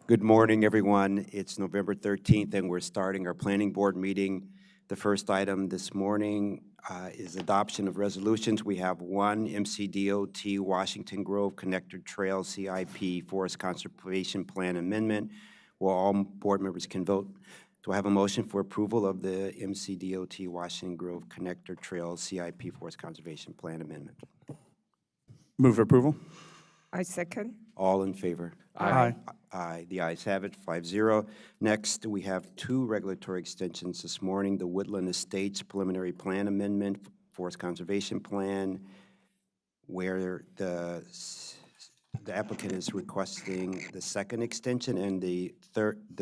Good morning, everyone. It's November 13th, and we're starting our planning board meeting. The first item this morning is adoption of resolutions. We have one MCDOT Washington Grove Connector Trail CIP Forest Conservation Plan Amendment, where all board members can vote. Do I have a motion for approval of the MCDOT Washington Grove Connector Trail CIP Forest Conservation Plan Amendment? Move approval. I second. All in favor? Aye. Aye. The ayes have it, 5-0. Next, we have two regulatory extensions this morning. The Woodland Estates Preliminary Plan Amendment, Forest Conservation Plan, where the applicant is requesting the second extension, and the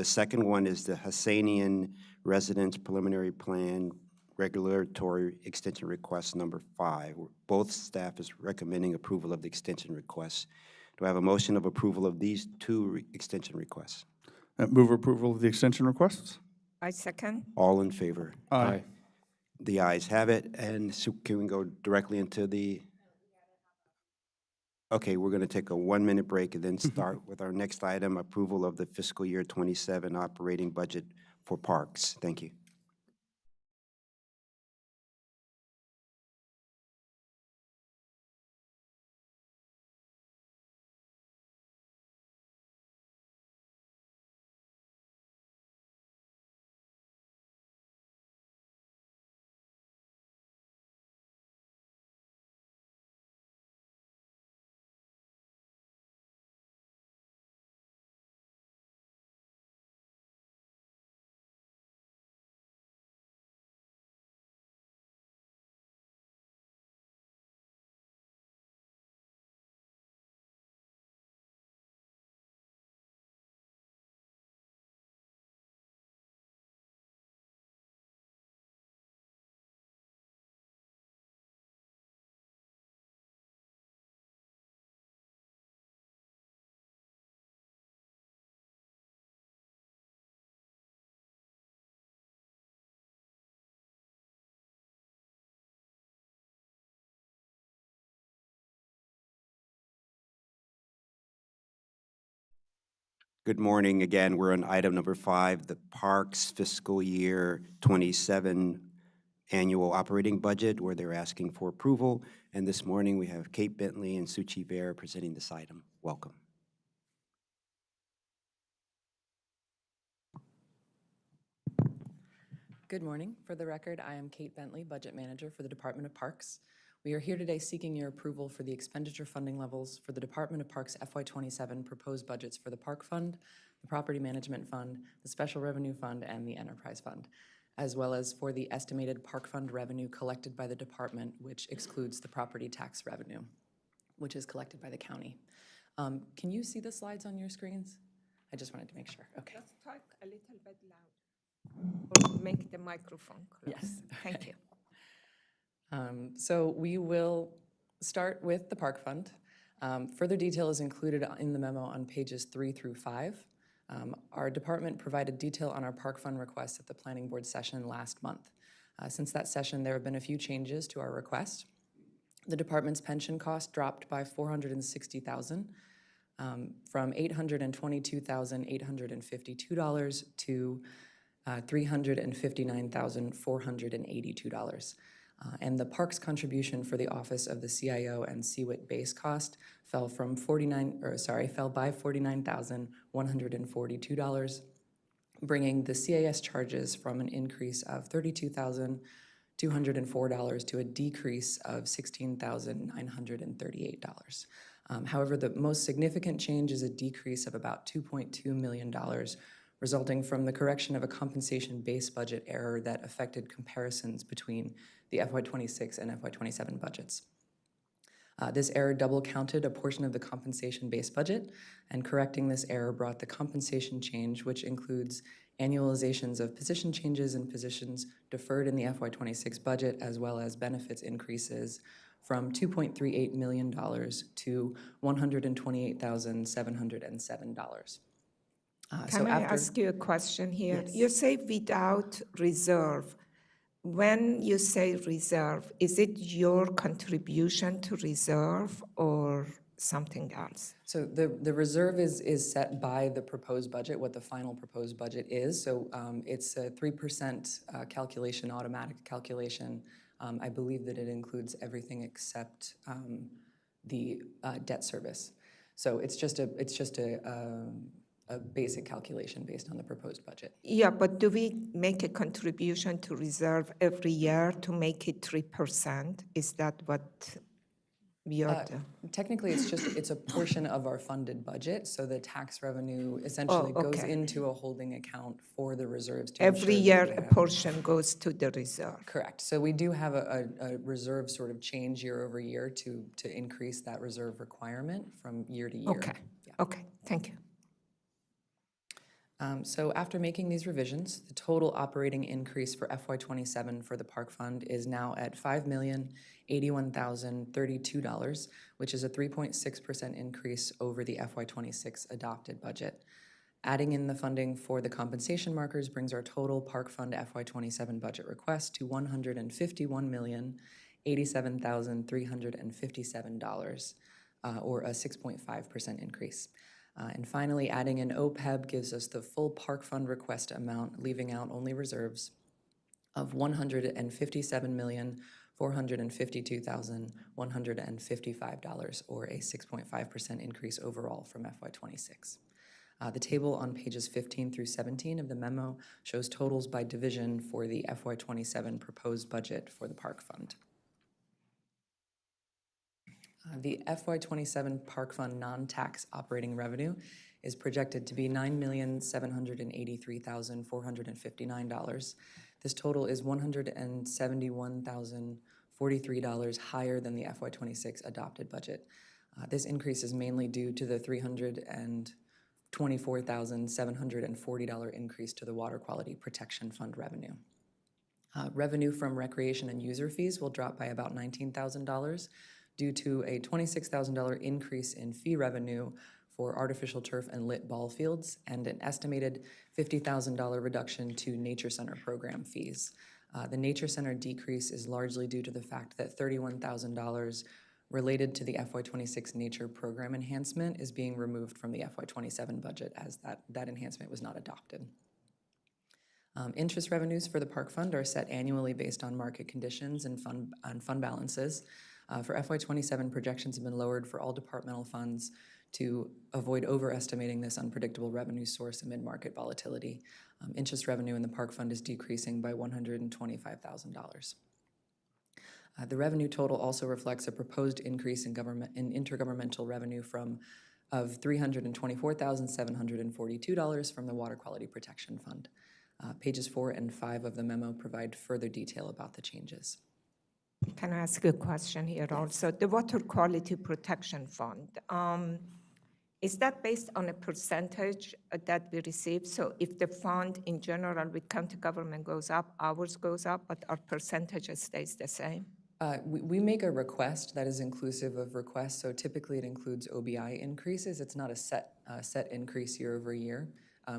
second one is the Hassanian Residence Preliminary Plan Regulatory Extension Request number 5. Both staff is recommending approval of the extension requests. Do I have a motion of approval of these two extension requests? Move approval of the extension requests. I second. All in favor? Aye. The ayes have it. And so can we go directly into the? Okay, we're going to take a 1-minute break and then start with our next item, approval of the fiscal year 27 operating budget for parks. Thank you. Good morning again. We're on item number 5, the Parks Fiscal Year 27 Annual Operating Budget, where they're asking for approval. And this morning we have Kate Bentley and Suchi Bear presenting this item. Welcome. Good morning. For the record, I am Kate Bentley, Budget Manager for the Department of Parks. We are here today seeking your approval for the expenditure funding levels for the Department of Parks FY27 proposed budgets for the Park Fund, the Property Management Fund, the Special Revenue Fund, and the Enterprise Fund, as well as for the estimated Park Fund revenue collected by the department, which excludes the property tax revenue, which is collected by the county. Can you see the slides on your screens? I just wanted to make sure. Okay. Just talk a little bit loud. Or make the microphone close. Yes. Thank you. So we will start with the Park Fund. Further detail is included in the memo on pages 3 through 5. Our department provided detail on our Park Fund request at the Planning Board session last month. Since that session, there have been a few changes to our request. The department's pension cost dropped by $460,000 from $822,852 to $359,482. And the parks contribution for the office of the CIO and CWIT base cost fell by $49,142, bringing the CAS charges from an increase of $32,204 to a decrease of $16,938. However, the most significant change is a decrease of about $2.2 million, resulting from the correction of a compensation base budget error that affected comparisons between the FY26 and FY27 budgets. This error double counted a portion of the compensation base budget, and correcting this error brought the compensation change, which includes annualizations of position changes and positions deferred in the FY26 budget, as well as benefits increases, from $2.38 million to $128,707. Can I ask you a question here? Yes. You say without reserve. When you say reserve, is it your contribution to reserve, or something else? So the reserve is set by the proposed budget, what the final proposed budget is. So it's a 3% calculation, automatic calculation. I believe that it includes everything except the debt service. So it's just a basic calculation based on the proposed budget. Yeah, but do we make a contribution to reserve every year to make it 3%? Is that what we are doing? Technically, it's a portion of our funded budget, so the tax revenue essentially goes okay. into a holding account for the reserves to Every ensure that year, we a have- portion goes to the reserve. Correct. So we do have a reserve sort of change year over year to increase that reserve requirement from year to year. Okay, okay, thank you. So after making these revisions, the total operating increase for FY27 for the Park Fund is now at $5,081,032, which is a 3.6% increase over the FY26 adopted budget. Adding in the funding for the compensation markers brings our total Park Fund FY27 budget request to $151,087,357, or a 6.5% increase. And finally, adding in OPEB gives us the full Park Fund request amount, leaving out only reserves, of $157,452,155, or a 6.5% increase overall from FY26. The table on pages 15 through 17 of the memo shows totals by division for the FY27 proposed budget for the Park Fund. The FY27 Park Fund non-tax operating revenue is projected to be $9,783,459. This total is $171,043 higher than the FY26 adopted budget. This increase is mainly due to the $324,740 increase to the Water Quality Protection Fund revenue. Revenue from recreation and user fees will drop by about $19,000 due to a $26,000 increase in fee revenue for artificial turf and lit ball fields, and an estimated $50,000 reduction to Nature Center program fees. The Nature Center decrease is largely due to the fact that $31,000 related to the FY26 Nature Program enhancement is being removed from the FY27 budget, as that enhancement was not adopted. Interest revenues for the Park Fund are set annually based on market conditions and fund balances. For FY27, projections have been lowered for all departmental funds to avoid overestimating this unpredictable revenue source amid market volatility. Interest revenue in the Park Fund is decreasing by $125,000. The revenue total also reflects a proposed increase in intergovernmental revenue of $324,742 from the Water Quality Protection Fund. Pages 4 and 5 of the memo provide further detail about the changes. Can I ask a question here also? The Water Quality Protection Fund, is that based on a percentage that we receive? So if the fund in general with county government goes up, ours goes up, but our percentage stays the same? We make a request that is inclusive of requests, so typically it includes OBI increases. It's not a set increase year over year.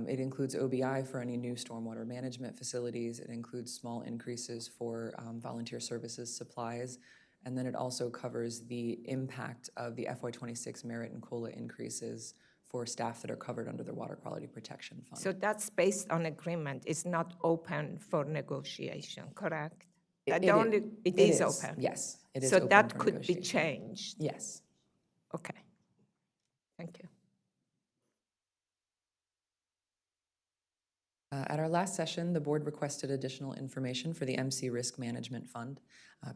It includes OBI for any new stormwater management facilities. It includes small increases for volunteer services supplies. And then it also covers the impact of the FY26 merit and COLA increases for staff that are covered under the Water Quality Protection Fund. So that's based on agreement. It's not open for negotiation, correct? It is is open. Yes, it is So open that for could be negotiation. changed. Yes. Okay. Thank you. At our last session, the board requested additional information for the MC Risk Management Fund.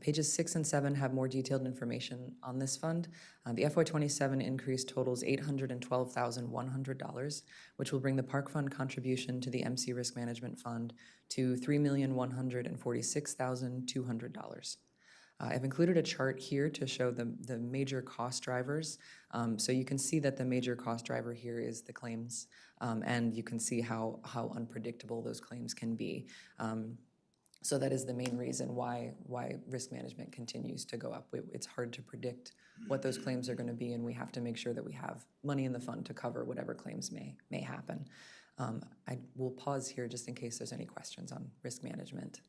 Pages 6 and 7 have more detailed information on this fund. The FY27 increase totals $812,100, which will bring the Park Fund contribution to the MC Risk Management Fund to $3,146,200. I've included a chart here to show the major cost drivers. So you can see that the major cost driver here is the claims, and you can see how unpredictable those claims can be. So that is the main reason why risk management continues to go up. It's hard to predict what those claims are going to be, and we have to make sure that we have money in the fund to cover whatever claims may happen. I will pause here just in case there's any questions on risk management.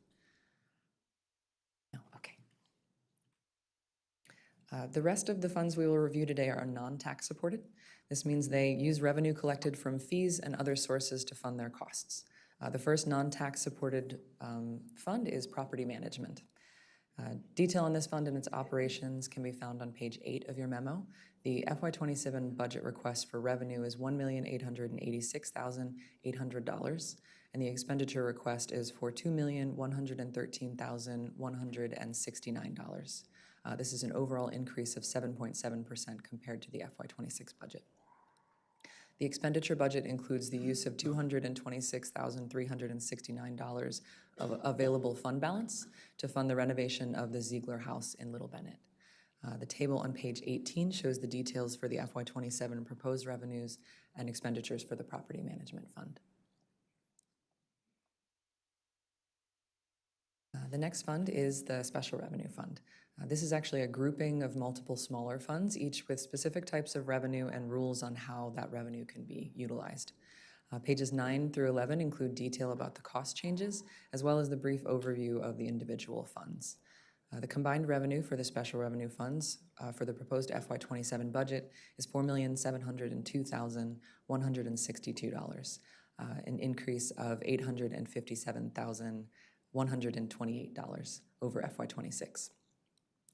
No, okay. The rest of the funds we will review today are non-tax supported. This means they use revenue collected from fees and other sources to fund their costs. The first non-tax supported fund is property management. Detail on this fund and its operations can be found on page 8 of your memo. The FY27 budget request for revenue is $1,886,800, and the expenditure request is for $2,113,169. This is an overall increase of 7.7% compared to the FY26 budget. The expenditure budget includes the use of $226,369 of available fund balance to fund the renovation of the Ziegler House in Little Bennett. The table on page 18 shows the details for the FY27 proposed revenues and expenditures for the Property Management Fund. The next fund is the Special Revenue Fund. This is actually a grouping of multiple smaller funds, each with specific types of revenue and rules on how that revenue can be utilized. Pages 9 through 11 include detail about the cost changes, as well as the brief overview of the individual funds. The combined revenue for the special revenue funds for the proposed FY27 budget is $4,702,162, an increase of $857,128 over FY26,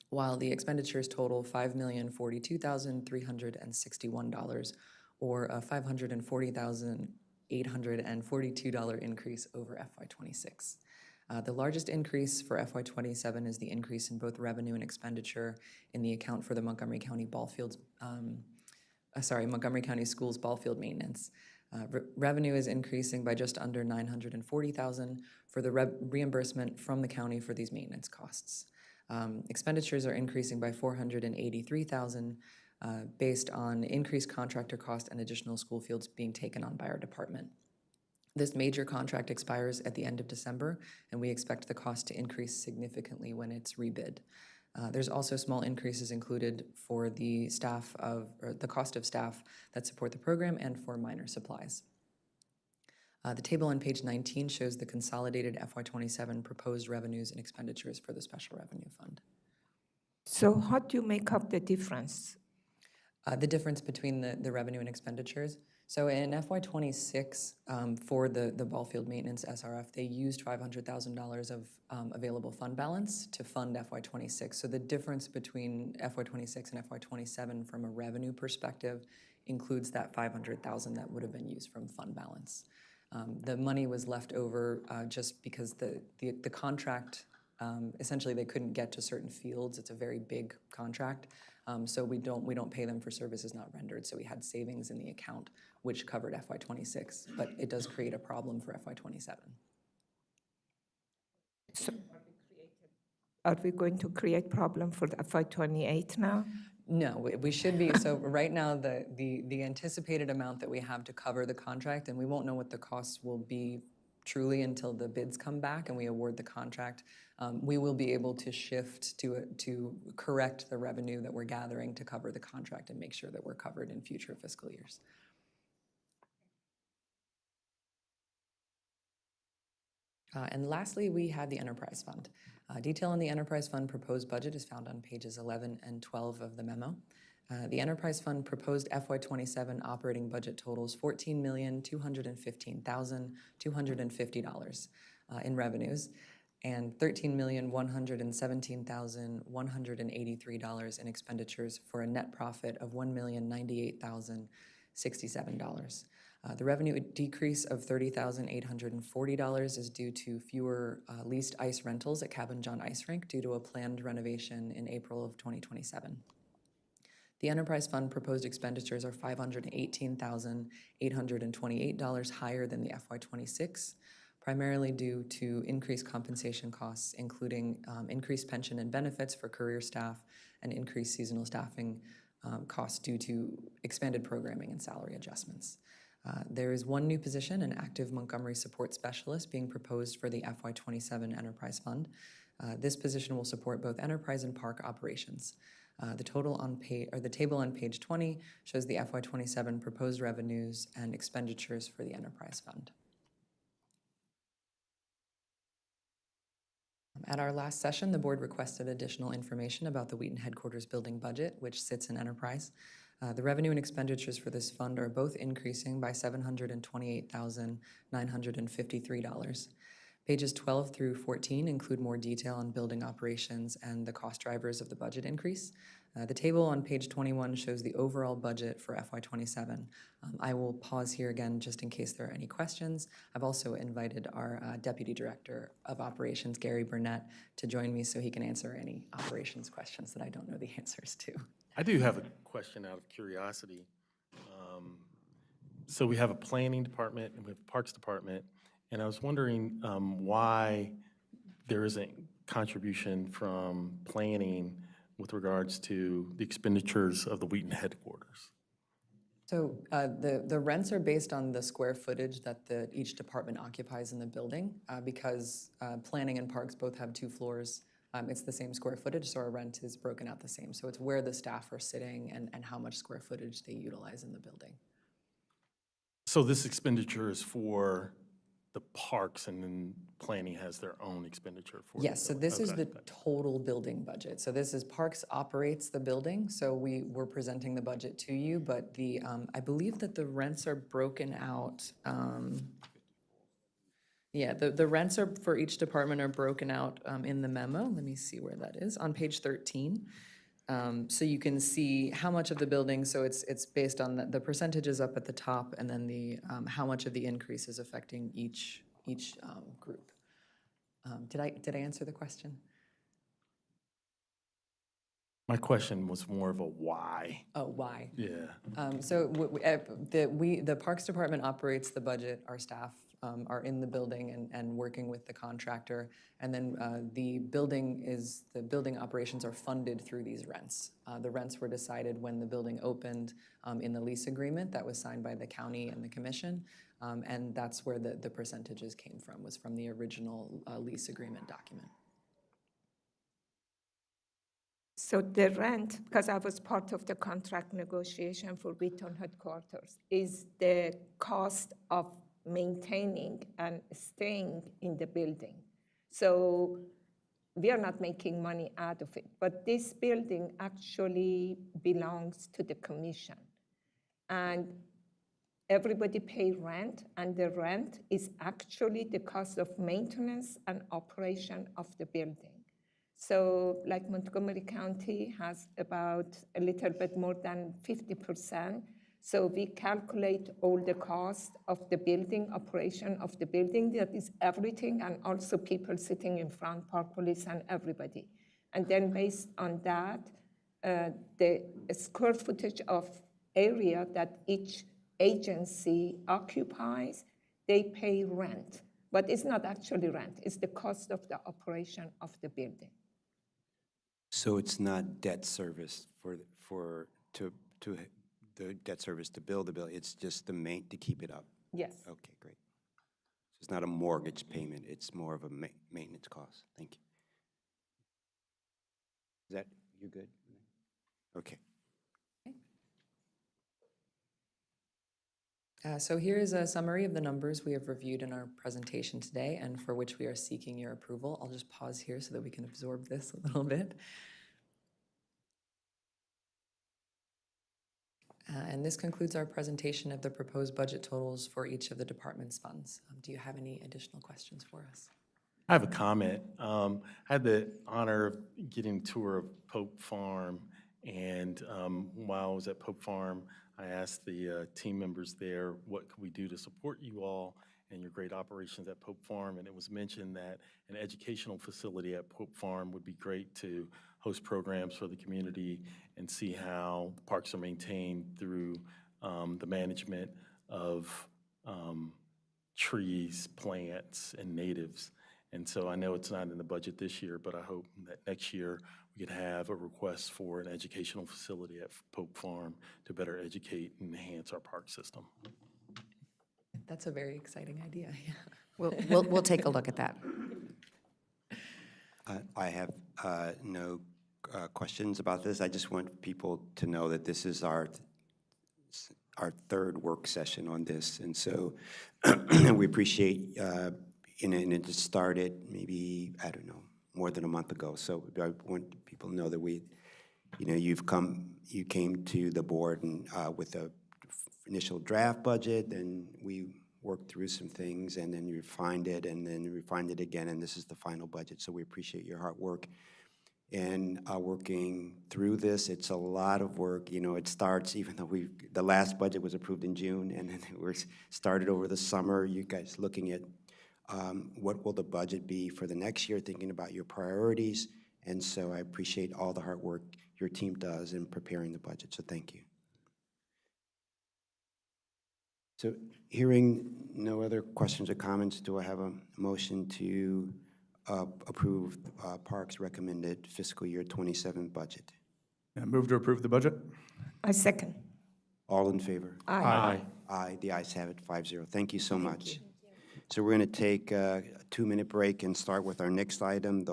while the expenditures total $5,042,361, or a $540,842 increase over FY26. The largest increase for FY27 is the increase in both revenue and expenditure in the account for the Montgomery County Montgomery County Schools ball field maintenance. Revenue is increasing by just under $940,000 for the reimbursement from the county for these maintenance costs. Expenditures are increasing by $483,000 based on increased contractor cost and additional school fields being taken on by our department. This major contract expires at the end of December, and we expect the cost to increase significantly when it's rebid. There's also small increases included for the cost of staff that support the program and for minor supplies. The table on page 19 shows the consolidated FY27 proposed revenues and expenditures for the Special Revenue Fund. So how do you make up the difference? The difference between the revenue and expenditures. So in FY26, for the ball field maintenance SRF, they used $500,000 of available fund balance to fund FY26. So the difference between FY26 and FY27 from a revenue perspective includes that $500,000 that would have been used from fund balance. The money was left over just because the contract, essentially they couldn't get to certain fields. It's a very big contract. So we don't pay them for services not rendered. So we had savings in the account, which covered FY26, but it does create a problem for FY27. So are we going to create problem for the FY28 now? No, we should be. So right now, the anticipated amount that we have to cover the contract, and we won't know what the costs will be truly until the bids come back and we award the contract, we will be able to shift to correct the revenue that we're gathering to cover the contract and make sure that we're covered in future fiscal years. And lastly, we have the Enterprise Fund. Detail on the Enterprise Fund proposed budget is found on pages 11 and 12 of the memo. The Enterprise Fund proposed FY27 operating budget totals $14,215,250 in revenues and $13,117,183 in expenditures for a net profit of $1,098,067. The revenue decrease of $30,840 is due to fewer leased ice rentals at Cabin John Ice Rink due to a planned renovation in April of 2027. The Enterprise Fund proposed expenditures are $518,828 higher than the FY26, primarily due to increased compensation costs, including increased pension and benefits for career staff and increased seasonal staffing costs due to expanded programming and salary adjustments. There is one new position, an active Montgomery support specialist, being proposed for the FY27 Enterprise Fund. This position will support both enterprise and park operations. The table on page 20 shows the FY27 proposed revenues and expenditures for the Enterprise Fund. At our last session, the board requested additional information about the Wheaton headquarters building budget, which sits in enterprise. The revenue and expenditures for this fund are both increasing by $728,953. Pages 12 through 14 include more detail on building operations and the cost drivers of the budget increase. The table on page 21 shows the overall budget for FY27. I will pause here again just in case there are any questions. I've also invited our Deputy Director of Operations, Gary Burnett, to join me so he can answer any operations questions that I don't know the answers to. I do have a question out of curiosity. So we have a planning department and we have a parks department, and I was wondering why there isn't contribution from planning with regards to the expenditures of the Wheaton headquarters. So the rents are based on the square footage that each department occupies in the building, because planning and parks both have 2 floors. It's the same square footage, so our rent is broken out the same. So it's where the staff are sitting and how much square footage they utilize in the building. So this expenditure is for the parks, and then planning has their own expenditure for it? Yes, so this is Okay. the total building budget. So this is Parks operates the building, so we're presenting the budget to you, but I believe that the rents are broken out. Yeah, the rents are, for each department, are broken out in the memo. Let me see where that is, on page 13. So you can see how much of the building, so it's based on the percentages up at the top, and then how much of the increase is affecting each group. Did I answer the question? My question was more of a why. Oh, why? Yeah. So the Parks Department operates the budget. Our staff are in the building and working with the contractor. And then the building operations are funded through these rents. The rents were decided when the building opened in the lease agreement that was signed by the county and the commission. And that's where the percentages came from, was from the original lease agreement document. So the rent, because I was part of the contract negotiation for Wheaton headquarters, is the cost of maintaining and staying in the building. So we are not making money out of it, but this building actually belongs to the commission. And everybody pay rent, and the rent is actually the cost of maintenance and operation of the building. So like Montgomery County has about a little bit more than 50%. So we calculate all the cost of the building, operation of the building, that is everything, and also people sitting in front, park police and everybody. And then based on that, the square footage of area that each agency occupies, they pay rent. But it's not actually rent, it's the cost of the operation of the building. So it's not debt service to the debt service to build the building, it's just to keep it up? Yes. Okay, great. So it's not a mortgage payment, it's more of a maintenance cost. Thank you. Is that, you good? Okay. So here is a summary of the numbers we have reviewed in our presentation today and for which we are seeking your approval. I'll just pause here so that we can absorb this a little bit. And this concludes our presentation of the proposed budget totals for each of the department's funds. Do you have any additional questions for us? I have a comment. I had the honor of getting a tour of Pope Farm, and while I was at Pope Farm, I asked the team members there, what could we do to support you all and your great operations at Pope Farm? And it was mentioned that an educational facility at Pope Farm would be great to host programs for the community and see how the parks are maintained through the management of trees, plants, and natives. And so I know it's not in the budget this year, but I hope that next year we could have a request for an educational facility at Pope Farm to better educate and enhance our park system. That's a very exciting idea, yeah. We'll take a look at that. I have no questions about this. I just want people to know that this is our third work session on this, and so we appreciate and it started maybe, I don't know, more than a month ago. So I want people to know that you came to the board and with a initial draft budget, and we worked through some things, and then you refined it, and then refined it again, and this is the final budget. So we appreciate your hard work in working through this. It's a lot of work. It starts, even though the last budget was approved in June, and then it was started over the summer. You guys looking at what will the budget be for the next year, thinking about your priorities. And so I appreciate all the hard work your team does in preparing the budget, so thank you. So hearing no other questions or comments, do I have a motion to approve Parks' recommended fiscal year 27 budget? Move to approve the budget? I second. All in favor? Aye. Aye, the ayes have it, 5-0. Thank you so much. So we're going to take a 2-minute break and start with our next item,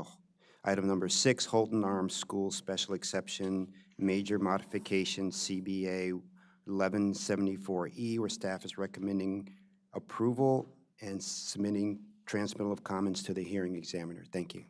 item number 6, Holton Arms School Special Exception Major Modification, CBA 1174E, where staff is recommending approval and submitting transmittal of comments to the hearing examiner. Thank you.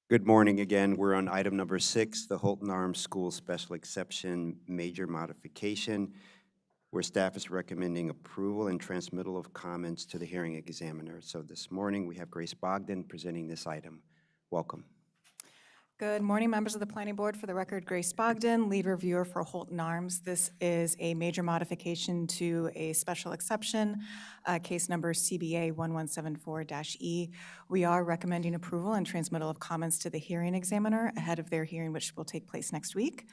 Good morning again. We're on item number 6, the Holton Arms School Special Exception Major Modification, where staff is recommending approval and transmittal of comments to the hearing examiner. So this morning, we have Grace Bogdan presenting this item. Welcome. Good morning, members of the Planning Board. For the record, Grace Bogdan, lead reviewer for Holton Arms. This is a major modification to a special exception, case number CBA 1174-E. We are recommending approval and transmittal of comments to the hearing examiner ahead of their hearing, which will take place next week.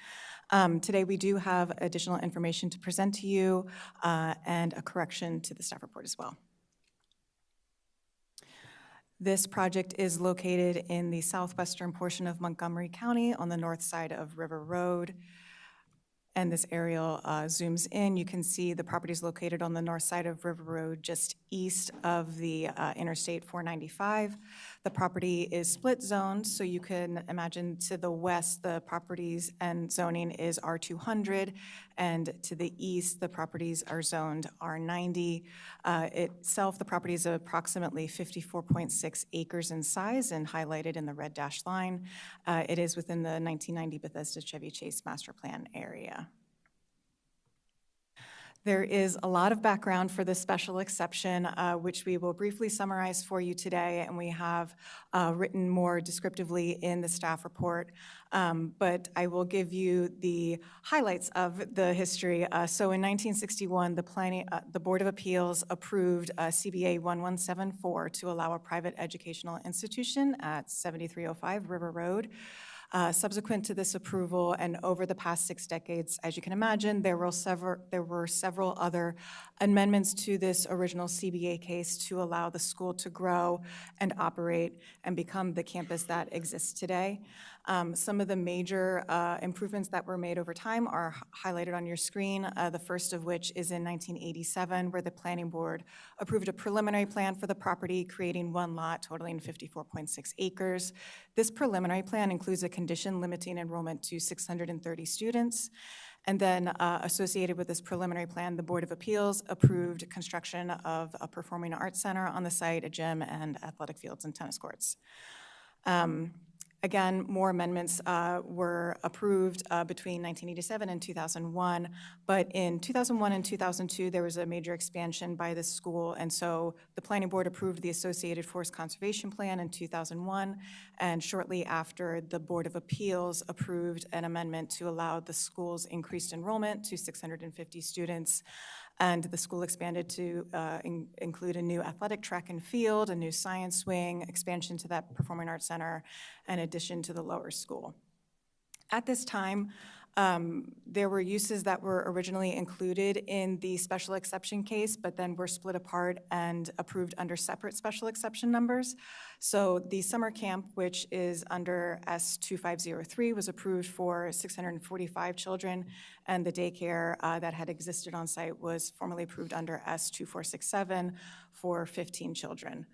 Today, we do have additional information to present to you and a correction to the staff report as well. This project is located in the southwestern portion of Montgomery County on the north side of River Road. And this aerial zooms in. You can see the property is located on the north side of River Road, just east of the Interstate 495. The property is split zoned, so you can imagine to the west, the properties and zoning is R200, and to the east, the properties are zoned R90. Itself, the property is approximately 54.6 acres in size and highlighted in the red dashed line. It is within the 1990 Bethesda Chevy Chase Master Plan area. There is a lot of background for this special exception, which we will briefly summarize for you today, and we have written more descriptively in the staff report. But I will give you the highlights of the history. So in 1961, the Board of Appeals approved CBA 1174 to allow a private educational institution at 7305 River Road. Subsequent to this approval and over the past 6 decades, as you can imagine, there were several other amendments to this original CBA case to allow the school to grow and operate and become the campus that exists today. Some of the major improvements that were made over time are highlighted on your screen, the first of which is in 1987, where the Planning Board approved a preliminary plan for the property, creating one lot totaling 54.6 acres. This preliminary plan includes a condition limiting enrollment to 630 students. And then associated with this preliminary plan, the Board of Appeals approved construction of a performing arts center on the site, a gym, and athletic fields and tennis courts. Again, more amendments were approved between 1987 and 2001, but in 2001 and 2002, there was a major expansion by the school, and so the Planning Board approved the Associated Forest Conservation Plan in 2001, and shortly after, the Board of Appeals approved an amendment to allow the school's increased enrollment to 650 students. And the school expanded to include a new athletic track and field, a new science wing, expansion to that performing arts center, in addition to the lower school. At this time, there were uses that were originally included in the special exception case, but then were split apart and approved under separate special exception numbers. So the summer camp, which is under S2503, was approved for 645 children, and the daycare that had existed on site was formally approved under S2467 for 15 children.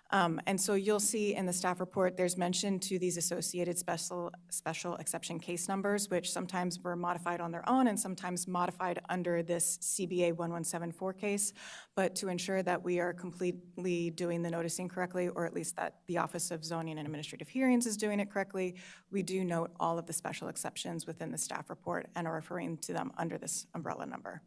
And so you'll see in the staff report, there's mention to these associated special exception case numbers, which sometimes were modified on their own and sometimes modified under this CBA 1174 case. But to ensure that we are completely doing the noticing correctly, or at least that the Office of Zoning and Administrative Hearings is doing it correctly, we do note all of the special exceptions within the staff report and are referring to them under this umbrella number.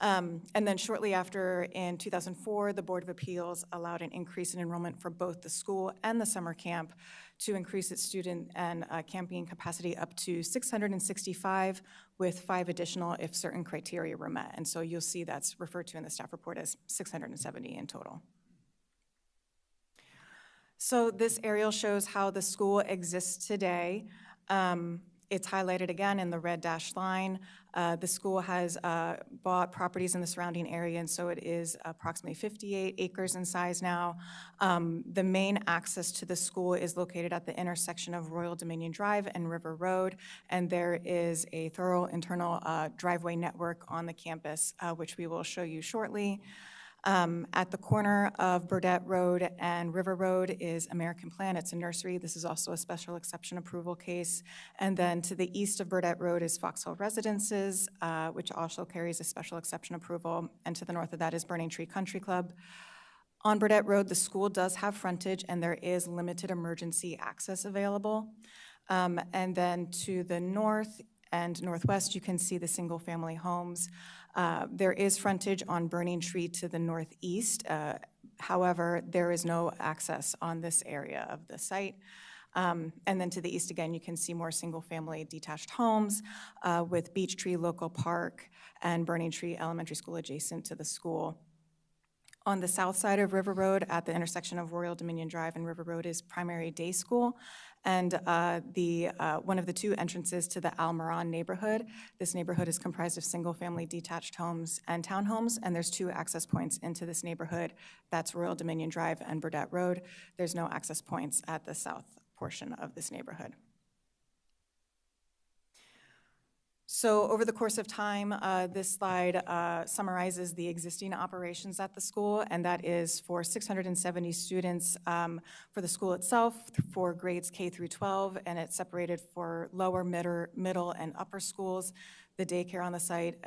And then shortly after, in 2004, the Board of Appeals allowed an increase in enrollment for both the school and the summer camp to increase its student and camping capacity up to 665, with 5 additional if certain criteria were met. And so you'll see that's referred to in the staff report as 670 in total. So this aerial shows how the school exists today. It's highlighted again in the red dashed line. The school has bought properties in the surrounding area, and so it is approximately 58 acres in size now. The main access to the school is located at the intersection of Royal Dominion Drive and River Road, and there is a thorough internal driveway network on the campus, which we will show you shortly. At the corner of Burdett Road and River Road is American Plan. It's a nursery. This is also a special exception approval case. And then to the east of Burdett Road is Foxhill Residences, which also carries a special exception approval. And to the north of that is Burning Tree Country Club. On Burdette Road, the school does have frontage, and there is limited emergency access available. And then to the north and northwest, you can see the single-family homes. There is frontage on Burning Tree to the northeast. However, there is no access on this area of the site. And then to the east, again, you can see more single-family detached homes with Beech Tree Local Park and Burning Tree Elementary School adjacent to the school. On the south side of River Road, at the intersection of Royal Dominion Drive and River Road, is Primary Day School, and one of the two entrances to the Almiron neighborhood. This neighborhood is comprised of single-family detached homes and townhomes, and there's two access points into this neighborhood. That's Royal Dominion Drive and Burdette Road. There's no access points at the south portion of this neighborhood. So over the course of time, this slide summarizes the existing operations at the school, and that is for 670 students for the school itself, for grades K through 12, and it's separated for lower, middle, and upper schools. The daycare on the site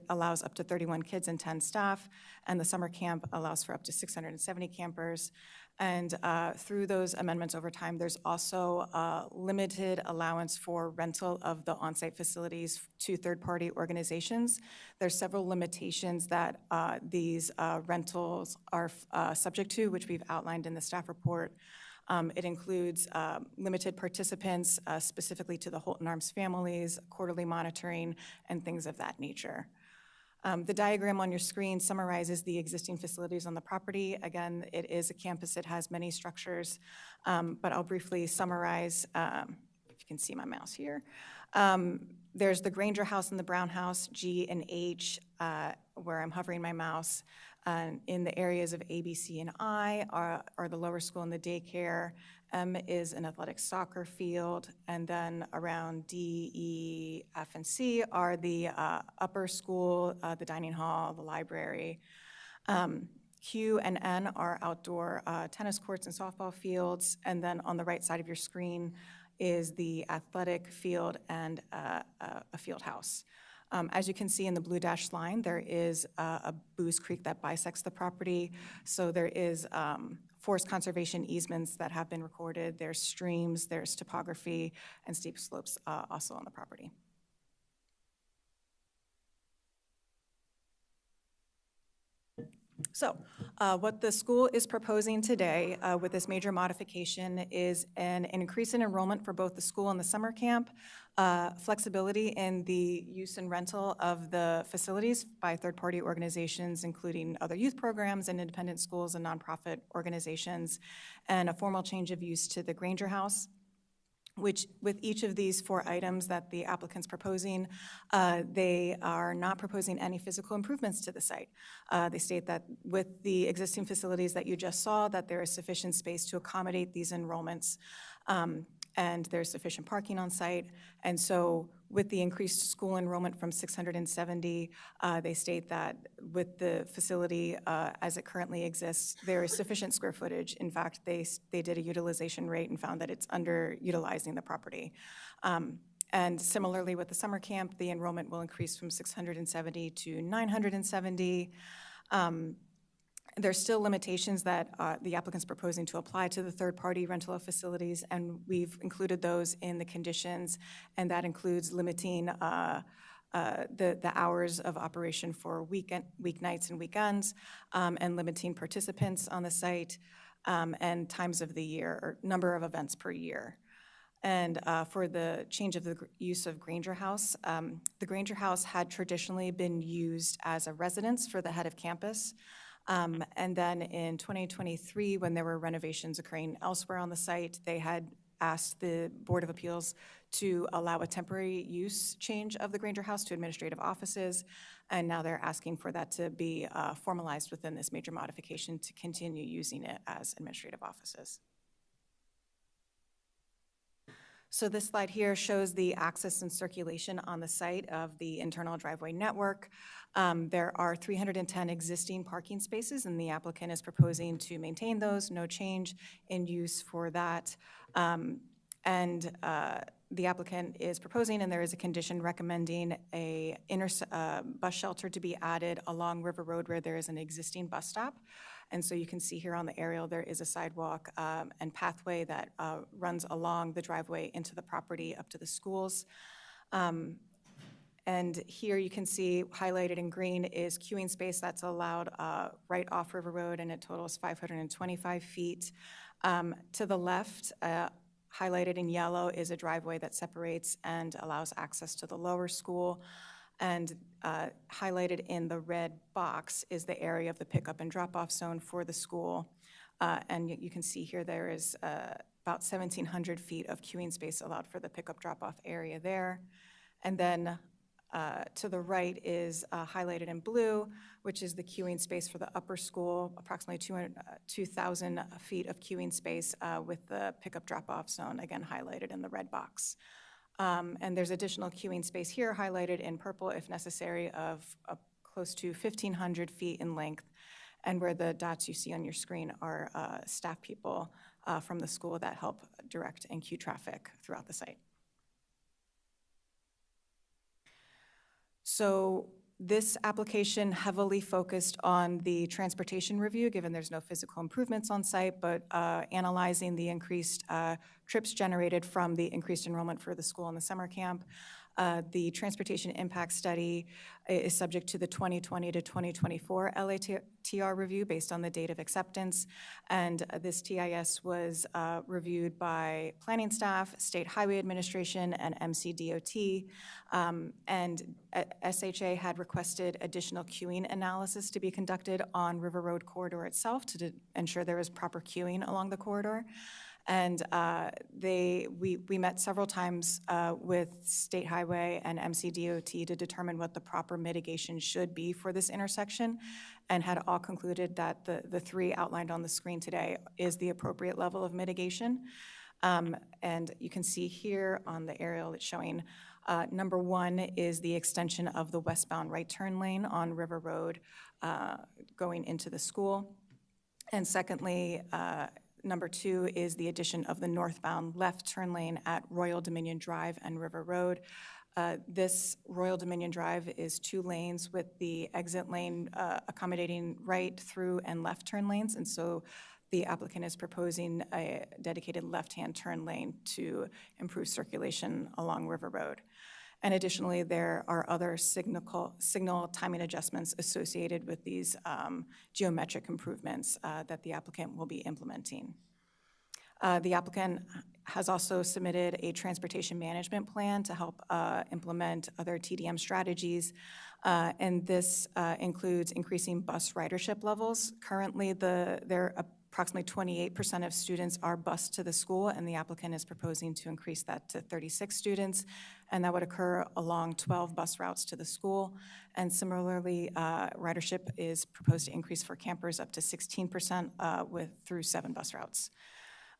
allows up to 31 kids and 10 staff, and the summer camp allows for up to 670 campers. And through those amendments over time, there's also limited allowance for rental of the on-site facilities to third-party organizations. There's several limitations that these rentals are subject to, which we've outlined in the staff report. It includes limited participants, specifically to the Holton Arms families, quarterly monitoring, and things of that nature. The diagram on your screen summarizes the existing facilities on the property. Again, it is a campus. It has many structures, but I'll briefly summarize, if you can see my mouse here. There's the Granger House and the Brown House, G and H, where I'm hovering my mouse. In the areas of A, B, C, and I are the lower school and the daycare. M is an athletic soccer field, and then around D, E, F, and C are the upper school, the dining hall, the library. Q and N are outdoor tennis courts and softball fields, and then on the right side of your screen is the athletic field and a field house. As you can see in the blue dashed line, there is a Booze Creek that bisects the property. So there is forest conservation easements that have been recorded. There's streams, there's topography, and steep slopes also on the property. So what the school is proposing today with this major modification is an increase in enrollment for both the school and the summer camp, flexibility in the use and rental of the facilities by third-party organizations, including other youth programs and independent schools and nonprofit organizations, and a formal change of use to the Granger House, which with each of these 4 items that the applicant's proposing, they are not proposing any physical improvements to the site. They state that with the existing facilities that you just saw, that there is sufficient space to accommodate these enrollments, and there's sufficient parking on site. And so with the increased school enrollment from 670, they state that with the facility as it currently exists, there is sufficient square footage. In fact, they did a utilization rate and found that it's underutilizing the property. And similarly with the summer camp, the enrollment will increase from 670 to 970. There's still limitations that the applicant's proposing to apply to the third-party rental of facilities, and we've included those in the conditions, and that includes limiting the hours of operation for weeknights and weekends, and limiting participants on the site, and times of the year, or number of events per year. And for the change of the use of Granger House, the Granger House had traditionally been used as a residence for the head of campus. And then in 2023, when there were renovations occurring elsewhere on the site, they had asked the Board of Appeals to allow a temporary use change of the Granger House to administrative offices, and now they're asking for that to be formalized within this major modification to continue using it as administrative offices. So this slide here shows the access and circulation on the site of the internal driveway network. There are 310 existing parking spaces, and the applicant is proposing to maintain those, no change in use for that. the applicant is proposing, and there is a condition recommending a bus shelter to be added along River Road where there is an existing bus stop. And so you can see here on the aerial, there is a sidewalk and pathway that runs along the driveway into the property up to the schools. And here you can see highlighted in green is queuing space that's allowed right off River Road, and it totals 525 feet. To the left, highlighted in yellow, is a driveway that separates and allows access to the lower school. And highlighted in the red box is the area of the pickup and drop-off zone for the school. And you can see here there is about 1,700 feet of queuing space allowed for the pickup drop-off area there. And then to the right is highlighted in blue, which is the queuing space for the upper school, approximately 2,000 feet of queuing space with the pickup drop-off zone, again highlighted in the red box. And there's additional queuing space here highlighted in purple if necessary of close to 1,500 feet in length. And where the dots you see on your screen are staff people from the school that help direct and queue traffic throughout the site. So this application heavily focused on the transportation review, given there's no physical improvements on site, but analyzing the increased trips generated from the increased enrollment for the school and the summer camp. The transportation impact study is subject to the 2020 to 2024 LATR review based on the date of acceptance. And this TIS was reviewed by planning staff, State Highway Administration, and MCDOT. And SHA had requested additional queuing analysis to be conducted on River Road corridor itself to ensure there was proper queuing along the corridor. And we met several times with State Highway and MCDOT to determine what the proper mitigation should be for this intersection, and had all concluded that the three outlined on the screen today is the appropriate level of mitigation. And you can see here on the aerial it's showing number one is the extension of the westbound right turn lane on River Road going into the school. And secondly, number two is the addition of the northbound left turn lane at Royal Dominion Drive and River Road. This Royal Dominion Drive is 2 lanes with the exit lane accommodating right through and left turn lanes. And so the applicant is proposing a dedicated left-hand turn lane to improve circulation along River Road. And additionally, there are other signal timing adjustments associated with these geometric improvements that the applicant will be implementing. The applicant has also submitted a transportation management plan to help implement other TDM strategies, and this includes increasing bus ridership levels. Currently, there are approximately 28% of students are bused to the school, and the applicant is proposing to increase that to 36 students, and that would occur along 12 bus routes to the school. And similarly, ridership is proposed to increase for campers up to 16% through 7 bus routes.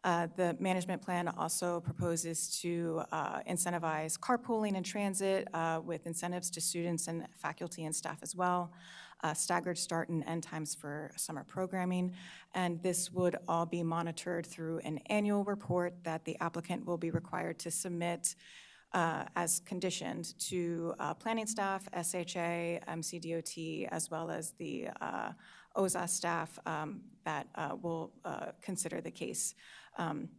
The management plan also proposes to incentivize carpooling and transit with incentives to students and faculty and staff as well, staggered start and end times for summer programming, and this would all be monitored through an annual report that the applicant will be required to submit as conditioned to planning staff, SHA, MCDOT, as well as the OZA staff that will consider the case.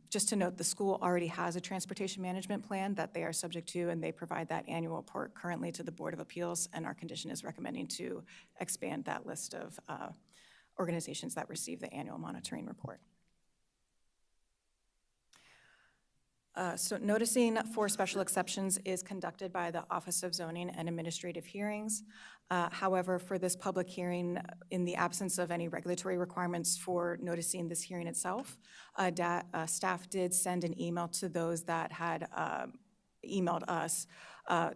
Just to note, the school already has a transportation management plan that they are subject to, and they provide that annual report currently to the Board of Appeals, and our condition is recommending to expand that list of organizations that receive the annual monitoring report. So noticing for special exceptions is conducted by the Office of Zoning and Administrative Hearings. However, for this public hearing, in the absence of any regulatory requirements for noticing this hearing itself, staff did send an email to those that had emailed us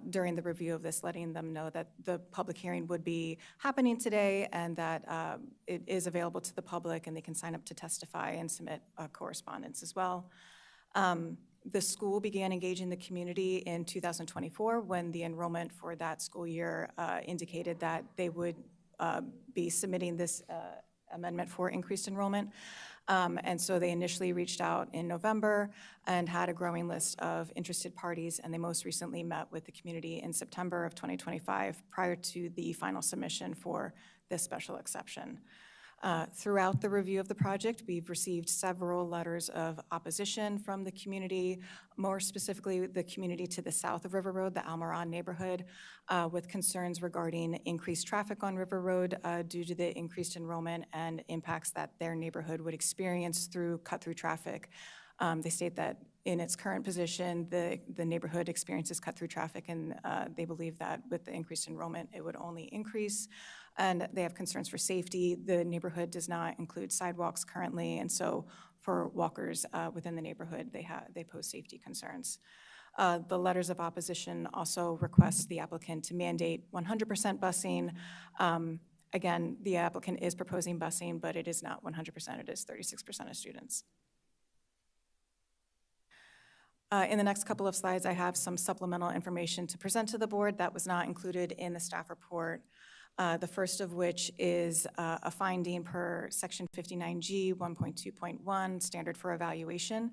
during the review of this, letting them know that the public hearing would be happening today and that it is available to the public and they can sign up to testify and submit correspondence as well. The school began engaging the community in 2024 when the enrollment for that school year indicated that they would be submitting this amendment for increased enrollment. And so they initially reached out in November and had a growing list of interested parties, and they most recently met with the community in September of 2025 prior to the final submission for this special exception. Throughout the review of the project, we've received several letters of opposition from the community, more specifically the community to the south of River Road, the Almiron neighborhood, with concerns regarding increased traffic on River Road due to the increased enrollment and impacts that their neighborhood would experience through cut-through traffic. They state that in its current position, the neighborhood experiences cut-through traffic, and they believe that with the increased enrollment, it would only increase. And they have concerns for safety. The neighborhood does not include sidewalks currently, and so for walkers within the neighborhood, they pose safety concerns. The letters of opposition also request the applicant to mandate 100% busing. Again, the applicant is proposing busing, but it is not 100%, it is 36% of students. In the next couple of slides, I have some supplemental information to present to the board that was not included in the staff report. The first of which is a finding per section 59G 1.2.1, standard for evaluation.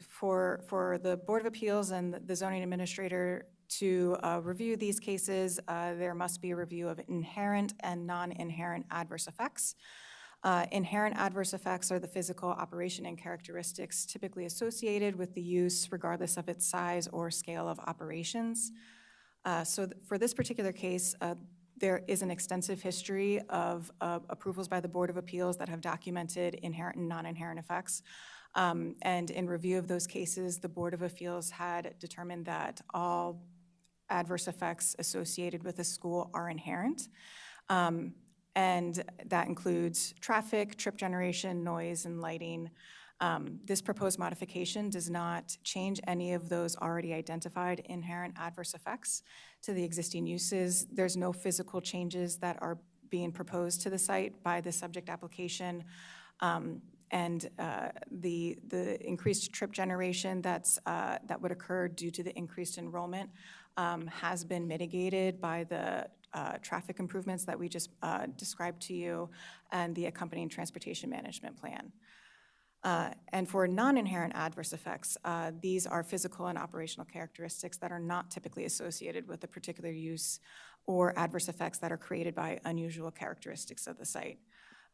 For the Board of Appeals and the zoning administrator to review these cases, there must be a review of inherent and non-inherent adverse effects. Inherent adverse effects are the physical operation and characteristics typically associated with the use, regardless of its size or scale of operations. So for this particular case, there is an extensive history of approvals by the Board of Appeals that have documented inherent and non-inherent effects. And in review of those cases, the Board of Appeals had determined that all adverse effects associated with a school are inherent. And that includes traffic, trip generation, noise, and lighting. This proposed modification does not change any of those already identified inherent adverse effects to the existing uses. There's no physical changes that are being proposed to the site by the subject application. And the increased trip generation that would occur due to the increased enrollment has been mitigated by the traffic improvements that we just described to you and the accompanying transportation management plan. And for non-inherent adverse effects, these are physical and operational characteristics that are not typically associated with a particular use or adverse effects that are created by unusual characteristics of the site.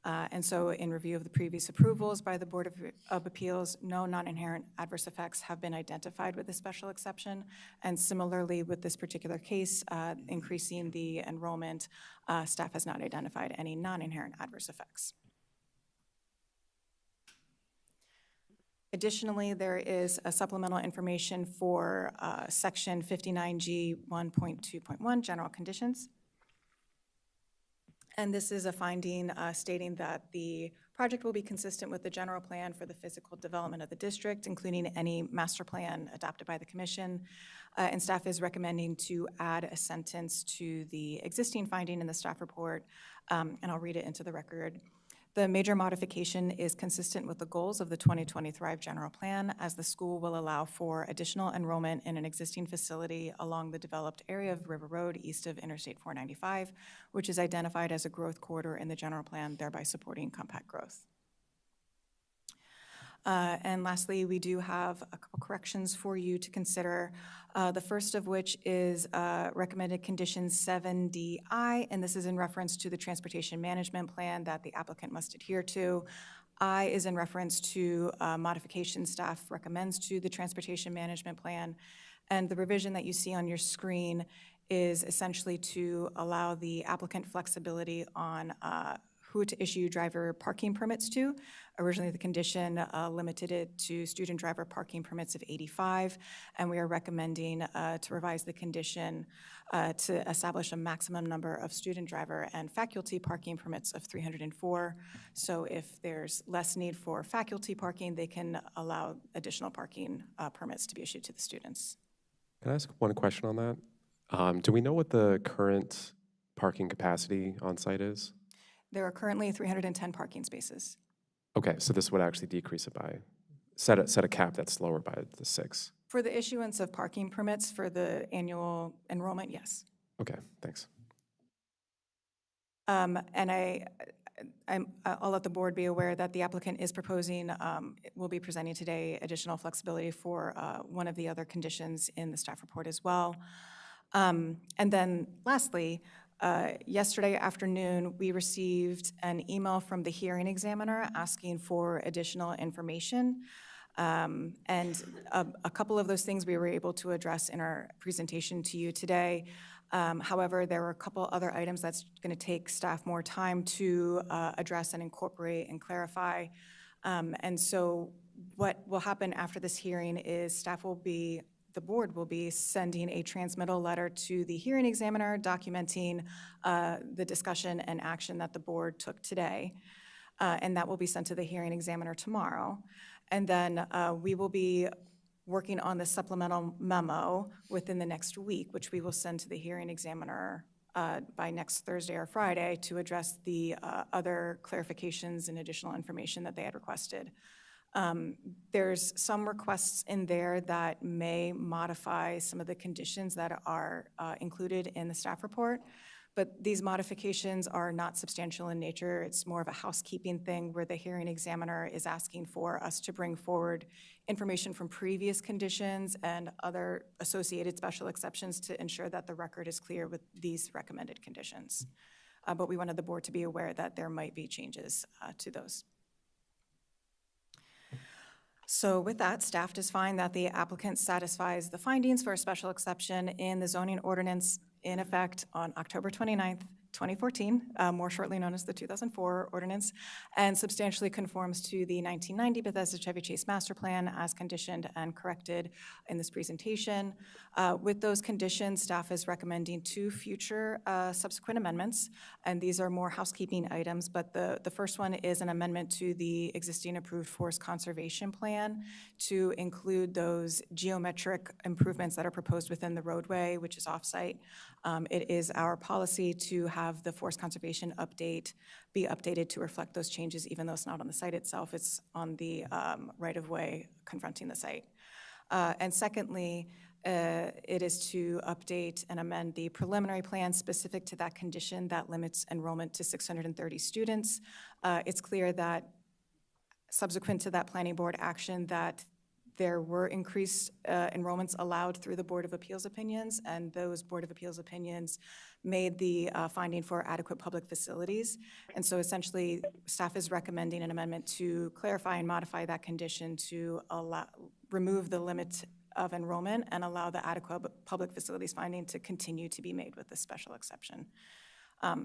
And so in review of the previous approvals by the Board of Appeals, no non-inherent adverse effects have been identified with the special exception. And similarly with this particular case, increasing the enrollment, staff has not identified any non-inherent adverse effects. Additionally, there is a supplemental information for section 59G 1.2.1, general conditions. And this is a finding stating that the project will be consistent with the general plan for the physical development of the district, including any master plan adopted by the commission. And staff is recommending to add a sentence to the existing finding in the staff report, and I'll read it into the record. The major modification is consistent with the goals of the 2020 Thrive General Plan, as the school will allow for additional enrollment in an existing facility along the developed area of River Road east of Interstate 495, which is identified as a growth corridor in the general plan, thereby supporting compact growth. And lastly, we do have a couple corrections for you to consider. The first of which is recommended condition 7DI, and this is in reference to the transportation management plan that the applicant must adhere to. I is in reference to modification staff recommends to the transportation management plan. And the revision that you see on your screen is essentially to allow the applicant flexibility on who to issue driver parking permits to. Originally, the condition limited it to student driver parking permits of 85, and we are recommending to revise the condition to establish a maximum number of student driver and faculty parking permits of 304. So if there's less need for faculty parking, they can allow additional parking permits to be issued to the students. Can I ask one question on that? Do we know what the current parking capacity on site is? There are currently 310 parking spaces. Okay, so this would actually decrease it by, set a cap that's lower by the 6. For the issuance of parking permits for the annual enrollment, yes. Okay, thanks. And I'll let the board be aware that the applicant is proposing, will be presenting today additional flexibility for one of the other conditions in the staff report as well. And then lastly, yesterday afternoon, we received an email from the hearing examiner asking for additional information. And a couple of those things we were able to address in our presentation to you today. However, there were a couple other items that's going to take staff more time to address and incorporate and clarify. And so what will happen after this hearing is the board will be sending a transmittal letter to the hearing examiner documenting the discussion and action that the board took today. And that will be sent to the hearing examiner tomorrow. And then we will be working on the supplemental memo within the next week, which we will send to the hearing examiner by next Thursday or Friday to address the other clarifications and additional information that they had requested. There's some requests in there that may modify some of the conditions that are included in the staff report, but these modifications are not substantial in nature. It's more of a housekeeping thing where the hearing examiner is asking for us to bring forward information from previous conditions and other associated special exceptions to ensure that the record is clear with these recommended conditions. But we wanted the board to be aware that there might be changes to those. So with that, staff does find that the applicant satisfies the findings for a special exception in the zoning ordinance in effect on October 29th, 2014, more shortly known as the 2004 ordinance, and substantially conforms to the 1990 Bethesda Chevy Chase Master Plan as conditioned and corrected in this presentation. With those conditions, staff is recommending 2 future subsequent amendments, and these are more housekeeping items, but the first one is an amendment to the existing approved forest conservation plan to include those geometric improvements that are proposed within the roadway, which is offsite. It is our policy to have the forest conservation update be updated to reflect those changes, even though it's not on the site itself, it's on the right-of-way confronting the site. And secondly, it is to update and amend the preliminary plan specific to that condition that limits enrollment to 630 students. It's clear that subsequent to that planning board action that there were increased enrollments allowed through the Board of Appeals opinions, and those Board of Appeals opinions made the finding for adequate public facilities. And so essentially, staff is recommending an amendment to clarify and modify that condition to remove the limit of enrollment and allow the adequate public facilities finding to continue to be made with this special exception.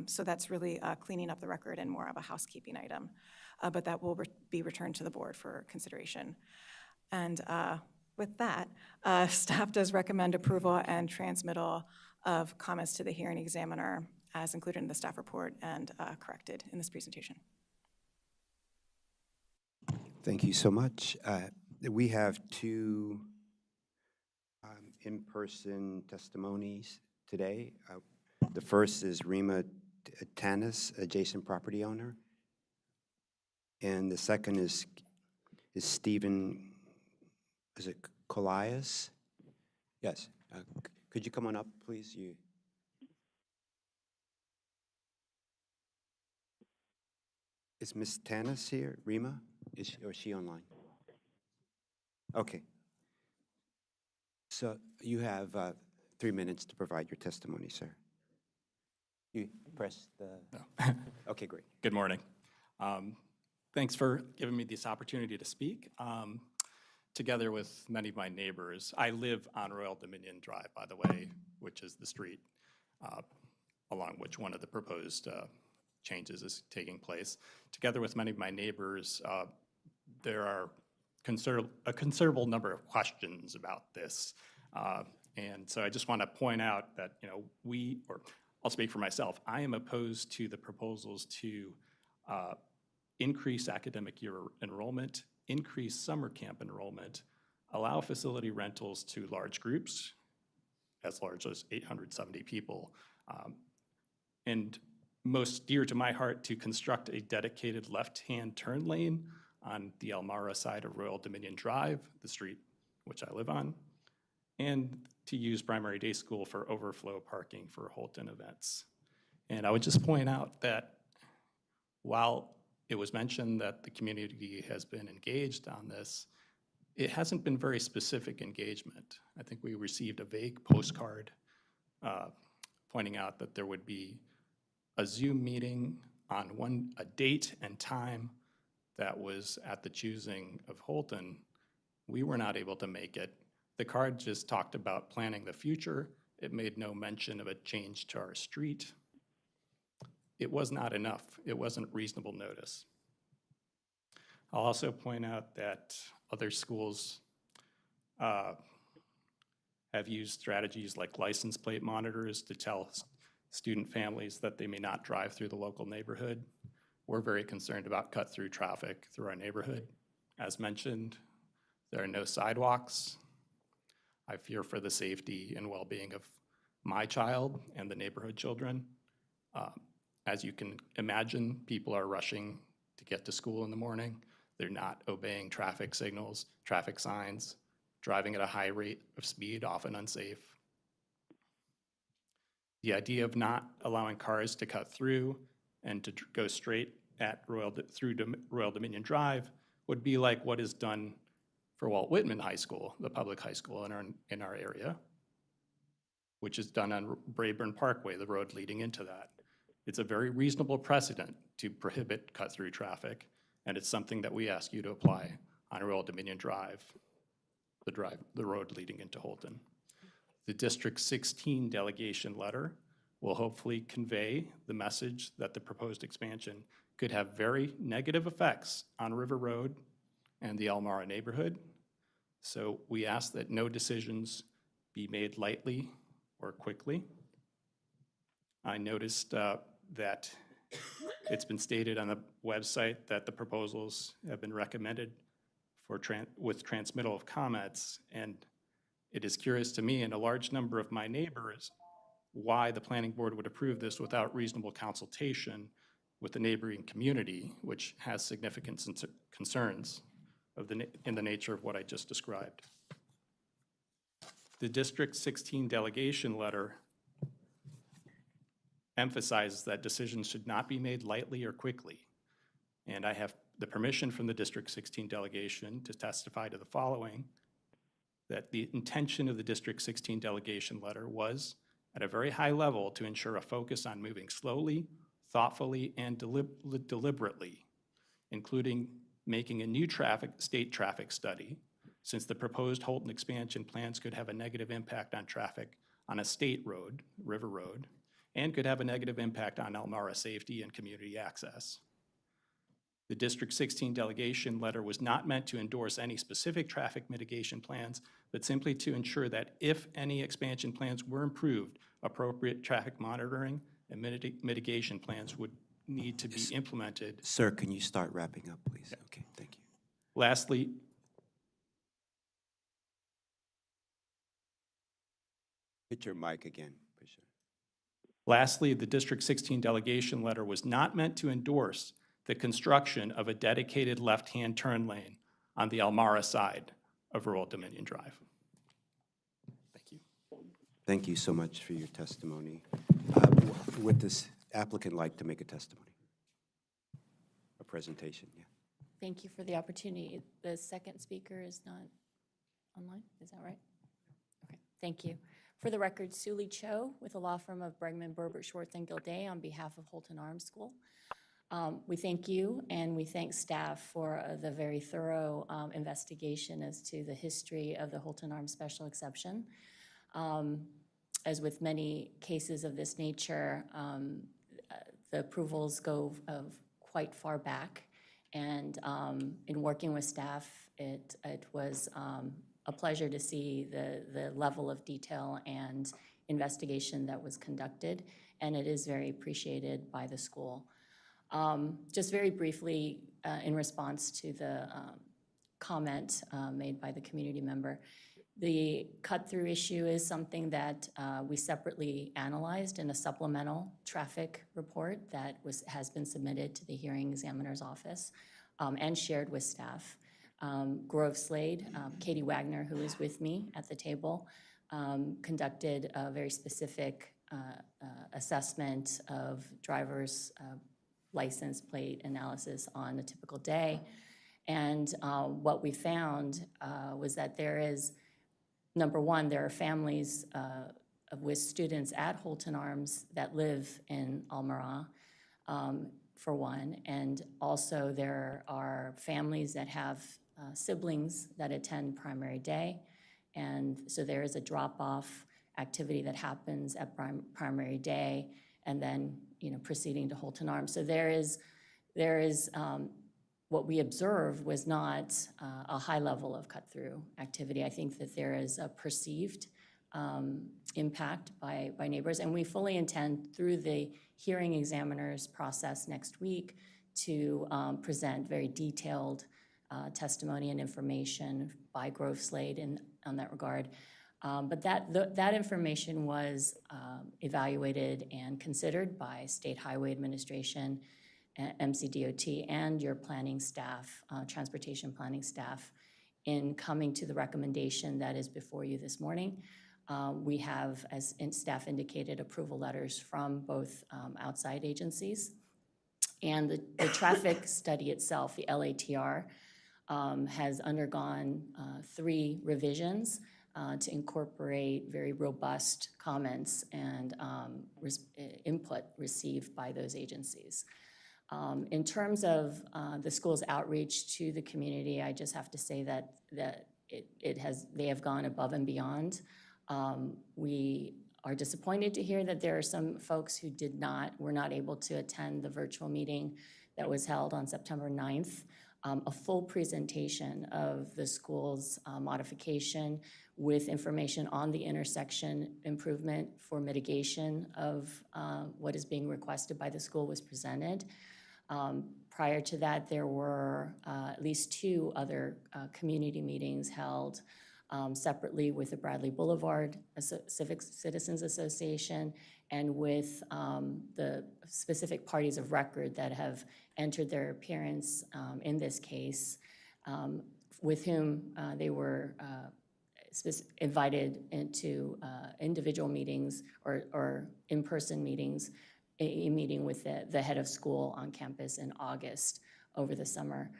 So that's really cleaning up the record and more of a housekeeping item, but that will be returned to the board for consideration. And with that, staff does recommend approval and transmittal of comments to the hearing examiner as included in the staff report and corrected in this presentation. Thank you so much. We have 2 in-person testimonies today. The first is Rima Tanis, adjacent property owner. And the second is Stephen, is it Colias? Yes. Could you come on up, please? Is Ms. Tanis here, Rima? Or is she online? Okay. So you have 3 minutes to provide your testimony, sir. You press the... No. Okay, great. Good morning. Thanks for giving me this opportunity to speak. Together with many of my neighbors, I live on Royal Dominion Drive, by the way, which is the street along which one of the proposed changes is taking place. Together with many of my neighbors, there are a considerable number of questions about this. And so I just want to point out that, I'll speak for myself, I am opposed to the proposals to increase academic year enrollment, increase summer camp enrollment, allow facility rentals to large groups, as large as 870 people, and most dear to my heart, to construct a dedicated left-hand turn lane on the Elmira side of Royal Dominion Drive, the street which I live on, and to use primary day school for overflow parking for Holton events. And I would just point out that While it was mentioned that the community has been engaged on this, it hasn't been very specific engagement. I think we received a vague postcard pointing out that there would be a Zoom meeting on a date and time that was at the choosing of Holton. We were not able to make it. The card just talked about planning the future. It made no mention of a change to our street. It was not enough. It wasn't reasonable notice. I'll also point out that other schools have used strategies like license plate monitors to tell student families that they may not drive through the local neighborhood. We're very concerned about cut-through traffic through our neighborhood. As mentioned, there are no sidewalks. I fear for the safety and well-being of my child and the neighborhood children. As you can imagine, people are rushing to get to school in the morning. They're not obeying traffic signals, traffic signs, driving at a high rate of speed, often unsafe. The idea of not allowing cars to cut through and to go straight at through Royal Dominion Drive would be like what is done for Walt Whitman High School, the public high school in our area, which is done on Brayburn Parkway, the road leading into that. It's a very reasonable precedent to prohibit cut-through traffic, and it's something that we ask you to apply on Royal Dominion Drive, the road leading into Holton. The District 16 delegation letter will hopefully convey the message that the proposed expansion could have very negative effects on River Road and the Elmira neighborhood. So we ask that no decisions be made lightly or quickly. I noticed that it's been stated on the website that the proposals have been recommended for with transmittal of comments, and it is curious to me and a large number of my neighbors why the planning board would approve this without reasonable consultation with the neighboring community, which has significant concerns in the nature of what I just described. The District 16 delegation letter emphasizes that decisions should not be made lightly or quickly. And I have the permission from the District 16 delegation to testify to the following, that the intention of the District 16 delegation letter was at a very high level to ensure a focus on moving slowly, thoughtfully, and deliberately, including making a new state traffic study, since the proposed Holton expansion plans could have a negative impact on traffic on a state road, River Road, and could have a negative impact on Elmira safety and community access. The District 16 delegation letter was not meant to endorse any specific traffic mitigation plans, but simply to ensure that if any expansion plans were improved, appropriate traffic monitoring and mitigation plans would need to be implemented. Sir, can you start wrapping up, please? Okay, thank you. Lastly, Hit your mic again, Bishop. Lastly, the District 16 delegation letter was not meant to endorse the construction of a dedicated left-hand turn lane on the Elmira side of Royal Dominion Drive. Thank you. Thank you so much for your testimony. Would this applicant like to make a testimony? A presentation, yeah. Thank you for the opportunity. The second speaker is not online, is that right? Okay, thank you. For the record, Suli Cho with the law firm of Bregman, Burbert, Schwartz, and Gilday on behalf of Holton Arms School. We thank you and we thank staff for the very thorough investigation as to the history of the Holton Arms Special Exception. As with many cases of this nature, the approvals go quite far back, and in working with staff, it was a pleasure to see the level of detail and investigation that was conducted, and it is very appreciated by the school. Just very briefly, in response to the comment made by the community member, the cut-through issue is something that we separately analyzed in a supplemental traffic report that has been submitted to the hearing examiner's office and shared with staff. Grove Slade, Katie Wagner, who is with me at the table, conducted a very specific assessment of drivers' license plate analysis on a typical day. And what we found was that there is, number one, there are families with students at Holton Arms that live in Almira, for one, and also there are families that have siblings that attend primary day, and so there is a drop-off activity that happens at primary day, and then, you know, proceeding to Holton Arms. So there is what we observed was not a high level of cut-through activity. I think that there is a perceived impact by neighbors, and we fully intend through the hearing examiners process next week to present very detailed testimony and information by Grove Slade on that regard. But that information was evaluated and considered by State Highway Administration, MCDOT, and your planning staff, transportation planning staff, in coming to the recommendation that is before you this morning. We have, as staff indicated, approval letters from both outside agencies. And the traffic study itself, the LATR, has undergone 3 revisions to incorporate very robust comments and input received by those agencies. In terms of the school's outreach to the community, I just have to say that they have gone above and beyond. We are disappointed to hear that there are some folks who were not able to attend the virtual meeting that was held on September 9th. A full presentation of the school's modification with information on the intersection improvement for mitigation of what is being requested by the school was presented. Prior to that, there were at least 2 other community meetings held separately with the Bradley Boulevard Civic Citizens Association and with the specific parties of record that have entered their appearance in this case, with whom they were invited into individual meetings or in-person meetings, a meeting with the head of school on campus in August over the summer.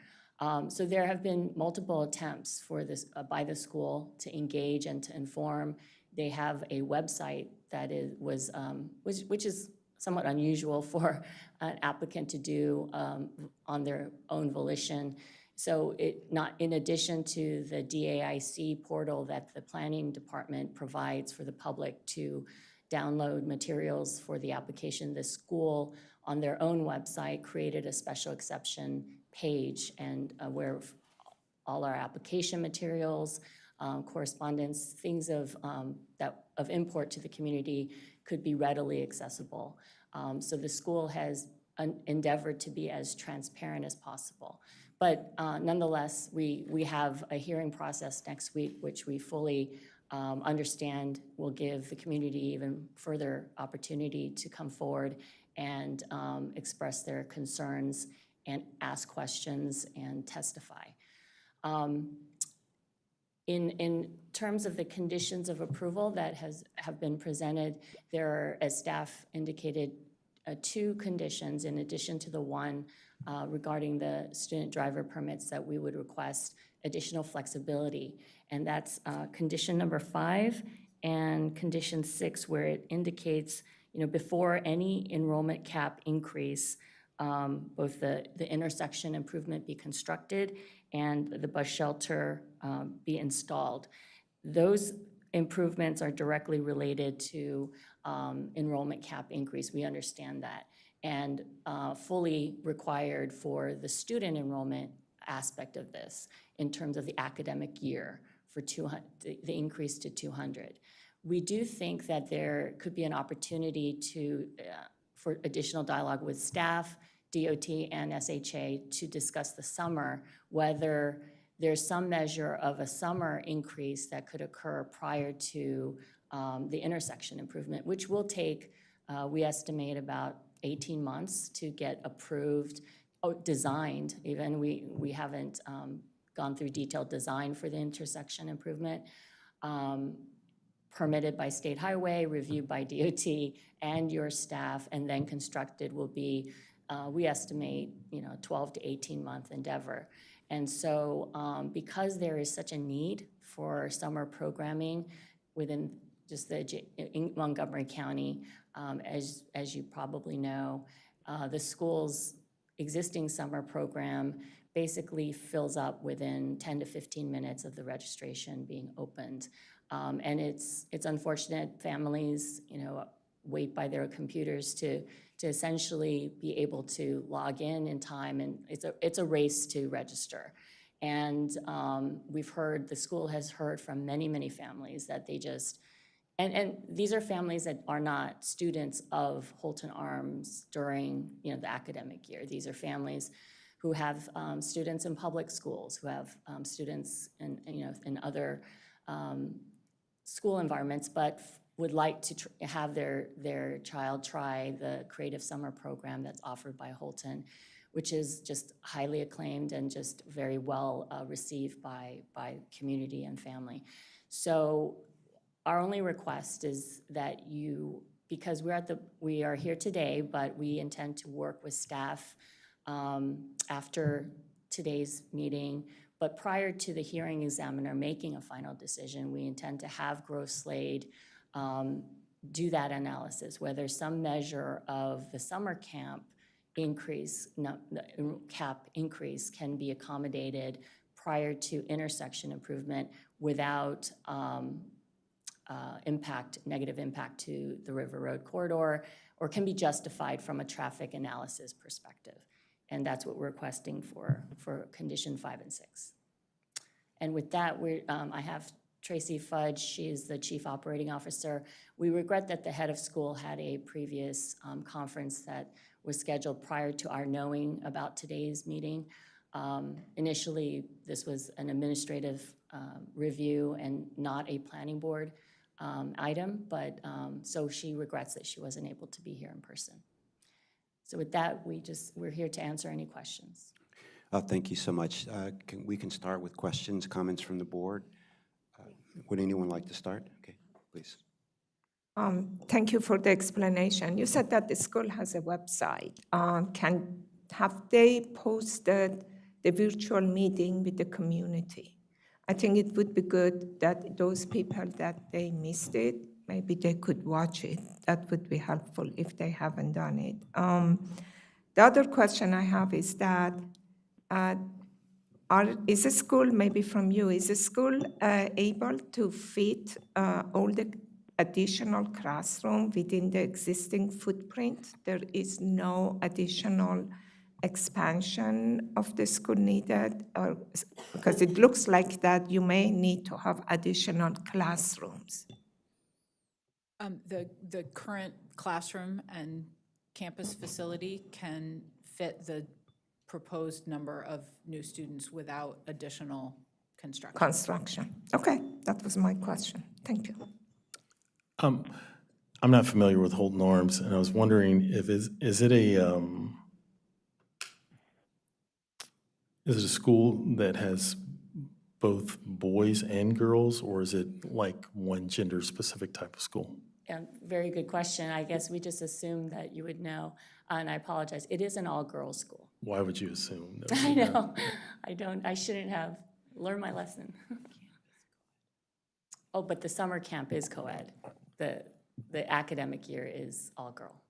So there have been multiple attempts for this by the school to engage and to inform. They have a website that which is somewhat unusual for an applicant to do on their own volition. So not in addition to the DAIC portal that the planning department provides for the public to download materials for the application, the school on their own website created a special exception page and where all our application materials, correspondence, things of import to the community could be readily accessible. So the school has endeavored to be as transparent as possible. But nonetheless, we have a hearing process next week, which we fully understand will give the community even further opportunity to come forward and express their concerns and ask questions and testify. In terms of the conditions of approval that have been presented, there are, as staff indicated, 2 conditions in addition to the one regarding the student driver permits that we would request additional flexibility. And that's condition number 5 and condition 6, where it indicates, before any enrollment cap increase, both the intersection improvement be constructed and the bus shelter be installed. Those improvements are directly related to enrollment cap increase. We understand that, and fully required for the student enrollment aspect of this in terms of the academic year for the increase to 200. We do think that there could be an opportunity for additional dialogue with staff, DOT, and SHA to discuss the summer, whether there's some measure of a summer increase that could occur prior to the intersection improvement, which will take, we estimate, about 18 months to get approved, designed even. We haven't gone through detailed design for the intersection improvement, permitted by State Highway, reviewed by DOT and your staff, and then constructed will be we estimate, 12 to 18-month endeavor. And so because there is such a need for summer programming within just in Montgomery County, as you probably know, the school's existing summer program basically fills up within 10 to 15 minutes of the registration being opened. And it's unfortunate families, wait by their computers to essentially be able to log in time, and it's a race to register. And the school has heard from many, many families that they just, and these are families that are not students of Holton Arms during, the academic year. These are families who have students in public schools, who have students in other school environments, but would like to have their child try the Creative Summer Program that's offered by Holton, which is just highly acclaimed and just very well received by community and family. So our only request is that because we are here today, but we intend to work with staff after today's meeting. But prior to the hearing examiner making a final decision, we intend to have Gross Slade do that analysis, whether some measure of the summer camp cap increase can be accommodated prior to intersection improvement without negative impact to the River Road corridor, or can be justified from a traffic analysis perspective. And that's what we're requesting for condition 5 and 6. And with that, I have Tracy Fudge. She is the Chief Operating Officer. We regret that the head of school had a previous conference that was scheduled prior to our knowing about today's meeting. Initially, this was an administrative review and not a planning board item, but so she regrets that she wasn't able to be here in person. So with that, we're here to answer any questions. Thank you so much. We can start with questions, comments from the board. Would anyone like to start? Okay, please. Thank you for the explanation. You said that the school has a website. Have they posted the virtual meeting with the community? I think it would be good that those people that they missed it, maybe they could watch it. That would be helpful if they haven't done it. The other question I have is that is the school, maybe from you, is the school able to fit all the additional classroom within the existing footprint? There is no additional expansion of the school needed? Because it looks like that you may need to have additional classrooms. The current classroom and campus facility can fit the proposed number of new students without additional construction. Okay, that was my question. Thank you. I'm not familiar with Holton Arms, and I was wondering if is it a school that has both boys and girls, or is it like one gender-specific type of school? Yeah, very good question. I guess we just assumed that you would know, and I apologize. It is an all-girls school. Why would you assume? I know. I shouldn't have learned my lesson. Oh, but the summer camp is co-ed. The academic year is all-girl.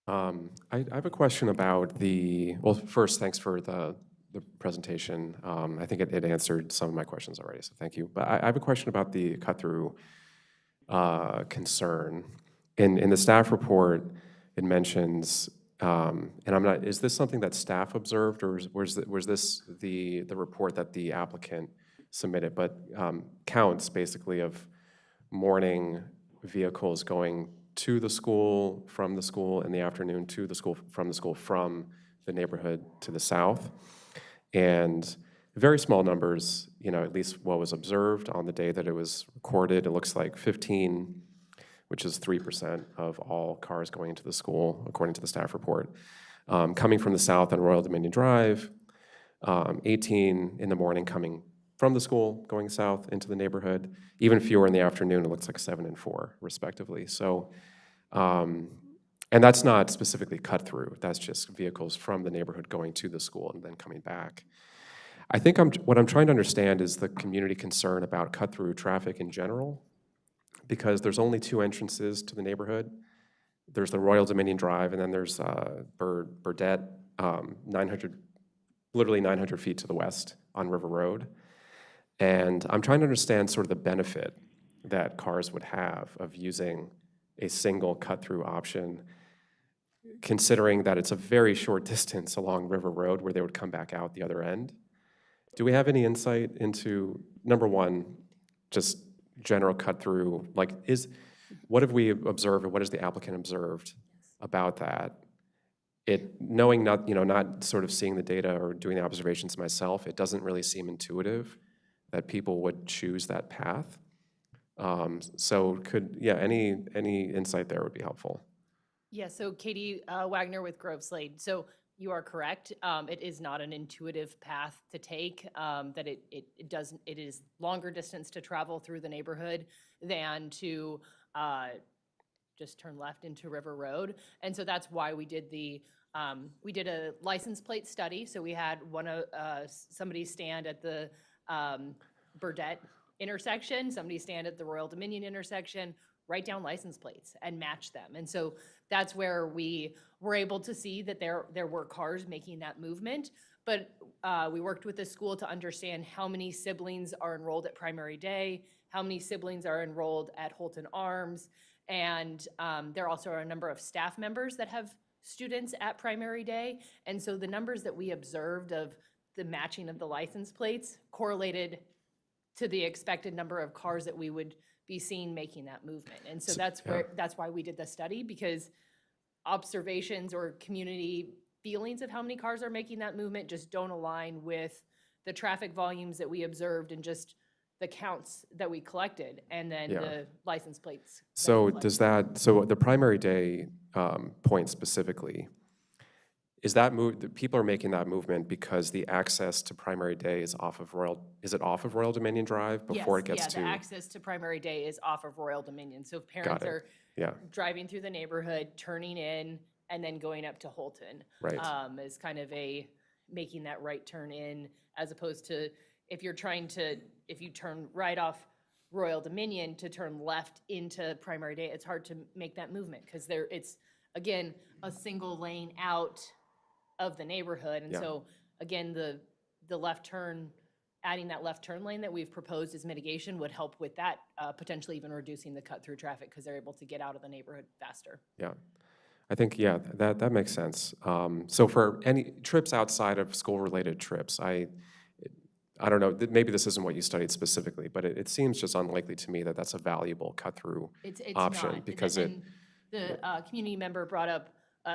I have a question about well, first, thanks for the presentation. I think it answered some of my questions already, so thank you. But I have a question about the cut-through concern. In the staff report, it mentions, and is this something that staff observed, or was this the report that the applicant submitted? But counts, basically, of morning vehicles going to the school, from the school in the afternoon, to the school, from the neighborhood to the south. And very small numbers, at least what was observed on the day that it was recorded. It looks like 15, which is 3% of all cars going into the school, according to the staff report. Coming from the south on Royal Dominion Drive, 18 in the morning coming from the school, going south into the neighborhood. Even fewer in the afternoon, it looks like 7 and 4, respectively. So And that's not specifically cut through, that's just vehicles from the neighborhood going to the school and then coming back. I think what I'm trying to understand is the community concern about cut-through traffic in general, because there's only two entrances to the neighborhood. There's the Royal Dominion Drive, and then there's Burdette, 900 feet to the west on River Road. And I'm trying to understand sort of the benefit that cars would have of using a single cut-through option, considering that it's a very short distance along River Road where they would come back out the other end. Do we have any insight into, number one, just general cut-through, like what have we observed, or what has the applicant observed about that? Knowing not sort of seeing the data or doing the observations myself, it doesn't really seem intuitive that people would choose that path. So any insight there would be helpful. Yeah, so Katie Wagner with Grove Slade. So you are correct. It is not an intuitive path to take, that it is longer distance to travel through the neighborhood than to just turn left into River Road. And so that's why we did we did a license plate study. So we had somebody stand at the Burdette intersection, somebody stand at the Royal Dominion intersection, write down license plates and match them. And so that's where we were able to see that there were cars making that movement. But we worked with the school to understand how many siblings are enrolled at Primary Day, how many siblings are enrolled at Holton Arms, and there also are a number of staff members that have students at Primary Day. And so the numbers that we observed of the matching of the license plates correlated to the expected number of cars that we would be seen making that movement. And so that's why we did the study, because observations or community feelings of how many cars are making that movement just don't align with the traffic volumes that we observed and just the counts that we collected, and then the license plates. So the Primary Day point specifically, is that people are making that movement because the access to Primary Day is off of Royal Dominion Drive before it gets to? The access to Primary Day is off of Royal Dominion. So if parents are driving through the neighborhood, turning in, and then going up to Holton, is kind of making that right turn in, as opposed to if you turn right off Royal Dominion to turn left into Primary Day, it's hard to make that movement because it's, again, a single lane out of the neighborhood. And so, again, the left turn, adding that left turn lane that we've proposed as mitigation would help with that, potentially even reducing the cut-through traffic because they're able to get out of the neighborhood faster. Yeah. I think, that makes sense. So for any trips outside of school-related trips, I don't know, maybe this isn't what you studied specifically, but it seems just unlikely to me that that's a valuable cut-through option. Not. Because the community member brought up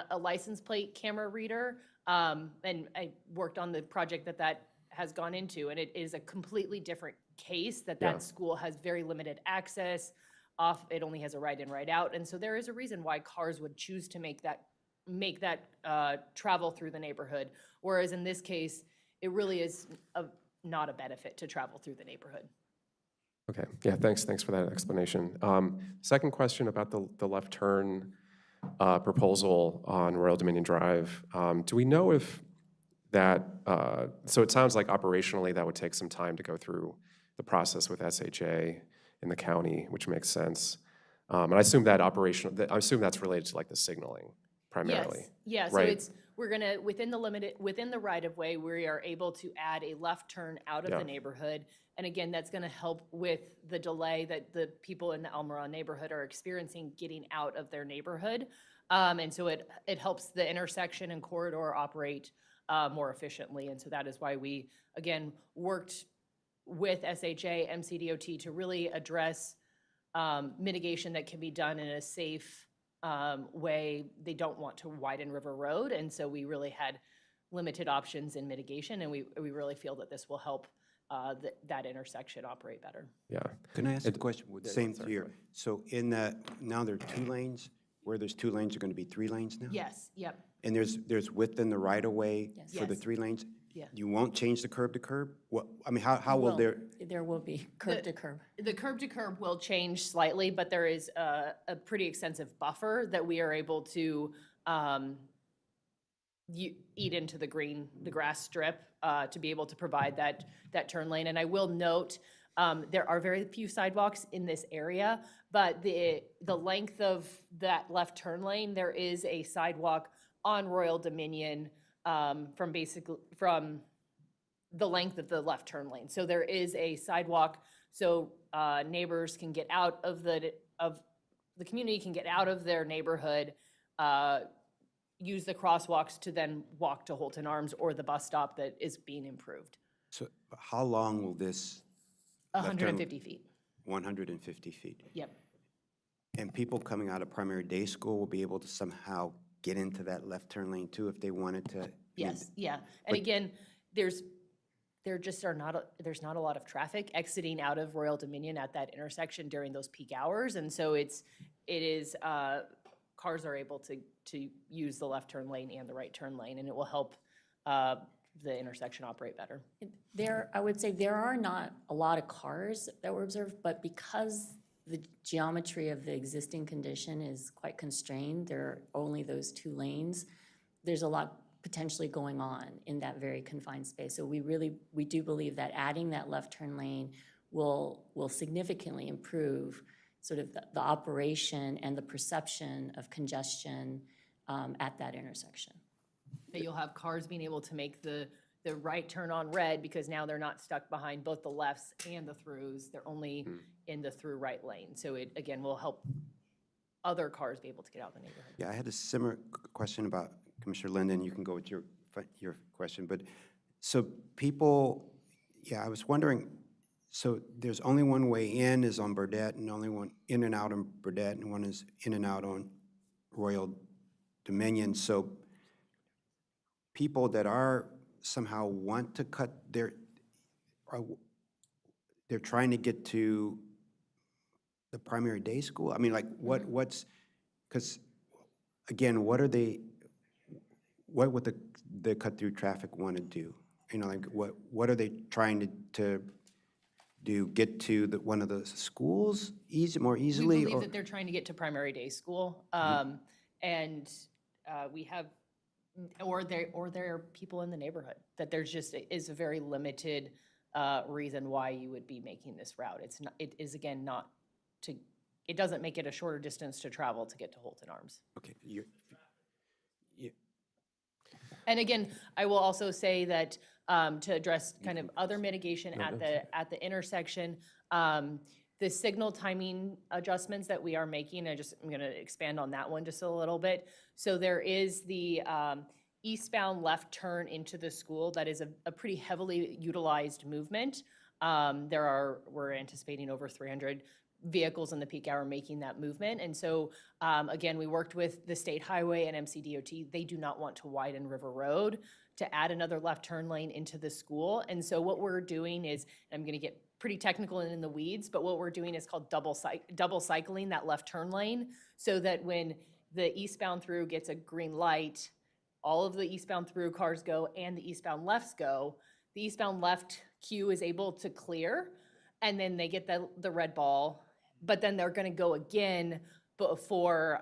a license plate camera reader, and I worked on the project that has gone into, and it is a completely different case that school has very limited access. It only has a right in, right out, and so there is a reason why cars would choose to make that travel through the neighborhood, whereas in this case, it really is not a benefit to travel through the neighborhood. Okay, thanks for that explanation. Second question about the left turn proposal on Royal Dominion Drive. Do we know if that, so it sounds like operationally that would take some time to go through the process with SHA in the county, which makes sense. And I assume that's related to like the signaling primarily. Yes, right? So we're gonna, within the right of way, we are able to add a left turn out of the neighborhood. And again, that's gonna help with the delay that the people in the Elmira neighborhood are experiencing getting out of their neighborhood. And so it helps the intersection and corridor operate more efficiently. And so that is why we, again, worked with SHA, MCDOT to really address mitigation that can be done in a safe way. They don't want to widen River Road, and so we really had limited options in mitigation, and we really feel that this will help that intersection operate better. Yeah. Can I ask a question? Same here. So in that, now there are 2 lanes, where there's 2 lanes, are going to be 3 lanes now? Yes, yep. And there's width in the right-of-way for the Yes. 3 lanes? Yeah. You won't change the curb to curb? What, I mean, how will Well, there, There will be curb to curb. The curb to curb will change slightly, but there is a pretty extensive buffer that we are able to eat into the grass strip to be able to provide that turn lane. And I will note, there are very few sidewalks in this area, but the length of that left turn lane, there is a sidewalk on Royal Dominion from the length of the left turn lane. So there is a sidewalk, so neighbors can get out of the community can get out of their neighborhood, use the crosswalks to then walk to Holton Arms or the bus stop that is being improved. so how long will this? left turn- 150 feet. 150 feet. Yep. And people coming out of primary day school will be able to somehow get into that left turn lane too if they wanted to? I mean, Yes, yeah. And again, there's not a lot of traffic exiting out of Royal Dominion at that intersection during those peak hours. And so cars are able to use the left turn lane and the right turn lane, and it will help the intersection operate better. I would say there are not a lot of cars that were observed, but because the geometry of the existing condition is quite constrained, there are only those 2 lanes, there's a lot potentially going on in that very confined space. So we do believe that adding that left turn lane will significantly improve sort of the operation and the perception of congestion at that intersection. That you'll have cars being able to make the right turn on red because now they're not stuck behind both the lefts and the throughs. They're only in the through right lane. So it, again, will help other cars be able to get out of the neighborhood. Yeah, I had a similar question about Commissioner Linden. You can go with your question, but so people, yeah, I was wondering, so there's only one way in is on Burdette and only one in and out on Burdette and one is in and out on Royal Dominion. So people that are somehow want to cut they're trying to get to the primary day school? I mean, like what's, because again, what would the cut-through traffic want to do? You know, like what are they trying to do, get to one of the schools more easily? We believe or that they're trying to get to primary day school, and we have, or there are people in the neighborhood, that there's just is a very limited reason why you would be making this route. It is again not to, it doesn't make it a shorter distance to travel to get to Holton Arms. Okay, And again, I will also say that to address kind of other mitigation at the intersection, the signal timing adjustments that we are making, I'm going to expand on that one just a little bit. So there is the eastbound left turn into the school that is a pretty heavily utilized movement. We're anticipating over 300 vehicles in the peak hour making that movement. And so, again, we worked with the State Highway and MCDOT. They do not want to widen River Road to add another left turn lane into the school. And so what we're doing is, and I'm going to get pretty technical and in the weeds, but what we're doing is called double cycling that left turn lane, so that when the eastbound through gets a green light, all of the eastbound through cars go and the eastbound lefts go. The eastbound left queue is able to clear, and then they get the red ball, but then they're going to go again before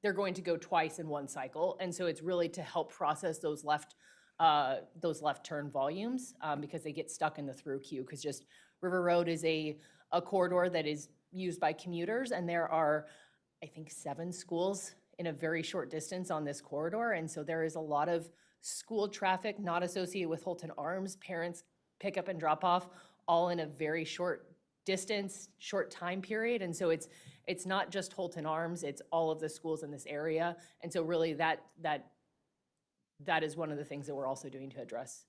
they're going to go twice in one cycle. And so it's really to help process those left turn volumes because they get stuck in the through queue, because just River Road is a corridor that is used by commuters, and there are, I think, 7 schools in a very short distance on this corridor. And so there is a lot of school traffic not associated with Holton Arms, parents pick up and drop off all in a very short distance, short time period. And so it's not just Holton Arms, it's all of the schools in this area. And so really that is one of the things that we're also doing to address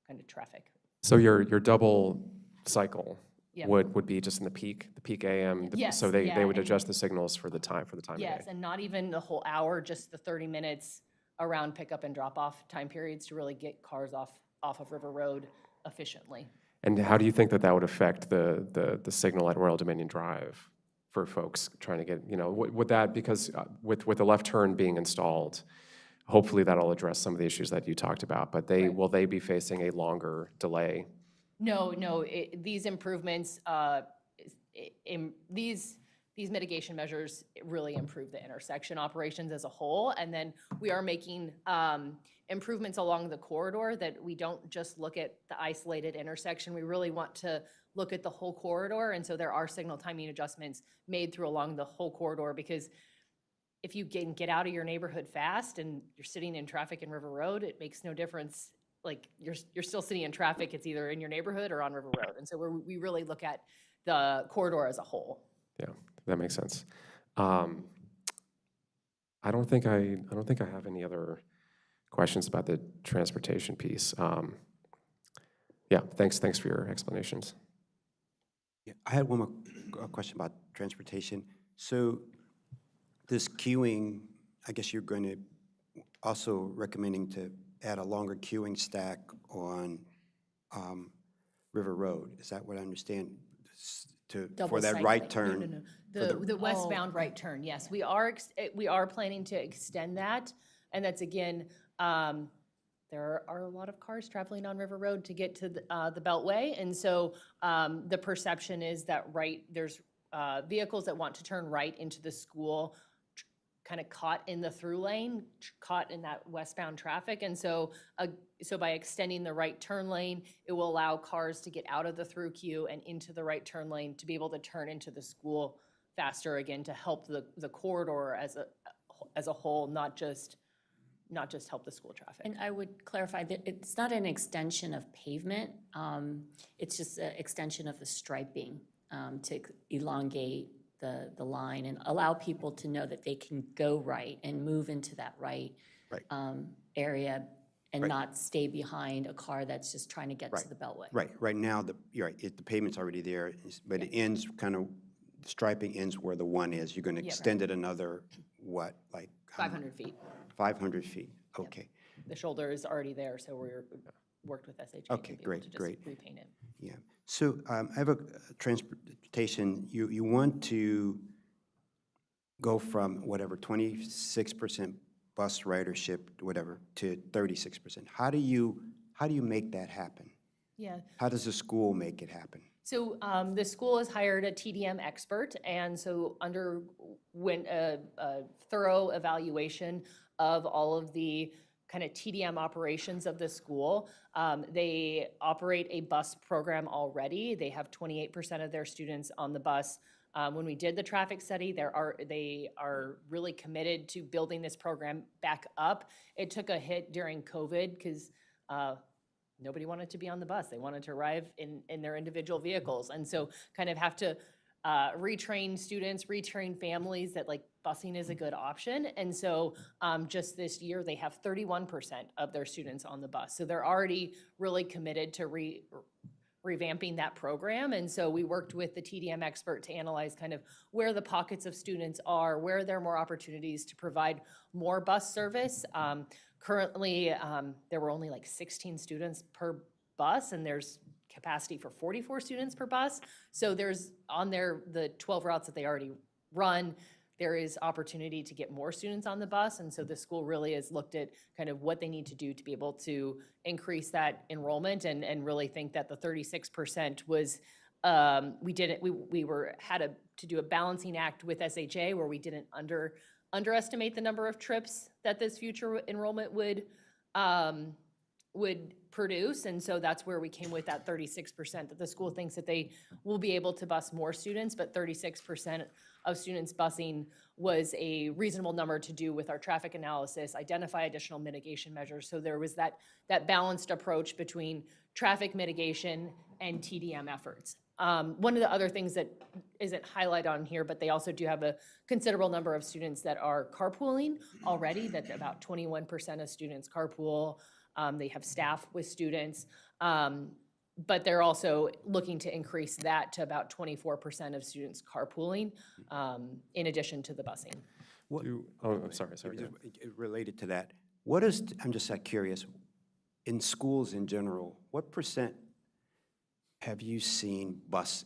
kind of traffic. So your double cycle Yeah. would be just in the peak AM? Yes, So they yeah, would and- adjust the signals for the time of day? Yes, and not even the whole hour, just the 30 minutes around pickup and drop off time periods to really get cars off of River Road efficiently. And how do you think that would affect the signal at Royal Dominion Drive for folks trying to get, would that, because with the left turn being installed, hopefully that'll address some of the issues that you talked about, but will they be facing a longer delay? No, these improvements, these mitigation measures really improve the intersection operations as a whole. And then we are making improvements along the corridor that we don't just look at the isolated intersection. We really want to look at the whole corridor. And so there are signal timing adjustments made through along the whole corridor, because if you can get out of your neighborhood fast and you're sitting in traffic in River Road, it makes no difference. Like, you're still sitting in traffic, it's either in your neighborhood or on River Road. And so we really look at the corridor as a whole. Yeah, that makes sense. I don't think I have any other questions about the transportation piece. Yeah, thanks for your explanations. Yeah, I had one more question about transportation. So this queuing, I guess you're going to also recommending to add a longer queuing stack on River Road. Is that what I understand? For that right turn? No. The westbound right turn, yes. We are planning to extend that. And that's, again, there are a lot of cars traveling on River Road to get to the Beltway. And so the perception is that there's vehicles that want to turn right into the school, kind of caught in the through lane, caught in that westbound traffic. And so by extending the right turn lane, it will allow cars to get out of the through queue and into the right turn lane to be able to turn into the school faster, again, to help the corridor as a whole, not just help the school traffic. And I would clarify that it's not an extension of pavement. It's just an extension of the striping to elongate the line and allow people to know that they can go right and move into that right area and not stay behind a car that's just trying to get to the Beltway. Right now, you're right, the pavement's already there, but it ends the striping ends where the one is. You're going to extend it another, what, like? 500 feet. 500 feet, okay. The shoulder is already there, so we're worked with SHA. Okay, to be able to great. just repaint it. Yeah, so I have a transportation, you want to go from whatever, 26% bus ridership, whatever, to 36%. How do you make that happen? Yeah. How does the school make it happen? So the school has hired a TDM expert, and so underwent a thorough evaluation of all of the kind of TDM operations of the school. They operate a bus program already. They have 28% of their students on the bus. When we did the traffic study, they are really committed to building this program back up. It took a hit during COVID because nobody wanted to be on the bus. They wanted to arrive in their individual vehicles. And so kind of have to retrain students, retrain families that like busing is a good option. And so just this year, they have 31% of their students on the bus. So they're already really committed to revamping that program. And so we worked with the TDM expert to analyze kind of where the pockets of students are, where there are more opportunities to provide more bus service. Currently, there were only like 16 students per bus, and there's capacity for 44 students per bus. So there's the 12 routes that they already run, there is opportunity to get more students on the bus. And so the school really has looked at kind of what they need to do to be able to increase that enrollment, and really think that the 36% was, we had to do a balancing act with SHA where we didn't underestimate the number of trips that this future enrollment would produce. And so that's where we came with that 36%, that the school thinks that they will be able to bus more students, but 36% of students busing was a reasonable number to do with our traffic analysis, identify additional mitigation measures. So there was that balanced approach between traffic mitigation and TDM efforts. One of the other things that isn't highlighted on here, but they also do have a considerable number of students that are carpooling already, that about 21% of students carpool. They have staff with students, but they're also looking to increase that to about 24% of students carpooling, in addition to the busing. I'm sorry. Related to that, I'm just curious, in schools in general, what percent have you seen bus,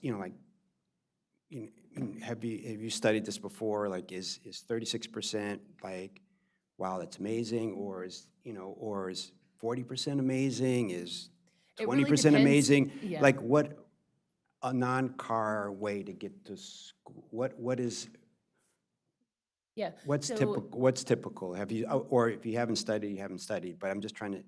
have you studied this before? Like, is 36% like wow, that's amazing, or is, or is 40% amazing, is It really 20% depends. amazing? Yeah. Like what, a non-car way to get to school, what is, Yeah. what's So- typical, what's typical? Have you, or if you haven't studied, you haven't studied, but I'm just trying to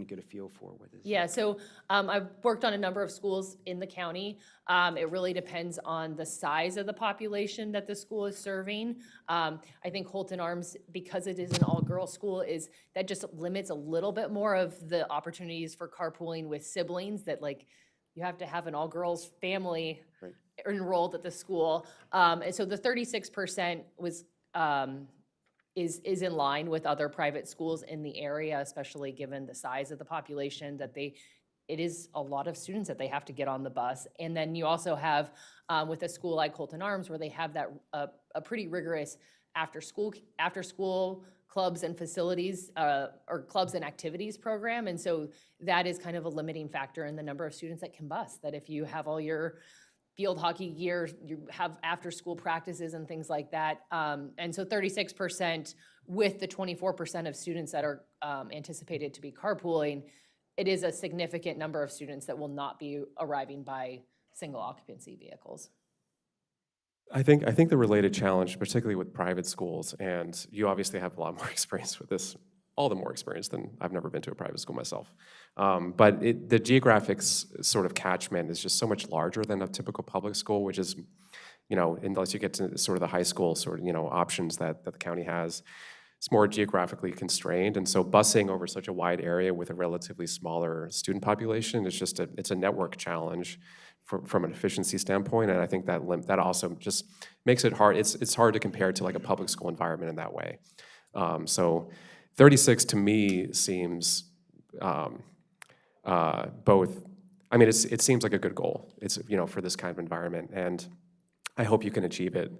get a feel for what is. Yeah, so I've worked on a number of schools in the county. It really depends on the size of the population that the school is serving. I think Holton Arms, because it is an all-girls school, that just limits a little bit more of the opportunities for carpooling with siblings, that like you have to have an all-girls family Right. enrolled at the school. And so the 36% was is in line with other private schools in the area, especially given the size of the population, that it is a lot of students that they have to get on the bus. And then you also have, with a school like Holton Arms, where they have that, a pretty rigorous after-school clubs and facilities, or clubs and activities program. And so that is kind of a limiting factor in the number of students that can bus, that if you have all your field hockey gear, you have after-school practices and things like that. And so 36% with the 24% of students that are anticipated to be carpooling, it is a significant number of students that will not be arriving by single occupancy vehicles. I think the related challenge, particularly with private schools, and you obviously have a lot more experience with this, all the more experience than I've never been to a private school myself. But the geographic sort of catchment is just so much larger than a typical public school, which is, unless you get to sort of the high school sort of, options that the county has, it's more geographically constrained. And so busing over such a wide area with a relatively smaller student population is just it's a network challenge from an efficiency standpoint. And I think that also just makes it hard. It's hard to compare to like a public school environment in that way. So 36 to me seems both, I mean, it seems like a good goal. It's, for this kind of environment, and I hope you can achieve it.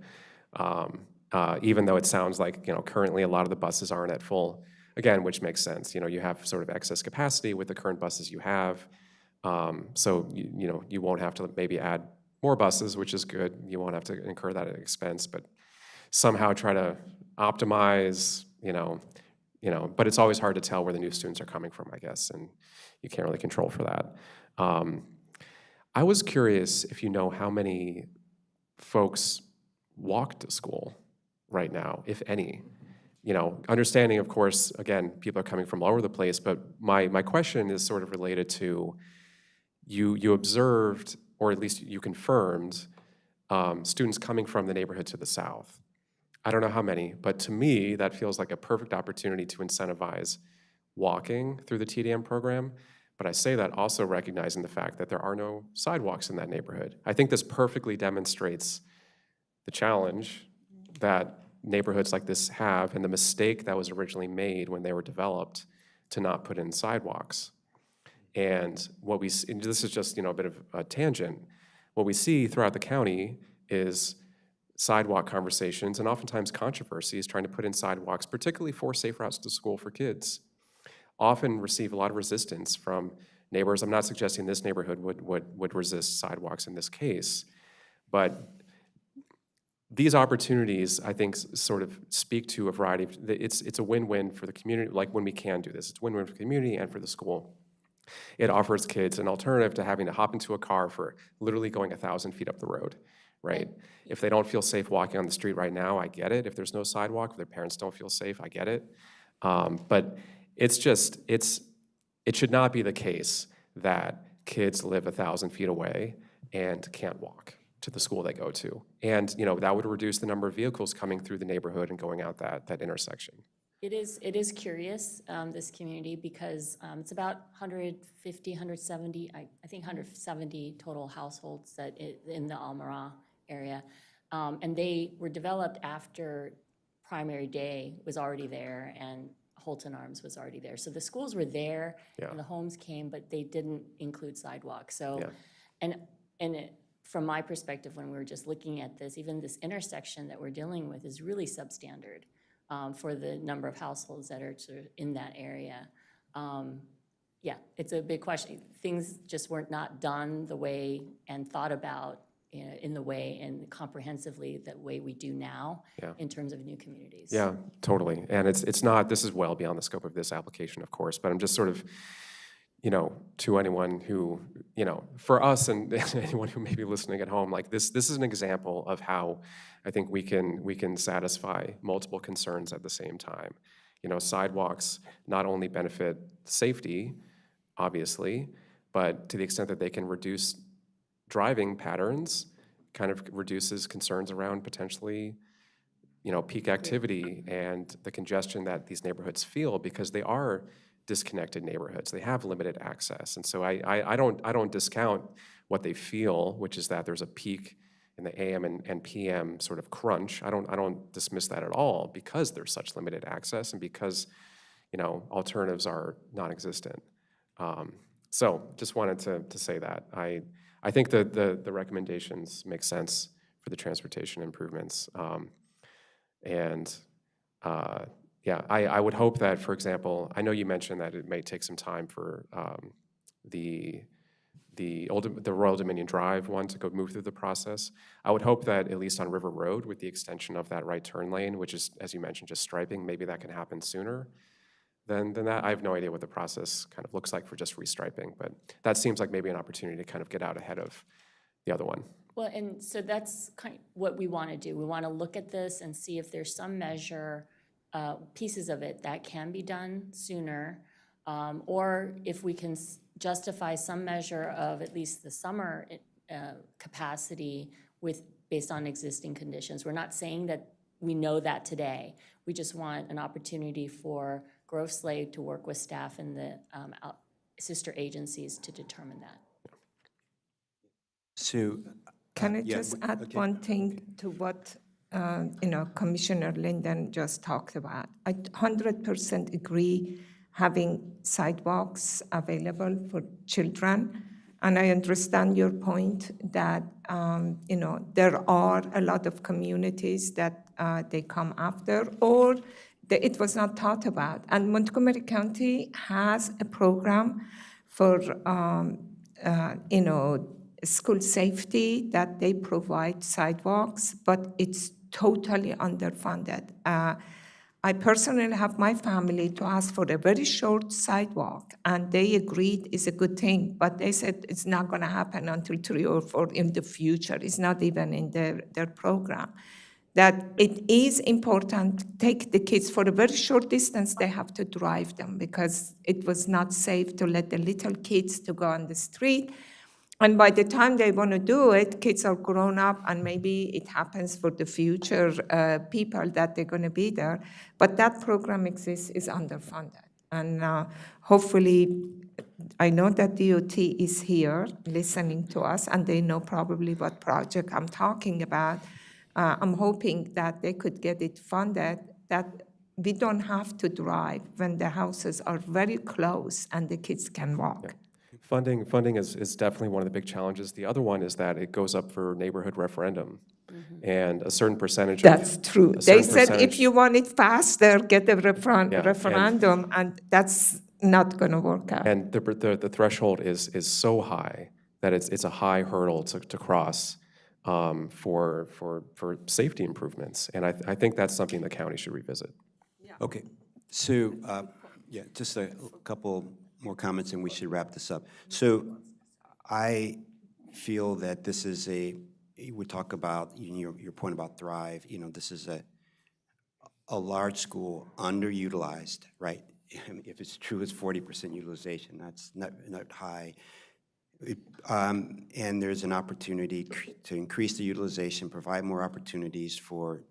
Even though it sounds like, currently a lot of the buses aren't at full, again, which makes sense. You have sort of excess capacity with the current buses you have. So, you won't have to maybe add more buses, which is good. You won't have to incur that expense, but somehow try to optimize, but it's always hard to tell where the new students are coming from, I guess, and you can't really control for that. I was curious if you know how many folks walk to school right now, if any. Understanding, of course, again, people are coming from all over the place, but my question is sort of related to you observed, or at least you confirmed, students coming from the neighborhood to the south. I don't know how many, but to me, that feels like a perfect opportunity to incentivize walking through the TDM program. But I say that also recognizing the fact that there are no sidewalks in that neighborhood. I think this perfectly demonstrates the challenge that neighborhoods like this have, and the mistake that was originally made when they were developed to not put in sidewalks. And what we see, and this is just a bit of a tangent, what we see throughout the county is sidewalk conversations and oftentimes controversies trying to put in sidewalks, particularly for safe routes to school for kids, often receive a lot of resistance from neighbors. I'm not suggesting this neighborhood would resist sidewalks in this case, but these opportunities, I think, sort of speak to a variety of, it's a win-win for the community, like when we can do this. It's a win-win for the community and for the school. It offers kids an alternative to having to hop into a car for literally going 1,000 feet up the road, right? If they don't feel safe walking on the street right now, I get it. If there's no sidewalk, if their parents don't feel safe, I get it. But it's just, it should not be the case that kids live 1,000 feet away and can't walk to the school they go to. And, that would reduce the number of vehicles coming through the neighborhood and going out that intersection. It is curious, this community, because it's about 150, 170, I think 170 total households in the Almara area. And they were developed after Primary Day was already there and Holton Arms was already there. So the schools were there and the homes came, but they didn't include sidewalks. So, from my perspective, when we were just looking at this, even this intersection that we're dealing with is really substandard. For the number of households that are in that area. It's a big question. Things just weren't not done the way and thought about in the way and comprehensively the way we do now Yeah. in terms of new communities. Yeah, totally. And it's not, this is well beyond the scope of this application, of course, but I'm just sort of, to anyone who, for us and anyone who may be listening at home, like this is an example of how I think we can satisfy multiple concerns at the same time. Sidewalks not only benefit safety, obviously, but to the extent that they can reduce driving patterns, kind of reduces concerns around potentially peak activity and the congestion that these neighborhoods feel because they are disconnected neighborhoods. They have limited access. And so I don't discount what they feel, which is that there's a peak in the AM and PM sort of crunch. I don't dismiss that at all because there's such limited access and because, alternatives are non-existent. So just wanted to say that. I think that the recommendations make sense for the transportation improvements. Yeah, I would hope that, for example, I know you mentioned that it may take some time for the Royal Dominion Drive one to go move through the process. I would hope that at least on River Road, with the extension of that right turn lane, which is, as you mentioned, just striping, maybe that can happen sooner than that. I have no idea what the process kind of looks like for just restriping, but that seems like maybe an opportunity to kind of get out ahead of the other one. Well, and so that's kind of what we want to do. We want to look at this and see if there's some measure, pieces of it that can be done sooner, or if we can justify some measure of at least the summer capacity based on existing conditions. We're not saying that we know that today. We just want an opportunity for Grove Slade to work with staff and the sister agencies to determine that. Sue? Can I yeah, just w- add okay. one thing to what Commissioner Linden just talked about? I 100% agree having sidewalks available for children, and I understand your point that there are a lot of communities that they come after, or that it was not thought about. And Montgomery County has a program for school safety that they provide sidewalks, but it's totally underfunded. I personally have my family to ask for a very short sidewalk, and they agreed it's a good thing, but they said it's not going to happen until 3 or 4 in the future. It's not even in their program. That it is important to take the kids for a very short distance, they have to drive them because it was not safe to let the little kids to go on the street. And by the time they want to do it, kids are grown up, and maybe it happens for the future people that they're going to be there. But that program exists, is underfunded. And hopefully, I know that DOT is here listening to us, and they know probably what project I'm talking about. I'm hoping that they could get it funded, that we don't have to drive when the houses are very close and the kids can walk. Yeah. Funding is definitely one of the big challenges. The other one is that it goes up for neighborhood referendum. And a certain percentage That's true. a They certain said if percentage- you want it faster, get a Yeah, referendum, and that's not going to work out. And the threshold is so high that it's a high hurdle to cross for safety improvements. And I think that's something the county should revisit. Okay, Sue, yeah, just a couple more comments and we should wrap this up. So I feel that this is we talk about, your point about Thrive, this is a large school, underutilized, right? If it's true, it's 40% utilization, that's not high. And there's an opportunity to increase the utilization, provide more opportunities for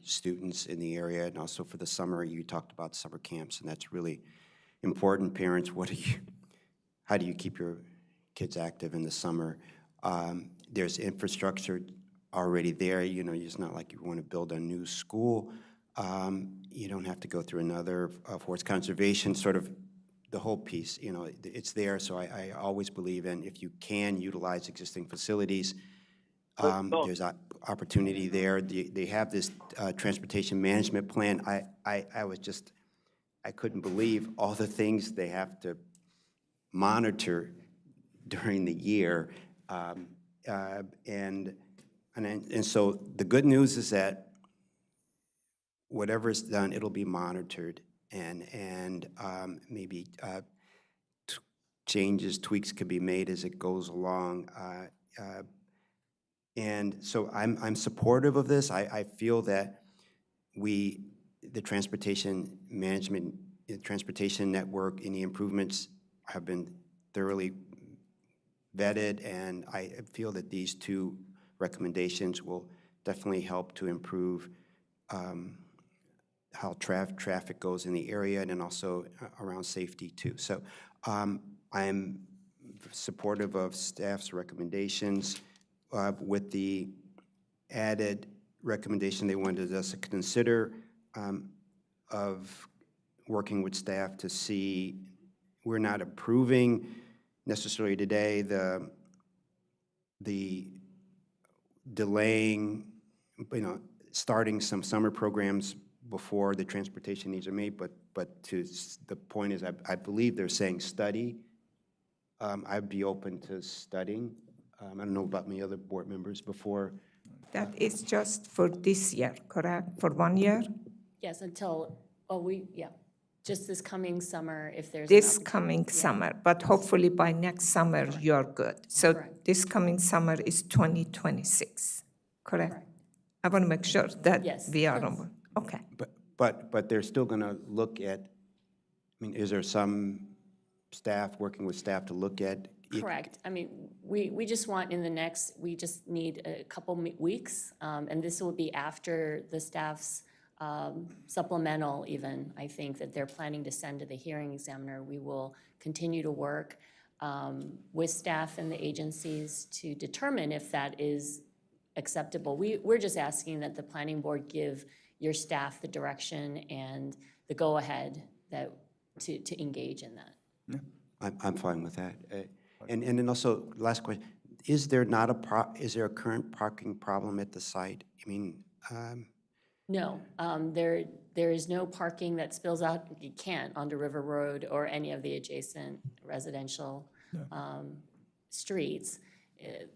students in the area, and also for the summer. You talked about summer camps, and that's really important. Parents, how do you keep your kids active in the summer? There's infrastructure already there. It's not like you want to build a new school. You don't have to go through another forest conservation, sort of the whole piece. It's there. So I always believe in, if you can utilize existing facilities, there's opportunity there. They have this transportation management plan. I couldn't believe all the things they have to monitor during the year. And so the good news is that whatever is done, it'll be monitored, and maybe changes, tweaks could be made as it goes along. And so I'm supportive of this. I feel that the transportation management, the transportation network, any improvements have been thoroughly vetted, and I feel that these two recommendations will definitely help to improve how traffic goes in the area, and then also around safety too. So I'm supportive of staff's recommendations with the added recommendation they wanted us to consider of working with staff to see, we're not approving necessarily today the delaying, starting some summer programs before the transportation needs are made, but the point is, I believe they're saying study. I'd be open to studying. I don't know about my other board members before. That is just for this year, correct? For 1 year? Yes, until, just this coming summer, if there's. This coming summer, but hopefully by next summer, you're good. So Correct. this coming summer is 2026, correct? I want to make sure that Yes. we are on board. Okay. But they're still going to look at, is there some staff, working with staff to look at? Correct. I mean, we just want we just need a couple weeks, and this will be after the staff's supplemental even, I think, that they're planning to send to the hearing examiner. We will continue to work with staff and the agencies to determine if that is acceptable. We're just asking that the planning board give your staff the direction and the go-ahead to engage in that. I'm fine with that. And then also, last question, is there a current parking problem at the site? No, there is no parking that spills out, you can't, onto River Road or any of the adjacent residential streets.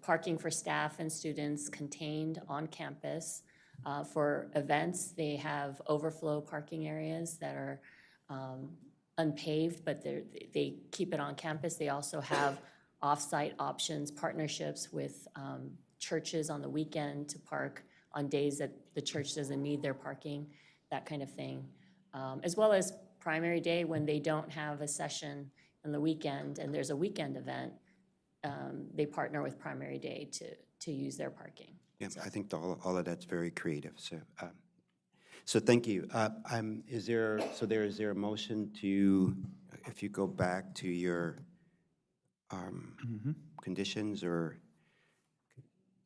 Parking for staff and students contained on campus. For events, they have overflow parking areas that are unpaved, but they keep it on campus. They also have off-site options, partnerships with churches on the weekend to park on days that the church doesn't need their parking, that kind of thing. As well as primary day when they don't have a session on the weekend and there's a weekend event, they partner with primary day to use their parking. Yeah, I think all of that's very creative. So thank you. Is there a motion to, if you go back to your conditions, or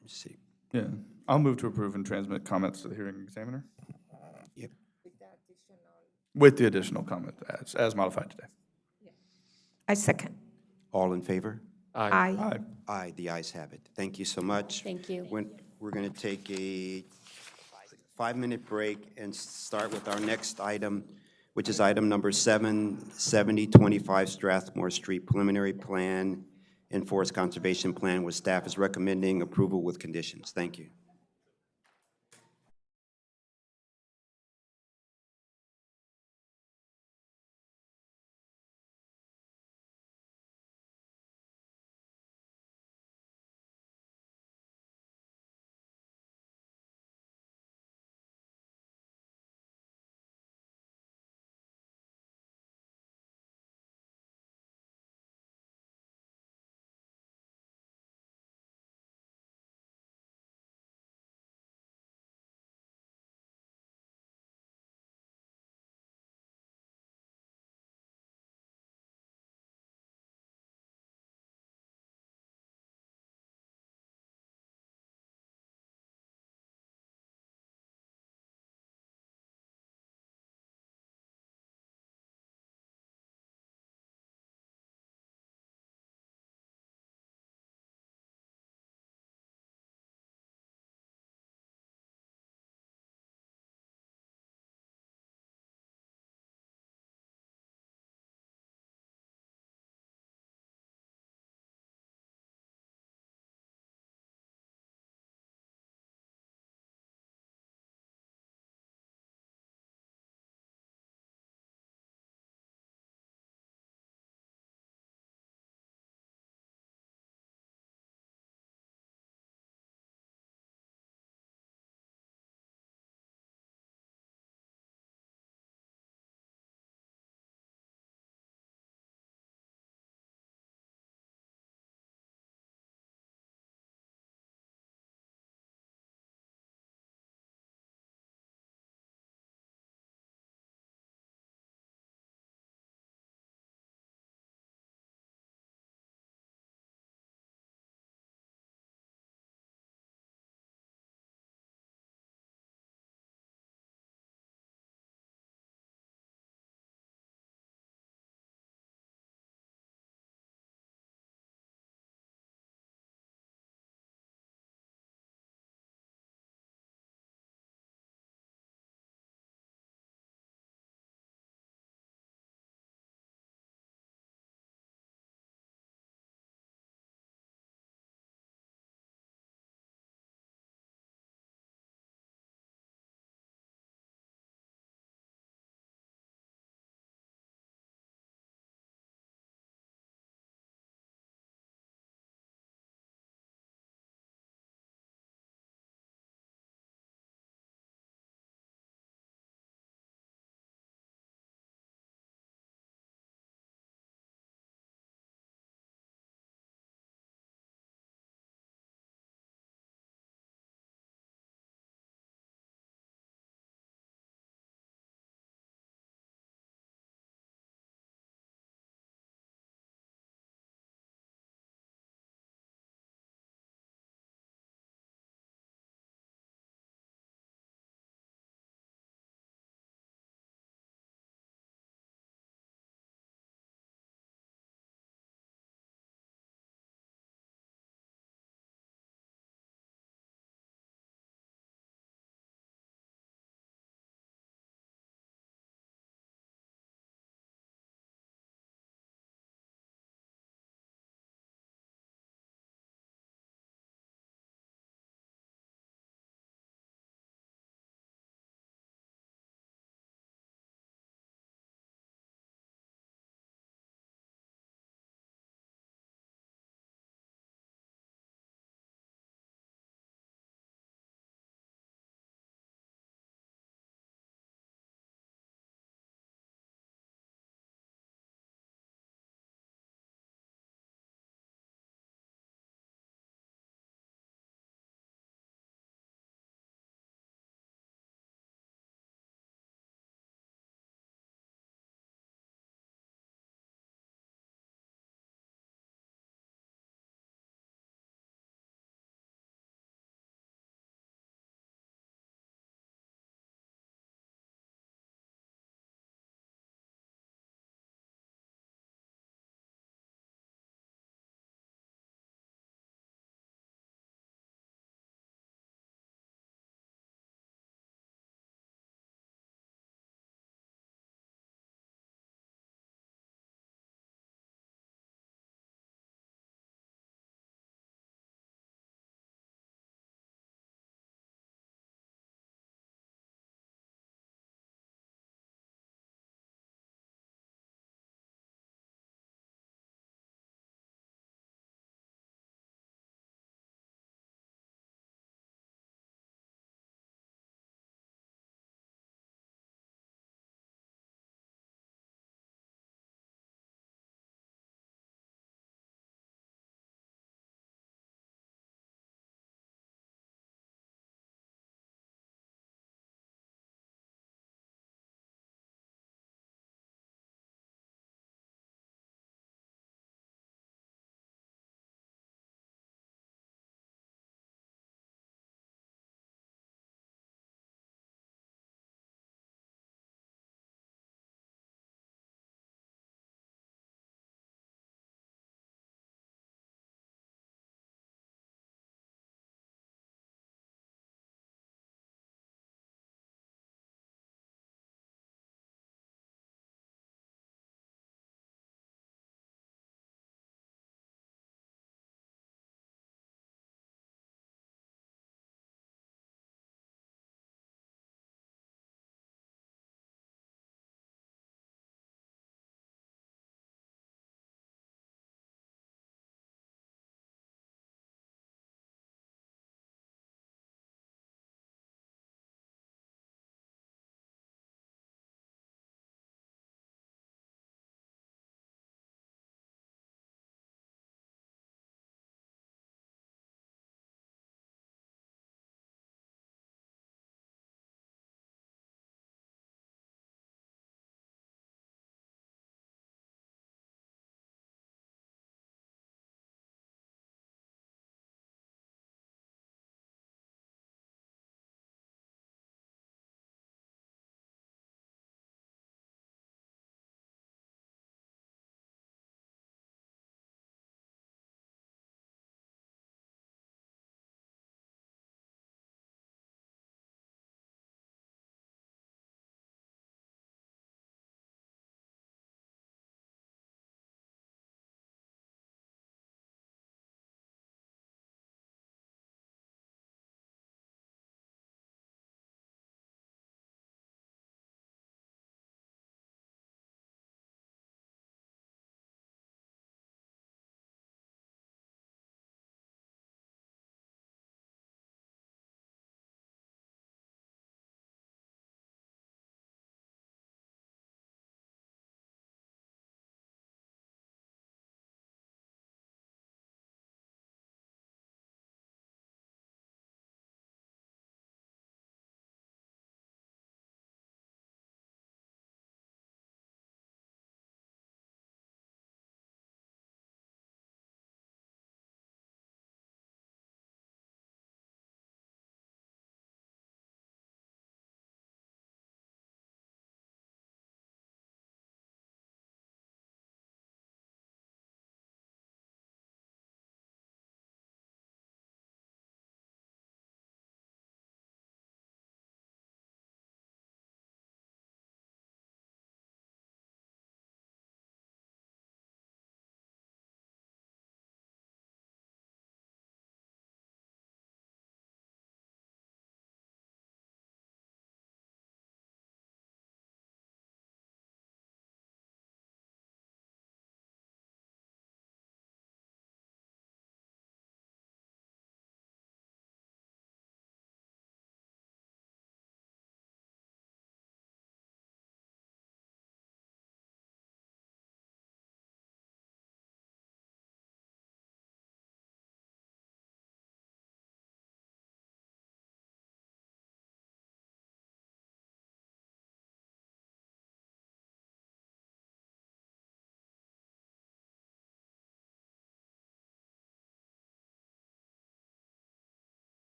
let's see. Yeah, I'll move to approve and transmit comments to the hearing examiner. Yep. With the additional comment as modified today. I second. All in favor? Aye. Aye. Aye, the ayes have it. Thank you so much. Thank you. We're going to take a 5-minute break and start with our next item, which is item number 77025 Strathmore Street Preliminary Plan and Forest Conservation Plan, where staff is recommending approval with conditions. Thank you.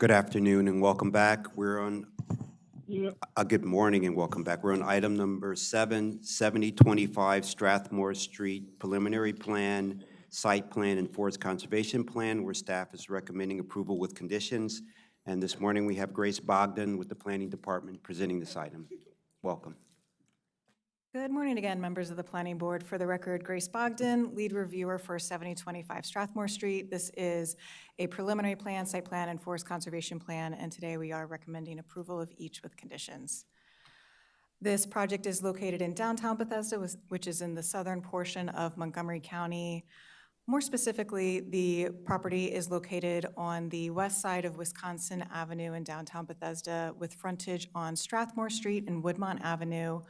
Good afternoon and welcome back. We're on, good morning and welcome back. We're on item number 7, 7025 Strathmore Street Preliminary Plan, Site Plan, and Forest Conservation Plan, where staff is recommending approval with conditions. And this morning we have Grace Bogdan with the Planning Department presenting this item. Welcome. Good morning again, members of the Planning Board. For the record, Grace Bogdan, lead reviewer for 7025 Strathmore Street. This is a preliminary plan, site plan, and forest conservation plan, and today we are recommending approval of each with conditions. This project is located in downtown Bethesda, which is in the southern portion of Montgomery County. More specifically, the property is located on the west side of Wisconsin Avenue in downtown Bethesda with frontage on Strathmore Street and Woodmont Avenue.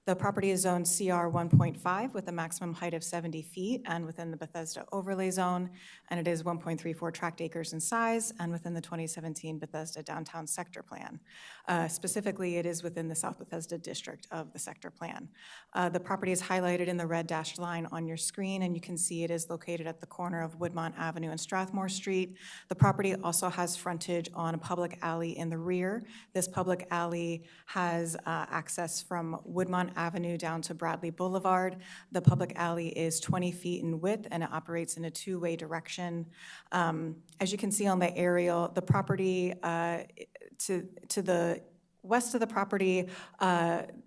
The property is zoned CR 1.5 with a maximum height of 70 feet and within the Bethesda overlay zone, and it is 1.34 tract acres in size and within the 2017 Bethesda Downtown Sector Plan. Specifically, it is within the South Bethesda district of the sector plan. The property is highlighted in the red dashed line on your screen, and you can see it is located at the corner of Woodmont Avenue and Strathmore Street. The property also has frontage on a public alley in the rear. This public alley has access from Woodmont Avenue down to Bradley Boulevard. The public alley is 20 feet in width and it operates in a two-way direction. As you can see on the aerial, the property to the west of the property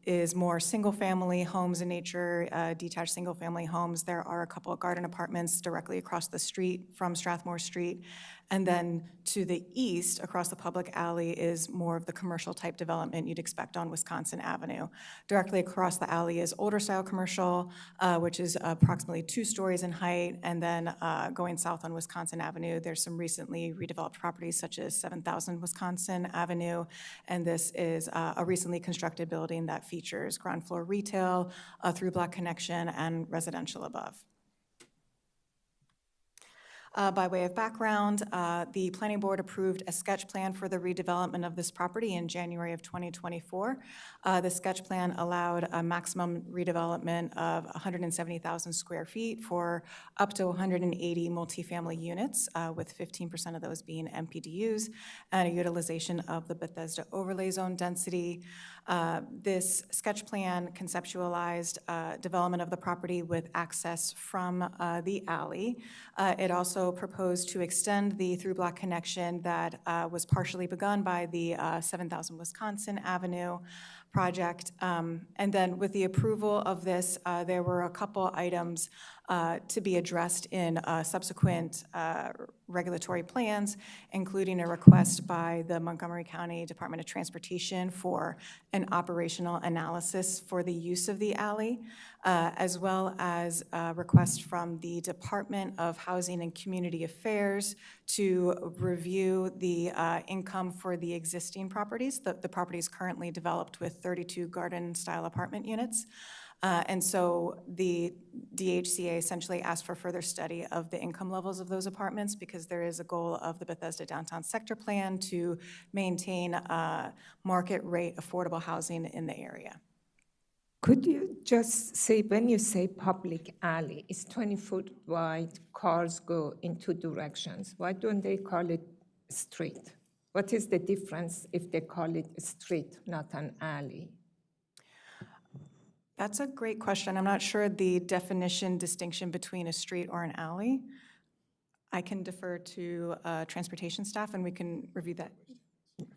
is more single-family homes in nature, detached single-family homes. There are a couple of garden apartments directly across the street from Strathmore Street. And then to the east, across the public alley, is more of the commercial-type development you'd expect on Wisconsin Avenue. Directly across the alley is older-style commercial, which is approximately 2 stories in height. And then going south on Wisconsin Avenue, there's some recently redeveloped properties such as 7000 Wisconsin Avenue. And this is a recently constructed building that features ground floor retail, a through-block connection, and residential above. By way of background, the Planning Board approved a sketch plan for the redevelopment of this property in January of 2024. The sketch plan allowed a maximum redevelopment of 170,000 square feet for up to 180 multifamily units, with 15% of those being MPDUs, and a utilization of the Bethesda overlay zone density. This sketch plan conceptualized development of the property with access from the alley. It also proposed to extend the through-block connection that was partially begun by the 7000 Wisconsin Avenue project. And then with the approval of this, there were a couple items to be addressed in subsequent regulatory plans, including a request by the Montgomery County Department of Transportation for an operational analysis for the use of the alley, as well as a request from the Department of Housing and Community Affairs to review the income for the existing properties. The property is currently developed with 32 garden-style apartment units. And so the DHCA essentially asked for further study of the income levels of those apartments because there is a goal of the Bethesda Downtown Sector Plan to maintain market rate affordable housing in the area. Could you just say, when you say public alley, it's 20-foot wide, cars go in 2 directions. Why don't they call it street? What is the difference if they call it a street, not an alley? That's a great question. I'm not sure the definition distinction between a street or an alley. I can defer to transportation staff and we can review that.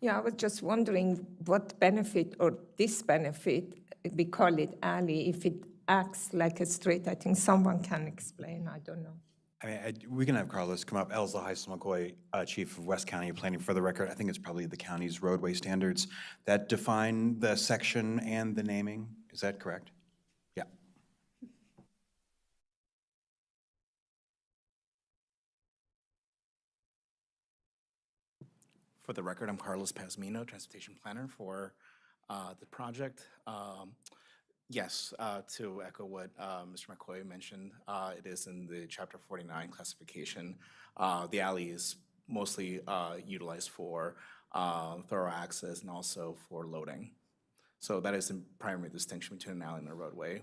Yeah, I was just wondering what benefit or disbenefit, we call it alley, if it acts like a street. I think someone can explain, I don't know. I mean, we can have Carlos come up. Elza Heisel-McCoy, Chief of West County Planning. For the record, I think it's probably the county's roadway standards that define the section and the naming. Is that correct? Yeah. For the record, I'm Carlos Pazmino, Transportation Planner for the project. Yes, to echo what Mr. McCoy mentioned, it is in the Chapter 49 classification. The alley is mostly utilized for thorough access and also for loading. So that is the primary distinction between an alley and a roadway.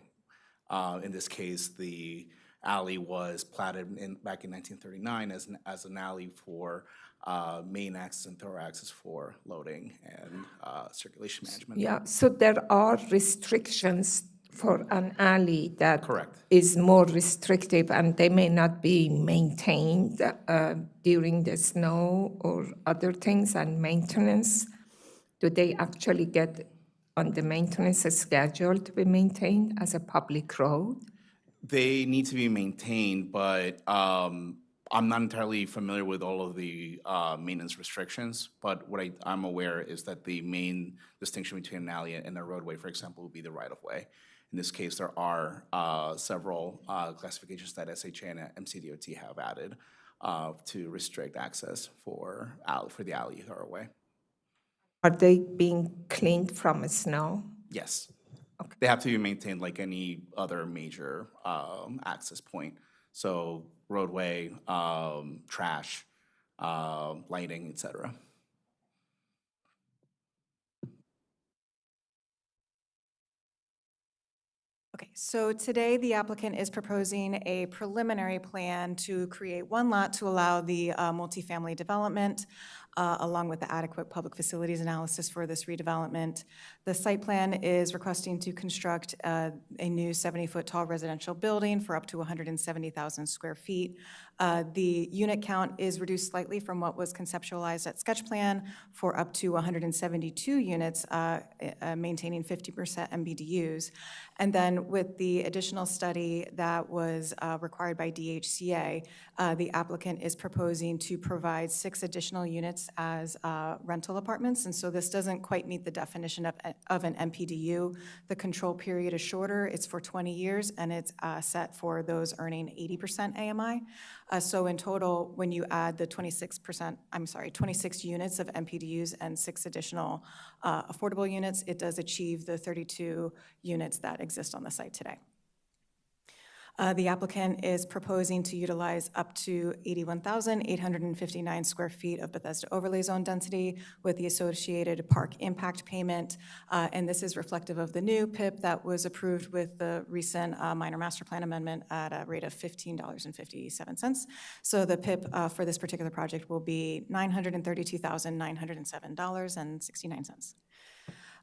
In this case, the alley was platted back in 1939 as an alley for main access and thorough access for loading and circulation management. Yeah, so there are restrictions for an alley that Correct. is more restrictive, and they may not be maintained during the snow or other things and maintenance. Do they actually get on the maintenance schedule to be maintained as a public road? They need to be maintained, but I'm not entirely familiar with all of the maintenance restrictions. But what I'm aware is that the main distinction between an alley and a roadway, for example, would be the right-of-way. In this case, there are several classifications that SHA and MCDOT have added to restrict access for the alley thoroughway. Are they being cleaned from snow? Yes. They have to be maintained like any other major access point. So roadway, trash, lighting, et cetera. Okay, so today the applicant is proposing a preliminary plan to create one lot to allow the multifamily development, along with the adequate public facilities analysis for this redevelopment. The site plan is requesting to construct a new 70-foot tall residential building for up to 170,000 square feet. The unit count is reduced slightly from what was conceptualized at sketch plan for up to 172 units, maintaining 50% MBDUs. And then with the additional study that was required by DHCA, the applicant is proposing to provide 6 additional units as rental apartments. And so this doesn't quite meet the definition of an MPDU. The control period is shorter. It's for 20 years, and it's set for those earning 80% AMI. So in total, when you add the 26 units of MPDUs and 6 additional affordable units, it does achieve the 32 units that exist on the site today. The applicant is proposing to utilize up to 81,859 square feet of Bethesda overlay zone density with the associated park impact payment. And this is reflective of the new PIP that was approved with the recent minor master plan amendment at a rate of $15.57. So the PIP for this particular project will be $932,907.69.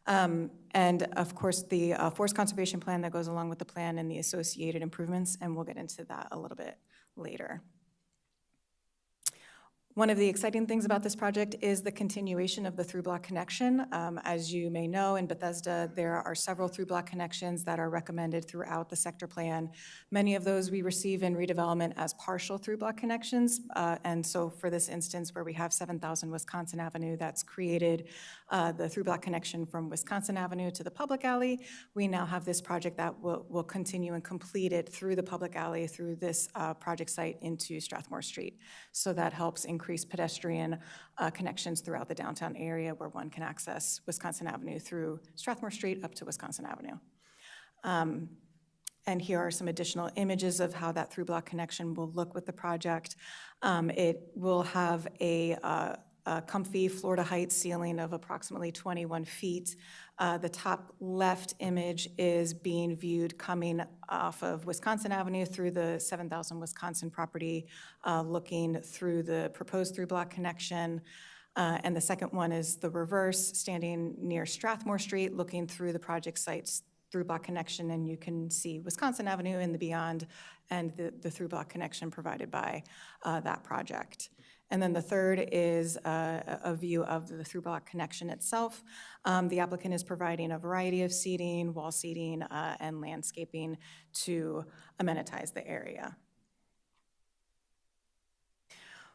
And of course, the forest conservation plan that goes along with the plan and the associated improvements, and we'll get into that a little bit later. One of the exciting things about this project is the continuation of the through-block connection. As you may know, in Bethesda, there are several through-block connections that are recommended throughout the sector plan. Many of those we receive in redevelopment as partial through-block connections. And so for this instance, where we have 7,000 Wisconsin Avenue, that's created the through-block connection from Wisconsin Avenue to the public alley. We now have this project that will continue and complete it through the public alley, through this project site into Strathmore Street. So that helps increase pedestrian connections throughout the downtown area where one can access Wisconsin Avenue through Strathmore Street up to Wisconsin Avenue. And here are some additional images of how that through-block connection will look with the project. It will have a comfy floor-to-height ceiling of approximately 21 feet. The top left image is being viewed coming off of Wisconsin Avenue through the 7,000 Wisconsin property, looking through the proposed through-block connection. And the second one is the reverse, standing near Strathmore Street, looking through the project site's through-block connection, and you can see Wisconsin Avenue in the beyond and the through-block connection provided by that project. And then the third is a view of the through-block connection itself. The applicant is providing a variety of seating, wall seating, and landscaping to amenitize the area.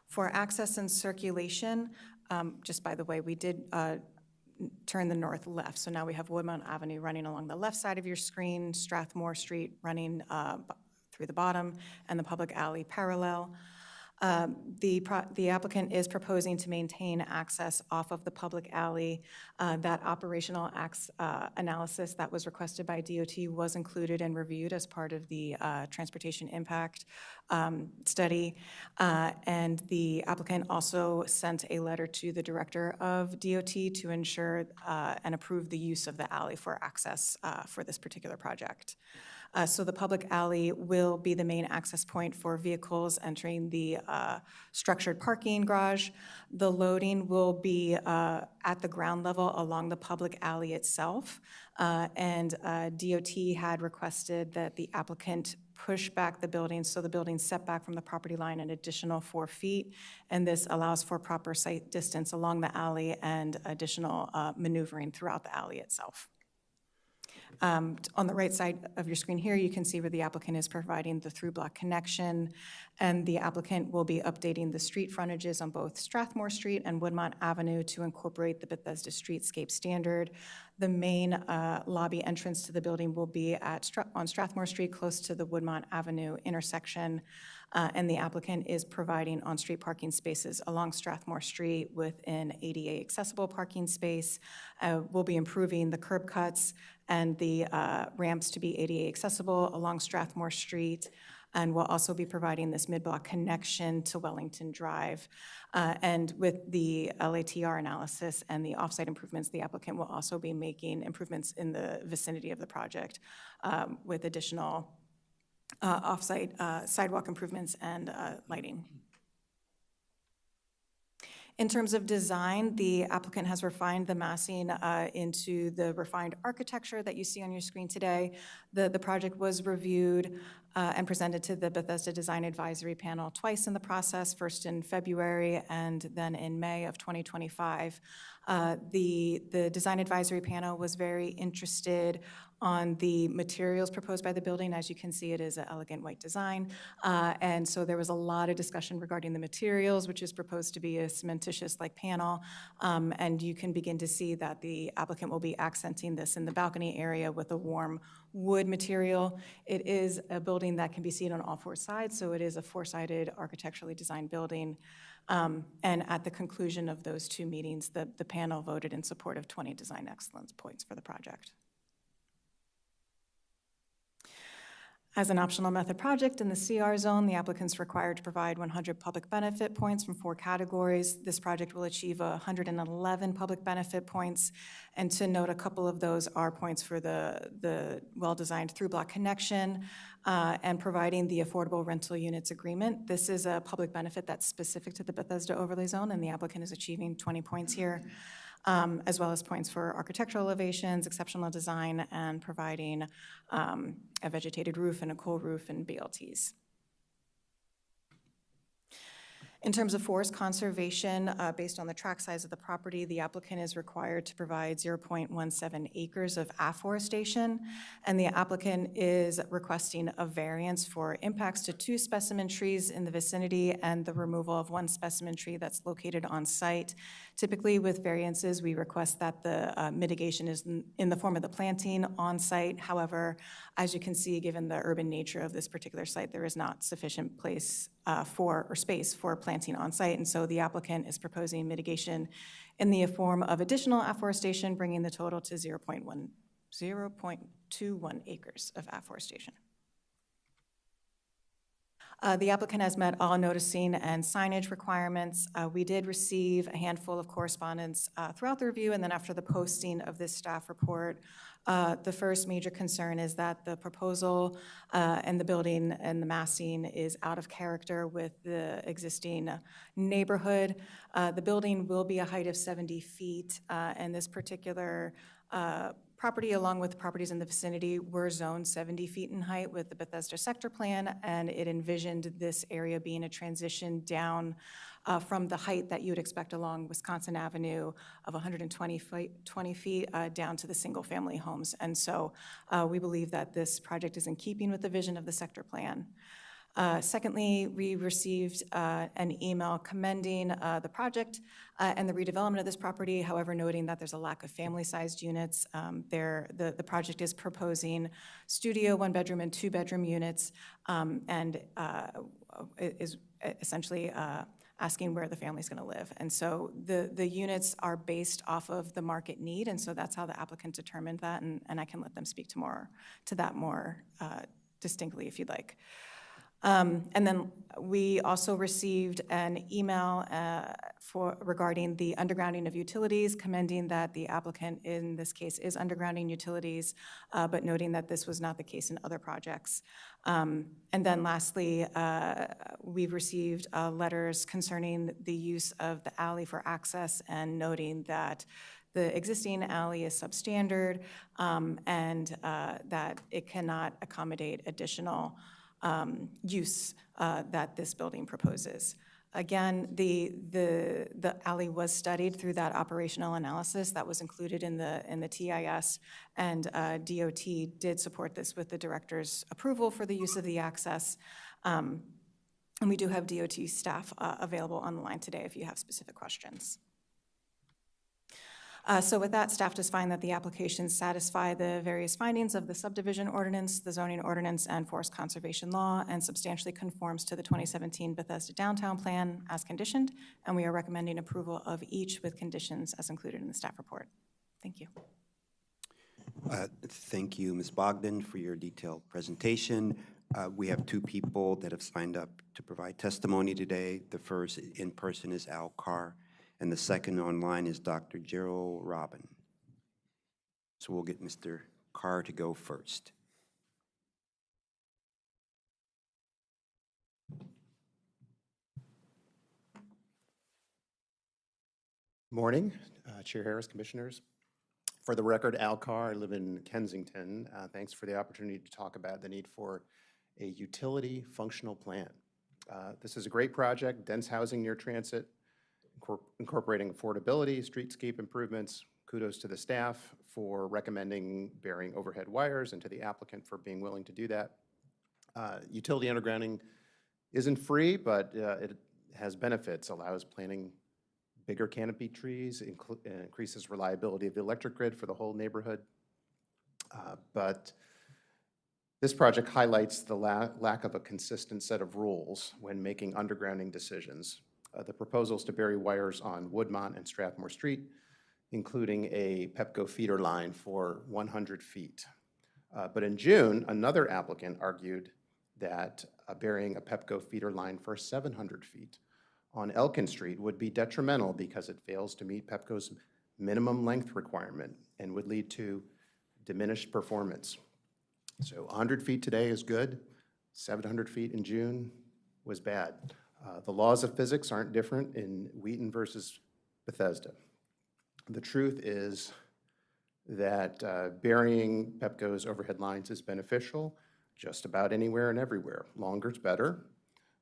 For access and circulation, just by the way, we did turn the north-left. So now we have Woodmount Avenue running along the left side of your screen, Strathmore Street running through the bottom, and the public alley parallel. The applicant is proposing to maintain access off of the public alley. That operational analysis that was requested by DOT was included and reviewed as part of the transportation impact study. And the applicant also sent a letter to the director of DOT to ensure and approve the use of the alley for access for this particular project. So the public alley will be the main access point for vehicles entering the structured parking garage. The loading will be at the ground level along the public alley itself. And DOT had requested that the applicant push back the building, so the building set back from the property line an additional 4 feet, and this allows for proper sight distance along the alley and additional maneuvering throughout the alley itself. On the right side of your screen here, you can see where the applicant is providing the through-block connection, and the applicant will be updating the street frontages on both Strathmore Street and Woodmont Avenue to incorporate the Bethesda Streetscape standard. The main lobby entrance to the building will be on Strathmore Street, close to the Woodmont Avenue intersection, and the applicant is providing on-street parking spaces along Strathmore Street with an ADA accessible parking space. We'll be improving the curb cuts and the ramps to be ADA accessible along Strathmore Street, and we'll also be providing this mid-block connection to Wellington Drive. And with the LATR analysis and the off-site improvements, the applicant will also be making improvements in the vicinity of the project with additional off-site sidewalk improvements and lighting. In terms of design, the applicant has refined the massing into the refined architecture that you see on your screen today. The project was reviewed and presented to the Bethesda Design Advisory Panel twice in the process, first in February and then in May of 2025. The Design Advisory Panel was very interested on the materials proposed by the building. As you can see, it is an elegant white design. And so there was a lot of discussion regarding the materials, which is proposed to be a cementitious-like panel. And you can begin to see that the applicant will be accenting this in the balcony area with a warm wood material. It is a building that can be seen on all 4 sides, so it is a 4-sided architecturally designed building. And at the conclusion of those 2 meetings, the panel voted in support of 20 design excellence points for the project. As an optional method project in the CR zone, the applicant's required to provide 100 public benefit points from 4 categories. This project will achieve 111 public benefit points. And to note, a couple of those are points for the well-designed through-block connection and providing the affordable rental units agreement. This is a public benefit that's specific to the Bethesda overlay zone, and the applicant is achieving 20 points here. As well as points for architectural elevations, exceptional design, and providing a vegetated roof and a cool roof and BLTs. In terms of forest conservation, based on the tract size of the property, the applicant is required to provide 0.17 acres of afforestation, and the applicant is requesting a variance for impacts to 2 specimen trees in the vicinity and the removal of 1 specimen tree that's located on site. Typically, with variances, we request that the mitigation is in the form of the planting on site. However, as you can see, given the urban nature of this particular site, there is not sufficient place space for planting on site, and so the applicant is proposing mitigation in the form of additional afforestation, bringing the total to 0.21 acres of afforestation. The applicant has met all noticing and signage requirements. We did receive a handful of correspondence throughout the review, and then after the posting of this staff report. The first major concern is that the proposal and the building and the massing is out of character with the existing neighborhood. The building will be a height of 70 feet, and this particular property, along with properties in the vicinity, were zoned 70 feet in height with the Bethesda sector plan, and it envisioned this area being a transition down from the height that you would expect along Wisconsin Avenue of 120 feet down to the single-family homes. And so we believe that this project is in keeping with the vision of the sector plan. Secondly, we received an email commending the project and the redevelopment of this property, however, noting that there's a lack of family-sized units. The project is proposing studio, 1-bedroom, and 2-bedroom units, and is essentially asking where the family's going to live. And so the units are based off of the market need, and so that's how the applicant determined that, and I can let them speak to that more distinctly if you'd like. And then we also received an email regarding the undergrounding of utilities, commending that the applicant in this case is undergrounding utilities, but noting that this was not the case in other projects. And then lastly, we've received letters concerning the use of the alley for access and noting that the existing alley is substandard and that it cannot accommodate additional use that this building proposes. Again, the alley was studied through that operational analysis that was included in the TIS, and DOT did support this with the director's approval for the use of the access. And we do have DOT staff available on the line today if you have specific questions. So with that, staff does find that the applications satisfy the various findings of the subdivision ordinance, the zoning ordinance, and forest conservation law, and substantially conforms to the 2017 Bethesda Downtown Plan as conditioned, and we are recommending approval of each with conditions as included in the staff report. Thank you. Thank you, Ms. Bogdan, for your detailed presentation. We have two people that have signed up to provide testimony today. The first in person is Al Carr, and the second online is Dr. Gerald Robin. So we'll get Mr. Carr to go first. Morning, Chair Harris, Commissioners. For the record, Al Carr, I live in Kensington. Thanks for the opportunity to talk about the need for a utility functional plan. This is a great project, dense housing near transit, incorporating affordability, streetscape improvements. Kudos to the staff for recommending burying overhead wires and to the applicant for being willing to do that. Utility undergrounding isn't free, but it has benefits, allows planting bigger canopy trees, increases reliability of the electric grid for the whole neighborhood. But this project highlights the lack of a consistent set of rules when making undergrounding decisions. The proposal is to bury wires on Woodmont and Strathmore Street, including a Pepco feeder line for 100 feet. But in June, another applicant argued that burying a Pepco feeder line for 700 feet on Elkin Street would be detrimental because it fails to meet Pepco's minimum length requirement and would lead to diminished performance. So 100 feet today is good, 700 feet in June was bad. The laws of physics aren't different in Wheaton versus Bethesda. The truth is that burying Pepco's overhead lines is beneficial just about anywhere and everywhere. Longer's better,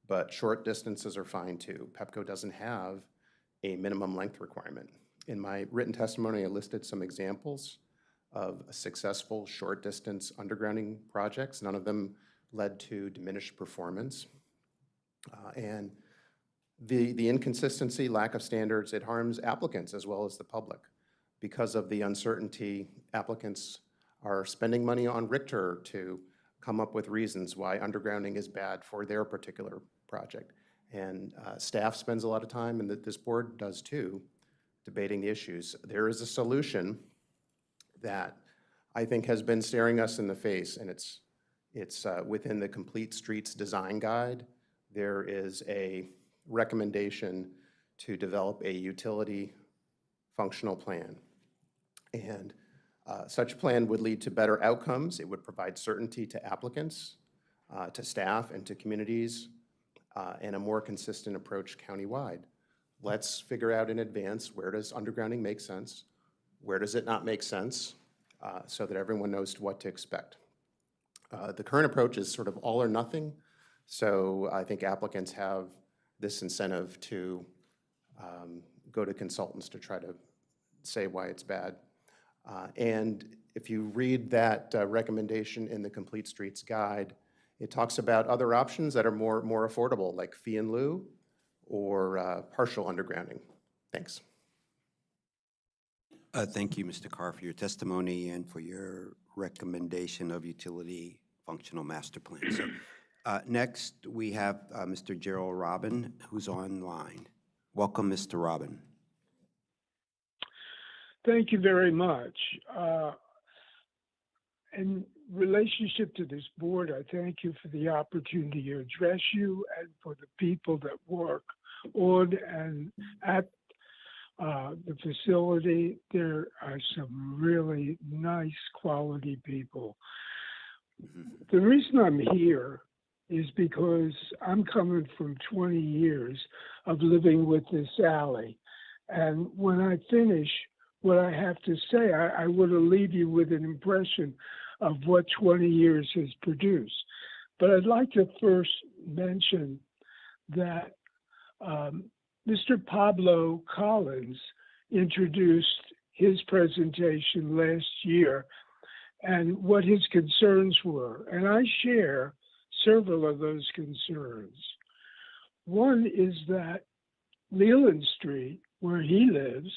but short distances are fine too. Pepco doesn't have a minimum length requirement. In my written testimony, I listed some examples of successful short distance undergrounding projects. None of them led to diminished performance. And the inconsistency, lack of standards, it harms applicants as well as the public. Because of the uncertainty, applicants are spending money on Richter to come up with reasons why undergrounding is bad for their particular project. And staff spends a lot of time, and this board does too, debating the issues. There is a solution that I think has been staring us in the face, and it's within the Complete Streets Design Guide. There is a recommendation to develop a utility functional plan. And such plan would lead to better outcomes. It would provide certainty to applicants, to staff, and to communities, and a more consistent approach countywide. Let's figure out in advance, where does undergrounding make sense? Where does it not make sense? So that everyone knows what to expect. The current approach is sort of all or nothing. So I think applicants have this incentive to go to consultants to try to say why it's bad. And if you read that recommendation in the Complete Streets Guide, it talks about other options that are more affordable, like fee in lieu or partial undergrounding. Thanks. Thank you, Mr. Carr, for your testimony and for your recommendation of utility functional master plan. So next, we have Mr. Gerald Robin, who's online. Welcome, Mr. Robin. Thank you very much. in relationship to this board, I thank you for the opportunity to address you and for the people that work on and at the facility. There are some really nice quality people. The reason I'm here is because I'm coming from 20 years of living with this alley. And when I finish what I have to say, I want to leave you with an impression of what 20 years has produced. But I'd like to first mention that Mr. Pablo Collins introduced his presentation last year and what his concerns were. And I share several of those concerns. One is that Leland Street, where he lives,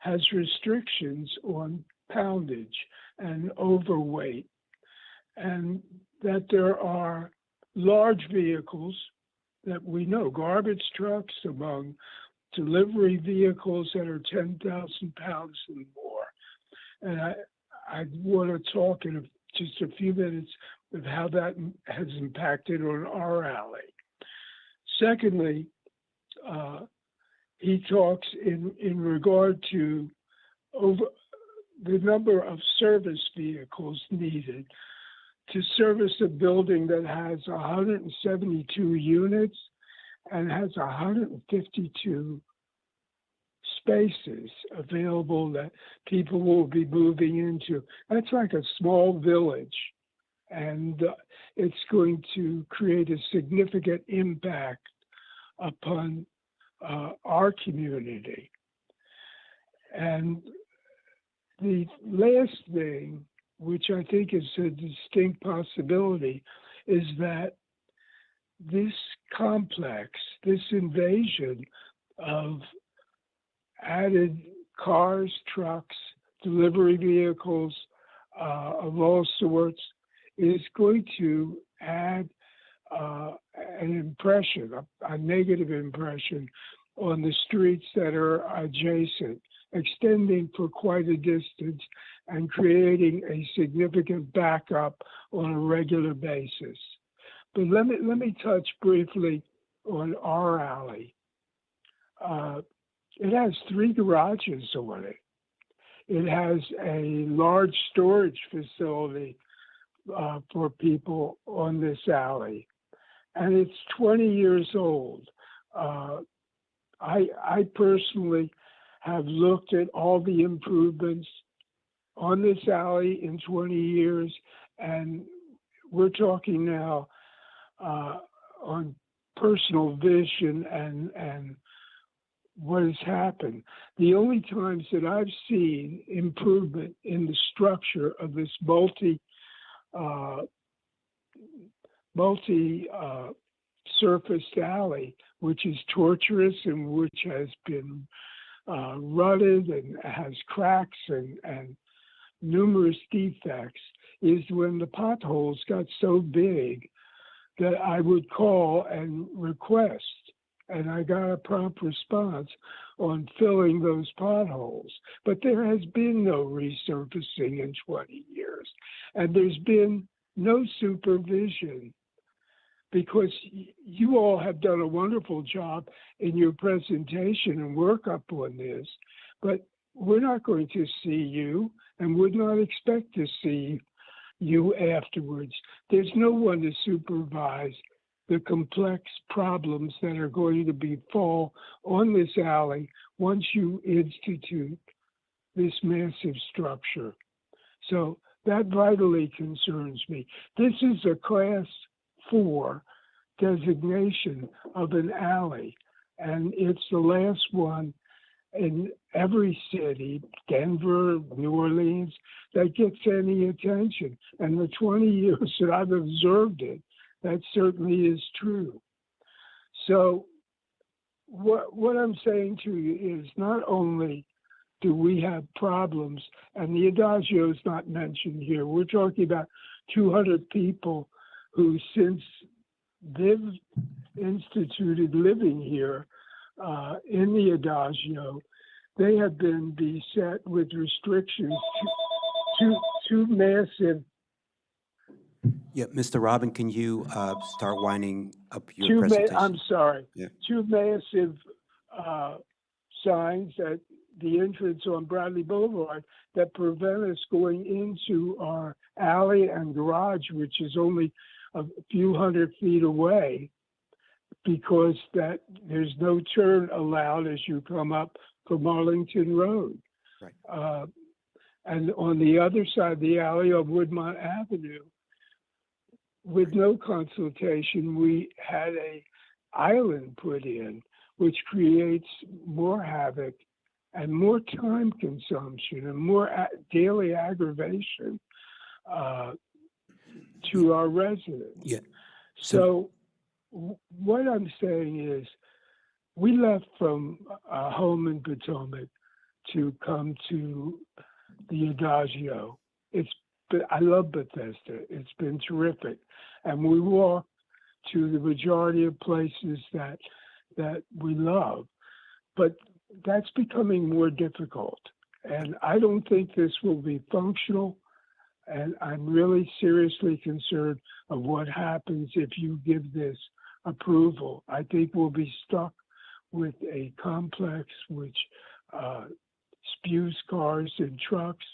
has restrictions on poundage and overweight, and that there are large vehicles that we know, garbage trucks among delivery vehicles that are 10,000 pounds and more. And I want to talk in just a few minutes of how that has impacted on our alley. Secondly, he talks in regard to over the number of service vehicles needed to service a building that has 172 units and has 152 spaces available that people will be moving into. That's like a small village, and it's going to create a significant impact upon our community. And the last thing, which I think is a distinct possibility, is that this complex, this invasion of added cars, trucks, delivery vehicles of all sorts is going to add an impression, a negative impression on the streets that are adjacent, extending for quite a distance and creating a significant backup on a regular basis. But let me touch briefly on our alley. It has 3 garages on it. It has a large storage facility for people on this alley. And it's 20 years old. I personally have looked at all the improvements on this alley in 20 years, and we're talking now on personal vision and what has happened. The only times that I've seen improvement in the structure of this multi-surfaced alley, which is tortuous and which has been rutted and has cracks and numerous defects, is when the potholes got so big that I would call and request, and I got a prompt response on filling those potholes. But there has been no resurfacing in 20 years, and there's been no supervision, because you all have done a wonderful job in your presentation and work up on this, but we're not going to see you and would not expect to see you afterwards. There's no one to supervise the complex problems that are going to befall on this alley once you institute this massive structure. So that vitally concerns me. This is a Class 4 designation of an alley, and it's the last one in every city, Denver, New Orleans, that gets any attention. And the 20 years that I've observed it, that certainly is true. So what I'm saying to you is, not only do we have problems, and the Adagio is not mentioned here, we're talking about 200 people who, since they've instituted living here in the Adagio, they have been beset with restrictions, two massive Yeah, Mr. Robin, can you start winding up your presentation? I'm sorry. Yeah. Two massive signs at the entrance on Bradley Boulevard that prevent us going into our alley and garage, which is only a few hundred feet away, because that there's no turn allowed as you come up from Arlington Road. Right. And on the other side of the alley of Woodmont Avenue, with no consultation, we had a island put in, which creates more havoc and more time consumption and more daily aggravation to our residents. Yeah. So what I'm saying is, we left from home in Potomac to come to the Adagio. I love Bethesda. It's been terrific. And we walk to the majority of places that we love. But that's becoming more difficult. And I don't think this will be functional. And I'm really seriously concerned of what happens if you give this approval. I think we'll be stuck with a complex which spews cars and trucks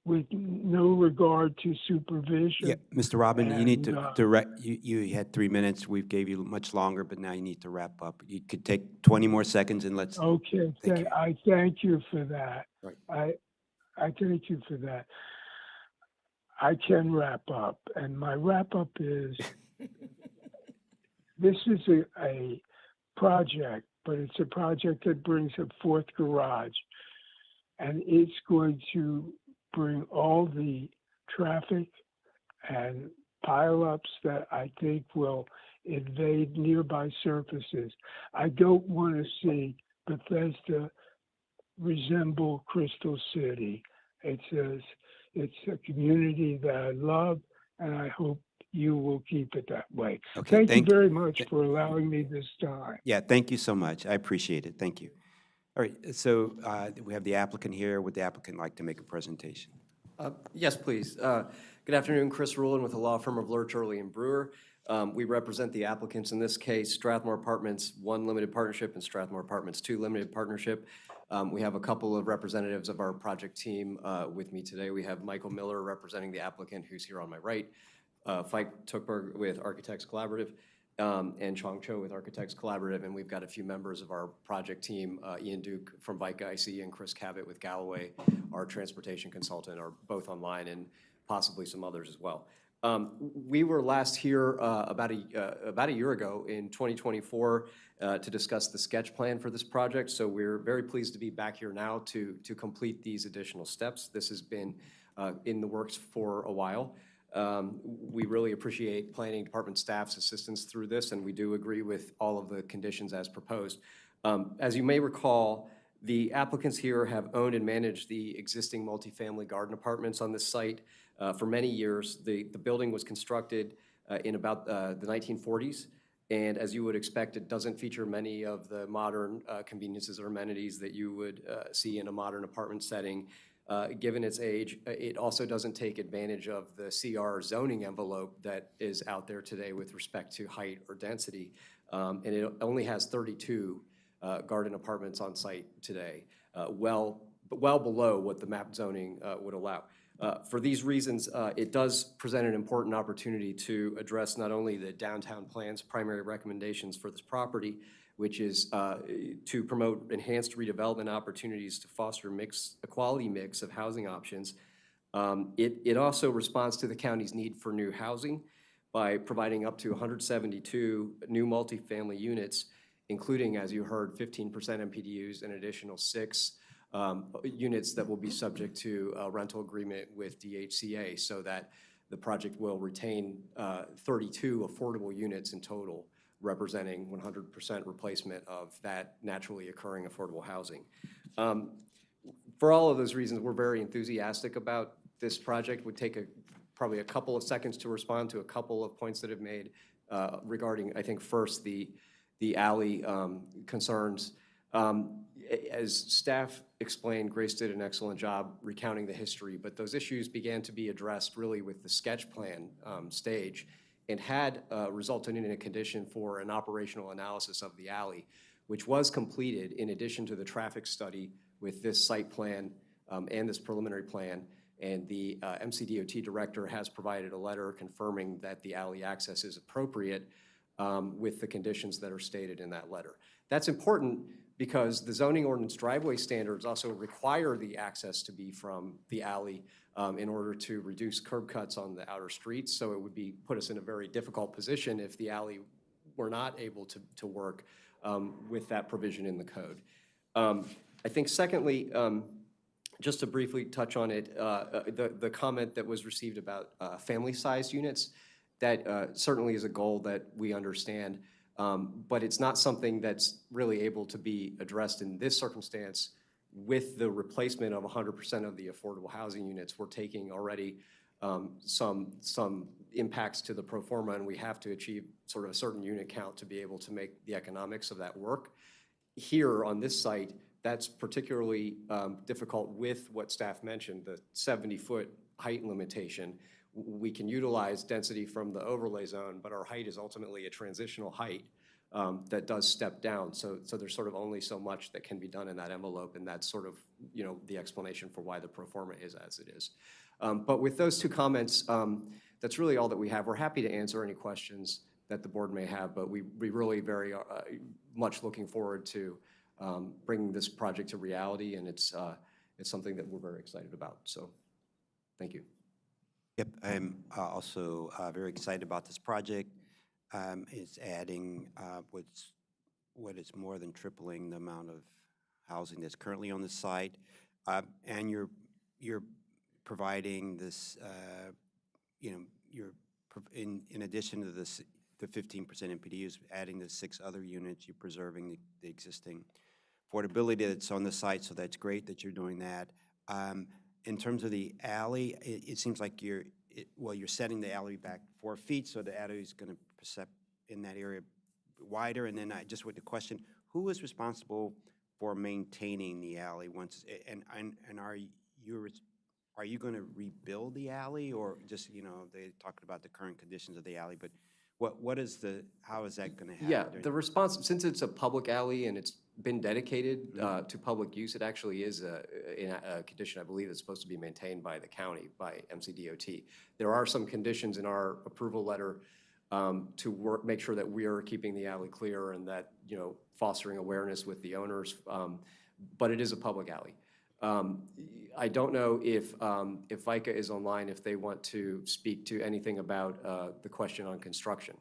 with no regard to supervision. Yeah, Mr. Robin, you need to And, direct, you had 3 minutes. We gave you much longer, but now you need to wrap up. You could take 20 more seconds and let's. Okay, Thank you. I thank you for that. Right. I thank you for that. I can wrap up, and my wrap up is this is a project, but it's a project that brings a fourth garage, and it's going to bring all the traffic and pileups that I think will invade nearby surfaces. I don't want to see Bethesda resemble Crystal City. It's a community that I love, and I hope you will keep it that way. Okay, Thank you very much for allowing me this time. Yeah, thank you so much. I appreciate it. Thank you. All right, so we have the applicant here. Would the applicant like to make a presentation? Yes, please. Good afternoon, Chris Rulin with the law firm of Lurch, Early and Brewer. We represent the applicants in this case, Strathmore Apartments 1 Limited Partnership and Strathmore Apartments 2 Limited Partnership. We have a couple of representatives of our project team with me today. We have Michael Miller representing the applicant, who's here on my right, Fike Tuckberg with Architects Collaborative, and Chong Cho with Architects Collaborative, and we've got a few members of our project team, Ian Duke from Vika IC and Chris Cabot with Galloway, our transportation consultant, are both online, and possibly some others as well. We were last here about a year ago in 2024 to discuss the sketch plan for this project, so we're very pleased to be back here now to complete these additional steps. This has been in the works for a while. We really appreciate planning department staff's assistance through this, and we do agree with all of the conditions as proposed. As you may recall, the applicants here have owned and managed the existing multifamily garden apartments on this site for many years. The building was constructed in about the 1940s, and as you would expect, it doesn't feature many of the modern conveniences or amenities that you would see in a modern apartment setting. Given its age, it also doesn't take advantage of the CR zoning envelope that is out there today with respect to height or density. And it only has 32 garden apartments on site today, well below what the map zoning would allow. For these reasons, it does present an important opportunity to address not only the downtown plan's primary recommendations for this property, which is to promote enhanced redevelopment opportunities to foster a quality mix of housing options. It also responds to the county's need for new housing by providing up to 172 new multifamily units, including, as you heard, 15% MPDUs and additional 6 units that will be subject to a rental agreement with DHCA, so that the project will retain 32 affordable units in total, representing 100% replacement of that naturally occurring affordable housing. For all of those reasons, we're very enthusiastic about this project. Would take probably a couple of seconds to respond to a couple of points that have made regarding, I think, first, the alley concerns. As staff explained, Grace did an excellent job recounting the history, but those issues began to be addressed really with the sketch plan stage and had resulted in a condition for an operational analysis of the alley, which was completed in addition to the traffic study with this site plan and this preliminary plan. And the MCDOT director has provided a letter confirming that the alley access is appropriate with the conditions that are stated in that letter. That's important because the zoning ordinance driveway standards also require the access to be from the alley in order to reduce curb cuts on the outer streets. So it would put us in a very difficult position if the alley were not able to work with that provision in the code. I think secondly, just to briefly touch on it, the comment that was received about family-sized units, that certainly is a goal that we understand, but it's not something that's really able to be addressed in this circumstance with the replacement of 100% of the affordable housing units. We're taking already some impacts to the pro forma, and we have to achieve sort of a certain unit count to be able to make the economics of that work. Here on this site, that's particularly difficult with what staff mentioned, the 70-foot height limitation. We can utilize density from the overlay zone, but our height is ultimately a transitional height that does step down. So there's sort of only so much that can be done in that envelope, and that's sort of, you know, the explanation for why the pro forma is as it is. But with those two comments, that's really all that we have. We're happy to answer any questions that the board may have, but we really very much looking forward to bringing this project to reality, and it's something that we're very excited about. So thank you. Yep, I'm also very excited about this project. It's adding what is more than tripling the amount of housing that's currently on the site, and you're providing this, in addition to this, the 15% MPDUs, adding the 6 other units, you're preserving the existing affordability that's on the site, so that's great that you're doing that. In terms of the alley, it seems like you're setting the alley back 4 feet, so the alley is going to percept in that area wider. And then I just with the question, who is responsible for maintaining the alley once? And are you going to rebuild the alley, or just, you know, they talked about the current conditions of the alley, but how is that going to happen? Yeah, the response, since it's a public alley and it's been dedicated to public use, it actually is a condition, I believe, that's supposed to be maintained by the county, by MCDOT. There are some conditions in our approval letter to make sure that we are keeping the alley clear and that, you know, fostering awareness with the owners, but it is a public alley. I don't know if VICA is online, if they want to speak to anything about the question on construction.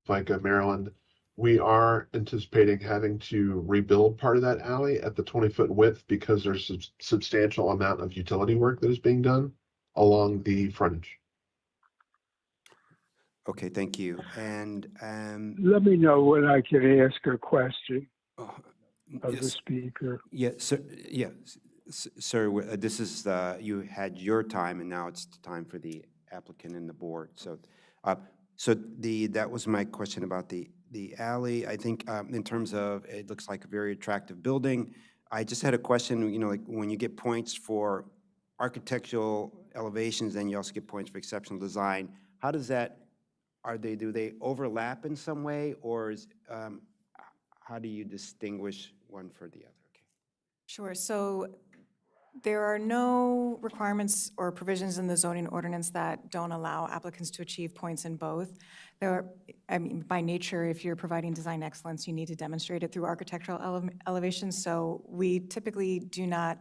VICA, Maryland, we are anticipating having to rebuild part of that alley at the 20-foot width because there's a substantial amount of utility work that is being done along the frontage. Okay, thank you. And let me know when I can ask a question of the yes. speaker. Yes, sir. Yes, sir. This is you had your time, and now it's time for the applicant and the board. So, that was my question about the alley. I think in terms of it looks like a very attractive building. I just had a question. You know, like when you get points for architectural elevations, then you also get points for exceptional design. How does that? Do they overlap in some way, or how do you distinguish one for the other? Okay. Sure. So there are no requirements or provisions in the zoning ordinance that don't allow applicants to achieve points in both. I mean, by nature, if you're providing design excellence, you need to demonstrate it through architectural elevations. So we typically do not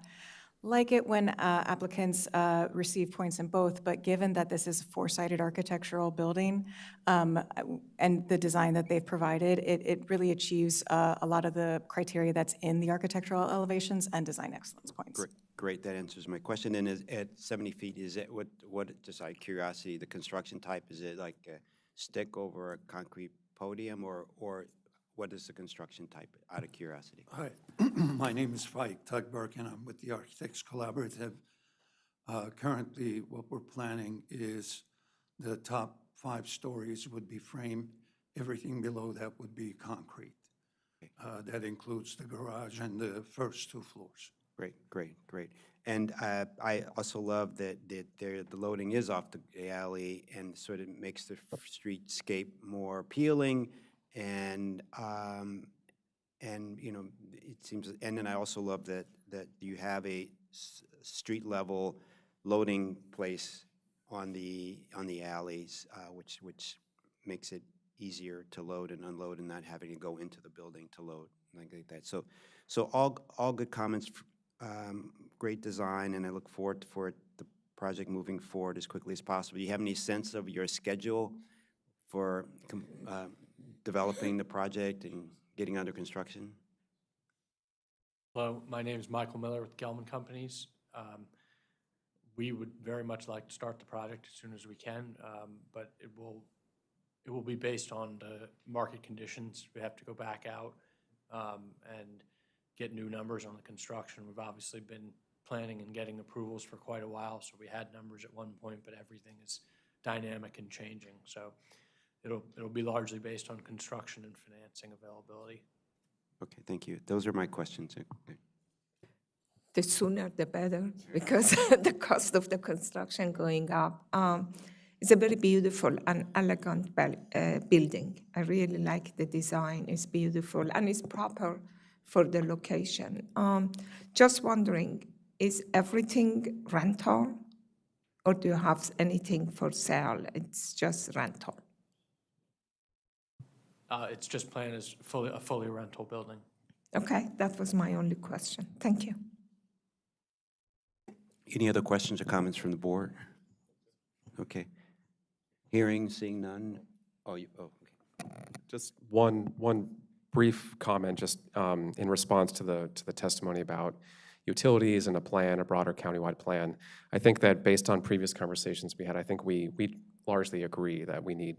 like it when applicants receive points in both, but given that this is a 4-sided architectural building and the design that they've provided, it really achieves a lot of the criteria that's in the architectural elevations and design excellence points. Great, that answers my question. And at 70 feet, is it what? Just out of curiosity, the construction type, is it like a stick over a concrete podium, or what is the construction type? Out of curiosity. Hi, my name is Tug Burke, and I'm with the Architects Collaborative. Currently, what we're planning is the top 5 stories would be frame Everything below that would be concrete. That includes the garage and the first 2 floors. Great, great, great. And I also love that the loading is off the alley and sort of makes the streetscape more appealing and you know, it seems, and then I also love that you have a street level loading place on the alleys, which makes it easier to load and unload and not having to go into the building to load, like that. So all good comments, great design, and I look forward for the project moving forward as quickly as possible. Do you have any sense of your schedule for developing the project and getting under construction? Hello, my name is Michael Miller with Gelman Companies. We would very much like to start the project as soon as we can, but it will be based on the market conditions. We have to go back out and get new numbers on the construction. We've obviously been planning and getting approvals for quite a while, so we had numbers at one point, but everything is dynamic and changing. So it'll be largely based on construction and financing availability. Okay, thank you. Those are my questions. Okay. The sooner the better, because the cost of the construction going up. It's a very beautiful and elegant building. I really like the design. It's beautiful and it's proper for the location. Just wondering, is everything rental or do you have anything for sale? It's just rental. It's just planned as a fully rental building. Okay, that was my only question. Thank you. Any other questions or comments from the board? Okay. Hearing, seeing none. Okay. Just one brief comment, just in response to the testimony about utilities and a plan, a broader countywide plan. I think that based on previous conversations we had, I think we largely agree that we need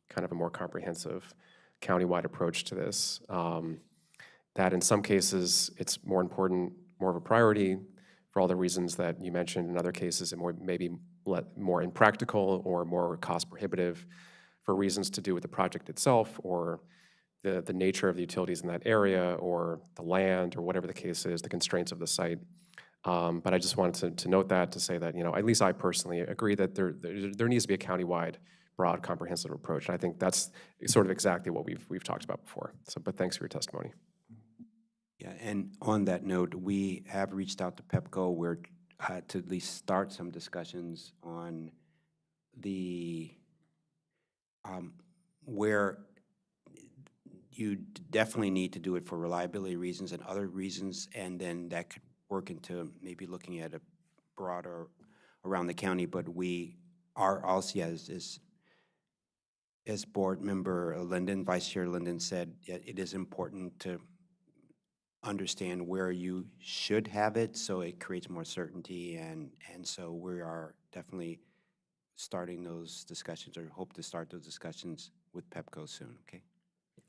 kind of a more comprehensive countywide approach to this. That in some cases it's more important, more of a priority for all the reasons that you mentioned. In other cases, it maybe more impractical or more cost prohibitive for reasons to do with the project itself or the nature of the utilities in that area or the land or whatever the case is, the constraints of the site. But I just wanted to note that, to say that, you know, at least I personally agree that there needs to be a countywide, broad, comprehensive approach. And I think that's sort of exactly what we've talked about before. So, but thanks for your testimony. Yeah, and on that note, we have reached out to PEPCO where to at least start some discussions on the where you definitely need to do it for reliability reasons and other reasons, and then that could work into maybe looking at a broader around the county. But we are also, as board member Linden, Vice Chair Linden said, it is important to understand where you should have it so it creates more certainty, and so we are definitely starting those discussions, or hope to start those discussions with PEPCO soon, okay?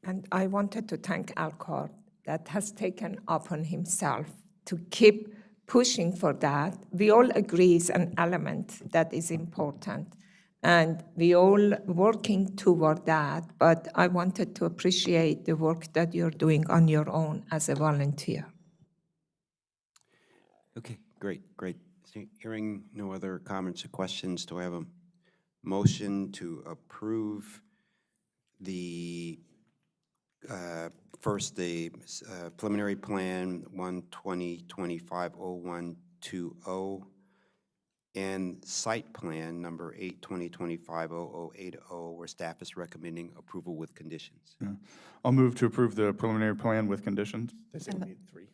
And I wanted to thank Alcor that has taken upon himself to keep pushing for that. We all agree it's an element that is important, and we all working toward that, but I wanted to appreciate the work that you're doing on your own as a volunteer. Okay, great. Hearing no other comments or questions, do I have a motion to approve the first, the preliminary plan 1/2025-0120 and site plan number 8/2025-0080, where staff is recommending approval with conditions? Yeah. I'll move to approve the preliminary plan with conditions. They say we need 3.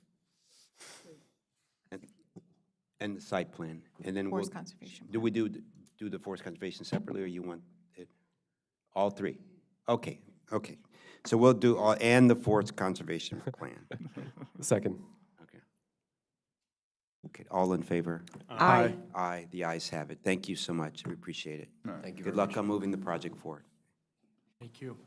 And the site plan, and then Forest conservation do we do the forest conservation separately, or you want it all 3? Okay. So we'll do all and the forest conservation plan. Second. Okay. All in favor? Aye. Aye. The ayes have it. Thank you so much. We appreciate it. Thank you Good very luck much. on moving the project forward. Thank you.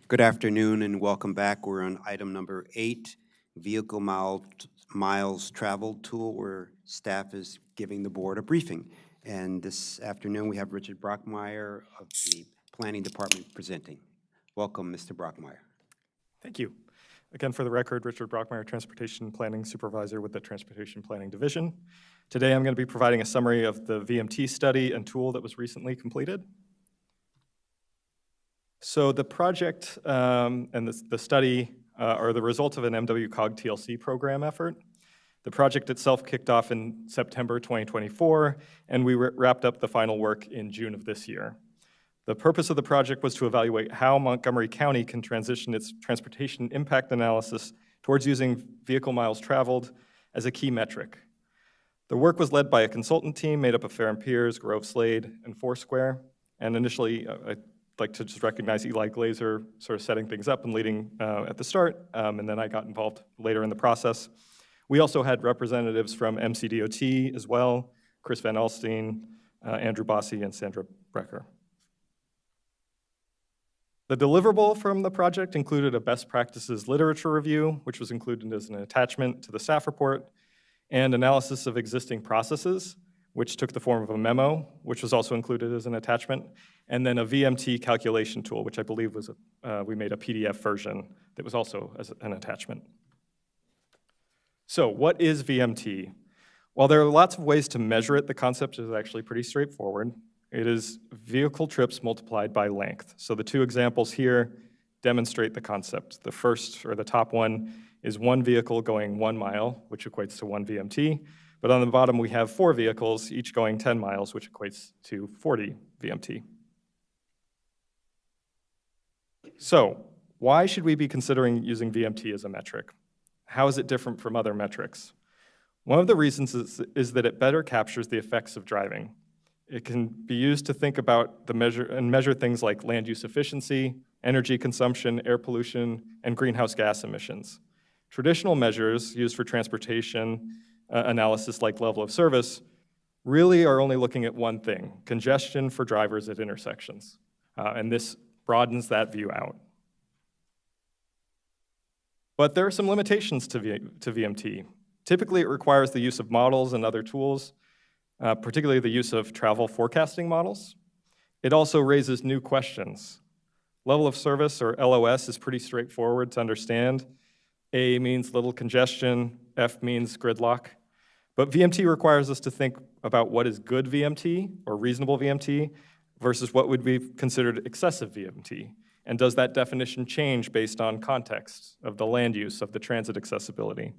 Good afternoon and welcome back. We're on item number 8, vehicle miles traveled tool, where staff is giving the board a briefing. And this afternoon, we have Richard Brockmeyer of the Planning Department presenting. Welcome, Mr. Brockmeyer. Thank you. Again, for the record, Richard Brockmeyer, Transportation Planning Supervisor with the Transportation Planning Division. Today, I'm going to be providing a summary of the VMT study and tool that was recently completed. So the project and the study are the result of an MWCOG TLC program effort. The project itself kicked off in September 2024, and we wrapped up the final work in June of this year. The purpose of the project was to evaluate how Montgomery County can transition its transportation impact analysis towards using vehicle miles traveled as a key metric. The work was led by a consultant team made up of Fair & Peers, Grove Slade, and Foursquare. And initially, I'd like to just recognize Eli Glazer sort of setting things up and leading at the start, and then I got involved later in the process. We also had representatives from MCDOT as well, Chris Van Alstyne, Andrew Bossi, and Sandra Brecker. The deliverable from the project included a best practices literature review, which was included as an attachment to the staff report, and analysis of existing processes, which took the form of a memo, which was also included as an attachment, and then a VMT calculation tool, which I believe was, we made a PDF version that was also as an attachment. So what is VMT? While there are lots of ways to measure it, the concept is actually pretty straightforward. It is vehicle trips multiplied by length. So the two examples here demonstrate the concept. The first, or the top one, is one vehicle going 1 mile, which equates to 1 VMT. But on the bottom, we have 4 vehicles, each going 10 miles, which equates to 40 VMT. So why should we be considering using VMT as a metric? How is it different from other metrics? One of the reasons is that it better captures the effects of driving. It can be used to think about measure things like land use efficiency, energy consumption, air pollution, and greenhouse gas emissions. Traditional measures used for transportation analysis like level of service really are only looking at one thing, congestion for drivers at intersections. And this broadens that view out. But there are some limitations to VMT. Typically, it requires the use of models and other tools, particularly the use of travel forecasting models. It also raises new questions. Level of service, or LOS, is pretty straightforward to understand. A means little congestion, F means gridlock. But VMT requires us to think about what is good VMT, or reasonable VMT, versus what would be considered excessive VMT. And does that definition change based on context of the land use, of the transit accessibility?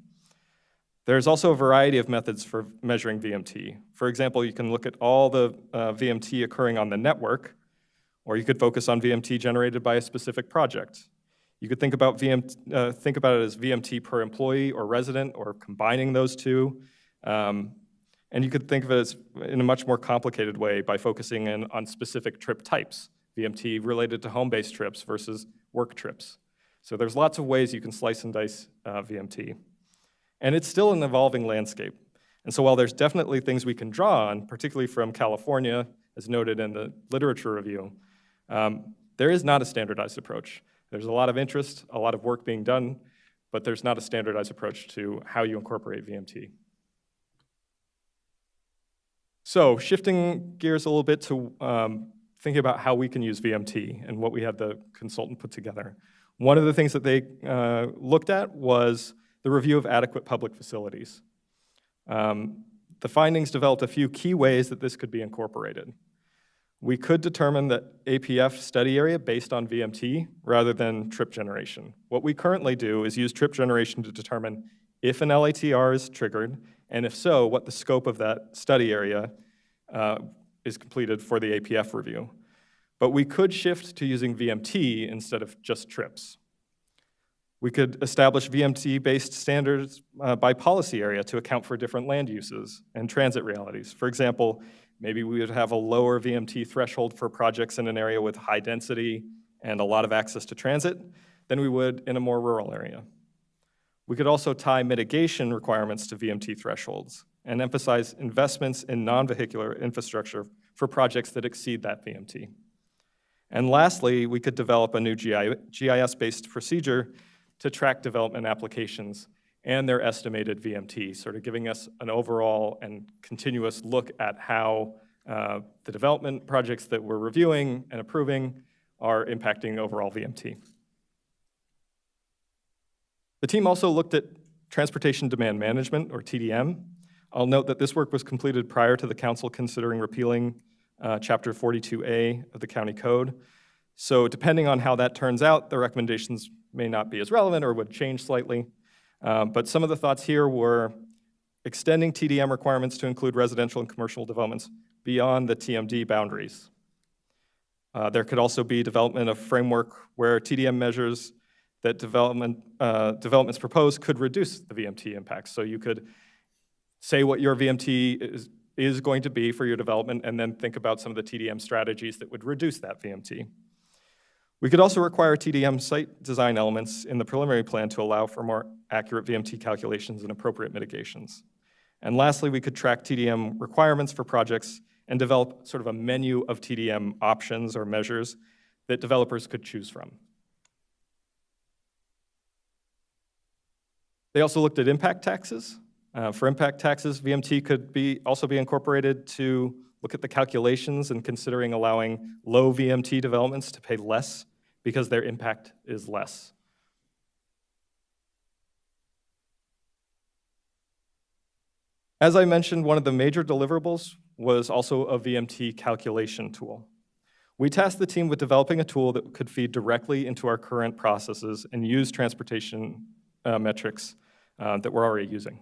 There's also a variety of methods for measuring VMT. For example, you can look at all the VMT occurring on the network, or you could focus on VMT generated by a specific project. You could think about it as VMT per employee or resident, or combining those two. And you could think of it as in a much more complicated way by focusing in on specific trip types, VMT related to home-based trips versus work trips. So there's lots of ways you can slice and dice VMT. And it's still an evolving landscape. And so while there's definitely things we can draw on, particularly from California, as noted in the literature review, there is not a standardized approach. There's a lot of interest, a lot of work being done, but there's not a standardized approach to how you incorporate VMT. So shifting gears a little bit to thinking about how we can use VMT and what we had the consultant put together. One of the things that they looked at was the review of adequate public facilities. The findings developed a few key ways that this could be incorporated. We could determine the APF study area based on VMT rather than trip generation. What we currently do is use trip generation to determine if an LATR is triggered, and if so, what the scope of that study area is completed for the APF review. But we could shift to using VMT instead of just trips. We could establish VMT-based standards by policy area to account for different land uses and transit realities. For example, maybe we would have a lower VMT threshold for projects in an area with high density and a lot of access to transit than we would in a more rural area. We could also tie mitigation requirements to VMT thresholds and emphasize investments in non-vehicular infrastructure for projects that exceed that VMT. And lastly, we could develop a new GIS-based procedure to track development applications and their estimated VMT, sort of giving us an overall and continuous look at how the development projects that we're reviewing and approving are impacting overall VMT. The team also looked at transportation demand management, or TDM. I'll note that this work was completed prior to the council considering repealing Chapter 42A of the county code. So depending on how that turns out, the recommendations may not be as relevant or would change slightly. But some of the thoughts here were extending TDM requirements to include residential and commercial developments beyond the TMD boundaries. There could also be development of framework where TDM measures that developments proposed could reduce the VMT impacts. So you could say what your VMT is going to be for your development and then think about some of the TDM strategies that would reduce that VMT. We could also require TDM site design elements in the preliminary plan to allow for more accurate VMT calculations and appropriate mitigations. And lastly, we could track TDM requirements for projects and develop sort of a menu of TDM options or measures that developers could choose from. They also looked at impact taxes. For impact taxes, VMT could also be incorporated to look at the calculations and considering allowing low VMT developments to pay less because their impact is less. As I mentioned, one of the major deliverables was also a VMT calculation tool. We tasked the team with developing a tool that could feed directly into our current processes and use transportation metrics that we're already using.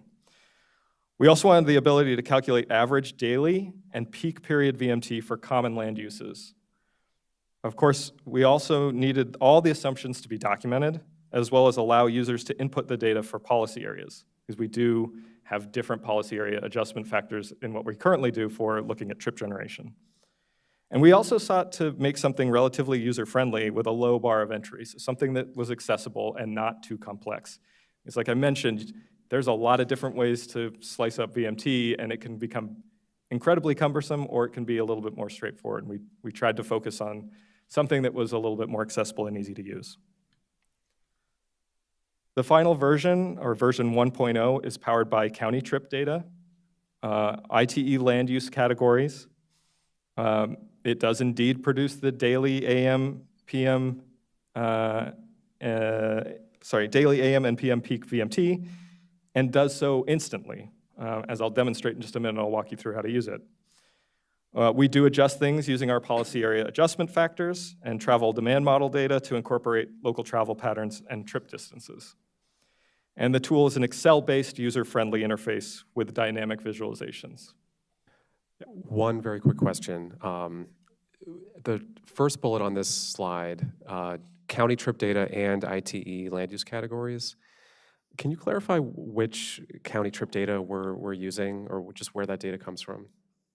We also wanted the ability to calculate average daily and peak period VMT for common land uses. Of course, we also needed all the assumptions to be documented, as well as allow users to input the data for policy areas, because we do have different policy area adjustment factors in what we currently do for looking at trip generation. And we also sought to make something relatively user-friendly with a low bar of entry, so something that was accessible and not too complex. It's like I mentioned, there's a lot of different ways to slice up VMT, and it can become incredibly cumbersome, or it can be a little bit more straightforward. And we tried to focus on something that was a little bit more accessible and easy to use. The final version, or version 1.0, is powered by county trip data, ITE land use categories. It does indeed produce the daily AM, PM, daily AM and PM peak VMT, and does so instantly. As I'll demonstrate in just a minute, I'll walk you through how to use it. We do adjust things using our policy area adjustment factors and travel demand model data to incorporate local travel patterns and trip distances. And the tool is an Excel-based user-friendly interface with dynamic visualizations. One very quick question. The first bullet on this slide, county trip data and ITE land use categories. Can you clarify which county trip data we're using, or just where that data comes from?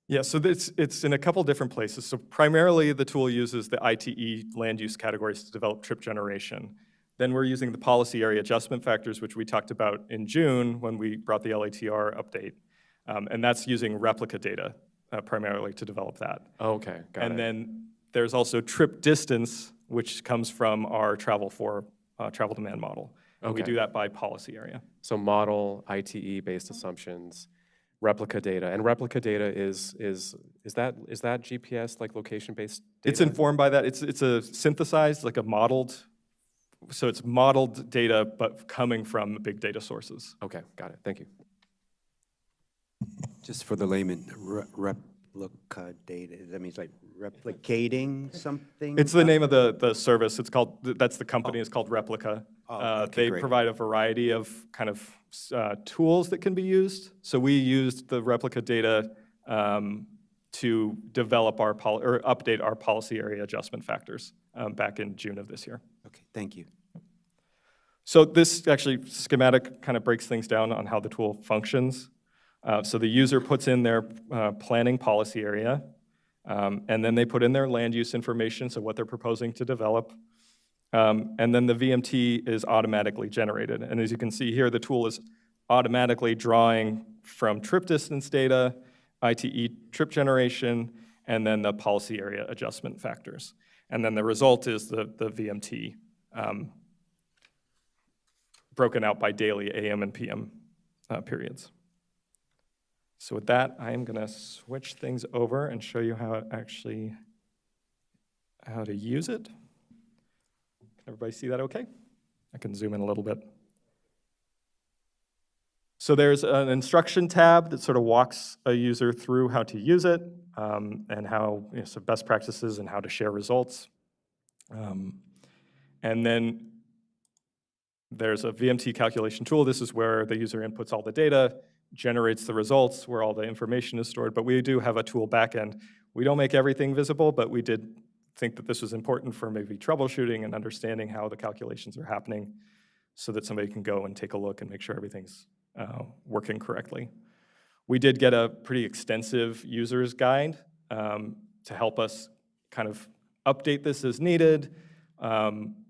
Yeah, so it's in a couple different places. So primarily the tool uses the ITE land use categories to develop trip generation. Then we're using the policy area adjustment factors, which we talked about in June when we brought the LATR update. And that's using replica data primarily to develop that. Okay, got it. And then there's also trip distance, which comes from our travel demand model. And we do that by policy area. So model, ITE-based assumptions, replica data. And replica data is that GPS, like location-based data? It's informed by that. It's a synthesized, like a modeled, so it's modeled data, but coming from big data sources. Okay, got it. Thank you. Just for the layman, replica data, that means like replicating something? It's the name of the service. It's called, that's the company, it's called Replica. Okay, they great. provide a variety of kind of tools that can be used. So we used the replica data to develop or update our policy area adjustment factors back in June of this year. Okay, thank you. So this actually schematic kind of breaks things down on how the tool functions. So the user puts in their planning policy area, and then they put in their land use information, so what they're proposing to develop. And then the VMT is automatically generated. And as you can see here, the tool is automatically drawing from trip distance data, ITE trip generation, and then the policy area adjustment factors. And then the result is the VMT broken out by daily AM and PM periods. So with that, I am going to switch things over and show you how to use it. Can everybody see that okay? I can zoom in a little bit. So there's an instruction tab that sort of walks a user through how to use it and how, so best practices and how to share results. And then there's a VMT calculation tool. This is where the user inputs all the data, generates the results, where all the information is stored. But we do have a tool backend. We don't make everything visible, but we did think that this was important for maybe troubleshooting and understanding how the calculations are happening so that somebody can go and take a look and make sure everything's working correctly. We did get a pretty extensive user's guide to help us kind of update this as needed,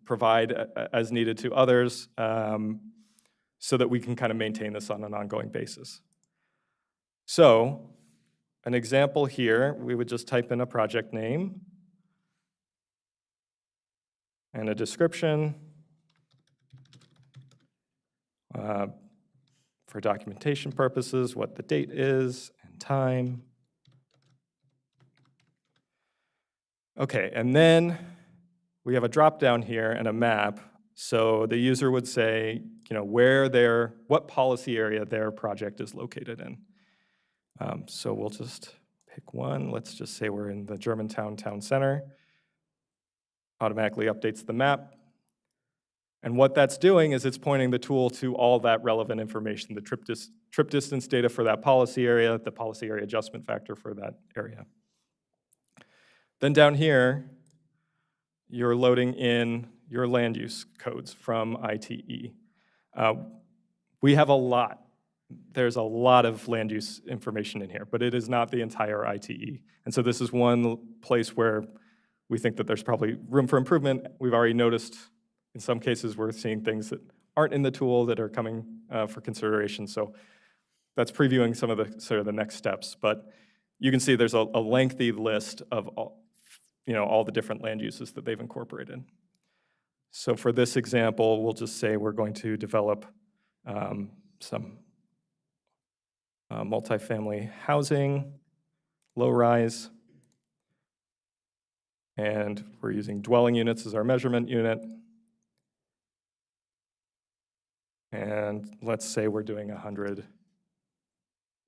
provide as needed to others, so that we can kind of maintain this on an ongoing basis. So an example here, we would just type in a project name and a description for documentation purposes, what the date is and time. Okay, and then we have a drop down here and a map. So the user would say, what policy area their project is located in. So we'll just pick one. Let's just say we're in the Germantown Town Center. Automatically updates the map. And what that's doing is it's pointing the tool to all that relevant information, the trip distance data for that policy area, the policy area adjustment factor for that area. Then down here, you're loading in your land use codes from ITE. We have a lot. There's a lot of land use information in here, but it is not the entire ITE. And so this is one place where we think that there's probably room for improvement. We've already noticed in some cases we're seeing things that aren't in the tool that are coming for consideration. So that's previewing some of the sort of the next steps. But you can see there's a lengthy list of all the different land uses that they've incorporated. So for this example, we'll just say we're going to develop some multifamily housing, low-rise, and we're using dwelling units as our measurement unit. And let's say we're doing 100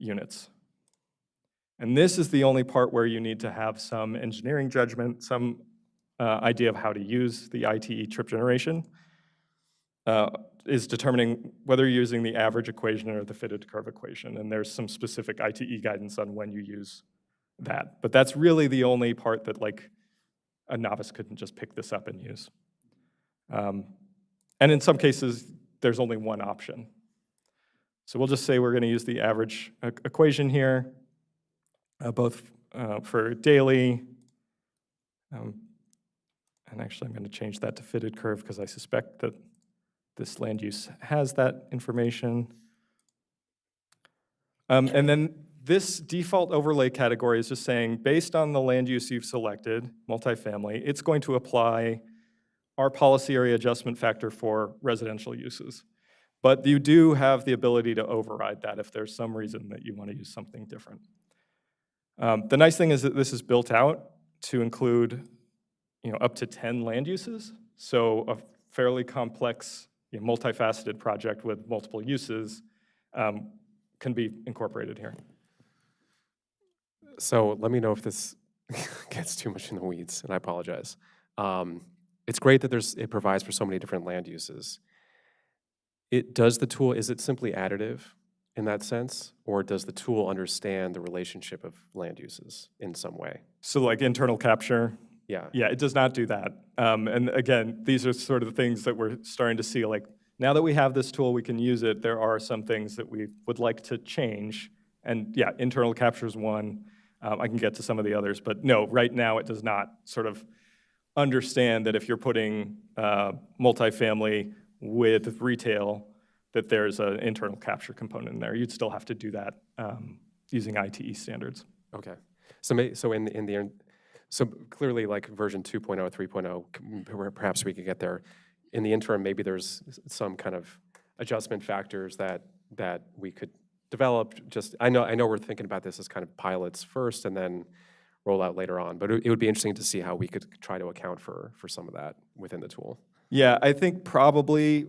units. And this is the only part where you need to have some engineering judgment, some idea of how to use the ITE trip generation, is determining whether you're using the average equation or the fitted curve equation. And there's some specific ITE guidance on when you use that. But that's really the only part that a novice couldn't just pick this up and use. And in some cases, there's only one option. So we'll just say we're going to use the average equation here, both for daily, and actually I'm going to change that to fitted curve because I suspect that this land use has that information. And then this default overlay category is just saying, based on the land use you've selected, multifamily, it's going to apply our policy area adjustment factor for residential uses. But you do have the ability to override that if there's some reason that you want to use something different. The nice thing is that this is built out to include up to 10 land uses. So a fairly complex, multifaceted project with multiple uses can be incorporated here. So let me know if this gets too much in the weeds, and I apologize. It's great that it provides for so many different land uses. Is it simply additive in that sense, or does the tool understand the relationship of land uses in some way? So like internal capture? Yeah. Yeah, it does not do that. And again, these are sort of the things that we're starting to see, now that we have this tool, we can use it. There are some things that we would like to change. And yeah, internal capture is one. I can get to some of the others, but no, right now it does not sort of understand that if you're putting multifamily with retail, that there's an internal capture component in there. You'd still have to do that using ITE standards. Okay. So So clearly, like version 2.0, 3.0, perhaps we could get there. In the interim, maybe there's some kind of adjustment factors that we could develop. Just, I know we're thinking about this as kind of pilots first and then roll out later on, but it would be interesting to see how we could try to account for some of that within the tool. Yeah, I think probably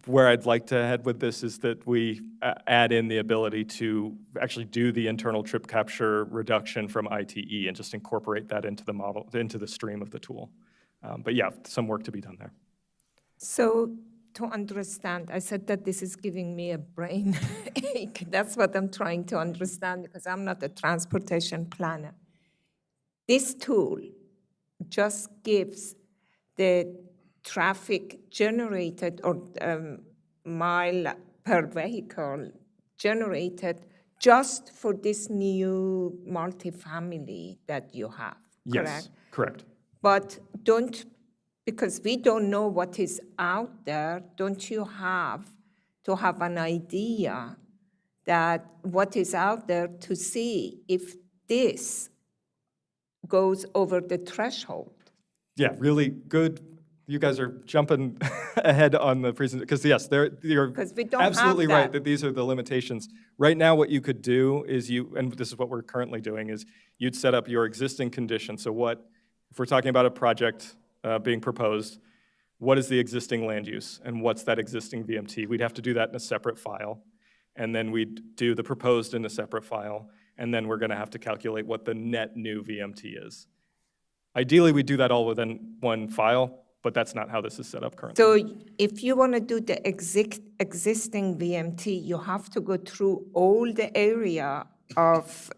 where I'd like to head with this is that we add in the ability to actually do the internal trip capture reduction from ITE and just incorporate that into the model, into the stream of the tool. But yeah, some work to be done there. So to understand, I said that this is giving me a brain ache. That's what I'm trying to understand because I'm not a transportation planner. This tool just gives the traffic generated or mile per vehicle generated just for this new multifamily that you have, correct? Yes, correct. But because we don't know what is out there, don't you have to have an idea that what is out there to see if this goes over the threshold? Yeah, really good. You guys are jumping ahead on the presentation, because yes, you're we don't have absolutely right that. that these are the limitations. Right now, what you could do is and this is what we're currently doing, is you'd set up your existing condition. So if we're talking about a project being proposed, what is the existing land use and what's that existing VMT? We'd have to do that in a separate file. And then we'd do the proposed in a separate file. And then we're gonna have to calculate what the net new VMT is. Ideally, we do that all within one file, but that's not how this is set up currently. So if you want to do the existing VMT, you have to go through all the area of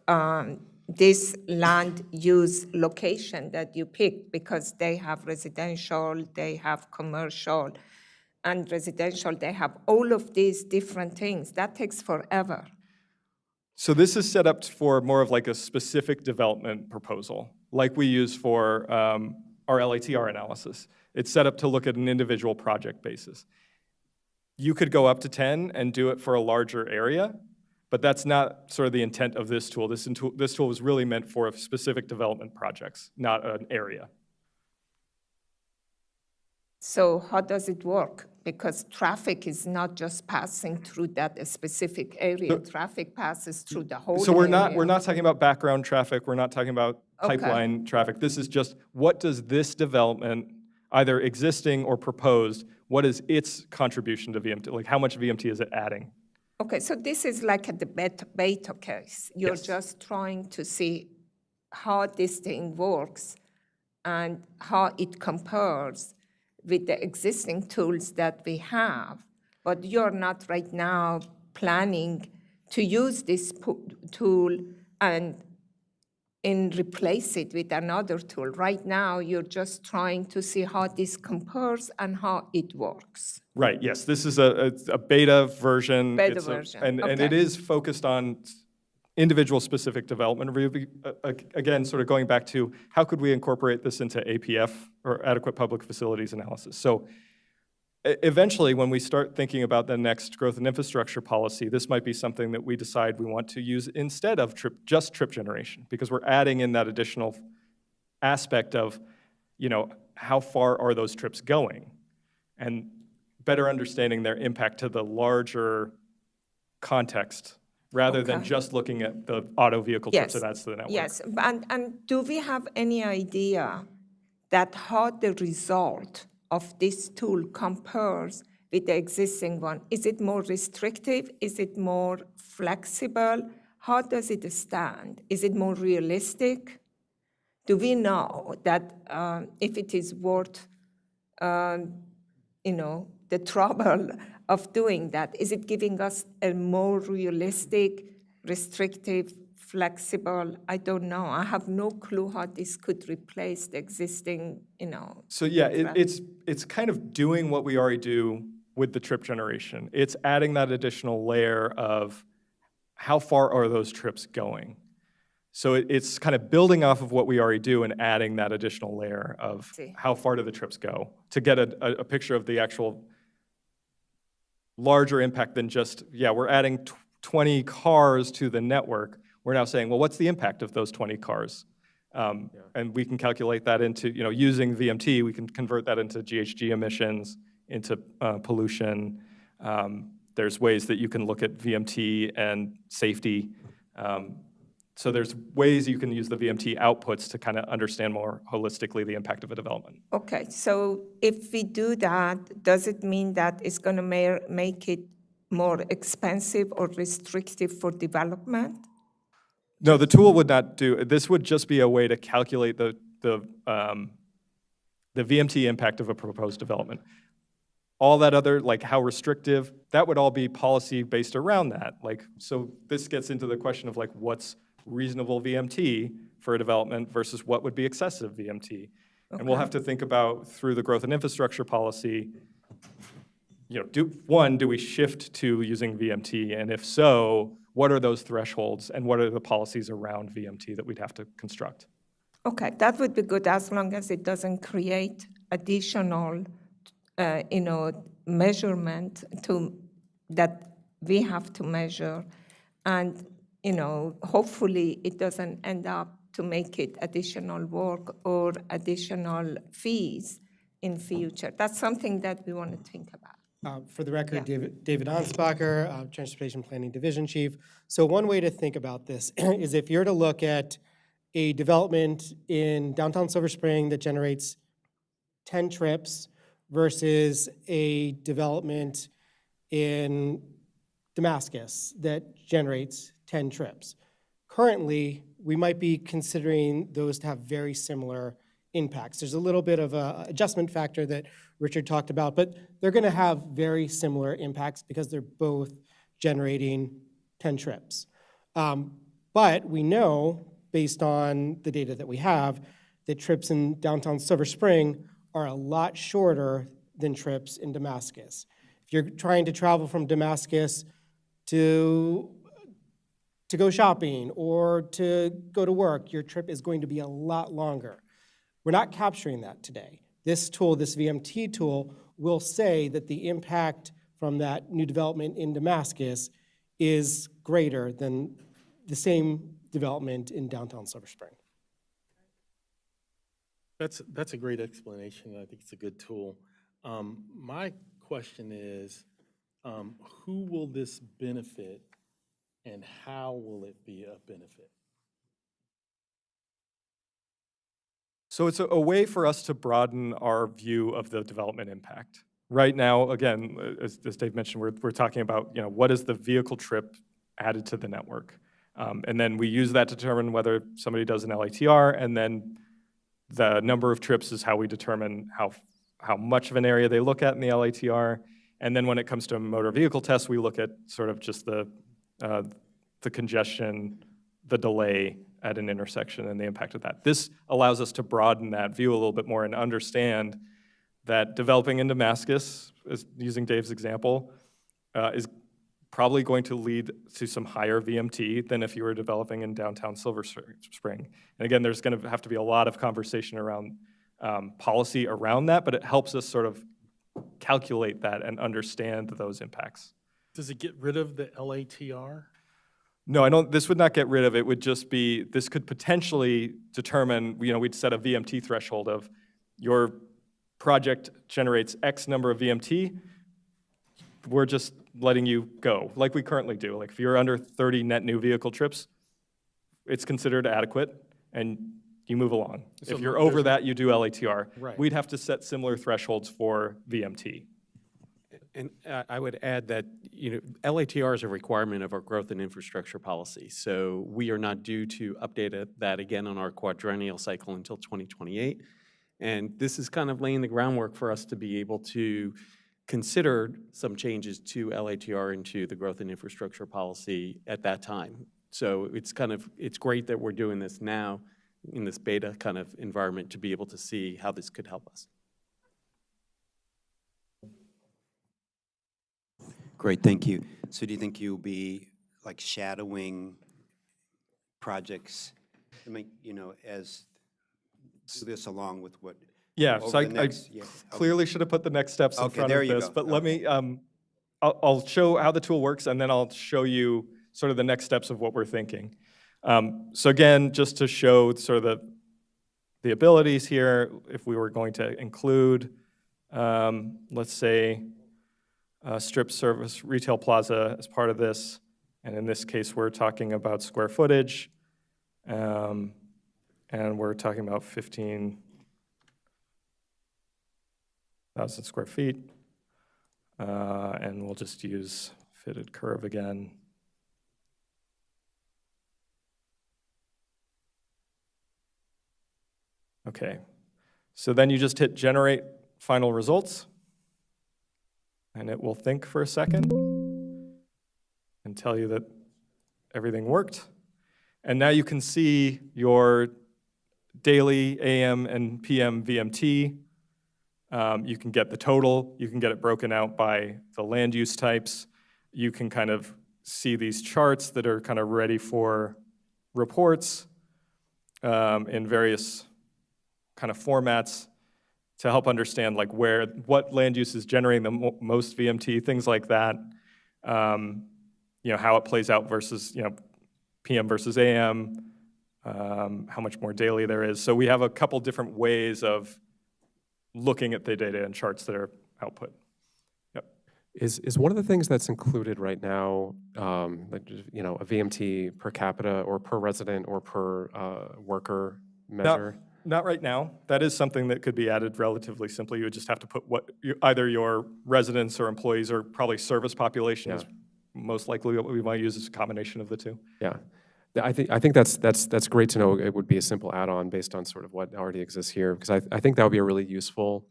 this land use location that you picked, because they have residential, they have commercial, and residential, they have all of these different things. That takes forever. So this is set up for more of like a specific development proposal, like we use for our LATR analysis. It's set up to look at an individual project basis. You could go up to 10 and do it for a larger area, but that's not sort of the intent of this tool. This tool was really meant for specific development projects, not an area. So how does it work? Because traffic is not just passing through that specific area. Traffic passes through the whole So area. we're not talking about background traffic. We're not talking about Okay. pipeline traffic. This is just, what does this development, either existing or proposed, what is its contribution to VMT? Like, how much VMT is it adding? Okay, so this is like a beta case. You're Yes. just trying to see how this thing works and how it compares with the existing tools that we have. But you're not right now planning to use this tool and replace it with another tool. Right now, you're just trying to see how this compares and how it works. Right, yes, this is a beta version. Beta It's version, and it okay. is focused on individual specific development review. Again, sort of going back to how could we incorporate this into APF, or adequate public facilities analysis. So eventually, when we start thinking about the next growth and infrastructure policy, this might be something that we decide we want to use instead of just trip generation, because we're adding in that additional aspect of, how far are those trips going? And better understanding their impact to the larger context, rather than Okay. just looking at the auto vehicle trips Yes, that adds to the network. yes. And do we have any idea that how the result of this tool compares with the existing one? Is it more restrictive? Is it more flexible? How does it stand? Is it more realistic? Do we know that if it is worth, the trouble of doing that? Is it giving us a more realistic, restrictive, flexible? I don't know. I have no clue how this could replace the existing, So yeah, it's kind of doing what we already do with the trip generation. It's adding that additional layer of how far are those trips going. So it's kind of building off of what we already do and adding that additional layer of how far do the trips go, to get a picture of the actual larger impact than just, we're adding 20 cars to the network. We're now saying, well, what's the impact of those 20 cars? And we can calculate that into, using VMT, we can convert that into GHG emissions, into pollution. There's ways that you can look at VMT and safety. So there's ways you can use the VMT outputs to kind of understand more holistically the impact of a development. Okay, so if we do that, does it mean that it's going to make it more expensive or restrictive for development? No, the tool would not do, this would just be a way to calculate the VMT impact of a proposed development. All that other, like how restrictive, that would all be policy based around that. So this gets into the question of what's reasonable VMT for a development versus what would be excessive VMT. And we'll have to think about through the growth and infrastructure policy, do we shift to using VMT? And if so, what are those thresholds and what are the policies around VMT that we'd have to construct? Okay, that would be good as long as it doesn't create additional, measurement that we have to measure. And, hopefully it doesn't end up to make it additional work or additional fees in future. That's something that we want to think about. For the record, David Ansbacher, Transportation Planning Division Chief. So one way to think about this is if you're to look at a development in downtown Silver Spring that generates 10 trips versus a development in Damascus that generates 10 trips. Currently, we might be considering those to have very similar impacts. There's a little bit of an adjustment factor that Richard talked about, but they're going to have very similar impacts because they're both generating 10 trips. But we know, based on the data that we have, that trips in downtown Silver Spring are a lot shorter than trips in Damascus. If you're trying to travel from Damascus to go shopping or to go to work, your trip is going to be a lot longer. We're not capturing that today. This tool, this VMT tool, will say that the impact from that new development in Damascus is greater than the same development in downtown Silver Spring. That's a great explanation. I think it's a good tool. My question is, who will this benefit and how will it be a benefit? So it's a way for us to broaden our view of the development impact. Right now, again, as Dave mentioned, we're talking about, what is the vehicle trip added to the network? And then we use that to determine whether somebody does an LATR, and then the number of trips is how we determine how much of an area they look at in the LATR. And then when it comes to motor vehicle tests, we look at sort of just the congestion, the delay at an intersection and the impact of that. This allows us to broaden that view a little bit more and understand that developing in Damascus, using Dave's example, is probably going to lead to some higher VMT than if you were developing in downtown Silver Spring. And again, there's going to have to be a lot of conversation around policy around that, but it helps us sort of calculate that and understand those impacts. Does it get rid of the LATR? No, this would not get rid of it. It would just be, this could potentially determine, we'd set a VMT threshold of your project generates X number of VMT, we're just letting you go, like we currently do. Like if you're under 30 net new vehicle trips, it's considered adequate, and you move along. So if you're over that, you do LATR. Right. We'd have to set similar thresholds for VMT. And I would add that, LATR is a requirement of our growth and infrastructure policy. So we are not due to update that again on our quadrennial cycle until 2028. And this is kind of laying the groundwork for us to be able to consider some changes to LATR into the growth and infrastructure policy at that time. So it's great that we're doing this now in this beta kind of environment to be able to see how this could help us. Great, thank you. So do you think you'll be like shadowing projects, as do this along with what? Yeah, over so the I next- clearly should have put the next steps in Okay, front there of you this, go. but let me, I'll show how the tool works, and then I'll show you sort of the next steps of what we're thinking. So again, just to show sort of the abilities here, if we were going to include, let's say, a strip service retail plaza as part of this, and in this case, we're talking about square footage, and we're talking about 15,000 square feet, and we'll just use fitted curve again. Okay, so then you just hit generate final results, and it will think for a second and tell you that everything worked. And now you can see your daily AM and PM VMT. You can get the total, you can get it broken out by the land use types. You can kind of see these charts that are kind of ready for reports in various kind of formats to help understand like what land use is generating the most VMT, things like that. How it plays out versus PM versus AM, how much more daily there is. So we have a couple different ways of looking at the data and charts that are output. Yep. Is one of the things that's included right now, a VMT per capita or per resident or per worker measure? Not right now. That is something that could be added relatively simply. You would just have to put either your residents or employees or probably service population is most likely what we might use as a combination of the two. Yeah. I think that's great to know. It would be a simple add-on based on sort of what already exists here, because I think that would be a really useful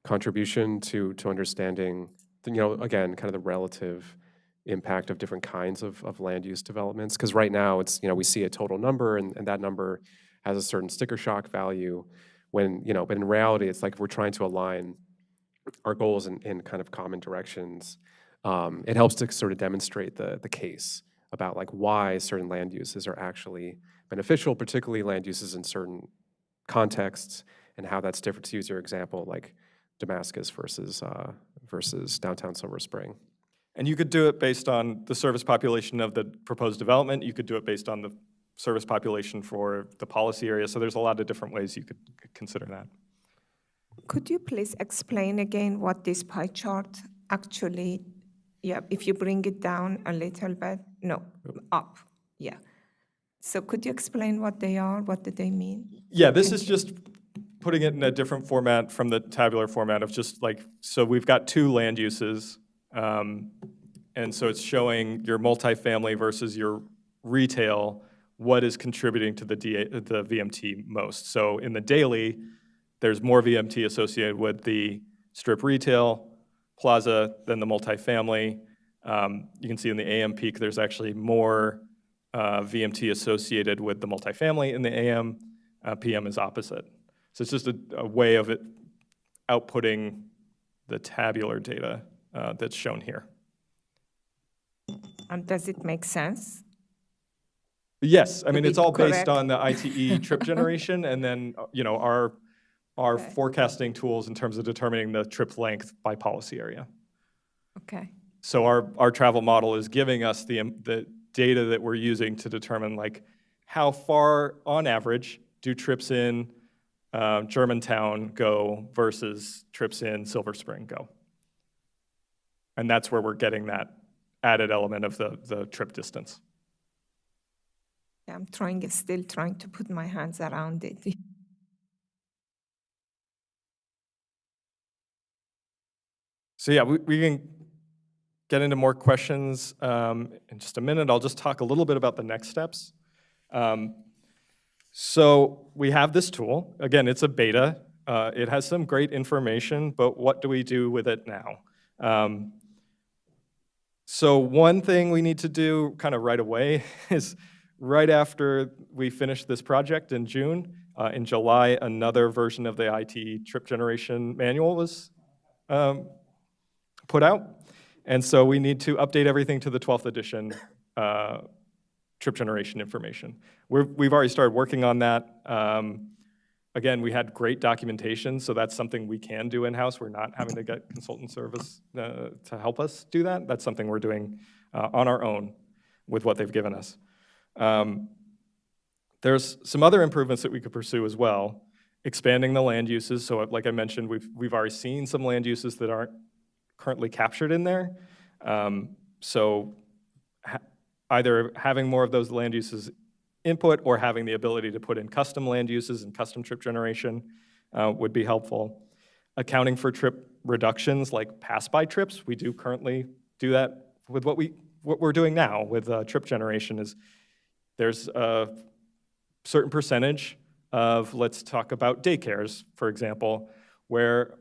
contribution to understanding, again, kind of the relative impact of different kinds of land use developments. Because right now it's, we see a total number and that number has a certain sticker shock value when, but in reality, it's like if we're trying to align our goals in kind of common directions, it helps to sort of demonstrate the case about like why certain land uses are actually beneficial, particularly land uses in certain contexts, and how that's different. To use your example, like Damascus versus downtown Silver Spring. And you could do it based on the service population of the proposed development. You could do it based on the service population for the policy area. So there's a lot of different ways you could consider that. Could you please explain again what this pie chart actually, if you bring it down a little bit, no, up, So could you explain what they are? What do they mean? Yeah, this is just putting it in a different format from the tabular format of just like, so we've got two land uses, and so it's showing your multifamily versus your retail, what is contributing to the VMT most. So in the daily, there's more VMT associated with the strip retail plaza than the multifamily. You can see in the AM peak, there's actually more VMT associated with the multifamily in the AM. PM is opposite. So it's just a way of it outputting the tabular data that's shown here. Does it make sense? Yes, I mean, it's all based correct? on the ITE trip generation, and then, our forecasting tools in terms of determining the trip length by policy area. Okay. So our travel model is giving us the data that we're using to determine like how far on average do trips in Germantown go versus trips in Silver Spring go. And that's where we're getting that added element of the trip distance. I'm still trying to put my hands around it. So yeah, we can get into more questions in just a minute. I'll just talk a little bit about the next steps. So we have this tool. Again, it's a beta. It has some great information, but what do we do with it now? So one thing we need to do kind of right away is right after we finish this project in June, in July, another version of the IT trip generation manual was put out. And so we need to update everything to the 12th edition trip generation information. We've already started working on that. Again, we had great documentation, so that's something we can do in-house. We're not having to get consultant service to help us do that. That's something we're doing on our own with what they've given us. There's some other improvements that we could pursue as well. expanding the land uses. So like I mentioned, we've already seen some land uses that aren't currently captured in there. So either having more of those land uses input or having the ability to put in custom land uses and custom trip generation would be helpful. Accounting for trip reductions like pass-by trips, we do currently do that with what we're doing now with trip generation. Is there's a certain percentage of, let's talk about daycares, for example, where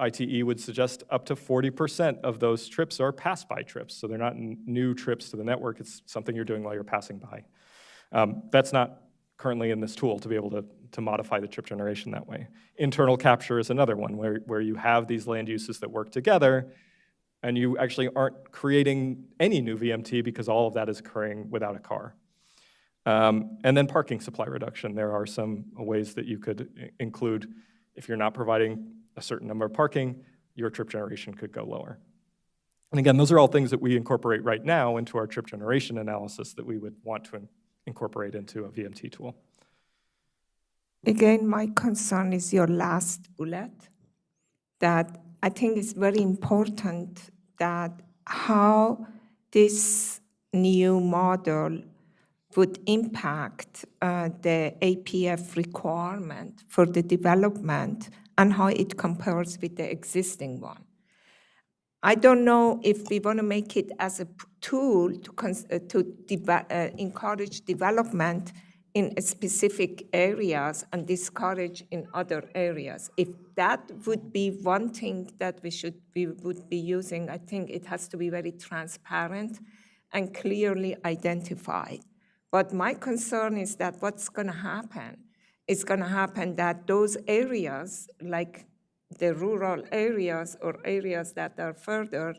ITE would suggest up to 40% of those trips are pass-by trips. So they're not new trips to the network, it's something you're doing while you're passing by. That's not currently in this tool to be able to modify the trip generation that way. Internal capture is another one where you have these land uses that work together and you actually aren't creating any new VMT because all of that is occurring without a car. And then parking supply reduction. There are some ways that you could include, if you're not providing a certain number of parking, your trip generation could go lower. And again, those are all things that we incorporate right now into our trip generation analysis that we would want to incorporate into a VMT tool. Again, my concern is your last bullet, that I think it's very important that how this new model would impact the APF requirement for the development and how it compares with the existing one. I don't know if we want to make it as a tool to encourage development in specific areas and discourage in other areas. If that would be one thing that we would be using, I think it has to be very transparent and clearly identified. But my concern is that what's going to happen is going to happen that those areas, like the rural areas or areas that are further,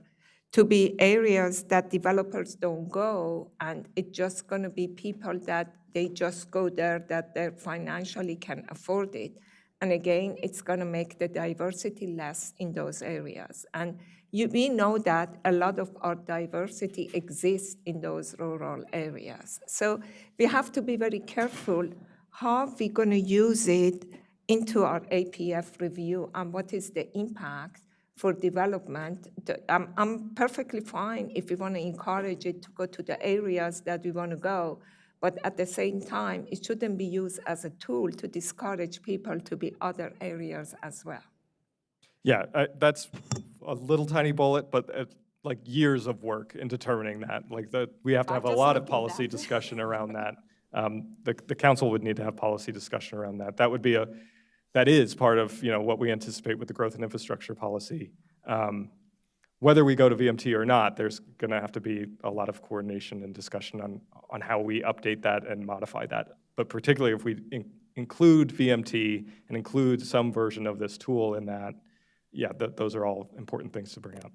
to be areas that developers don't go, and it's just going to be people that they just go there that they financially can afford it. And again, it's going to make the diversity less in those areas. And we know that a lot of our diversity exists in those rural areas. So we have to be very careful how we're going to use it into our APF review and what is the impact for development. I'm perfectly fine if we want to encourage it to go to the areas that we want to go, but at the same time, it shouldn't be used as a tool to discourage people to be other areas as well. Yeah, that's a little tiny bullet, but like years of work in determining that. Like we have to have a lot of policy discussion around that. The council would need to have policy discussion around that. That is part of what we anticipate with the growth and infrastructure policy. Whether we go to VMT or not, there's going to have to be a lot of coordination and discussion on how we update that and modify that. But particularly if we include VMT and include some version of this tool in that, yeah, those are all important things to bring up.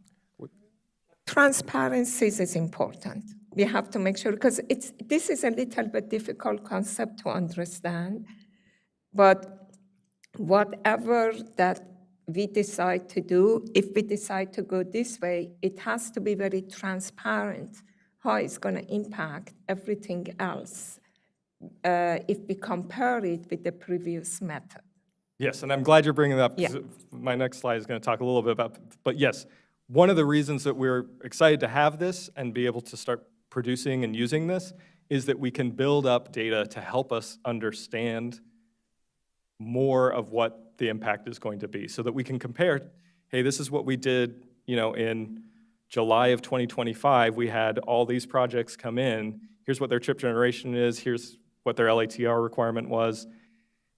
Transparency is important. We have to make sure, because this is a little bit difficult concept to understand, but whatever that we decide to do, if we decide to go this way, it has to be very transparent how it's going to impact everything else if we compare it with the previous method. Yes, and I'm glad you're bringing it up. Yeah. My next slide is going to talk a little bit about, but yes, one of the reasons that we're excited to have this and be able to start producing and using this is that we can build up data to help us understand more of what the impact is going to be, so that we can compare, hey, this is what we did, in July of 2025, we had all these projects come in, here's what their trip generation is, here's what their LATR requirement was.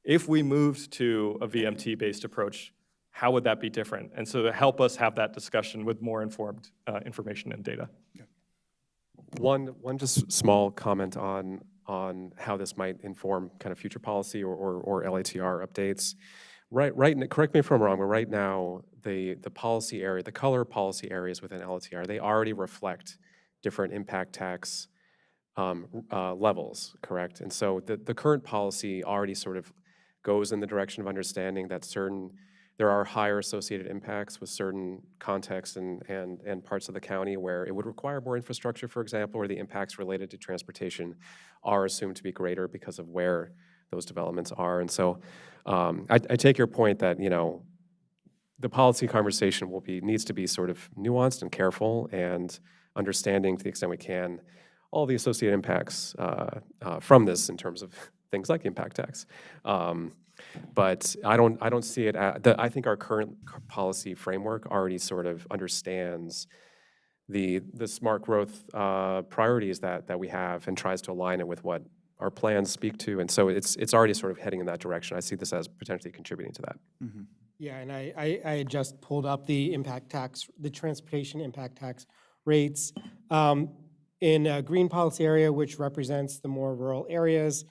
If we moved to a VMT-based approach, how would that be different? And so to help us have that discussion with more informed information and data. One just small comment on how this might inform kind of future policy or LATR updates. Right, correct me if I'm wrong, but right now, the policy area, the color policy areas within LATR, they already reflect different impact tax levels, correct? And so the current policy already sort of goes in the direction of understanding that there are higher associated impacts with certain contexts and parts of the county where it would require more infrastructure, for example, or the impacts related to transportation are assumed to be greater because of where those developments are. And so I take your point that, the policy conversation needs to be sort of nuanced and careful and understanding to the extent we can all the associated impacts from this in terms of things like impact tax. But I don't see it. I think our current policy framework already sort of understands the smart growth priorities that we have and tries to align it with what our plans speak to. And so it's already sort of heading in that direction. I see this as potentially contributing to that. Yeah, and I had just pulled up the impact tax, the transportation impact tax rates. In a green policy area, which represents the more rural areas,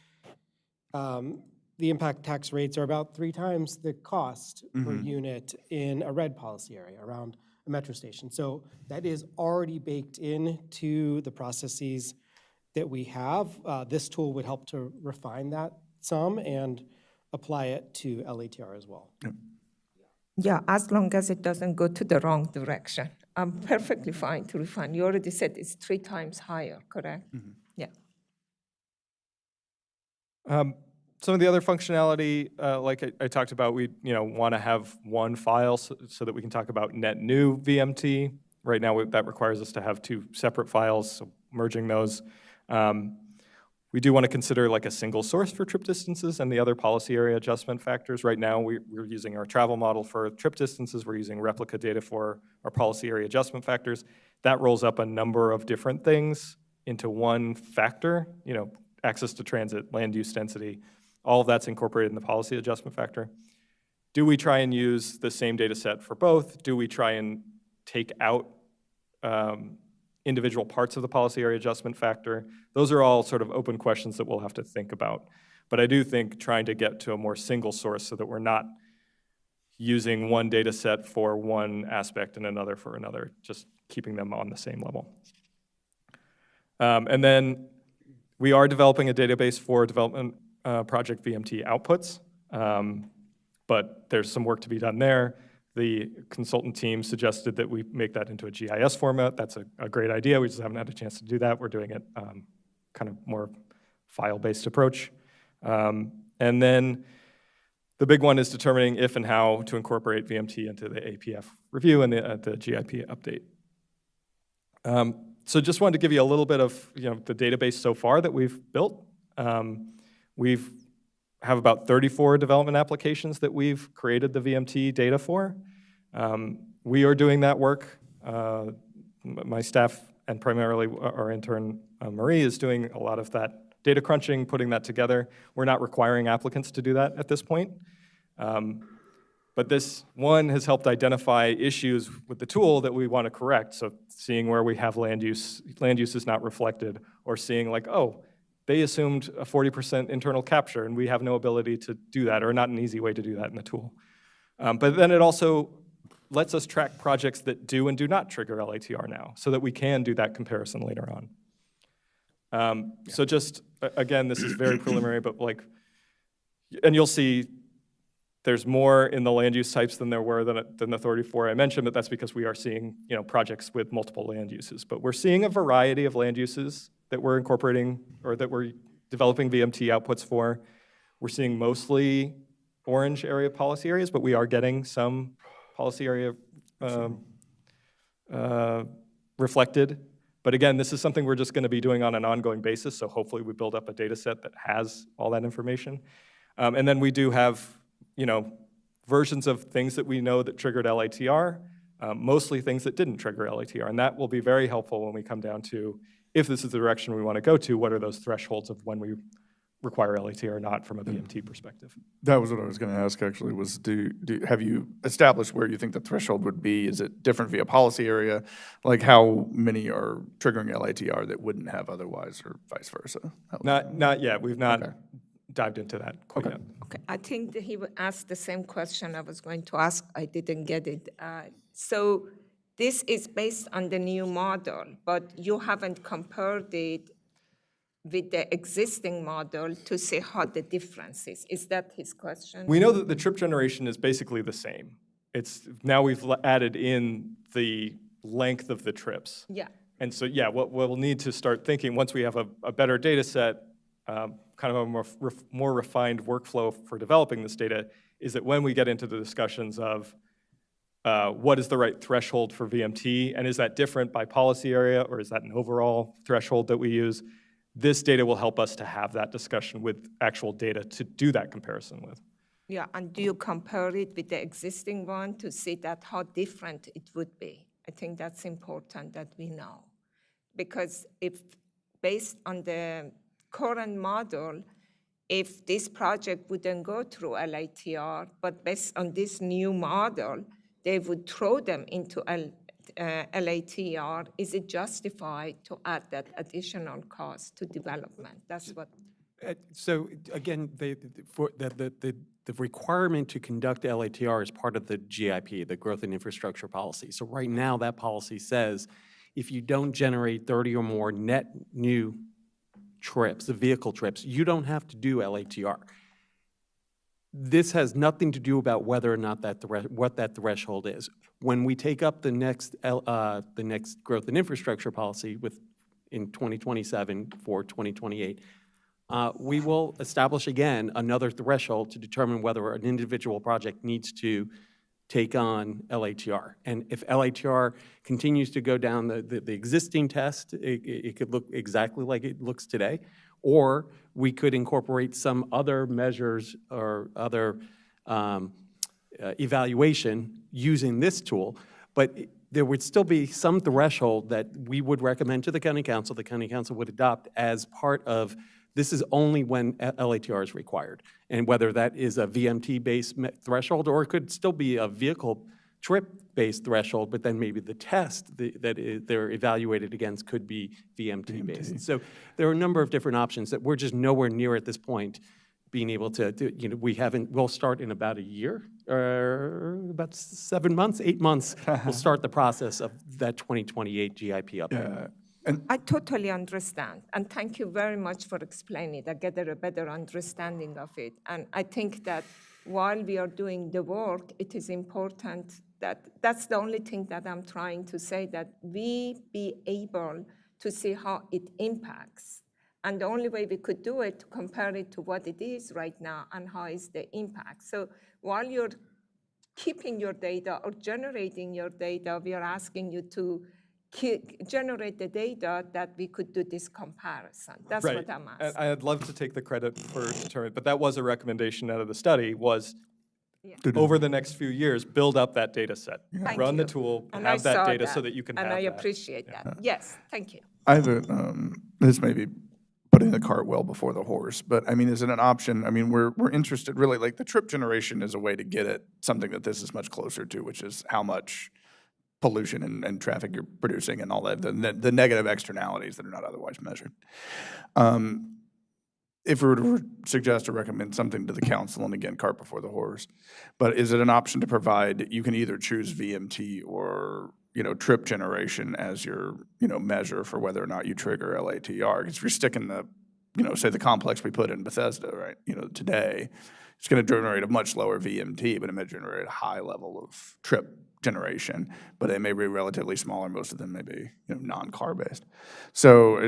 the impact tax rates are about 3 times the cost per unit in a red policy area around a metro station. So that is already baked into the processes that we have. This tool would help to refine that some and apply it to LATR as well. Yeah, as long as it doesn't go to the wrong direction. I'm perfectly fine to refine. You already said it's 3 times higher, correct? Yeah. Some of the other functionality, like I talked about, we want to have one file so that we can talk about net new VMT. Right now, that requires us to have 2 separate files, so merging those. We do want to consider like a single source for trip distances and the other policy area adjustment factors. Right now, we're using our travel model for trip distances. We're using replica data for our policy area adjustment factors. That rolls up a number of different things into one factor, access to transit, land use density. All of that's incorporated in the policy adjustment factor. Do we try and use the same data set for both? Do we try and take out individual parts of the policy area adjustment factor? Those are all sort of open questions that we'll have to think about. But I do think trying to get to a more single source so that we're not using one data set for one aspect and another for another, just keeping them on the same level. And then we are developing a database for development project VMT outputs, but there's some work to be done there. The consultant team suggested that we make that into a GIS format. That's a great idea. We just haven't had a chance to do that. We're doing it kind of more file-based approach. And then the big one is determining if and how to incorporate VMT into the APF review and the GIP update. So just wanted to give you a little bit of the database so far that we've built. We've have about 34 development applications that we've created the VMT data for. We are doing that work. My staff and primarily our intern, Marie, is doing a lot of that data crunching, putting that together. We're not requiring applicants to do that at this point. But this one has helped identify issues with the tool that we want to correct. So seeing where we have land use is not reflected, or seeing like, oh, they assumed a 40% internal capture, and we have no ability to do that, or not an easy way to do that in the tool. But then it also lets us track projects that do and do not trigger LATR now, so that we can do that comparison later on. So just, again, this is very preliminary, but and you'll see there's more in the land use types than there were than the 34 I mentioned, but that's because we are seeing projects with multiple land uses. But we're seeing a variety of land uses that we're incorporating or that we're developing VMT outputs for. We're seeing mostly orange area policy areas, but we are getting some policy area reflected. But again, this is something we're just going to be doing on an ongoing basis, so hopefully we build up a data set that has all that information. And then we do have versions of things that we know that triggered LATR, mostly things that didn't trigger LATR, and that will be very helpful when we come down to, if this is the direction we want to go to, what are those thresholds of when we require LATR or not from a VMT perspective? That was what I was going to ask, actually, was have you established where you think the threshold would be? Is it different via policy area? Like how many are triggering LATR that wouldn't have otherwise, or vice versa? Not yet. We've not dived into that quite yet. Okay, I think that he asked the same question I was going to ask. I didn't get it. So this is based on the new model, but you haven't compared it with the existing model to see how the difference is. Is that his question? We know that the trip generation is basically the same. Now we've added in the length of the trips. Yeah. And so, yeah, what we'll need to start thinking, once we have a better data set, kind of a more refined workflow for developing this data is that when we get into the discussions of what is the right threshold for VMT, and is that different by policy area, or is that an overall threshold that we use, this data will help us to have that discussion with actual data to do that comparison with. Yeah, and do you compare it with the existing one to see that how different it would be? I think that's important that we know. Because if based on the current model, if this project wouldn't go through LATR, but based on this new model, they would throw them into LATR, is it justified to add that additional cost to development? That's what. So again, the requirement to conduct LATR is part of the GIP, the Growth and Infrastructure Policy. So right now, that policy says if you don't generate 30 or more net new trips, the vehicle trips, you don't have to do LATR. This has nothing to do about whether or not what that threshold is. When we take up the next Growth and Infrastructure Policy in 2027 for 2028, we will establish again another threshold to determine whether an individual project needs to take on LATR. And if LATR continues to go down the existing test, it could look exactly like it looks today, or we could incorporate some other measures or other evaluation using this tool. But there would still be some threshold that we would recommend to the county council would adopt as part of. This is only when LATR is required, and whether that is a VMT-based threshold, or it could still be a vehicle trip-based threshold, but then maybe the test they're evaluated against could be VMT-based. So there are a number of different options that we're just nowhere near at this point being able to we'll start in about a year, or about 7 months, 8 months, we'll start the process of that 2028 GIP update. I totally understand, and thank you very much for explaining it. I get a better understanding of it. And I think that while we are doing the work, it is important that's the only thing that I'm trying to say, that we be able to see how it impacts. And the only way we could do it, to compare it to what it is right now and how is the impact. So while you're keeping your data or generating your data, we are asking you to generate the data that we could do this comparison. That's right. What I'm asking. And I'd love to take the credit for determining, but that was a recommendation out of the study, was over the next few years, build up that data set. Thank Run you. the tool, And have I that saw data that, so that you can and have I that. appreciate that. Yes, thank you. I have this may be putting the cart well before the horse, but I mean, is it an option? I mean, we're interested, really, like the trip generation is a way to get at something that this is much closer to, which is how much pollution and traffic you're producing and all that, the negative externalities that are not otherwise measured. If we were to suggest or recommend something to the council, and again, cart before the horse, but is it an option to provide, you can either choose VMT or, trip generation as your, measure for whether or not you trigger LATR? Because if you're sticking the, say the complex we put in Bethesda, right, today, it's going to generate a much lower VMT, but it may generate a high level of trip generation, but they may be relatively smaller. Most of them may be, non-car based. So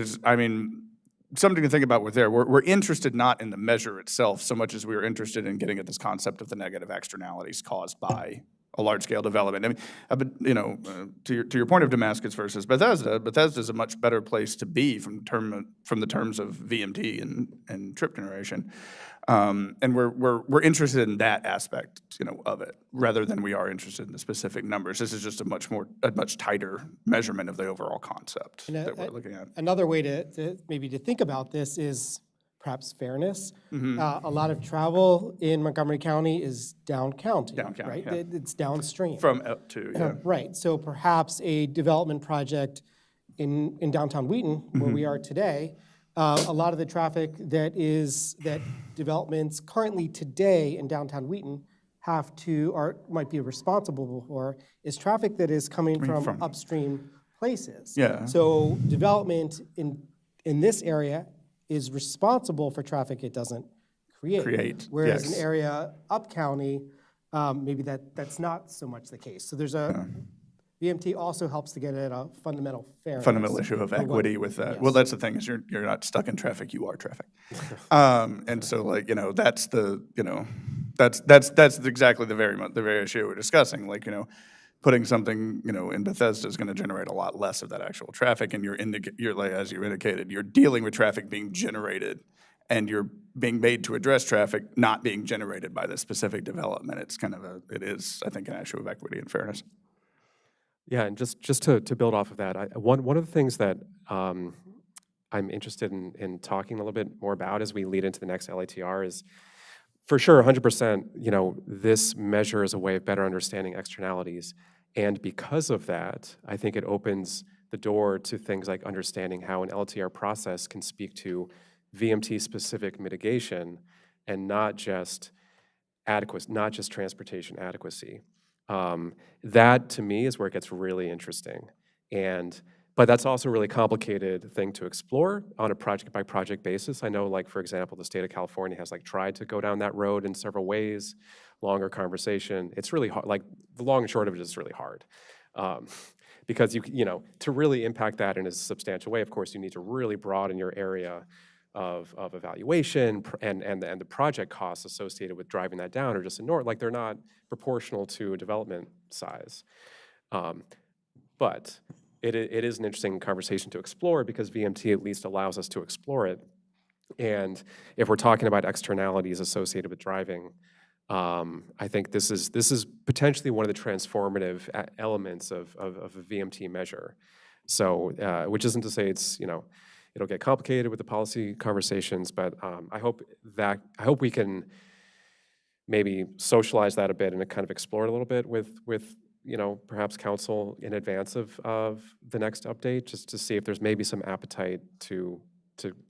something to think about with there. We're interested not in the measure itself so much as we are interested in getting at this concept of the negative externalities caused by a large-scale development. To your point of Damascus versus Bethesda is a much better place to be from the terms of VMT and trip generation. And we're interested in that aspect, of it, rather than we are interested in the specific numbers. This is just a much tighter measurement of the overall concept that we're looking at. Another way to maybe to think about this is perhaps fairness. A lot of travel in Montgomery County is down county, right? Yeah. It's downstream. From up to, yeah. Right, so perhaps a development project in downtown Wheaton, where we are today, a lot of the traffic that developments currently today in downtown Wheaton might be responsible for is traffic that is coming from upstream places. Yeah. So development in this area is responsible for traffic it doesn't create. Whereas yes. an area up county, maybe that's not so much the case. So there's VMT also helps to get at a fundamental fairness. Fundamental issue of for what- equity with that. Well, Yes. that's the thing, is you're not stuck in traffic, you are traffic. And so like, that's the, that's exactly the very issue we're discussing. Like, putting something, in Bethesda is gonna generate a lot less of that actual traffic, and you're like, as you indicated, you're dealing with traffic being generated, and you're being made to address traffic not being generated by this specific development. It's kind of it is, I think, an issue of equity and fairness. Yeah, and just to build off of that, one of the things that I'm interested in talking a little bit more about as we lead into the next LATR is, for sure, 100%, this measure is a way of better understanding externalities. And because of that, I think it opens the door to things like understanding how an LTR process can speak to VMT-specific mitigation and not just transportation adequacy. That, to me, is where it gets really interesting. But that's also a really complicated thing to explore on a project-by-project basis. I know, like, for example, the state of California has, like, tried to go down that road in several ways, longer conversation. It's really hard. Like, the long and short of it is really hard. Because, to really impact that in a substantial way, of course, you need to really broaden your area of evaluation, and the project costs associated with driving that down are just enormous. Like, they're not proportional to a development size. But it is an interesting conversation to explore, because VMT at least allows us to explore it. And if we're talking about externalities associated with driving, I think this is potentially one of the transformative elements of a VMT measure. So, which isn't to say it's, it'll get complicated with the policy conversations, but I hope we can maybe socialize that a bit and kind of explore it a little bit with perhaps council in advance of the next update, just to see if there's maybe some appetite to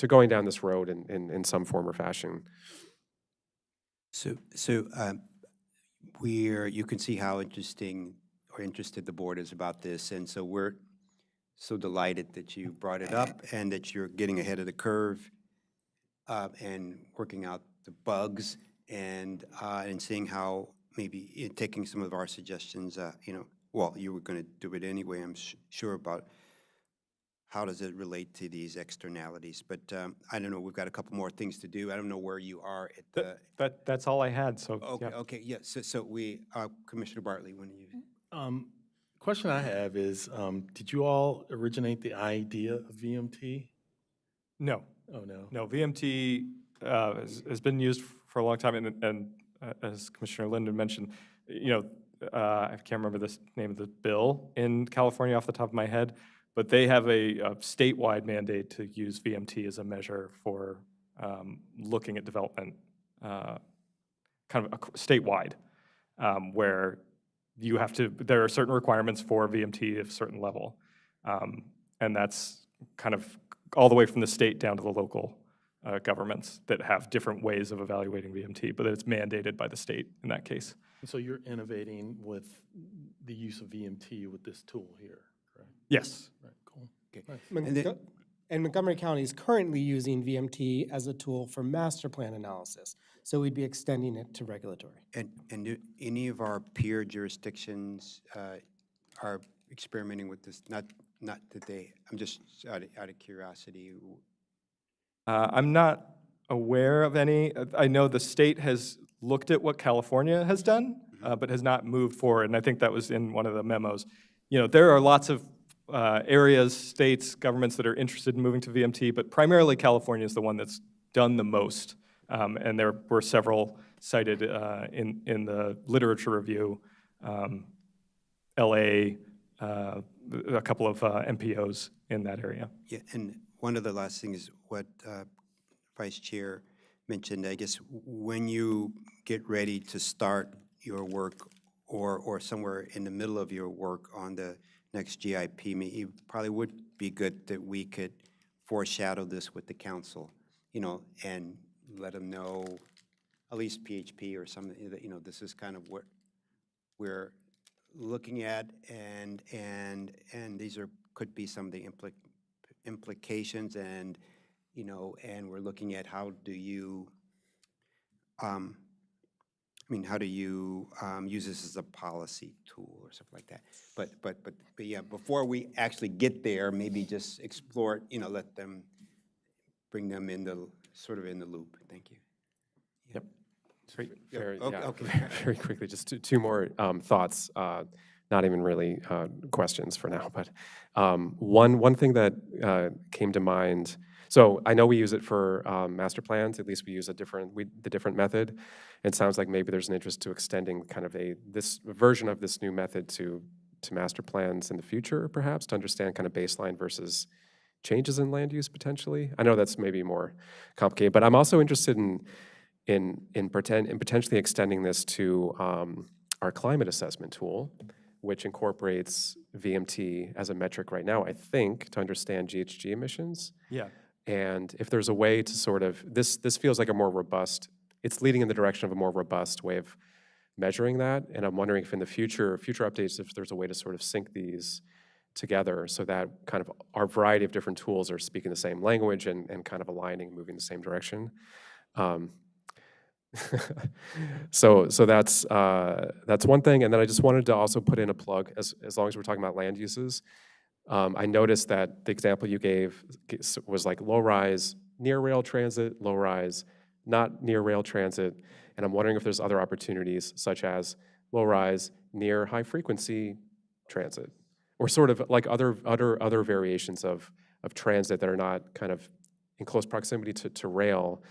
going down this road in some form or fashion. So you can see how interested the board is about this, and so we're so delighted that you brought it up and that you're getting ahead of the curve and working out the bugs and seeing how maybe taking some of our suggestions, well, you were going to do it anyway, I'm sure, about how does it relate to these externalities. But I don't know, we've got a couple more things to do. I don't know where you are at the... That's all I had, so. Okay, yeah. okay, yeah, so Commissioner Bartley, when you... Question I have is, did you all originate the idea of VMT? No. Oh, no. No, VMT has been used for a long time, and as Commissioner Linden mentioned, I can't remember the name of the bill in California off the top of my head, but they have a statewide mandate to use VMT as a measure for looking at development, kind of statewide, where you have to, there are certain requirements for VMT of a certain level, and that's kind of all the way from the state down to the local governments that have different ways of evaluating VMT, but it's mandated by the state in that case. So you're innovating with the use of VMT with this tool here, correct? Yes. Right, cool. Okay. And Montgomery County is currently using VMT as a tool for master plan analysis, so we'd be extending it to regulatory. And do any of our peer jurisdictions are experimenting with this? Not that they, I'm just out of curiosity. I'm not aware of any. I know the state has looked at what California has done, but has not moved forward, and I think that was in one of the memos. There are lots of areas, states, governments that are interested in moving to VMT, but primarily California is the one that's done the most, and there were several cited in the literature review, LA, a couple of MPOs in that area. Yeah, and one of the last things, what Vice Chair mentioned, I guess when you get ready to start your work or somewhere in the middle of your work on the next GIP, it probably would be good that we could foreshadow this with the council, and let them know, at least PHP or something, that this is kind of what we're looking at, and these could be some of the implications, and and we're looking at how do you mean, how do you use this as a policy tool or something like that? But yeah, before we actually get there, maybe just explore it, let them, bring them in the, sort of in the loop. Thank you. Yep. Yeah, Very, okay, yeah, okay. very quickly, just two more thoughts, not even really questions for now, but one thing that came to mind, so I know we use it for master plans, at least we use the different method. It sounds like maybe there's an interest to extending kind of this version of this new method to master plans in the future, perhaps, to understand kind of baseline versus changes in land use potentially. I know that's maybe more complicated, but I'm also interested in potentially extending this to our climate assessment tool, which incorporates VMT as a metric right now, I think, to understand GHG emissions. Yeah. And if there's a way to sort of, this feels like a more robust, it's leading in the direction of a more robust way of measuring that. And I'm wondering if in the future updates, if there's a way to sort of sync these together so that kind of our variety of different tools are speaking the same language and kind of aligning, moving the same direction. So that's one thing. And then I just wanted to also put in a plug, as long as we're talking about land uses. I noticed that the example you gave was like low-rise near rail transit, low-rise not near rail transit. And I'm wondering if there's other opportunities such as low-rise near high-frequency transit, or sort of like other variations of transit that are not kind of in close proximity to rail.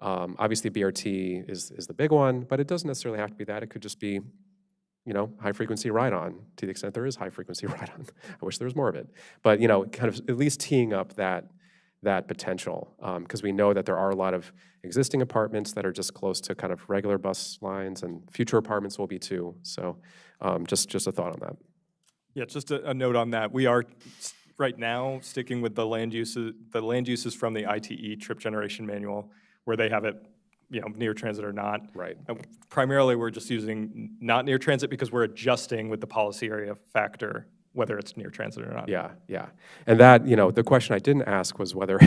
Obviously, BRT is the big one, but it doesn't necessarily have to be that. It could just be, high-frequency ride-on, to the extent there is high-frequency ride-on. I wish there was more of it. But, kind of at least teeing up that potential, because we know that there are a lot of existing apartments that are just close to kind of regular bus lines, and future apartments will be too. So just a thought on that. Yeah, just a note on that. We are right now sticking with the land uses from the ITE trip generation manual, where they have it, near transit or not. Right. Primarily, we're just using not near transit because we're adjusting with the policy area factor, whether it's near transit or not. Yeah, yeah. And that, the question I didn't ask was whether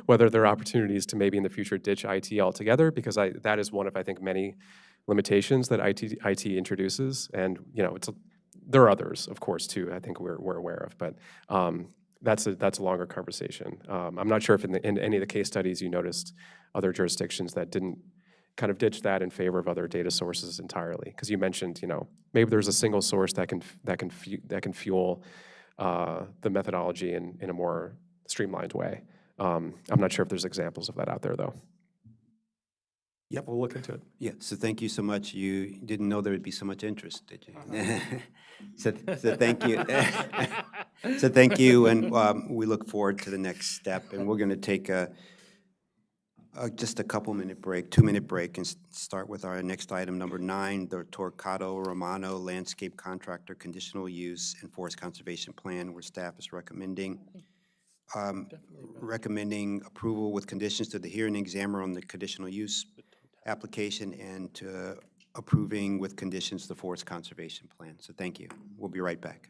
there are opportunities to maybe in the future ditch IT altogether, because that is one of, I think, many limitations that IT introduces. And, there are others, of course, too, I think we're aware of, but that's a longer conversation. I'm not sure if in any of the case studies you noticed other jurisdictions that didn't kind of ditch that in favor of other data sources entirely. Because you mentioned, maybe there's a single source that can fuel the methodology in a more streamlined way. I'm not sure if there's examples of that out there, though. Yep, we'll look into it. Yeah, so thank you so much. You didn't know there would be so much interest, did you? So thank you. So thank you, and we look forward to the next step. And we're going to take just a couple-minute break, 2-minute break, and start with our next item, number 9, the Torquato Romano Landscape Contractor Conditional Use and Forest Conservation Plan, where staff is recommending approval with conditions to the hearing examiner on the conditional use application, and to approving with conditions the forest conservation plan. So thank you. We'll be right back.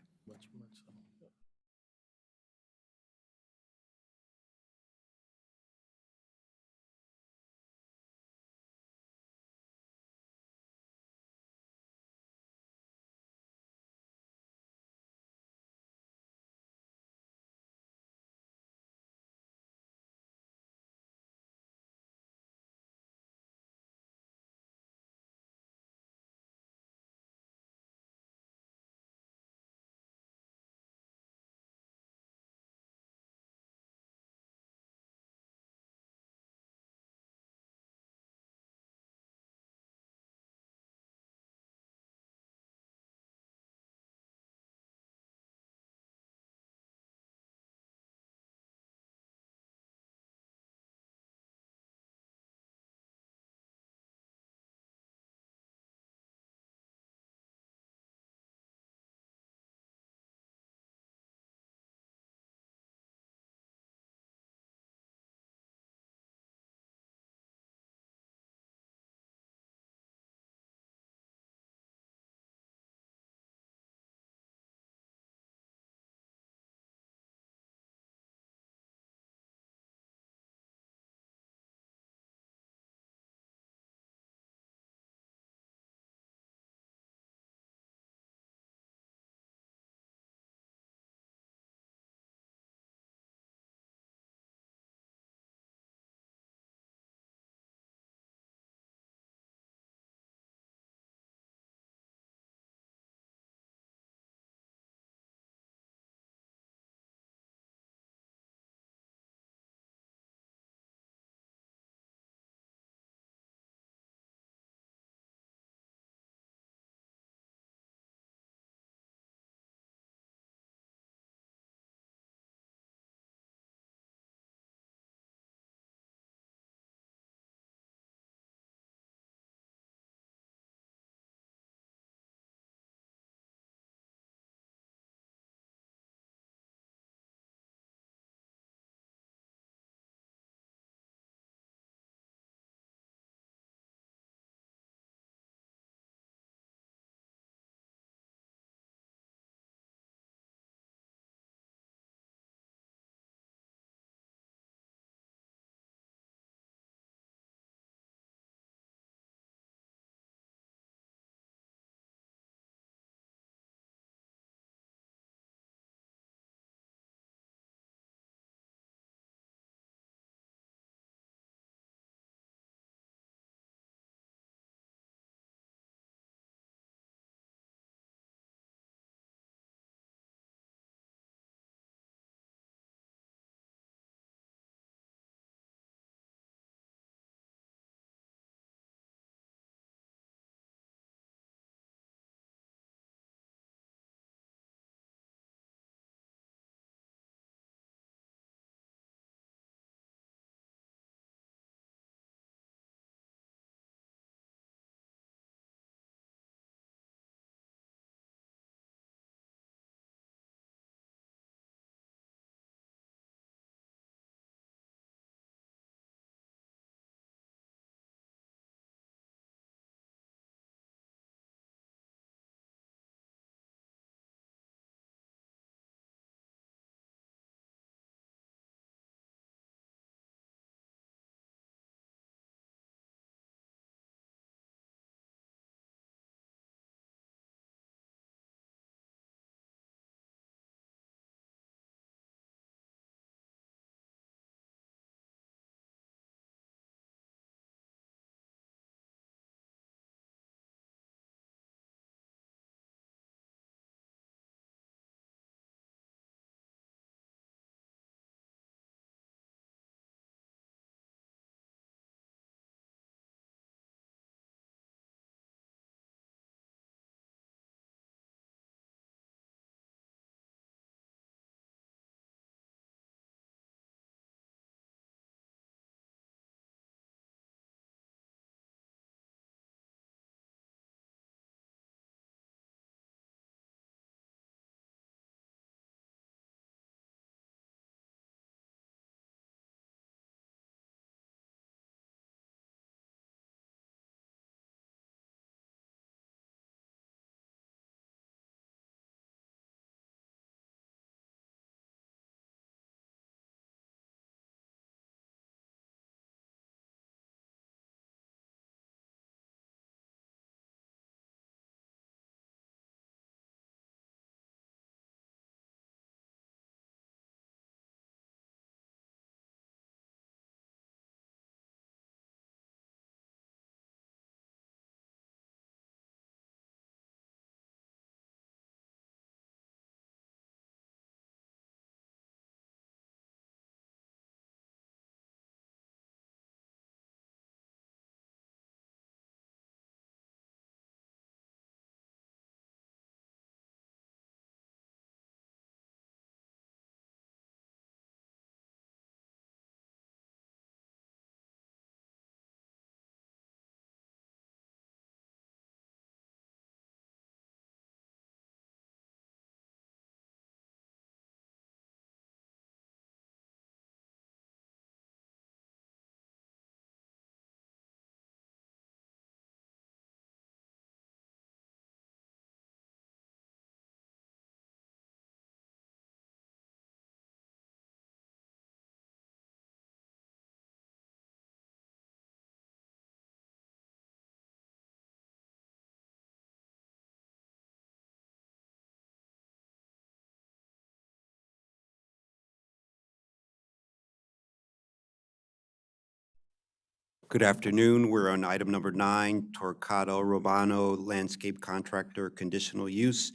Good afternoon. We're on item number 9, Torcado Romano Landscape Contractor Conditional Use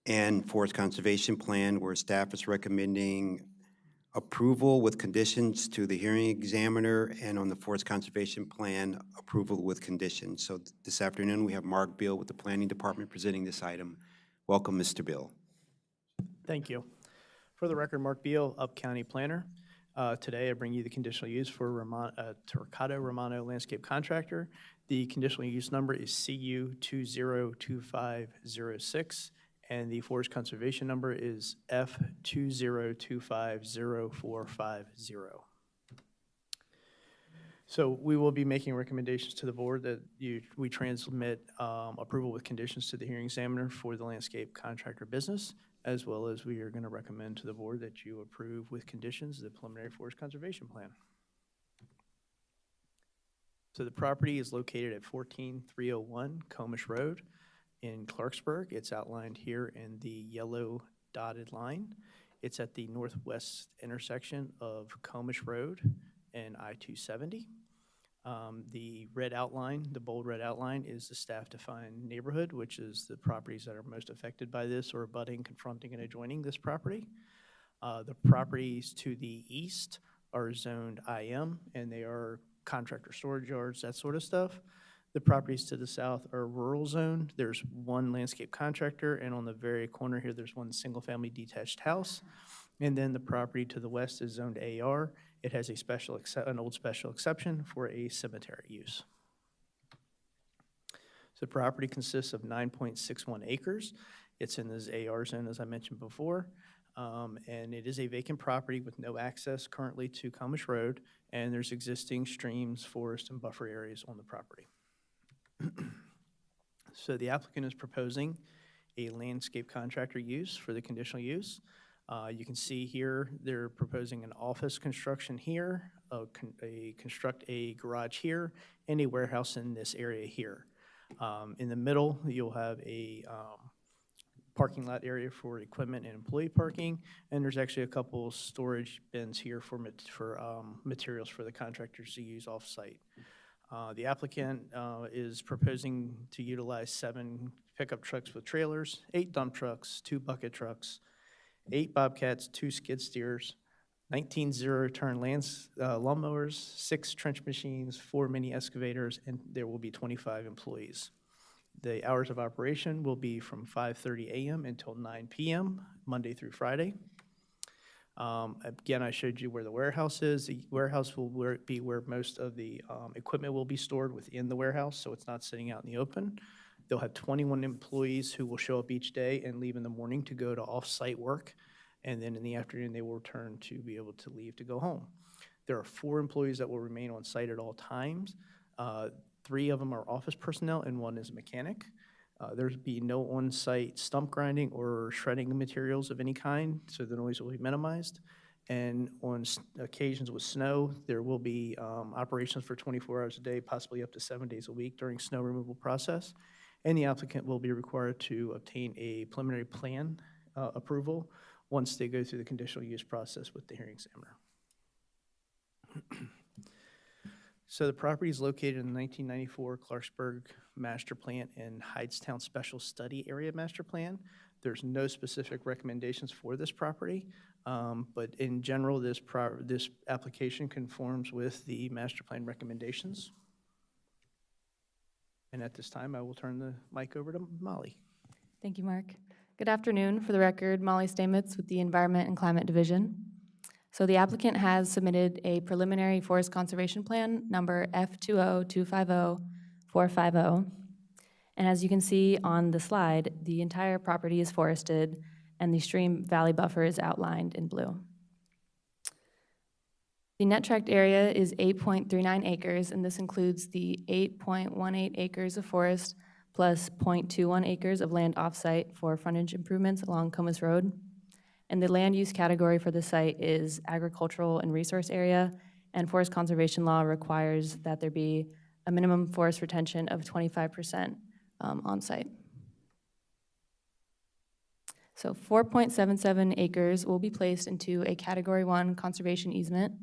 and Forest Conservation Plan, where staff is recommending approval with conditions to the hearing examiner, and on the Forest Conservation Plan, approval with conditions. So this afternoon, we have Mark Beal with the Planning Department presenting this item. Welcome, Mr. Beal. Thank you. For the record, Mark Beal, Up County Planner. Today, I bring you the conditional use for Torcado Romano Landscape Contractor. The conditional use number is CU 202506, and the forest conservation number is F 20250450. So we will be making recommendations to the board that we transmit approval with conditions to the hearing examiner for the landscape contractor business, as well as we are going to recommend to the board that you approve with conditions the preliminary forest conservation plan. So the property is located at 14301 Comish Road in Clarksburg. It's outlined here in the yellow dotted line. It's at the northwest intersection of Comish Road and I-270. The red outline, the bold red outline, is the staff-defined neighborhood, which is the properties that are most affected by this or abutting, confronting, and adjoining this property. The properties to the east are zoned IM, and they are contractor storage yards, that sort of stuff. The properties to the south are rural zone. There's one landscape contractor, and on the very corner here, there's one single-family detached house. And then the property to the west is zoned AR. It has an old special exception for a cemetery use. So the property consists of 9.61 acres. It's in this AR zone, as I mentioned before. And it is a vacant property with no access currently to Comish Road, and there's existing streams, forest, and buffer areas on the property. So the applicant is proposing a landscape contractor use for the conditional use. You can see here they're proposing an office construction here, construct a garage here, and a warehouse in this area here. In the middle, you'll have a parking lot area for equipment and employee parking, and there's actually a couple storage bins here for materials for the contractors to use off-site. The applicant is proposing to utilize 7 pickup trucks with trailers, 8 dump trucks, 2 bucket trucks, 8 bobcats, 2 skid steers, 19 zero-turn lawnmowers, 6 trench machines, 4 mini excavators, and there will be 25 employees. The hours of operation will be from 5:30 a.m. until 9 p.m., Monday through Friday. Again, I showed you where the warehouse is. The warehouse will be where most of the equipment will be stored within the warehouse, so it's not sitting out in the open. They'll have 21 employees who will show up each day and leave in the morning to go to off-site work, and then in the afternoon they will return to be able to leave to go home. There are 4 employees that will remain on site at all times. 3 of them are office personnel and 1 is a mechanic. There'll be no on-site stump grinding or shredding materials of any kind, so the noise will be minimized. And on occasions with snow, there will be operations for 24 hours a day, possibly up to 7 days a week during snow removal process. And the applicant will be required to obtain a preliminary plan approval once they go through the conditional use process with the hearing examiner. So the property is located in the 1994 Clarksburg Master Plan and Hydetown Special Study Area Master Plan. There's no specific recommendations for this property, but in general, this application conforms with the master plan recommendations. And at this time, I will turn the mic over to Molly. Thank you, Mark. Good afternoon. For the record, Molly Stamitz with the Environment and Climate Division. So the applicant has submitted a preliminary forest conservation plan number F20250-450. And as you can see on the slide, the entire property is forested and the stream valley buffer is outlined in blue. The net tract area is 8.39 acres, and this includes the 8.18 acres of forest plus 0.21 acres of land offsite for frontage improvements along Comus Road. And the land use category for the site is agricultural and resource area, and forest conservation law requires that there be a minimum forest retention of 25% on site. So 4.77 acres will be placed into a Category 1 conservation easement,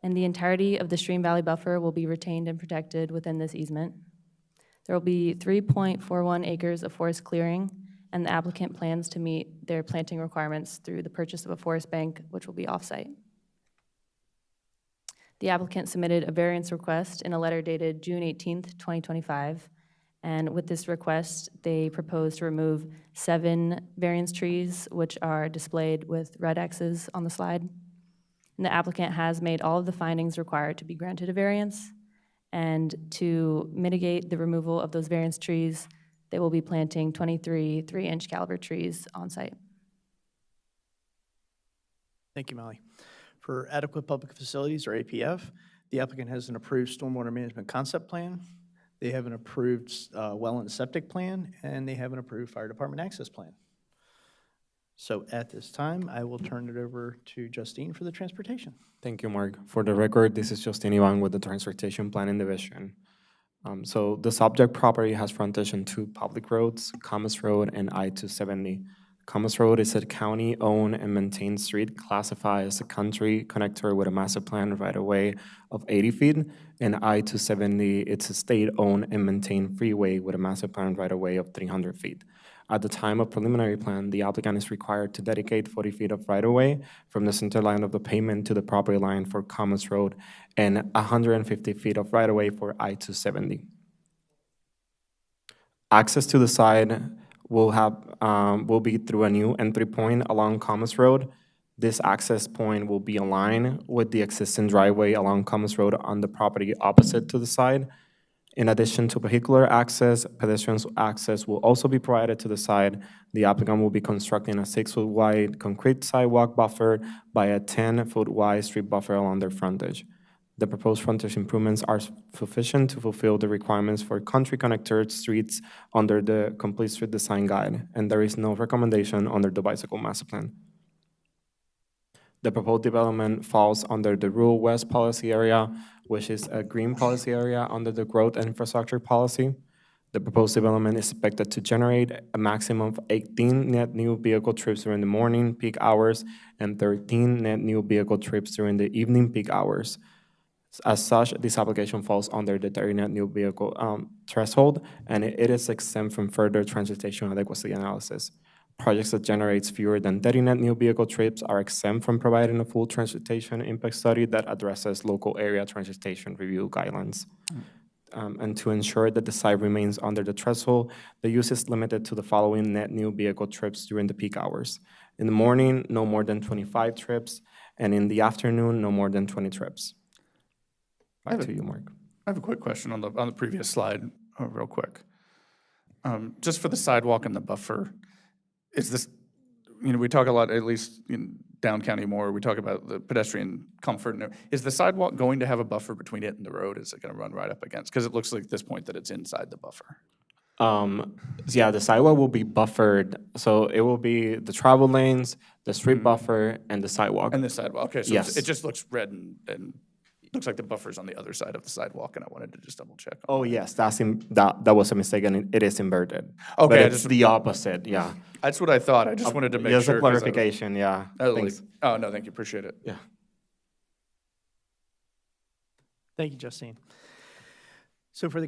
and the entirety of the stream valley buffer will be retained and protected within this easement. There will be 3.41 acres of forest clearing, and the applicant plans to meet their planting requirements through the purchase of a forest bank, which will be off-site. The applicant submitted a variance request in a letter dated June 18th, 2025, and with this request, they propose to remove 7 variance trees, which are displayed with red X's on the slide. And the applicant has made all of the findings required to be granted a variance, and to mitigate the removal of those variance trees, they will be planting 23 3-inch caliber trees on site. Thank you, Molly. For adequate public facilities, or APF, the applicant has an approved stormwater management concept plan. They have an approved well and septic plan, and they have an approved fire department access plan. So at this time, I will turn it over to Justine for the transportation. Thank you, Mark. For the record, this is Justine Ivan with the Transportation Planning Division. So the subject property has frontage on 2 public roads, Commerce Road and I-270. Commerce Road is a county-owned and maintained street classified as a country connector with a master plan right-of-way of 80 feet, and I-270, it's a state-owned and maintained freeway with a master plan right-of-way of 300 feet. At the time of preliminary plan, the applicant is required to dedicate 40 feet of right-of-way from the center line of the pavement to the property line for Commerce Road and 150 feet of right-of-way for I-270. Access to the side will be through a new entry point along Commerce Road. This access point will be aligned with the existing driveway along Commerce Road on the property opposite to the side. In addition to vehicular access, pedestrians access will also be provided to the side. The applicant will be constructing a 6-foot wide concrete sidewalk buffer by a 10-foot wide street buffer along their frontage. The proposed frontage improvements are sufficient to fulfill the requirements for country connector streets under the Complete Street Design Guide, and there is no recommendation under the bicycle master plan. The proposed development falls under the Rural West Policy Area, which is a green policy area under the Growth and Infrastructure Policy. The proposed development is expected to generate a maximum of 18 net new vehicle trips during the morning peak hours and 13 net new vehicle trips during the evening peak hours. As such, this application falls under the 30 net new vehicle threshold, and it is exempt from further transportation adequacy analysis. Projects that generates fewer than 30 net new vehicle trips are exempt from providing a full transportation impact study that addresses local area transportation review guidelines. And to ensure that the site remains under the threshold, the use is limited to the following net new vehicle trips during the peak hours. In the morning, no more than 25 trips, and in the afternoon, no more than 20 trips. Back to you, Mark. I have a quick question on the previous slide, real quick. Just for the sidewalk and the buffer, is this, we talk a lot, at least in down county more, we talk about the pedestrian comfort. Is the sidewalk going to have a buffer between it and the road? Is it going to run right up against? Because it looks like at this point that it's inside the buffer. Yeah, the sidewalk will be buffered. So it will be the travel lanes, the street buffer, and the sidewalk. And the sidewalk, okay, so yes. It just looks red and looks like the buffer's on the other side of the sidewalk, and I wanted to just double check. Oh, yes, that was a mistake, and it is inverted. Okay. But it's the opposite, yeah. That's what I thought. I just wanted to make just sure. a clarification, yeah. Thanks. Oh, no, thank you. Appreciate it. Yeah. Thank you, Justine. So for the,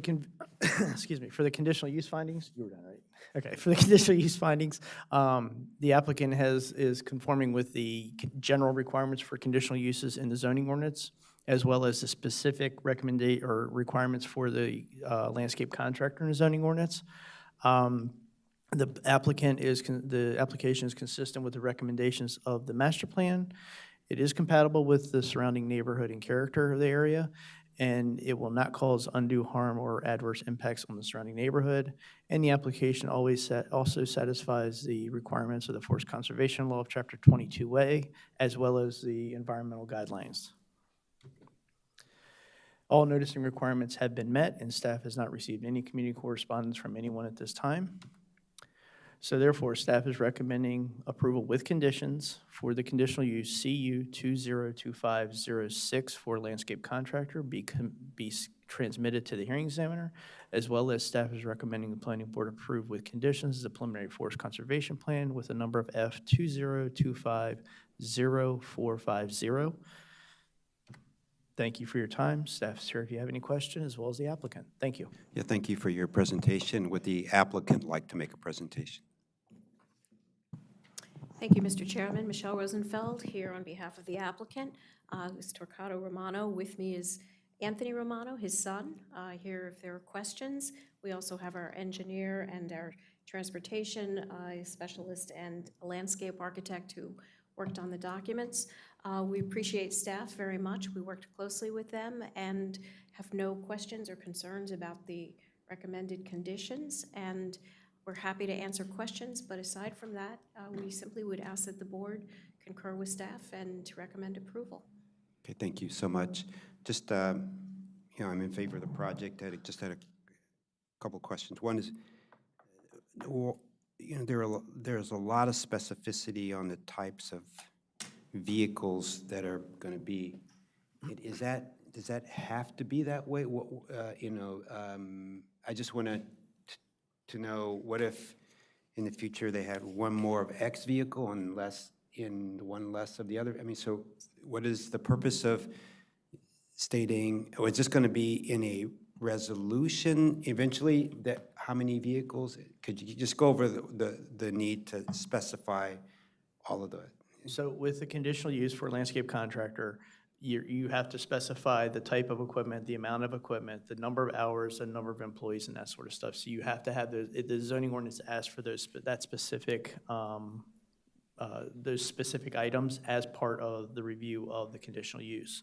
excuse me, for the conditional use findings, you were done, right? Okay, for the conditional use findings, the applicant is conforming with the general requirements for conditional uses in the zoning ordinance, as well as the specific requirements for the landscape contractor in the zoning ordinance. The application is consistent with the recommendations of the master plan. It is compatible with the surrounding neighborhood and character of the area, and it will not cause undue harm or adverse impacts on the surrounding neighborhood. And the application also satisfies the requirements of the Forest Conservation Law of Chapter 22A, as well as the environmental guidelines. All noticing requirements have been met, and staff has not received any community correspondence from anyone at this time. So therefore, staff is recommending approval with conditions for the conditional use CU 202506 for landscape contractor be transmitted to the hearing examiner, as well as staff is recommending the planning board approve with conditions the preliminary forest conservation plan with a number of F20250450. Thank you for your time. Staff's here if you have any questions, as well as the applicant. Thank you. Yeah, thank you for your presentation. Would the applicant like to make a presentation? Thank you, Mr. Chairman. Michelle Rosenfeld here on behalf of the applicant. Ms. Torquato Romano. With me is Anthony Romano, his son, here if there are questions. We also have our engineer and our transportation specialist and a landscape architect who worked on the documents. We appreciate staff very much. We worked closely with them and have no questions or concerns about the recommended conditions. And we're happy to answer questions, but aside from that, we simply would ask that the board concur with staff and to recommend approval. Okay, thank you so much. Just, I'm in favor of the project. I just had a couple questions. One is, there's a lot of specificity on the types of vehicles that are going to be. Does that have to be that way? I just want to know, what if in the future they had one more of X vehicle and one less of the other? I mean, so what is the purpose of stating, or is this going to be in a resolution eventually, that how many vehicles? Could you just go over the need to specify all of the? So with the conditional use for a landscape contractor, you have to specify the type of equipment, the amount of equipment, the number of hours, the number of employees, and that sort of stuff. So you have to have the zoning ordinance asks for those specific items as part of the review of the conditional use.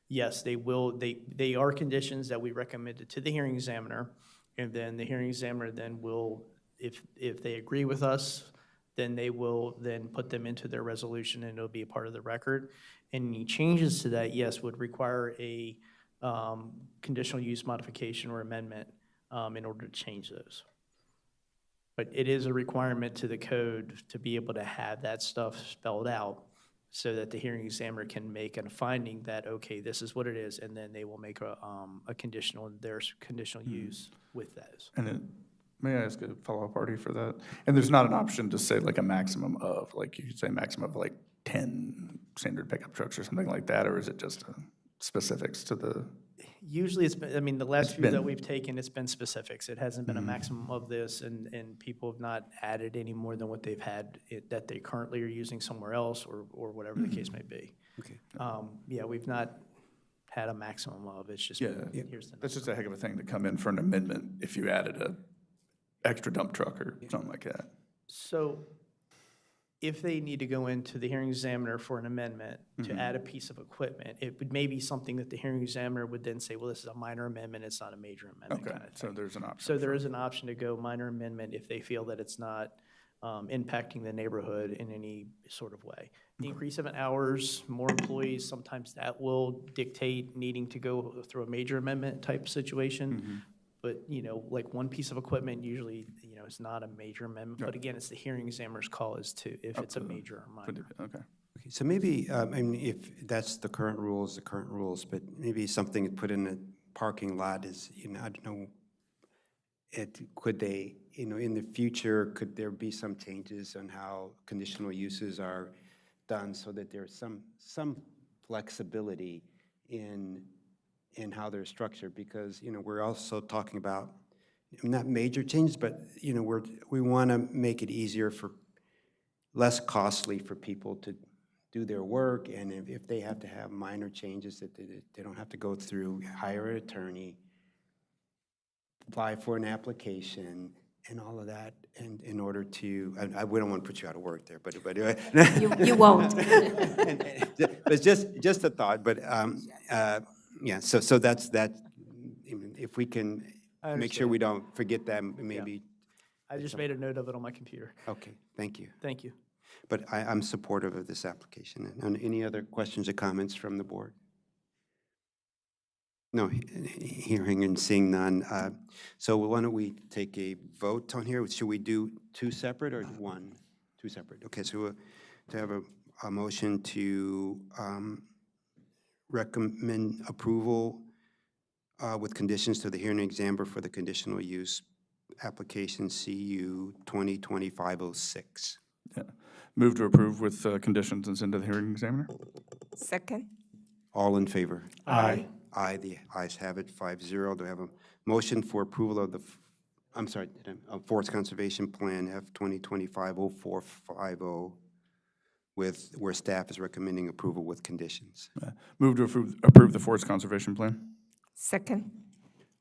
Yes, they will. They are conditions that we recommended to the hearing examiner, and then the hearing examiner then will, if they agree with us, then they will then put them into their resolution, and it'll be a part of the record. Any changes to that, yes, would require a conditional use modification or amendment in order to change those. But it is a requirement to the code to be able to have that stuff spelled out so that the hearing examiner can make a finding that, okay, this is what it is, and then they will make a conditional use with those. And may I ask a follow-up, Artie, for that? And there's not an option to say like a maximum of, like you could say maximum of like 10 standard pickup trucks or something like that, or is it just specifics to the? Usually it's been, I mean, the last few that we've taken, it's been specifics. It hasn't been a maximum of this, and people have not added any more than what they've had that they currently are using somewhere else, or whatever the case may be. Okay. Yeah, we've not had a maximum of, it's just, Yeah, here's the that's just a heck of a thing to come in for an amendment if you added a extra dump truck or something like that. So if they need to go into the hearing examiner for an amendment to add a piece of equipment, it would maybe something that the hearing examiner would then say, well, this is a minor amendment, it's not a major amendment Okay, kind of so thing. there's an option. So there is an option to go minor amendment if they feel that it's not impacting the neighborhood in any sort of way. The increase of hours, more employees, sometimes that will dictate needing to go through a major amendment type situation. But, like one piece of equipment usually, is not a major amendment. But again, it's the hearing examiner's call as to if it's a major or minor. Okay. Okay, so maybe, I mean, if that's the current rules, but maybe something to put in the parking lot is, I don't know, could they, in the future, could there be some changes on how conditional uses are done so that there's some flexibility in how they're structured? Because, we're also talking about not major changes, but, we want to make it easier less costly for people to do their work, and if they have to have minor changes, that they don't have to go through, hire an attorney, apply for an application, and all of that, and in order to, we don't want to put you out of work there, but You won't. It's just a thought, but yeah. So that's that. If we can make sure we don't forget that, maybe. I just made a note of it on my computer. Okay, thank you. Thank you. But I'm supportive of this application. And any other questions or comments from the board? No, hearing and seeing none. So why don't we take a vote on here? Should we do two separate or one? Two separate. Okay, so to have a motion to recommend approval with conditions to the hearing examiner for the conditional use application CU 2025-06. Yeah. Move to approve with conditions and send to the hearing examiner. Second? All in favor? Aye. Aye, the ayes have it, 5-0. Do I have a motion for approval of the, I'm sorry, Forest Conservation Plan F 2025-0450 with, where staff is recommending approval with conditions? Move to approve the Forest Conservation Plan. Second.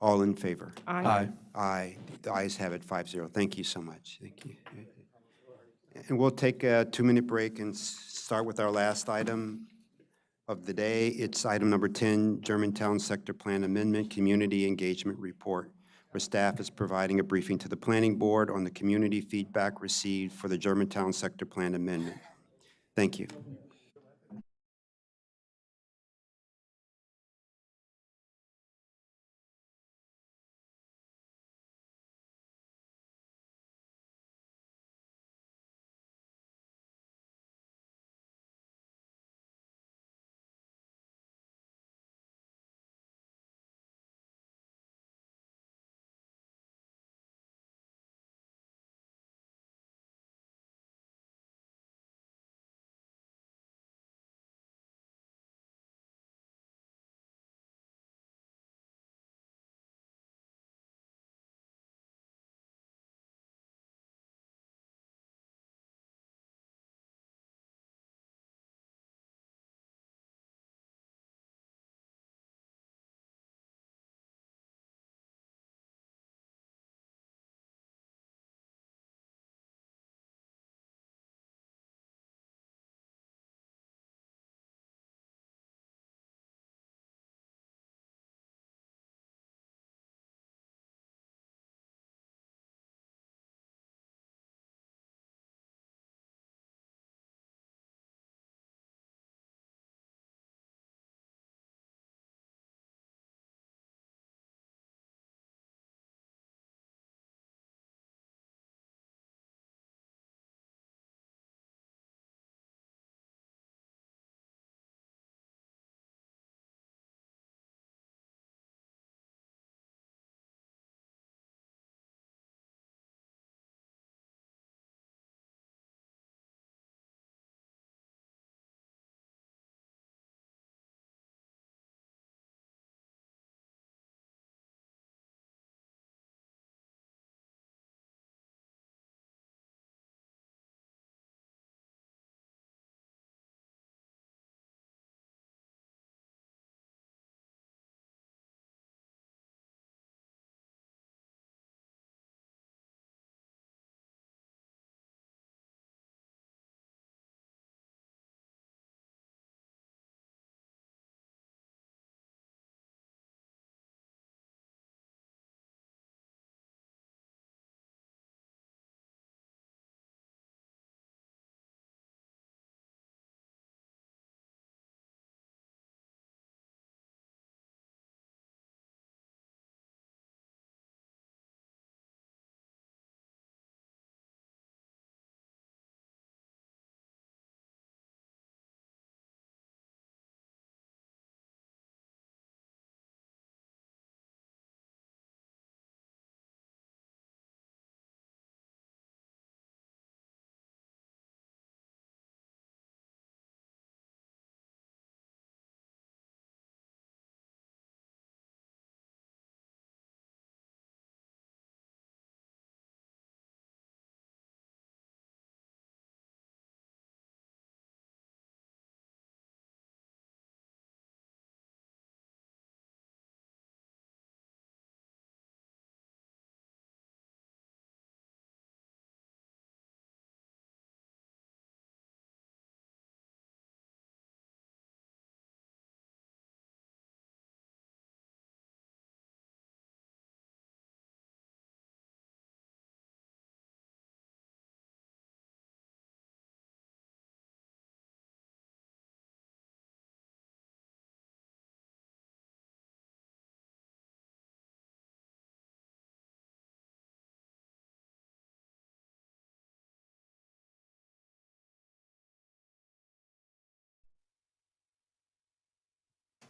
All in favor? Aye. Aye. The ayes have it, 5-0. Thank you so much. Thank you. And we'll take a 2-minute break and start with our last item of the day. It's item number 10, Germantown Sector Plan Amendment, Community Engagement Report, where staff is providing a briefing to the Planning Board on the community feedback received for the Germantown Sector Plan Amendment. Thank you.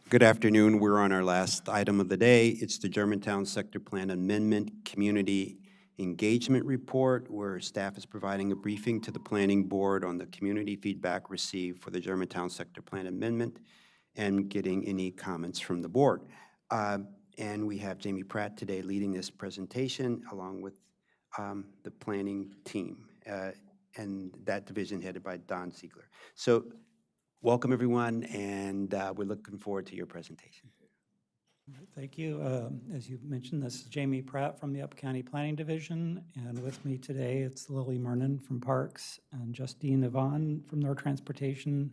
Good afternoon. We're on our last item of the day. It's the Germantown Sector Plan Amendment Community Engagement Report, where staff is providing a briefing to the Planning Board on the community feedback received for the Germantown Sector Plan Amendment. and getting any comments from the board. And we have Jamie Pratt today leading this presentation along with the planning team, and that division headed by Don Ziegler. So welcome, everyone, and we're looking forward to your presentation. Thank you. As you mentioned, this is Jamie Pratt from the Up County Planning Division, and with me today, it's Lily Mernon from Parks and Justine Yvonne from their Transportation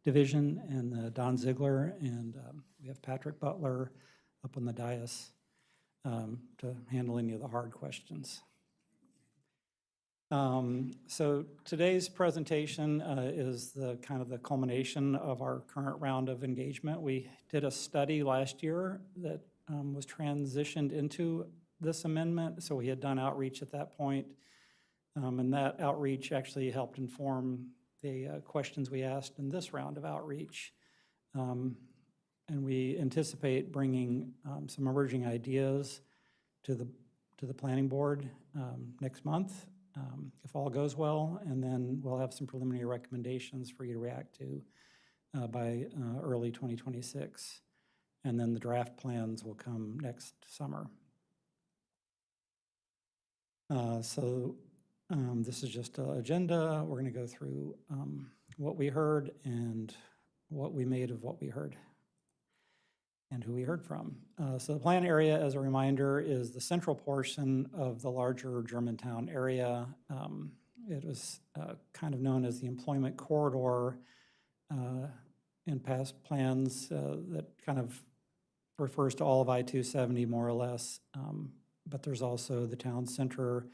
Division, and Don Ziegler, and we have Patrick Butler up on the dais to handle any of the hard questions. So today's presentation is the kind of the culmination of our current round of engagement. We did a study last year that was transitioned into this amendment. So we had done outreach at that point, and that outreach actually helped inform the questions we asked in this round of outreach. And we anticipate bringing some emerging ideas to the planning board next month. If all goes well, and then we'll have some preliminary recommendations for you to react to by early 2026. And then the draft plans will come next summer. This is just an agenda. We're going to go through what we heard and what we made of what we heard and who we heard from. So the plan area, as a reminder, is the central portion of the larger Germantown area. It was kind of known as the employment corridor in past plans that kind of refers to all of I-270 more or less, but there's also the town center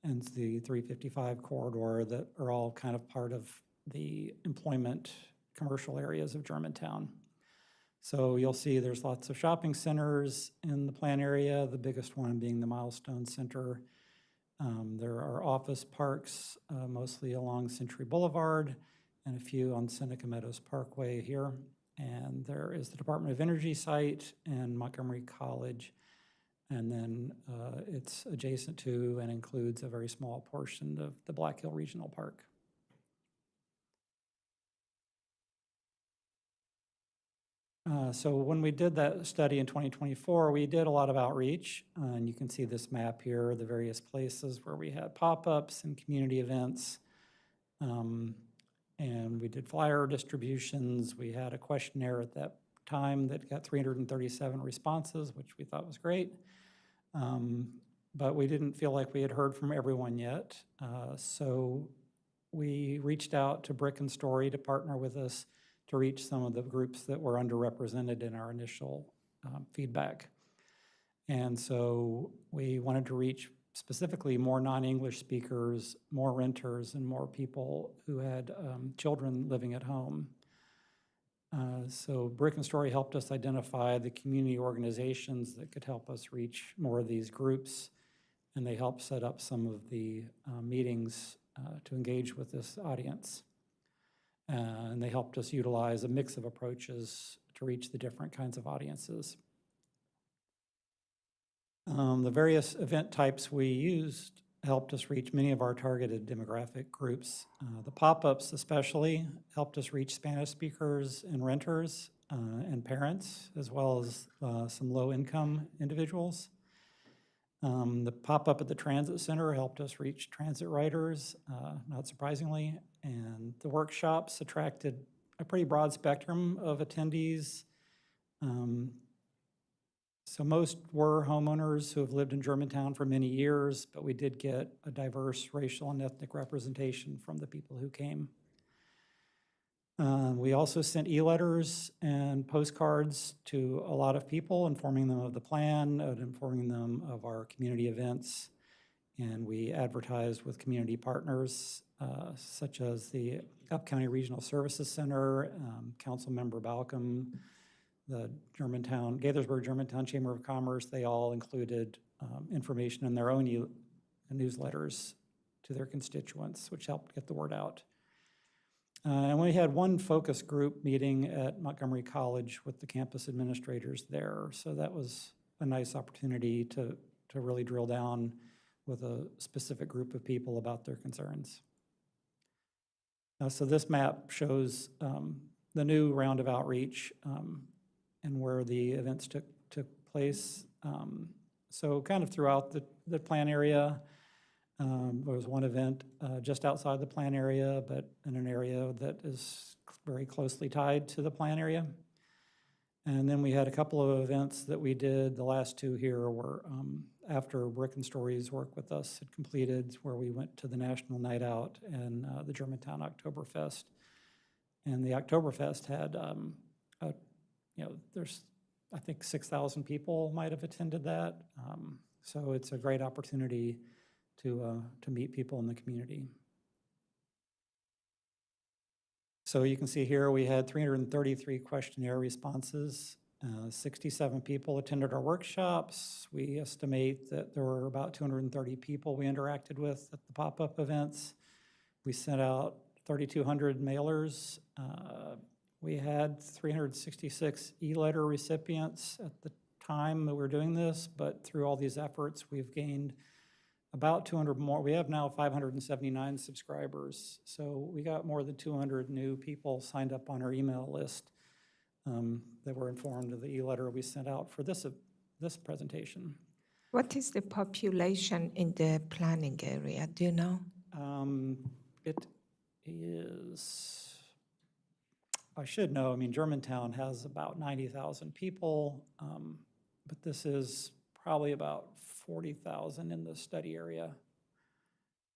and the 355 corridor that are all kind of part of the employment commercial areas of Germantown. So you'll see there's lots of shopping centers in the plan area, the biggest one being the Milestone Center. There are office parks, mostly along Century Boulevard, and a few on Seneca Meadows Parkway here. And there is the Department of Energy site and Montgomery College. And then it's adjacent to and includes a very small portion of the Black Hill Regional Park. So when we did that study in 2024, we did a lot of outreach, and you can see this map here, the various places where we had pop-ups and community events. And we did flyer distributions. We had a questionnaire at that time that got 337 responses, which we thought was great. But we didn't feel like we had heard from everyone yet. So we reached out to Brick and Story to partner with us to reach some of the groups that were underrepresented in our initial feedback. And so we wanted to reach specifically more non-English speakers, more renters, and more people who had children living at home. So Brick and Story helped us identify the community organizations that could help us reach more of these groups, and they helped set up some of the meetings to engage with this audience. And they helped us utilize a mix of approaches to reach the different kinds of audiences. The various event types we used helped us reach many of our targeted demographic groups. The pop-ups especially helped us reach Spanish speakers and renters and parents, as well as some low-income individuals. The pop-up at the transit center helped us reach transit riders, not surprisingly, and the workshops attracted a pretty broad spectrum of attendees. So most were homeowners who have lived in Germantown for many years, but we did get a diverse racial and ethnic representation from the people who came. We also sent e-letters and postcards to a lot of people, informing them of the plan, informing them of our community events, and we advertised with community partners such as the Up County Regional Services Center, Councilmember Balcom, the Gaithersburg Germantown Chamber of Commerce. They all included information in their own newsletters to their constituents, which helped get the word out. And we had one focus group meeting at Montgomery College with the campus administrators there. So that was a nice opportunity to really drill down with a specific group of people about their concerns. So this map shows the new round of outreach and where the events took place. So kind of throughout the plan area, there was one event just outside the plan area, but in an area that is very closely tied to the plan area. And then we had a couple of events that we did. The last two here were after Brick and Stories work with us had completed, where we went to the National Night Out and the Germantown Oktoberfest. And the Oktoberfest had, there's, I think 6,000 people might have attended that. So it's a great opportunity to meet people in the community. So you can see here we had 333 questionnaire responses. 67 people attended our workshops. We estimate that there were about 230 people we interacted with at the pop-up events. We sent out 3,200 mailers. We had 366 e-letter recipients at the time that we were doing this, but through all these efforts, we've gained about 200 more. We have now 579 subscribers. So we got more than 200 new people signed up on our email list that were informed of the e-letter we sent out for this presentation. What is the population in the planning area? Do you know? It is, I should know, I mean, Germantown has about 90,000 people, but this is probably about 40,000 in the study area.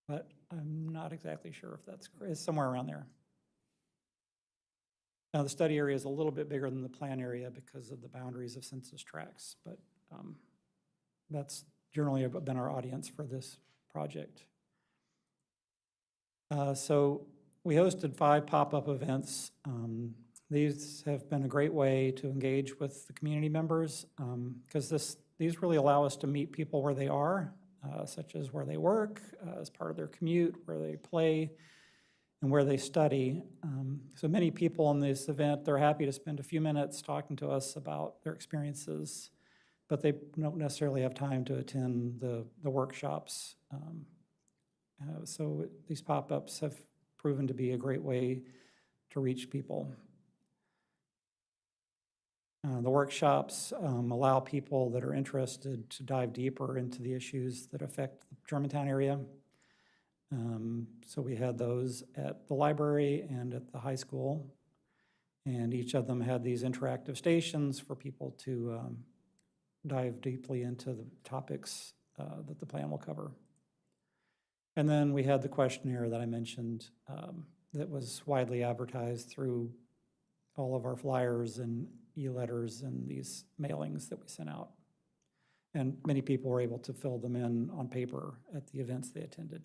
But I'm not exactly sure if that's correct. It's somewhere around there. Now, the study area is a little bit bigger than the plan area because of the boundaries of census tracts, but that's generally been our audience for this project. So we hosted 5 pop-up events. These have been a great way to engage with the community members because these really allow us to meet people where they are, such as where they work, as part of their commute, where they play, and where they study. So many people in this event, they're happy to spend a few minutes talking to us about their experiences, but they don't necessarily have time to attend the workshops. So these pop-ups have proven to be a great way to reach people. The workshops allow people that are interested to dive deeper into the issues that affect the Germantown area. So we had those at the library and at the high school, and each of them had these interactive stations for people to dive deeply into the topics that the plan will cover. And then we had the questionnaire that I mentioned that was widely advertised through all of our flyers and e-letters and these mailings that we sent out. And many people were able to fill them in on paper at the events they attended.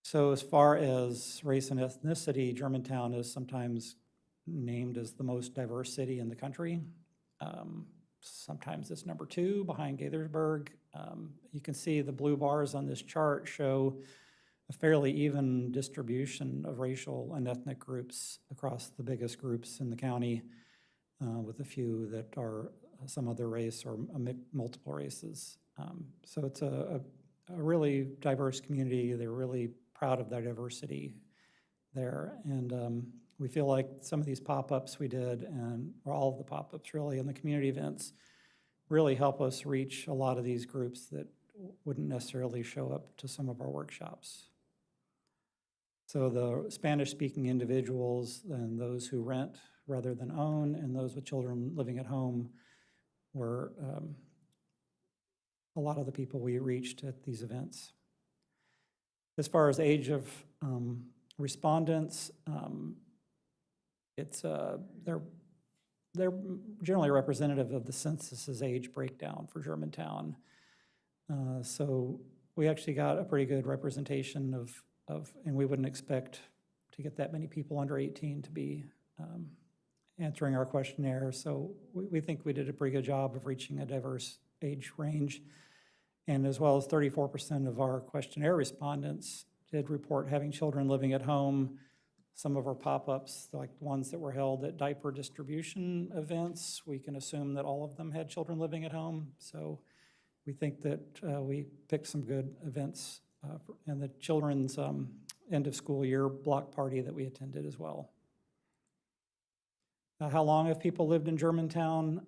So as far as race and ethnicity, Germantown is sometimes named as the most diverse city in the country. Sometimes it's number 2 behind Gaithersburg. You can see the blue bars on this chart show a fairly even distribution of racial and ethnic groups across the biggest groups in the county, with a few that are some other race or multiple races. So it's a really diverse community. They're really proud of their diversity there. And we feel like some of these pop-ups we did, or all of the pop-ups really, and the community events really help us reach a lot of these groups that wouldn't necessarily show up to some of our workshops. So the Spanish-speaking individuals and those who rent rather than own, and those with children living at home were a lot of the people we reached at these events. As far as age of respondents, they're generally representative of the census's age breakdown for Germantown. So we actually got a pretty good representation of, and we wouldn't expect to get that many people under 18 to be answering our questionnaire. So we think we did a pretty good job of reaching a diverse age range. And as well as 34% of our questionnaire respondents did report having children living at home. Some of our pop-ups, like the ones that were held at diaper distribution events, we can assume that all of them had children living at home. So we think that we picked some good events, and the children's end of school year block party that we attended as well. How long have people lived in Germantown?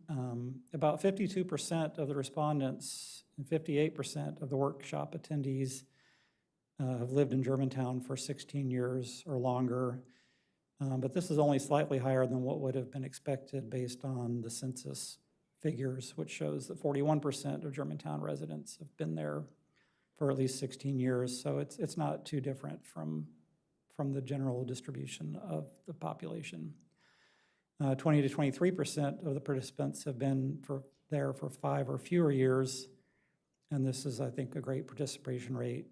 About 52% of the respondents and 58% of the workshop attendees have lived in Germantown for 16 years or longer. But this is only slightly higher than what would have been expected based on the census figures, which shows that 41% of Germantown residents have been there for at least 16 years. So it's not too different from the general distribution of the population. 20 to 23% of the participants have been there for 5 or fewer years. And this is, I think, a great participation rate,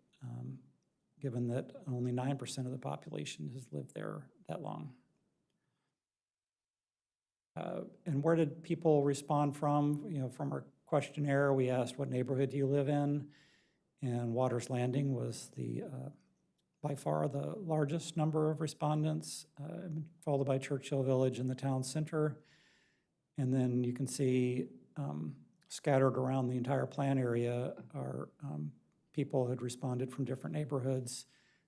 given that only 9% of the population has lived there that long. And where did people respond from? From our questionnaire, we asked, what neighborhood do you live in? And Waters Landing was by far the largest number of respondents, followed by Churchill Village and the town center. And then you can see scattered around the entire plan area are people who had responded from different neighborhoods,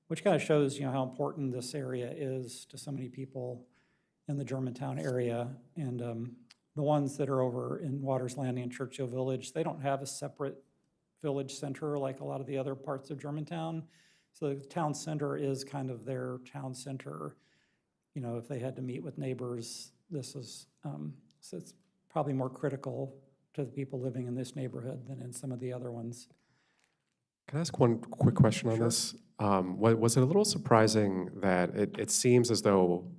which kind of shows how important this area is to so many people in the Germantown area. And the ones that are over in Waters Landing and Churchill Village, they don't have a separate village center like a lot of the other parts of Germantown. So the town center is kind of their town center. If they had to meet with neighbors, this is, so it's probably more critical to the people living in this neighborhood than in some of the other ones. Can I ask one quick question on this? Was it a little surprising that it seems as though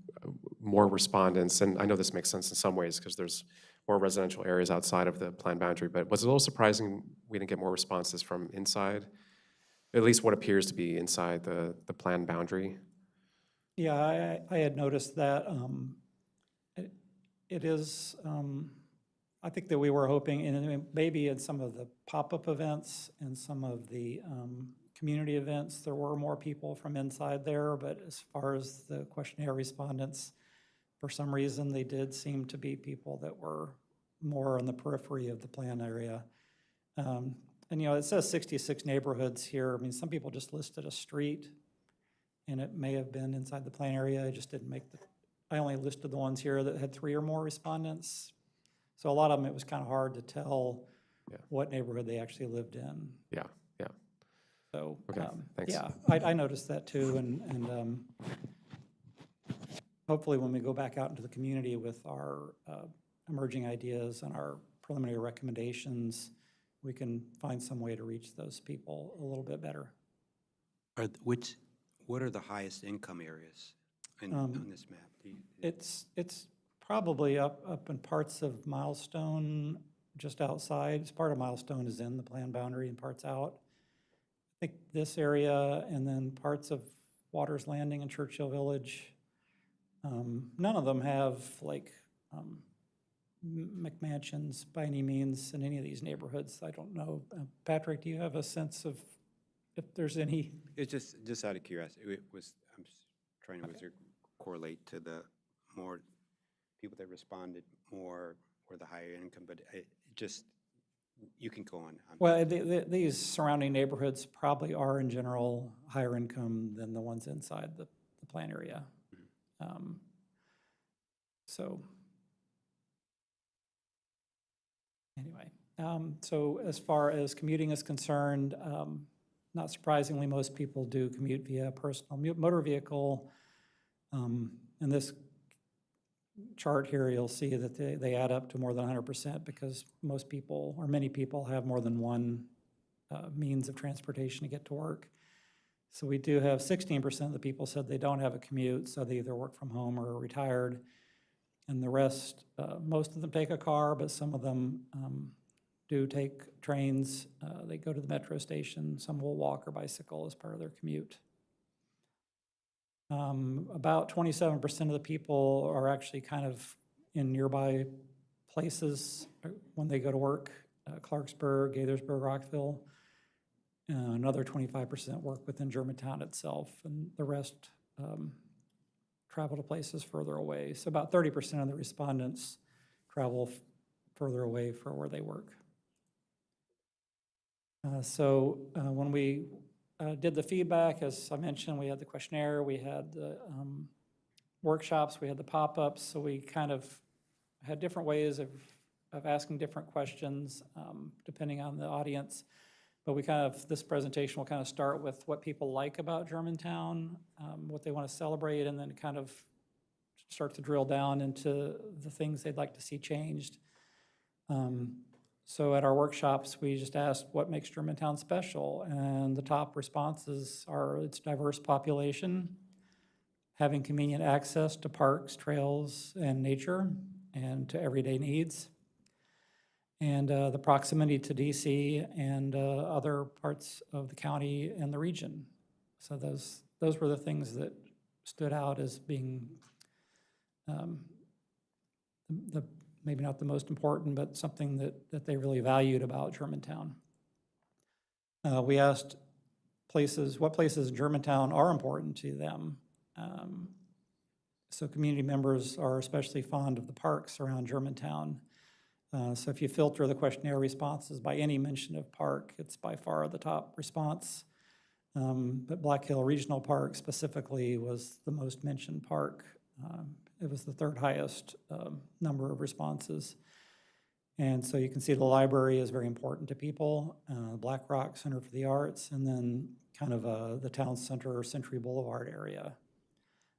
more respondents, and I know this makes sense in some ways because there's more residential areas outside of the planned boundary, but was it a little surprising we didn't get more responses from inside? At least what appears to be inside the planned boundary? Yeah, I had noticed that. It is, I think that we were hoping, and maybe in some of the pop-up events and some of the community events, there were more people from inside there, but as far as the questionnaire respondents, for some reason, they did seem to be people that were more on the periphery of the plan area. And it says 66 neighborhoods here. I mean, some people just listed a street, and it may have been inside the plan area. I just didn't I only listed the ones here that had 3 or more respondents. So a lot of them, it was kind of hard to tell what neighborhood they actually lived in. Yeah. So, okay, thanks. yeah, I noticed that too, and hopefully when we go back out into the community with our emerging ideas and our preliminary recommendations, we can find some way to reach those people a little bit better. What are the highest income areas on this map? It's probably up in parts of Milestone, just outside. It's part of Milestone is in the plan boundary and parts out. I think this area and then parts of Waters Landing and Churchill Village. None of them have like McMansions by any means in any of these neighborhoods. I don't know. Patrick, do you have a sense of if there's any? It's just out of curiosity. I'm just trying to correlate to the more people that responded more or the higher income, but you can go on. Well, these surrounding neighborhoods probably are in general higher income than the ones inside the plan area. So anyway, so as far as commuting is concerned, not surprisingly, most people do commute via personal motor vehicle. In this chart here, you'll see that they add up to more than 100% because most people, or many people, have more than one means of transportation to get to work. So we do have 16% of the people said they don't have a commute, so they either work from home or are retired. And the rest, most of them take a car, but some of them do take trains. They go to the metro station. Some will walk or bicycle as part of their commute. About 27% of the people are actually kind of in nearby places when they go to work, Clarksburg, Gaithersburg, Rockville. Another 25% work within Germantown itself, and the rest travel to places further away. So about 30% of the respondents travel further away for where they work. When we did the feedback, as I mentioned, we had the questionnaire, we had the workshops, we had the pop-ups, so we kind of had different ways of asking different questions depending on the audience. But we kind of, this presentation will kind of start with what people like about Germantown, what they want to celebrate, and then kind of start to drill down into the things they'd like to see changed. So at our workshops, we just asked what makes Germantown special, and the top responses are its diverse population, having convenient access to parks, trails, and nature, and to everyday needs, and the proximity to DC and other parts of the county and the region. So those were the things that stood out as being maybe not the most important, but something that they really valued about Germantown. We asked what places in Germantown are important to them. So community members are especially fond of the parks around Germantown. So if you filter the questionnaire responses by any mention of park, it's by far the top response. But Black Hill Regional Park specifically was the most mentioned park. It was the third highest number of responses. And so you can see the library is very important to people, Black Rock Center for the Arts, and then kind of the town center or Century Boulevard area.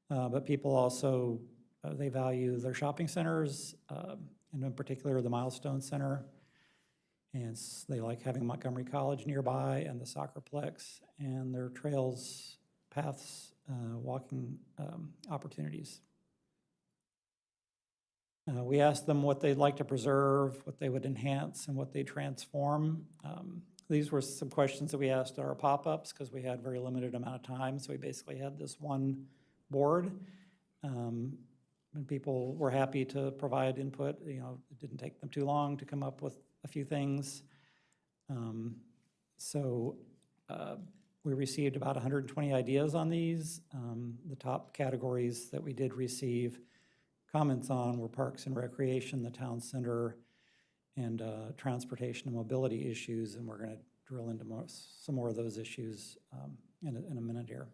But people also, they value their shopping centers, and in particular the Milestone Center. And they like having Montgomery College nearby and the Soccerplex and their trails, paths, walking opportunities. We asked them what they'd like to preserve, what they would enhance, and what they transform. These were some questions that we asked at our pop-ups because we had very limited amount of time. So we basically had this one board. And people were happy to provide input. You know, it didn't take them too long to come up with a few things. We received about 120 ideas on these. The top categories that we did receive comments on were parks and recreation, the town center, and transportation and mobility issues, and we're going to drill into some more of those issues in a minute here.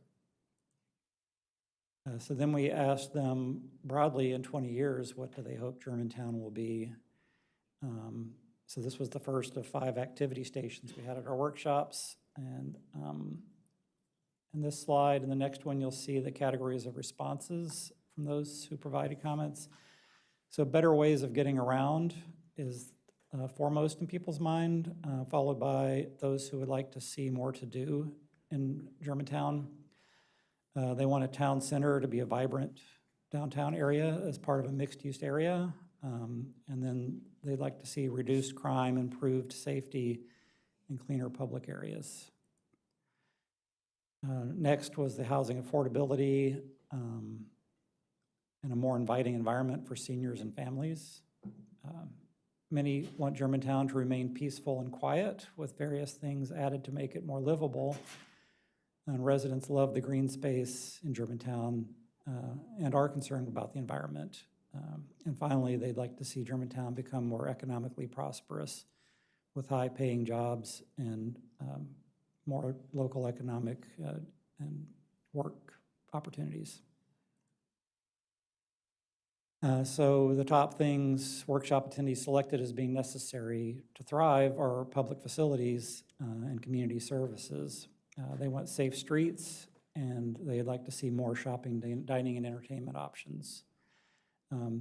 So then we asked them broadly in 20 years, what do they hope Germantown will be? So this was the first of 5 activity stations we had at our workshops. And in this slide and the next one, you'll see the categories of responses from those who provided comments. So better ways of getting around is foremost in people's mind, followed by those who would like to see more to do in Germantown. They want a town center to be a vibrant downtown area as part of a mixed-use area. And then they'd like to see reduced crime, improved safety, and cleaner public areas. Next was the housing affordability and a more inviting environment for seniors and families. Many want Germantown to remain peaceful and quiet, with various things added to make it more livable. And residents love the green space in Germantown and are concerned about the environment. And finally, they'd like to see Germantown become more economically prosperous with high-paying jobs and more local economic and work opportunities. So the top things workshop attendees selected as being necessary to thrive are public facilities and community services. They want safe streets, and they'd like to see more shopping, dining, and entertainment options.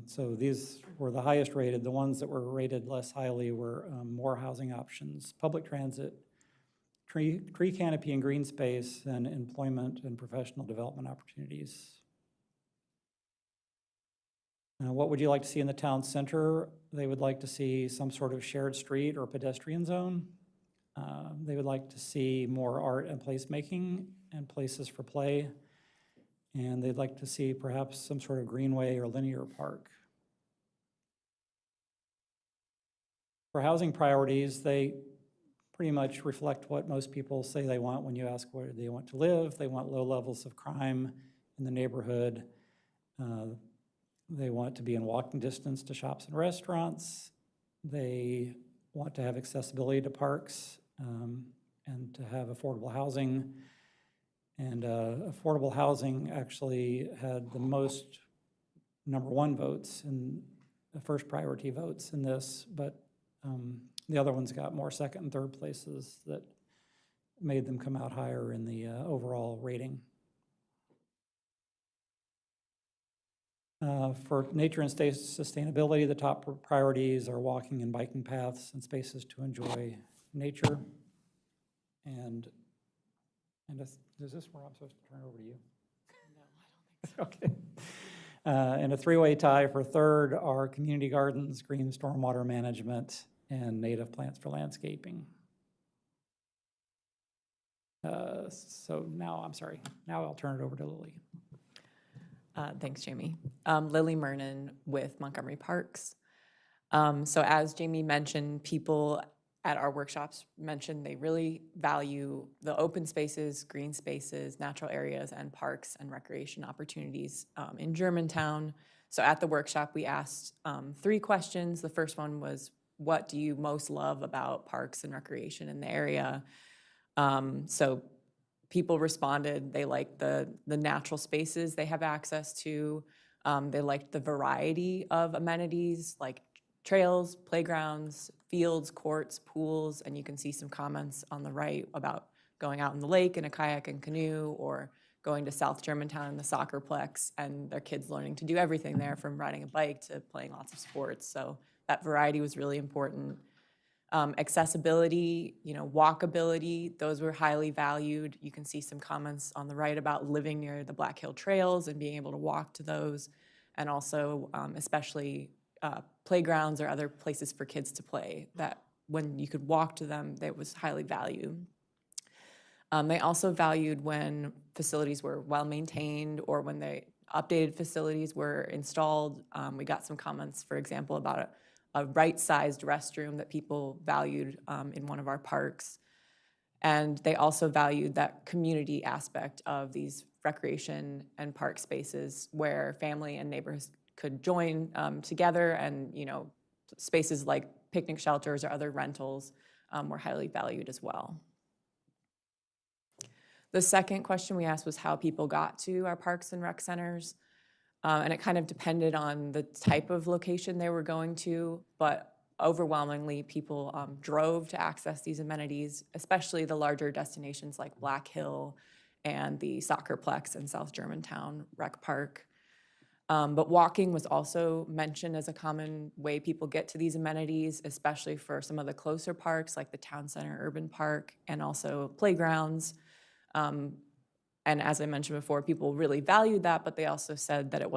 So these were the highest rated. The ones that were rated less highly were more housing options, public transit, tree canopy and green space, and employment and professional development opportunities. What would you like to see in the town center? They would like to see some sort of shared street or pedestrian zone. They would like to see more art and placemaking and places for play. And they'd like to see perhaps some sort of greenway or linear park. For housing priorities, they pretty much reflect what most people say they want when you ask where they want to live. They want low levels of crime in the neighborhood. They want to be in walking distance to shops and restaurants. They want to have accessibility to parks and to have affordable housing. And affordable housing actually had the most number one votes and the first priority votes in this, but the other ones got more second and third places that made them come out higher in the overall rating. For nature and sustainability, the top priorities are walking and biking paths and spaces to enjoy nature. And is this where I'm supposed to turn it over to you? No, I don't think so. Okay. And a three-way tie for third are community gardens, green stormwater management, and native plants for landscaping. So now, I'm sorry, now I'll turn it over to Lily. Thanks, Jamie. Lily Mernon with Montgomery Parks. So as Jamie mentioned, people at our workshops mentioned they really value the open spaces, green spaces, natural areas, and parks and recreation opportunities in Germantown. So at the workshop, we asked 3 questions. The first one was, what do you most love about parks and recreation in the area? So people responded they liked the natural spaces they have access to. They liked the variety of amenities like trails, playgrounds, fields, courts, pools, and you can see some comments on the right about going out in the lake in a kayak and canoe, or going to South Germantown in the soccerplex, and their kids learning to do everything there from riding a bike to playing lots of sports. So that variety was really important. Accessibility, walkability, those were highly valued. You can see some comments on the right about living near the Black Hill Trails and being able to walk to those, and also especially playgrounds or other places for kids to play, that when you could walk to them, that was highly valued. They also valued when facilities were well-maintained or when the updated facilities were installed. We got some comments, for example, about a right-sized restroom that people valued in one of our parks. And they also valued that community aspect of these recreation and park spaces where family and neighbors could join together, and spaces like picnic shelters or other rentals were highly valued as well. The second question we asked was how people got to our parks and rec centers. And it kind of depended on the type of location they were going to, but overwhelmingly people drove to access these amenities, especially the larger destinations like Black Hill and the Soccerplex in South Germantown Rec Park. But walking was also mentioned as a common way people get to these amenities, especially for some of the closer parks like the Town Center Urban Park and also playgrounds. And as I mentioned before, people really valued that, but they also said that it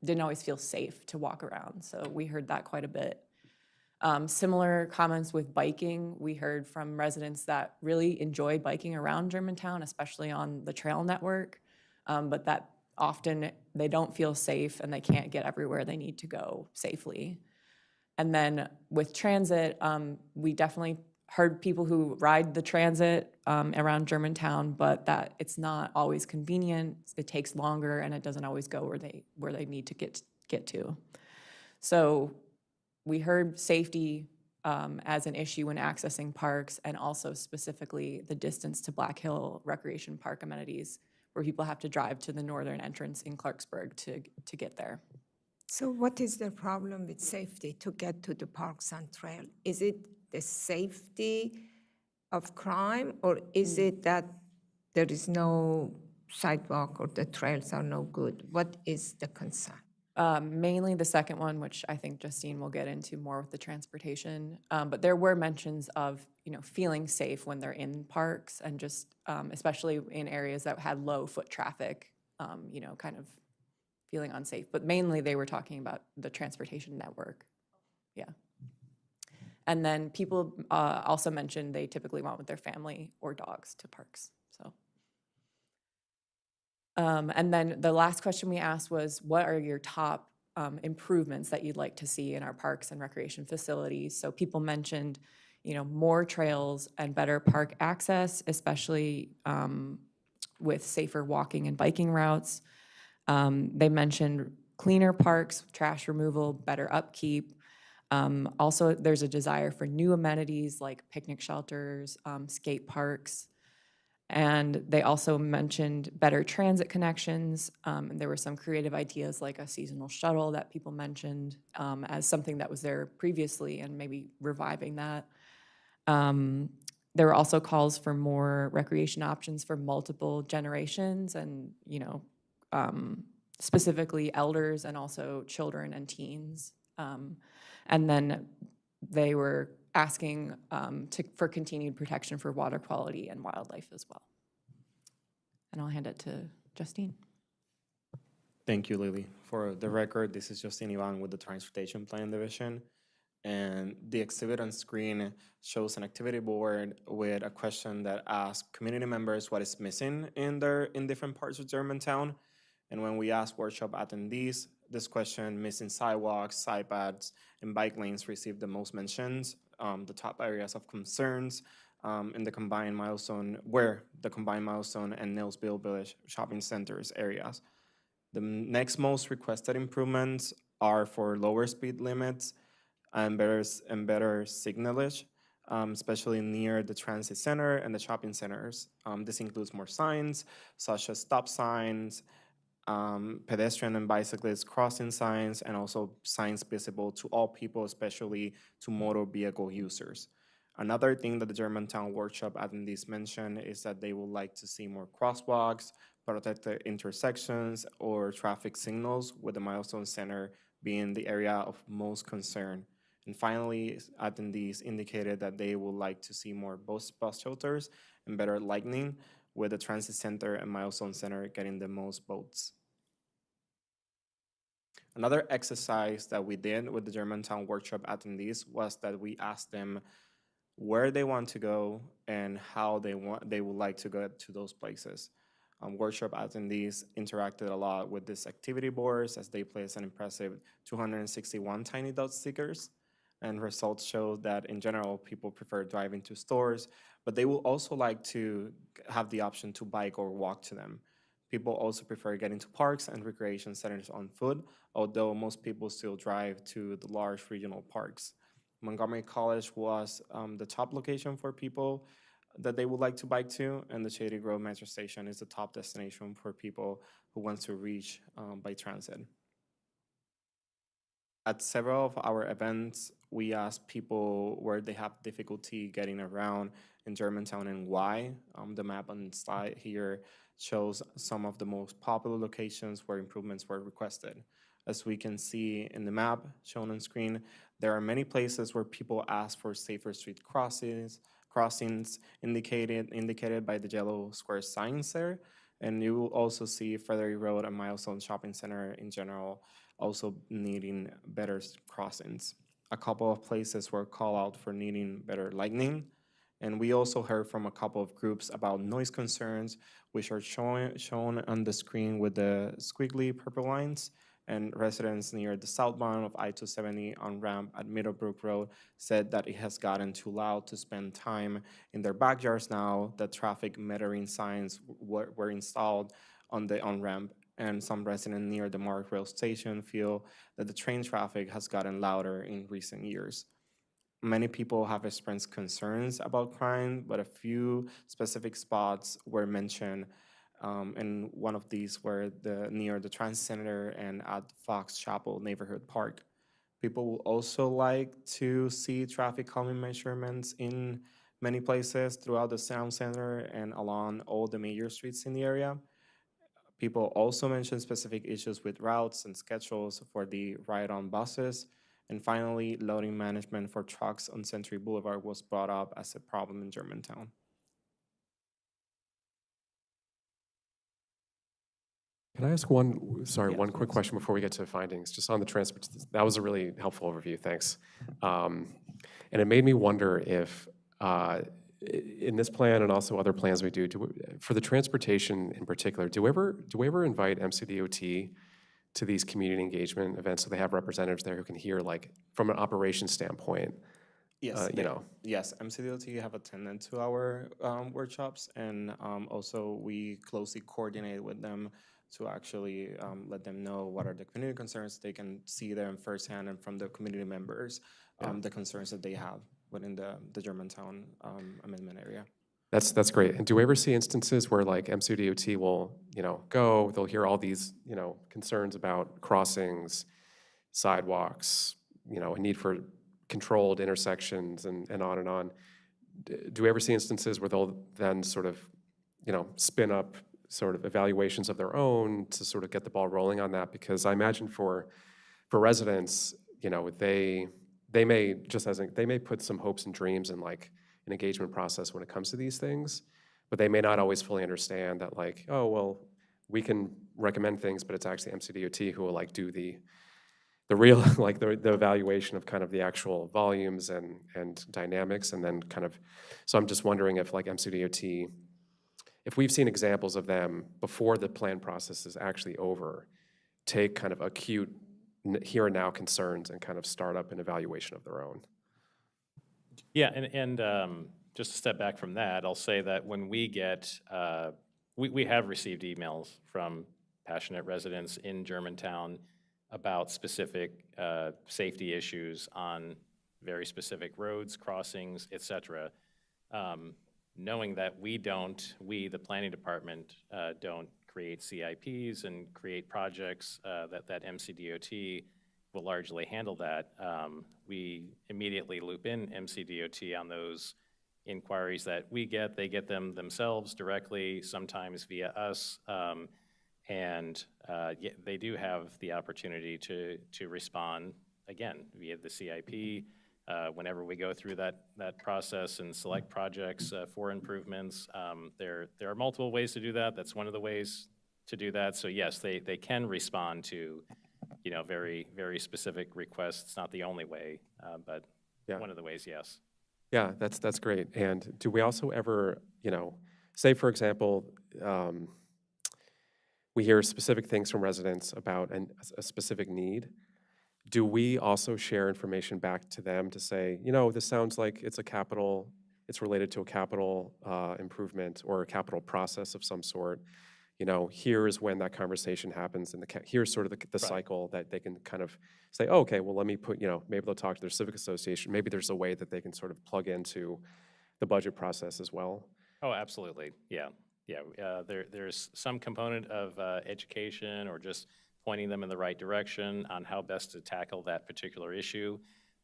didn't always feel safe to walk around. So we heard that quite a bit. Similar comments with biking. We heard from residents that really enjoy biking around Germantown, especially on the trail network, but that often they don't feel safe and they can't get everywhere they need to go safely. And then with transit, we definitely heard people who ride the transit around Germantown, but that it's not always convenient. It takes longer, and it doesn't always go where they need to get to. So we heard safety as an issue when accessing parks, and also specifically the distance to Black Hill Recreation Park amenities, where people have to drive to the northern entrance in Clarksburg to get there. So what is the problem with safety to get to the parks and trail? Is it the safety of crime, or is it that there is no sidewalk or the trails are no good? What is the concern? Mainly the second one, which I think Justine will get into more with the transportation. But there were mentions of feeling safe when they're in parks, and just especially in areas that had low foot traffic, kind of feeling unsafe. But mainly they were talking about the transportation network. Yeah. And then people also mentioned they typically went with their family or dogs to parks. So. And then the last question we asked was, what are your top improvements that you'd like to see in our parks and recreation facilities? So people mentioned, more trails and better park access, especially with safer walking and biking routes. They mentioned cleaner parks, trash removal, better upkeep. Also, there's a desire for new amenities like picnic shelters, skate parks. And they also mentioned better transit connections. And there were some creative ideas like a seasonal shuttle that people mentioned as something that was there previously and maybe reviving that. There were also calls for more recreation options for multiple generations and, specifically elders and also children and teens. And then they were asking for continued protection for water quality and wildlife as well. And I'll hand it to Justine. Thank you, Lily. For the record, this is Justine Ivan with the Transportation Plan Division. And the exhibit on screen shows an activity board with a question that asks community members what is missing in different parts of Germantown. And when we ask workshop attendees, this question, missing sidewalks, side paths, and bike lanes, received the most mentions. The top areas of concerns in the combined milestone and Nelsville Village shopping centers areas. The next most requested improvements are for lower speed limits and better signalage, especially near the transit center and the shopping centers. This includes more signs, such as stop signs, pedestrian and bicyclist crossing signs, and also signs visible to all people, especially to motor vehicle users. Another thing that the Germantown workshop attendees mentioned is that they would like to see more crosswalks, protected intersections, or traffic signals, with the milestone center being the area of most concern. And finally, attendees indicated that they would like to see more bus shelters and better lighting, with the transit center and milestone center getting the most votes. Another exercise that we did with the Germantown workshop attendees was that we asked them where they want to go and how they would like to go to those places. Workshop attendees interacted a lot with these activity boards as they placed an impressive 261 tiny dot stickers. And results show that in general, people prefer driving to stores, but they will also like to have the option to bike or walk to them. People also prefer getting to parks and recreation centers on foot, although most people still drive to the large regional parks. Montgomery College was the top location for people that they would like to bike to, and the Shady Grove Metro Station is the top destination for people who want to reach by transit. At several of our events, we asked people where they have difficulty getting around in Germantown and why. The map on the slide here shows some of the most popular locations where improvements were requested. As we can see in the map shown on screen, there are many places where people ask for safer street crossings indicated by the yellow square signs there. And you will also see Frederick Road and Milestone Shopping Center in general also needing better crossings. A couple of places were called out for needing better lighting. And we also heard from a couple of groups about noise concerns, which are shown on the screen with the squiggly purple lines. And residents near the southbound of I-270 on ramp at Middlebrook Road said that it has gotten too loud to spend time in their backyards now that traffic metering signs were installed on the on-ramp. And some residents near the Mark Rail Station feel that the train traffic has gotten louder in recent years. Many people have expressed concerns about crime, but a few specific spots were mentioned, and one of these were near the Transit Center and at Fox Chapel Neighborhood Park. People would also like to see traffic calming measurements in many places throughout the town center and along all the major streets in the area. People also mentioned specific issues with routes and schedules for the ride-on buses. And finally, loading management for trucks on Century Boulevard was brought up as a problem in Germantown. Can I ask one quick question before we get to findings, just on the transport? That was a really helpful overview, thanks. And it made me wonder if, in this plan and also other plans we do, for the transportation in particular, do we ever invite MCDOT to these community engagement events so they have representatives there who can hear, like, from an operations standpoint? Yes, yes, MCDOT have attended to our workshops, and also we closely coordinate with them to actually let them know what are the community concerns. They can see them firsthand and from the community members, the concerns that they have within the Germantown amendment area. That's great. And do we ever see instances where like MCDOT will, they'll hear all these, concerns about crossings, sidewalks, a need for controlled intersections and on and on. Do we ever see instances where they'll then sort of, spin up sort of evaluations of their own to sort of get the ball rolling on that? Because I imagine for residents, they may they may put some hopes and dreams in like an engagement process when it comes to these things, but they may not always fully understand that like, oh, well, we can recommend things, but it's actually MCDOT who will like do the real, like the evaluation of kind of the actual volumes and dynamics, and then kind of, so I'm just wondering if like MCDOT, if we've seen examples of them before the plan process is actually over, take kind of acute here and now concerns and kind of start up an evaluation of their own. Yeah, and just to step back from that, I'll say that when we get, we have received emails from passionate residents in Germantown about specific safety issues on very specific roads, crossings, et cetera. Knowing that we, the planning department, don't create CIPs and create projects, that MCDOT will largely handle that. We immediately loop in MCDOT on those inquiries that we get. They get them themselves directly, sometimes via us, and they do have the opportunity to respond, again, via the CIP. Whenever we go through that process and select projects for improvements, there are multiple ways to do that. That's one of the ways to do that. So yes, they can respond to, very, very specific requests. It's not the only way, but one of the ways, yes. Yeah, that's great. And do we also ever, say for example, we hear specific things from residents about a specific need. Do we also share information back to them to say, this sounds like it's related to a capital improvement or a capital process of some sort. Here's when that conversation happens, and here's sort of the cycle that they can kind of say, oh, okay, well, let me put, maybe they'll talk to their civic association. Maybe there's a way that they can sort of plug into the budget process as well. Oh, absolutely, yeah. There's some component of education or just pointing them in the right direction on how best to tackle that particular issue.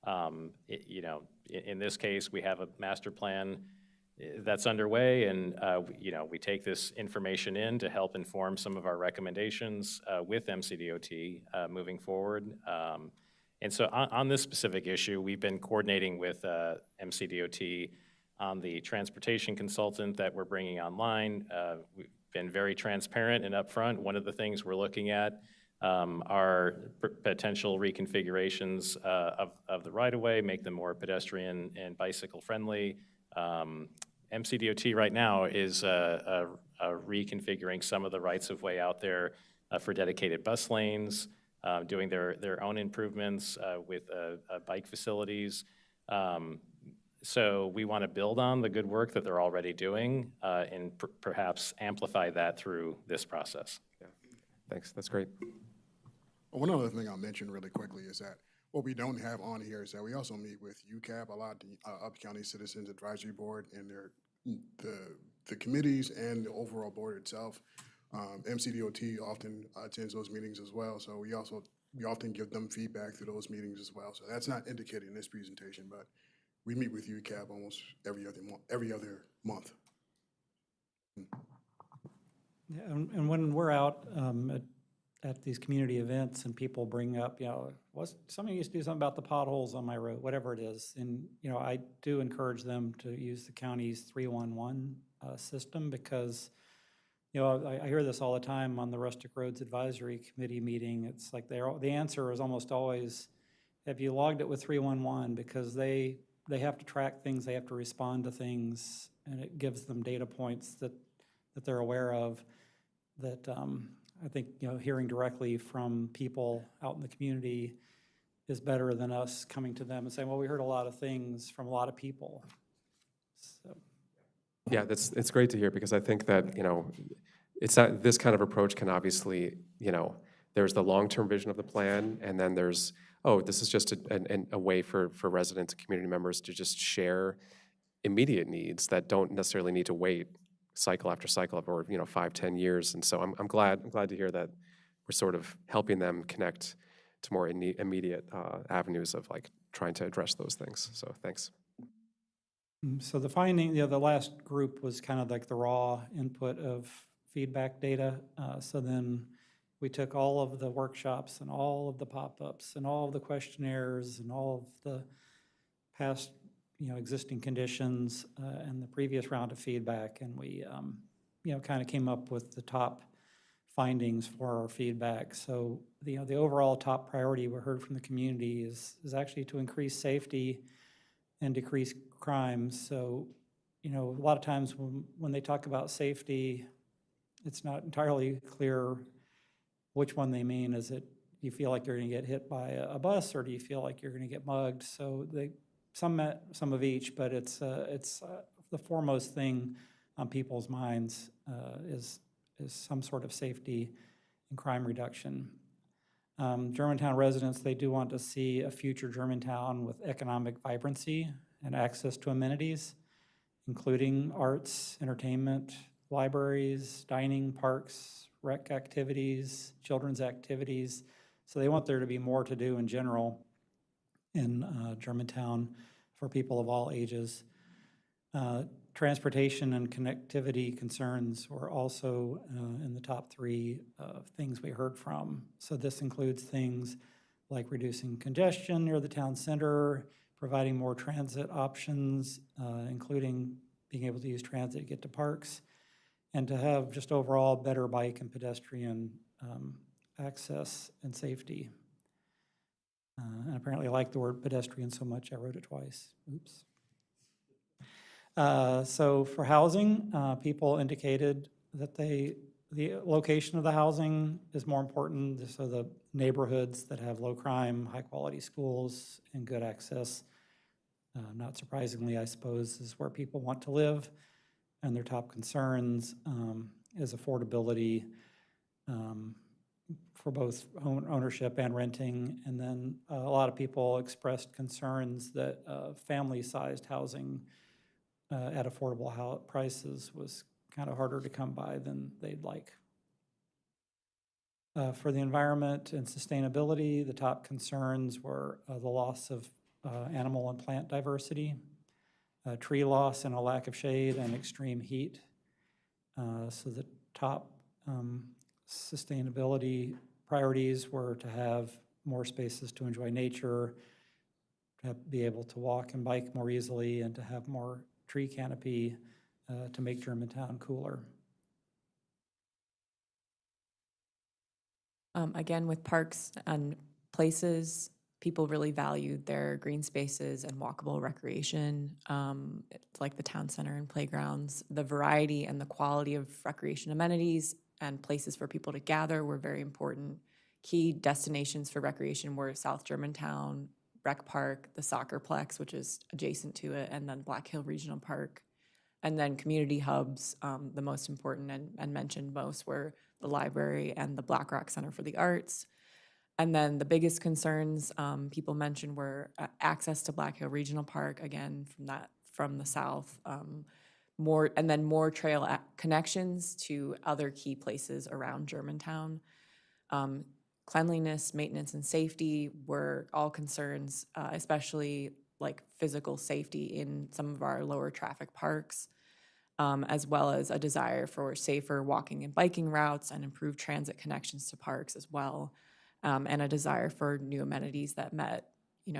In this case, we have a master plan that's underway, and we take this information in to help inform some of our recommendations with MCDOT moving forward. And so on this specific issue, we've been coordinating with MCDOT on the transportation consultant that we're bringing online. We've been very transparent and upfront. One of the things we're looking at are potential reconfigurations of the right-of-way, make them more pedestrian and bicycle friendly. MCDOT right now is reconfiguring some of the rights-of-way out there for dedicated bus lanes, doing their own improvements with bike facilities. So we want to build on the good work that they're already doing and perhaps amplify that through this process. Yeah, thanks. That's great. One other thing I'll mention really quickly is that what we don't have on here is that we also meet with UCAB, a lot, the Upton County Citizens Advisory Board, and the committees and the overall board itself. MCDOT often attends those meetings as well, so we often give them feedback through those meetings as well. So that's not indicated in this presentation, but we meet with UCAB almost every other month. Yeah, and when we're out at these community events and people bring up, somebody used to do something about the potholes on my road, whatever it is. And, I do encourage them to use the county's 311 system because, I hear this all the time on the Rustic Roads Advisory Committee meeting. It's like the answer is almost always, have you logged it with 311? Because they have to track things, they have to respond to things, and it gives them data points that they're aware of that I think, hearing directly from people out in the community is better than us coming to them and saying, well, we heard a lot of things from a lot of people. So. Yeah, it's great to hear because I think that, it's that this kind of approach can obviously, there's the long-term vision of the plan, and then there's, this is just a way for residents and community members to just share immediate needs that don't necessarily need to wait cycle after cycle or 5, 10 years. And so I'm glad to hear that we're sort of helping them connect to more immediate avenues of like trying to address those things. So thanks. So the finding, the last group was kind of like the raw input of feedback data. So then we took all of the workshops and all of the pop-ups and all of the questionnaires and all of the past, existing conditions and the previous round of feedback, and we, kind of came up with the top findings for our feedback. So the overall top priority we heard from the community is actually to increase safety and decrease crimes. So, a lot of times when they talk about safety, it's not entirely clear which one they mean. Is it, do you feel like you're going to get hit by a bus, or do you feel like you're going to get mugged? So some of each, but it's the foremost thing on people's minds is some sort of safety and crime reduction. Germantown residents, they do want to see a future Germantown with economic vibrancy and access to amenities, including arts, entertainment, libraries, dining, parks, rec activities, children's activities. So they want there to be more to do in general in Germantown for people of all ages. Transportation and connectivity concerns were also in the top 3 things we heard from. So this includes things like reducing congestion near the town center, providing more transit options, including being able to use transit to get to parks, and to have just overall better bike and pedestrian access and safety. And apparently I like the word pedestrian so much I wrote it twice. Oops. So for housing, people indicated that the location of the housing is more important. So the neighborhoods that have low crime, high quality schools, and good access, not surprisingly, I suppose, is where people want to live. And their top concerns is affordability for both ownership and renting. And then a lot of people expressed concerns that family-sized housing at affordable prices was kind of harder to come by than they'd like. For the environment and sustainability, the top concerns were the loss of animal and plant diversity, tree loss and a lack of shade, and extreme heat. So the top sustainability priorities were to have more spaces to enjoy nature, to be able to walk and bike more easily, and to have more tree canopy to make Germantown cooler. Again, with parks and places, people really valued their green spaces and walkable recreation, like the town center and playgrounds. The variety and the quality of recreation amenities and places for people to gather were very important. Key destinations for recreation were South Germantown, Rec Park, the Soccerplex, which is adjacent to it, and then Black Hill Regional Park. And then community hubs, the most important and mentioned most were the library and the Black Rock Center for the Arts. And then the biggest concerns people mentioned were access to Black Hill Regional Park, again, from the south, more trail connections to other key places around Germantown. Cleanliness, maintenance, and safety were all concerns, especially like physical safety in some of our lower traffic parks, as well as a desire for safer walking and biking routes and improved transit connections to parks as well, and a desire for new amenities that met,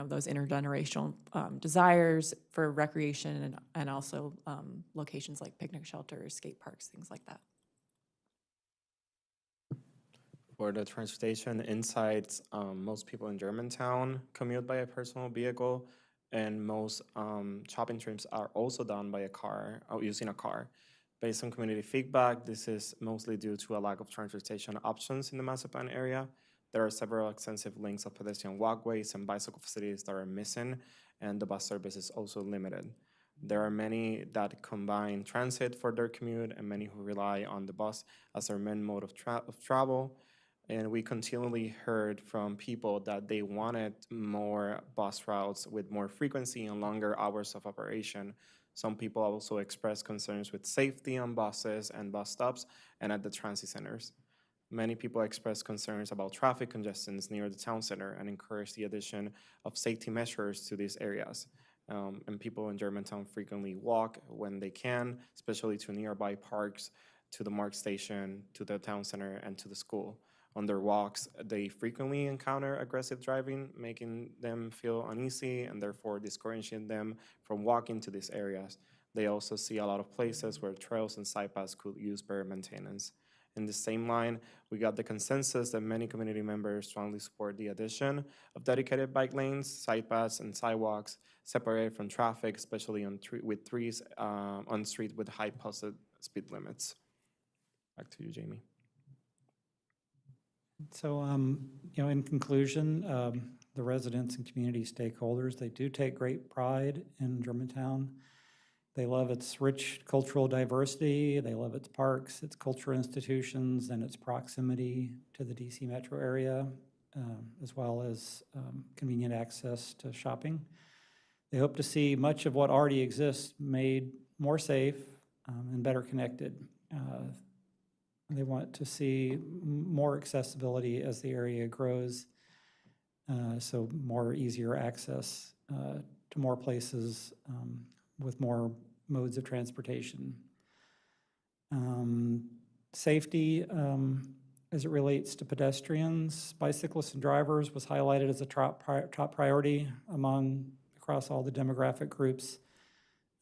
those intergenerational desires for recreation and also locations like picnic shelters, skate parks, things like that. For the transportation insights, most people in Germantown commute by a personal vehicle, and most shopping trips are also done by a car, or using a car. Based on community feedback, this is mostly due to a lack of transportation options in the Mazapan area. There are several extensive links of pedestrian walkways and bicycle facilities that are missing, and the bus service is also limited. There are many that combine transit for their commute and many who rely on the bus as their main mode of travel. And we continually heard from people that they wanted more bus routes with more frequency and longer hours of operation. Some people also express concerns with safety on buses and bus stops and at the transit centers. Many people express concerns about traffic congestions near the town center and encourage the addition of safety measures to these areas. And people in Germantown frequently walk when they can, especially to nearby parks, to the MARC station, to the town center, and to the school. On their walks, they frequently encounter aggressive driving, making them feel uneasy and therefore discouraging them from walking to these areas. They also see a lot of places where trails and side paths could use better maintenance. In the same line, we got the consensus that many community members strongly support the addition of dedicated bike lanes, side paths, and sidewalks separated from traffic, especially with trees on streets with high posted speed limits. Back to you, Jamie. So, in conclusion, the residents and community stakeholders, they do take great pride in Germantown. They love its rich cultural diversity, they love its parks, its cultural institutions, and its proximity to the DC metro area, as well as convenient access to shopping. They hope to see much of what already exists made more safe and better connected. They want to see more accessibility as the area grows, so more easier access to more places with more modes of transportation. Safety, as it relates to pedestrians, bicyclists, and drivers was highlighted as a top priority across all the demographic groups.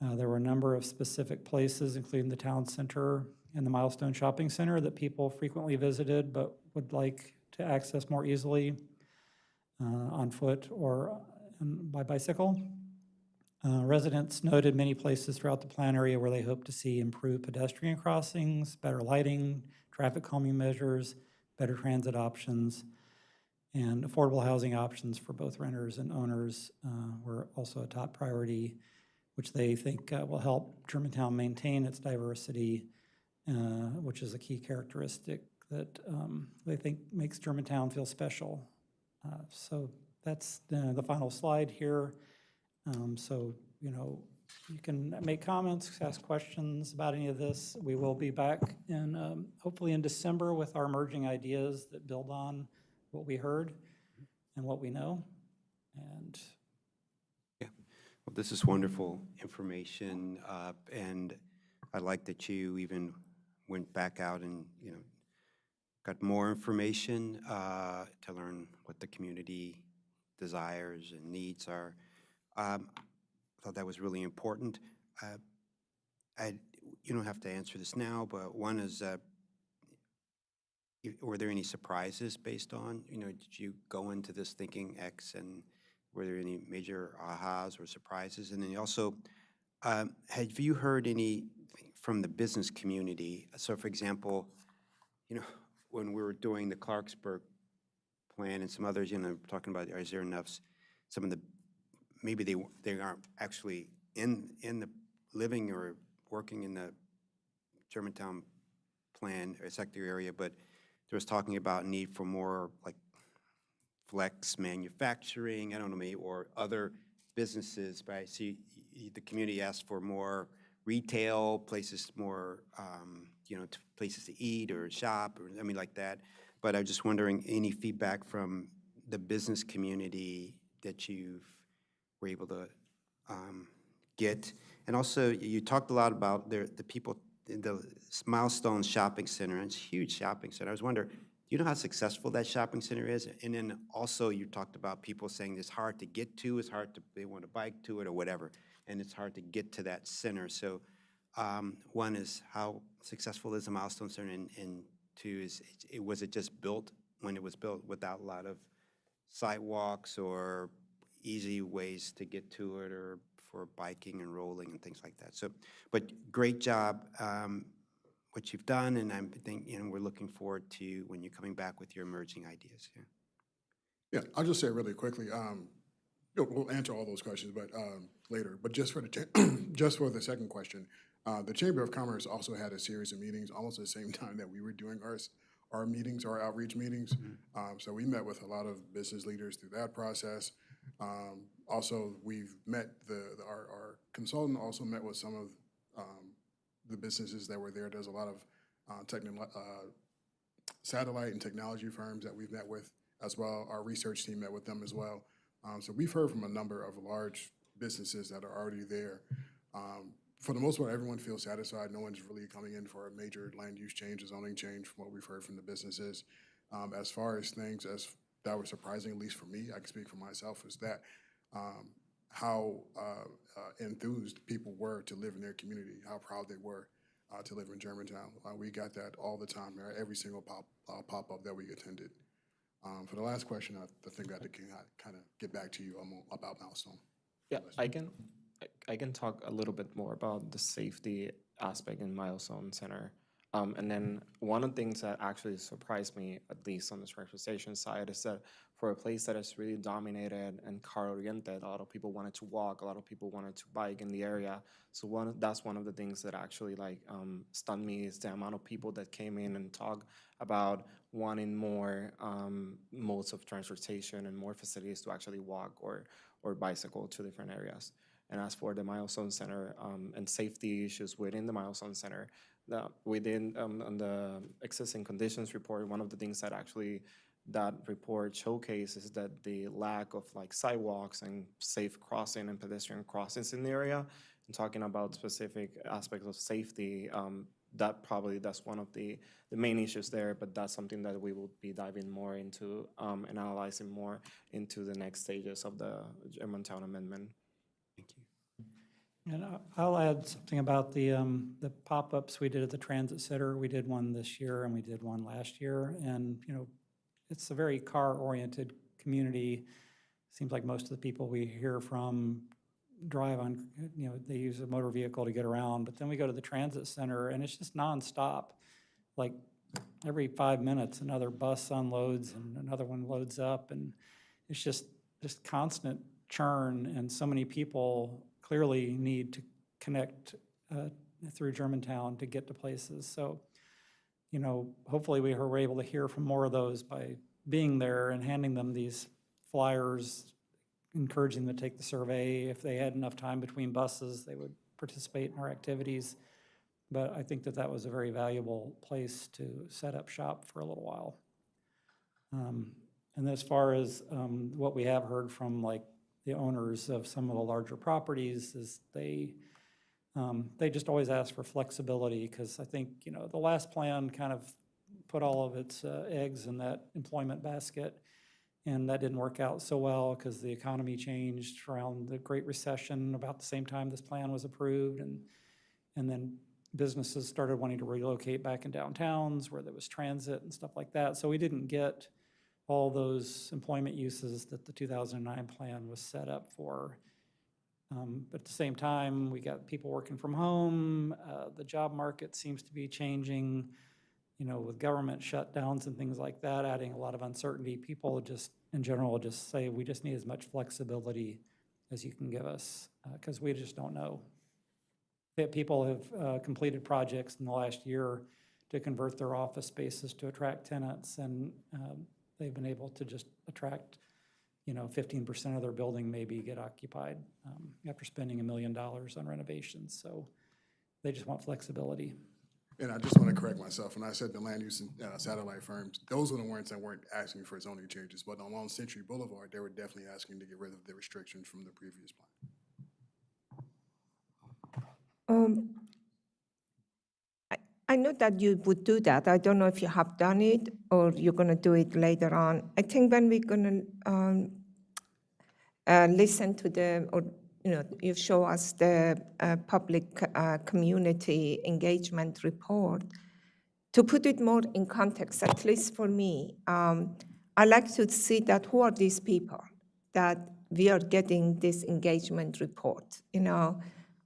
There were a number of specific places, including the town center and the Milestone Shopping Center, that people frequently visited but would like to access more easily on foot or by bicycle. Residents noted many places throughout the plan area where they hope to see improved pedestrian crossings, better lighting, traffic calming measures, better transit options, and affordable housing options for both renters and owners were also a top priority, which they think will help Germantown maintain its diversity, which is a key characteristic that they think makes Germantown feel special. So that's the final slide here. So, you can make comments, ask questions about any of this. We will be back hopefully in December with our emerging ideas that build on what we heard and what we know. And yeah, well, this is wonderful information, and I like that you even went back out and got more information to learn what the community desires and needs are. I thought that was really important. You don't have to answer this now, but one is, were there any surprises based on, did you go into this thinking X, and were there any major ahas or surprises? And then also, have you heard anything from the business community? So for example, when we were doing the Clarksburg plan and some others, talking about, is there enough, some of the, maybe they aren't actually in the living or working in the Germantown plan or sector area, but there was talking about need for more like flex manufacturing, I don't know, maybe, or other businesses, but I see the community asked for more retail places, more, places to eat or shop, or like that. But I'm just wondering, any feedback from the business community that you were able to get? And also, you talked a lot about the people in the Milestone Shopping Center, and it's a huge shopping center. I was wondering, do you know how successful that shopping center is? And then also, you talked about people saying it's hard to get to, they want to bike to it or whatever, and it's hard to get to that center. So one is, how successful is the Milestone Center? And two is, was it just built when it was built without a lot of sidewalks or easy ways to get to it, or for biking and rolling and things like that? So, but great job, what you've done, and I'm thinking, we're looking forward to when you're coming back with your emerging ideas. Yeah, I'll just say really quickly, we'll answer all those questions, but later. But just for the second question, the Chamber of Commerce also had a series of meetings almost at the same time that we were doing our meetings, our outreach meetings. So we met with a lot of business leaders through that process. Also, we've met our consultant also met with some of the businesses that were there. There's a lot of satellite and technology firms that we've met with as well. Our research team met with them as well. So we've heard from a number of large businesses that are already there. For the most part, everyone feels satisfied. No one's really coming in for a major land use change, a zoning change from what we've heard from the businesses. As far as things that were surprising, at least for me, I can speak for myself, is that how enthused people were to live in their community, how proud they were to live in Germantown. We got that all the time, every single pop-up that we attended. For the last question, I think I have to kind of get back to you about Milestone. Yeah, I can talk a little bit more about the safety aspect in Milestone Center. And then one of the things that actually surprised me, at least on the transportation side, is that for a place that is really dominated and car-oriented, a lot of people wanted to walk, a lot of people wanted to bike in the area. So that's one of the things that actually stunned me, is the amount of people that came in and talked about wanting more modes of transportation and more facilities to actually walk or bicycle to different areas. And as for the Milestone Center and safety issues within the Milestone Center, we did on the existing conditions report, one of the things that actually that report showcases that the lack of sidewalks and safe crossing and pedestrian crossings in the area, and talking about specific aspects of safety, that's one of the main issues there, but that's something that we will be diving more into and analyzing more into the next stages of the Germantown Amendment. Thank you. And I'll add something about the pop-ups we did at the Transit Center. We did one this year and we did one last year. And, it's a very car-oriented community. Seems like most of the people we hear from drive on, they use a motor vehicle to get around. But then we go to the Transit Center and it's just nonstop. Like every 5 minutes, another bus unloads and another one loads up. And it's just constant churn, and so many people clearly need to connect through Germantown to get to places. So, hopefully we were able to hear from more of those by being there and handing them these flyers, encouraging them to take the survey. If they had enough time between buses, they would participate in our activities. But I think that was a very valuable place to set up shop for a little while. And as far as what we have heard from the owners of some of the larger properties, is they just always ask for flexibility, because I think, the last plan kind of put all of its eggs in that employment basket, and that didn't work out so well because the economy changed around the Great Recession about the same time this plan was approved, and then businesses started wanting to relocate back in downtowns where there was transit and stuff like that. So we didn't get all those employment uses that the 2009 plan was set up for. But at the same time, we got people working from home. The job market seems to be changing, with government shutdowns and things like that, adding a lot of uncertainty. People just, in general, just say, we just need as much flexibility as you can give us, because we just don't know. People have completed projects in the last year to convert their office spaces to attract tenants, and they've been able to just attract 15% of their building maybe get occupied after spending $1 million on renovations. So they just want flexibility. And I just want to correct myself. When I said the land use and satellite firms, those were the ones that weren't asking for zoning changes. But along Century Boulevard, they were definitely asking to get rid of the restrictions from the previous plan. I know that you would do that. I don't know if you have done it or you're going to do it later on. I think when we're going to listen to you show us the public community engagement report, to put it more in context, at least for me, I like to see that who are these people that we are getting this engagement report.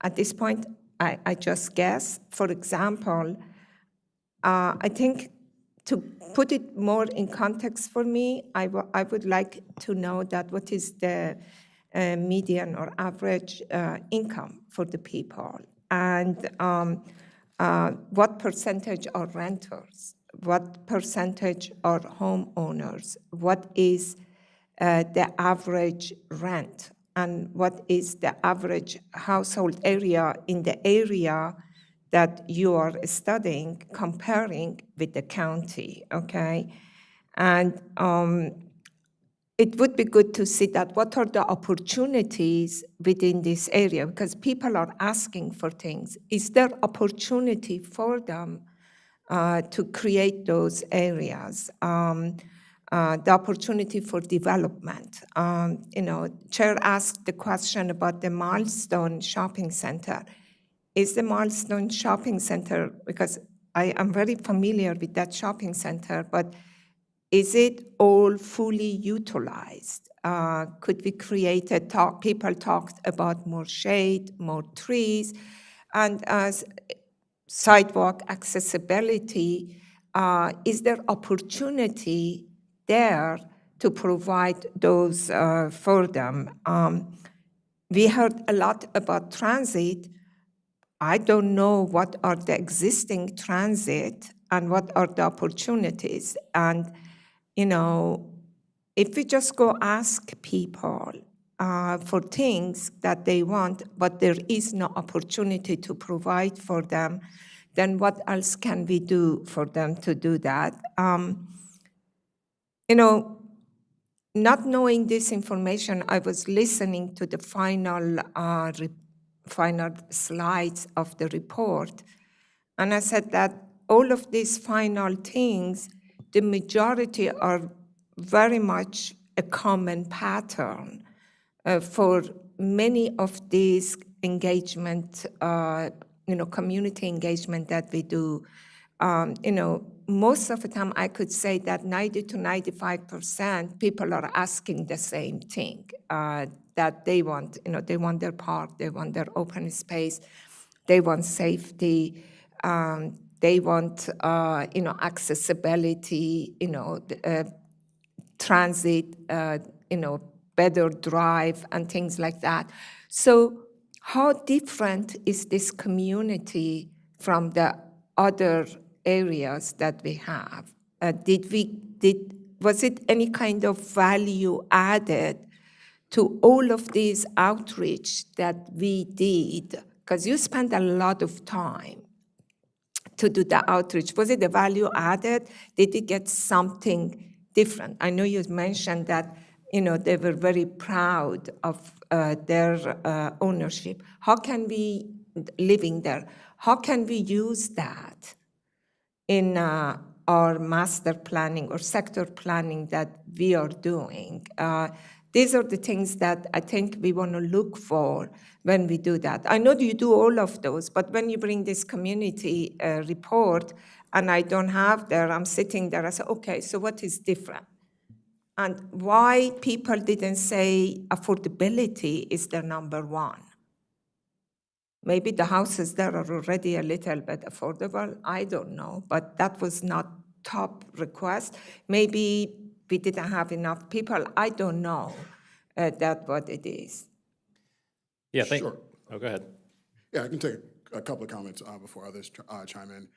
At this point, I just guess. For example, I think to put it more in context for me, I would like to know that what is the median or average income for the people, and what percentage are renters, what percentage are homeowners, what is the average rent and what is the average household area in the area that you are studying, comparing with the county, okay? And it would be good to see that what are the opportunities within this area, because people are asking for things. Is there opportunity for them to create those areas? The opportunity for development. Chair asked the question about the Milestone Shopping Center. Is the Milestone Shopping Center, because I am very familiar with that shopping center, but is it all fully utilized? Could we create people talked about more shade, more trees, and sidewalk accessibility. Is there opportunity there to provide those for them? We heard a lot about transit. I don't know what are the existing transit and what are the opportunities. And, if we just go ask people for things that they want, but there is no opportunity to provide for them, then what else can we do for them to do that? Not knowing this information, I was listening to the final slides of the report, and I said that all of these final things, the majority are very much a common pattern for many of these engagement, community engagement that we do. Most of the time I could say that 90 to 95% people are asking the same thing, that they want, they want their park, they want their open space, they want safety, they want, accessibility, transit, better drive and things like that. So how different is this community from the other areas that we have? Was it any kind of value added to all of these outreach that we did? Because you spent a lot of time to do the outreach. Was it a value added? Did you get something different? I know you mentioned that they were very proud of their ownership. How can we, living there, how can we use that in our master planning or sector planning that we are doing? These are the things that I think we want to look for when we do that. I know you do all of those, but when you bring this community report and I don't have there, I'm sitting there, I say, okay, so what is different? And why people didn't say affordability is their number one? Maybe the houses there are already a little bit affordable, I don't know, but that was not top request. Maybe we didn't have enough people, I don't know that what it is. Yeah, Sure. Oh, go ahead. Yeah, I can take a couple of comments before others chime in.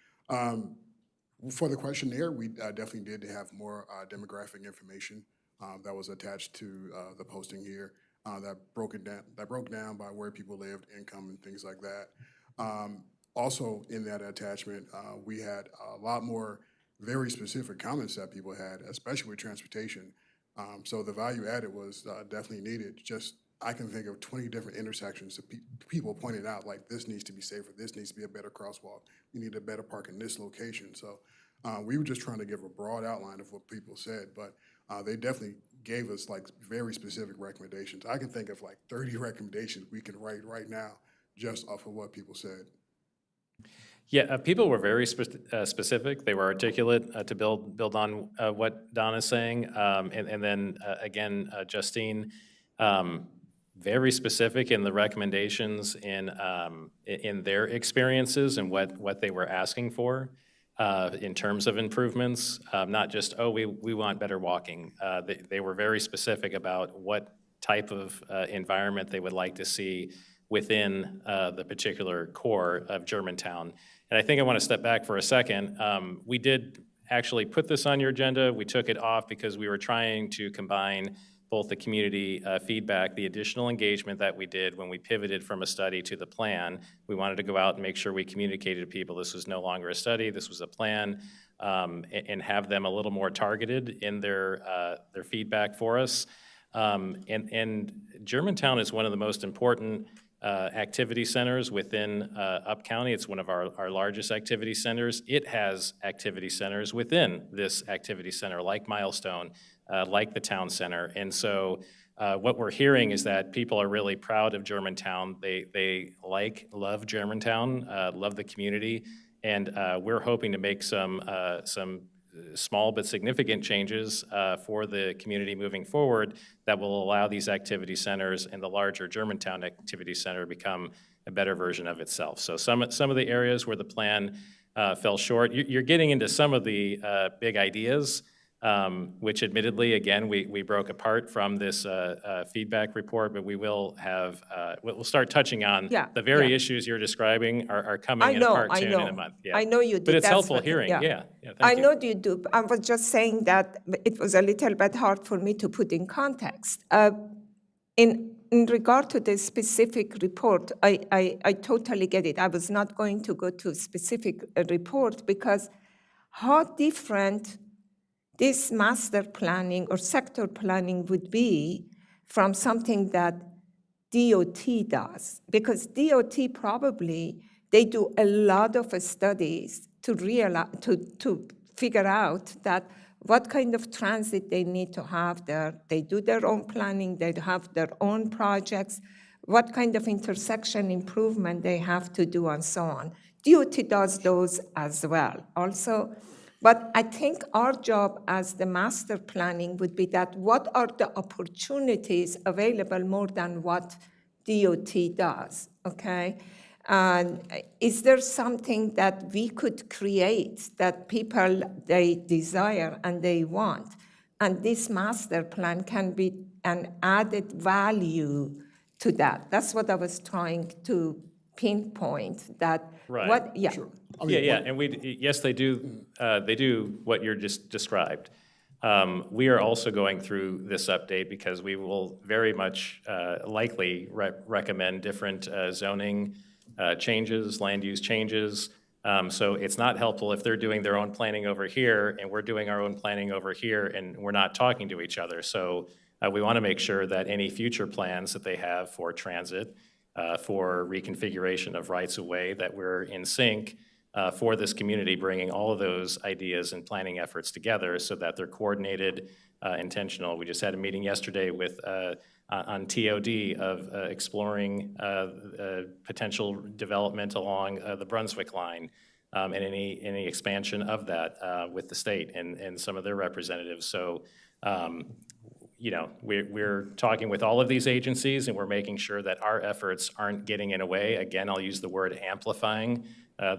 For the questionnaire, we definitely did have more demographic information that was attached to the posting here that broke down by where people lived, income, and things like that. Also, in that attachment, we had a lot more very specific comments that people had, especially with transportation. So the value added was definitely needed. Just I can think of 20 different intersections that people pointed out, like this needs to be safer, this needs to be a better crosswalk, we need a better park in this location. So we were just trying to give a broad outline of what people said, but they definitely gave us like very specific recommendations. I can think of like 30 recommendations we can write right now just off of what people said. Yeah, people were very specific. They were articulate to build on what Don is saying. And then again, Justine, very specific in the recommendations in their experiences and what they were asking for in terms of improvements. Not just, oh, we want better walking. They were very specific about what type of environment they would like to see within the particular core of Germantown. And I think I want to step back for a second. We did actually put this on your agenda. We took it off because we were trying to combine both the community feedback, the additional engagement that we did when we pivoted from a study to the plan. We wanted to go out and make sure we communicated to people this was no longer a study, this was a plan, and have them a little more targeted in their feedback for us. And Germantown is one of the most important activity centers within Up County. It's one of our largest activity centers. It has activity centers within this activity center, like Milestone, like the town center. And so what we're hearing is that people are really proud of Germantown. They love Germantown, love the community, and we're hoping to make some small but significant changes for the community moving forward that will allow these activity centers and the larger Germantown Activity Center to become a better version of itself. So some of the areas where the plan fell short, you're getting into some of the big ideas, which admittedly, again, we broke apart from this feedback report, but we will have, we'll start touching on the very issues you're describing are coming in a part two in a month. Yeah. I know you did. But it's That's helpful what- hearing, yeah, I thank you. know you do. I was just saying that it was a little bit hard for me to put in context. In regard to the specific report, I totally get it. I was not going to go to specific report because how different this master planning or sector planning would be from something that DOT does. Because DOT probably, they do a lot of studies to figure out that what kind of transit they need to have there. They do their own planning, they have their own projects, what kind of intersection improvement they have to do and so on. DOT does those as well also. But I think our job as the master planning would be that what are the opportunities available more than what DOT does, okay? And is there something that we could create that people, they desire and they want? And this master plan can be an added value to that. That's what I was trying to pinpoint, that Right. what, yeah. Sure. And yes, they do what you're just described. We are also going through this update because we will very much likely recommend different zoning changes, land use changes. So it's not helpful if they're doing their own planning over here and we're doing our own planning over here and we're not talking to each other. So we want to make sure that any future plans that they have for transit, for reconfiguration of rights-of-way, that we're in sync for this community, bringing all of those ideas and planning efforts together so that they're coordinated, intentional. We just had a meeting yesterday with on TOD of exploring potential development along the Brunswick line and any expansion of that with the state and some of their representatives. So, you know, we're talking with all of these agencies and we're making sure that our efforts aren't getting in a way. Again, I'll use the word amplifying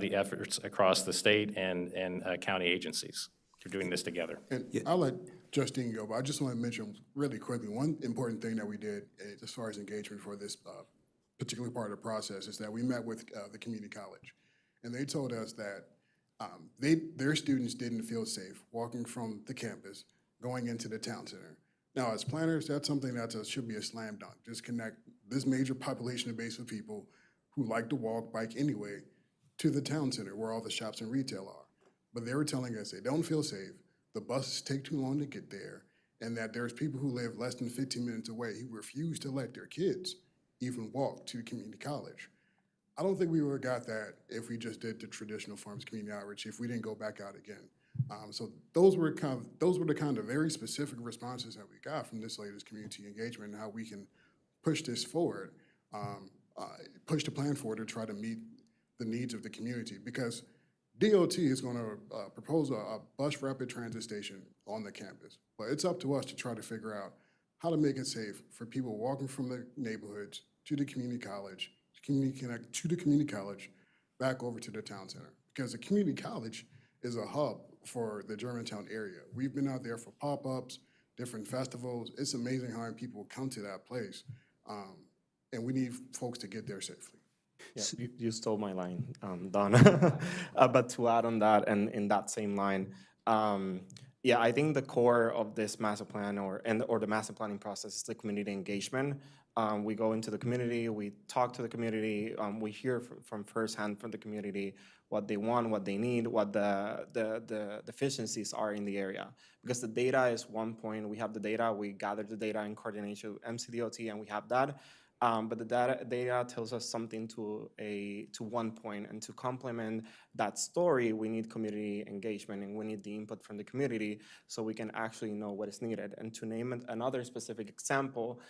the efforts across the state and county agencies. We're doing this together. And I'll let Justine go, but I just want to mention really quickly, one important thing that we did as far as engagement for this particular part of the process is that we met with the community college. And they told us that their students didn't feel safe walking from the campus going into the town center. Now, as planners, that's something that should be a slam dunk. Just connect this major population base of people who like to walk, bike anyway, to the town center where all the shops and retail are. But they were telling us they don't feel safe, the buses take too long to get there, and that there's people who live less than 15 minutes away who refuse to let their kids even walk to community college. I don't think we would have got that if we just did the traditional Farms community outreach, if we didn't go back out again. So those were the kind of very specific responses that we got from this latest community engagement and how we can push this forward, push the plan forward to try to meet the needs of the community. Because DOT is going to propose a bus rapid transit station on the campus, but it's up to us to try to figure out how to make it safe for people walking from the neighborhoods to the community college, to the community college, back over to the town center. Because the community college is a hub for the Germantown area. We've been out there for pop-ups, different festivals. It's amazing how many people come to that place, and we need folks to get there safely. Yeah, you stole my line, Don. But to add on that, and in that same line, Yeah, I think the core of this master plan or the master planning process is the community engagement. We go into the community, we talk to the community, we hear from firsthand from the community what they want, what they need, what the deficiencies are in the area. Because the data is one point, we have the data, we gather the data in coordination with MCDOT, and we have that. But the data tells us something to one point, and to complement that story, we need community engagement and we need the input from the community so we can actually know what is needed. And to name another specific example,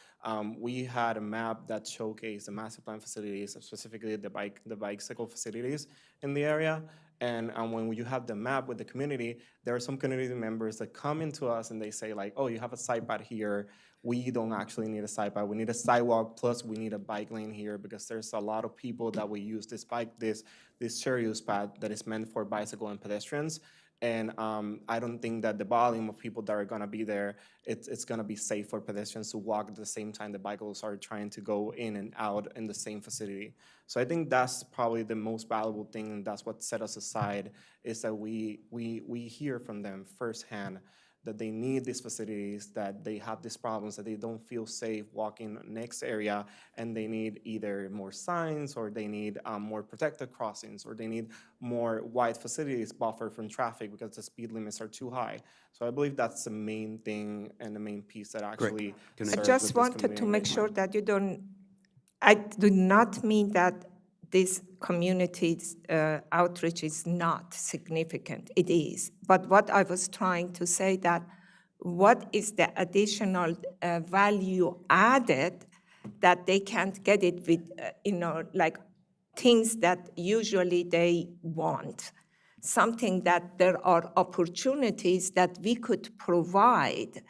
we had a map that showcased the master plan facilities, specifically the bicycle facilities in the area. And when you have the map with the community, there are some community members that come into us and they say like, oh, you have a side path here. We don't actually need a side path. We need a sidewalk, plus we need a bike lane here because there's a lot of people that will use this shared use path that is meant for bicycle and pedestrians. And I don't think that the volume of people that are gonna be there, it's gonna be safe for pedestrians to walk at the same time the bicycles are trying to go in and out in the same facility. So I think that's probably the most valuable thing, and that's what set us aside, is that we hear from them firsthand that they need these facilities, that they have these problems, that they don't feel safe walking next area, and they need either more signs, or they need more protected crossings, or they need more wide facilities buffered from traffic because the speed limits are too high. So I believe that's the main thing and the main piece that actually I serves just with this wanted community to make sure engagement. that you don't, I do not mean that this community's outreach is not significant. It is. But what I was trying to say that what is the additional value added that they can't get it with, like things that usually they want. Something that there are opportunities that we could provide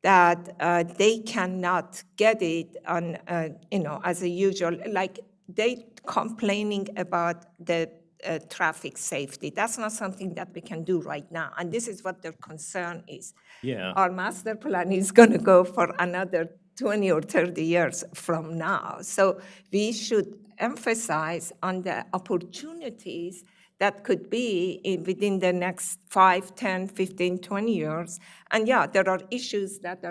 that they cannot get it on, as a usual, like they complaining about the traffic safety. That's not something that we can do right now. And this is what their concern is. Yeah. Our master plan is going to go for another 20 or 30 years from now. So we should emphasize on the opportunities that could be within the next 5, 10, 15, 20 years. And yeah, there are issues that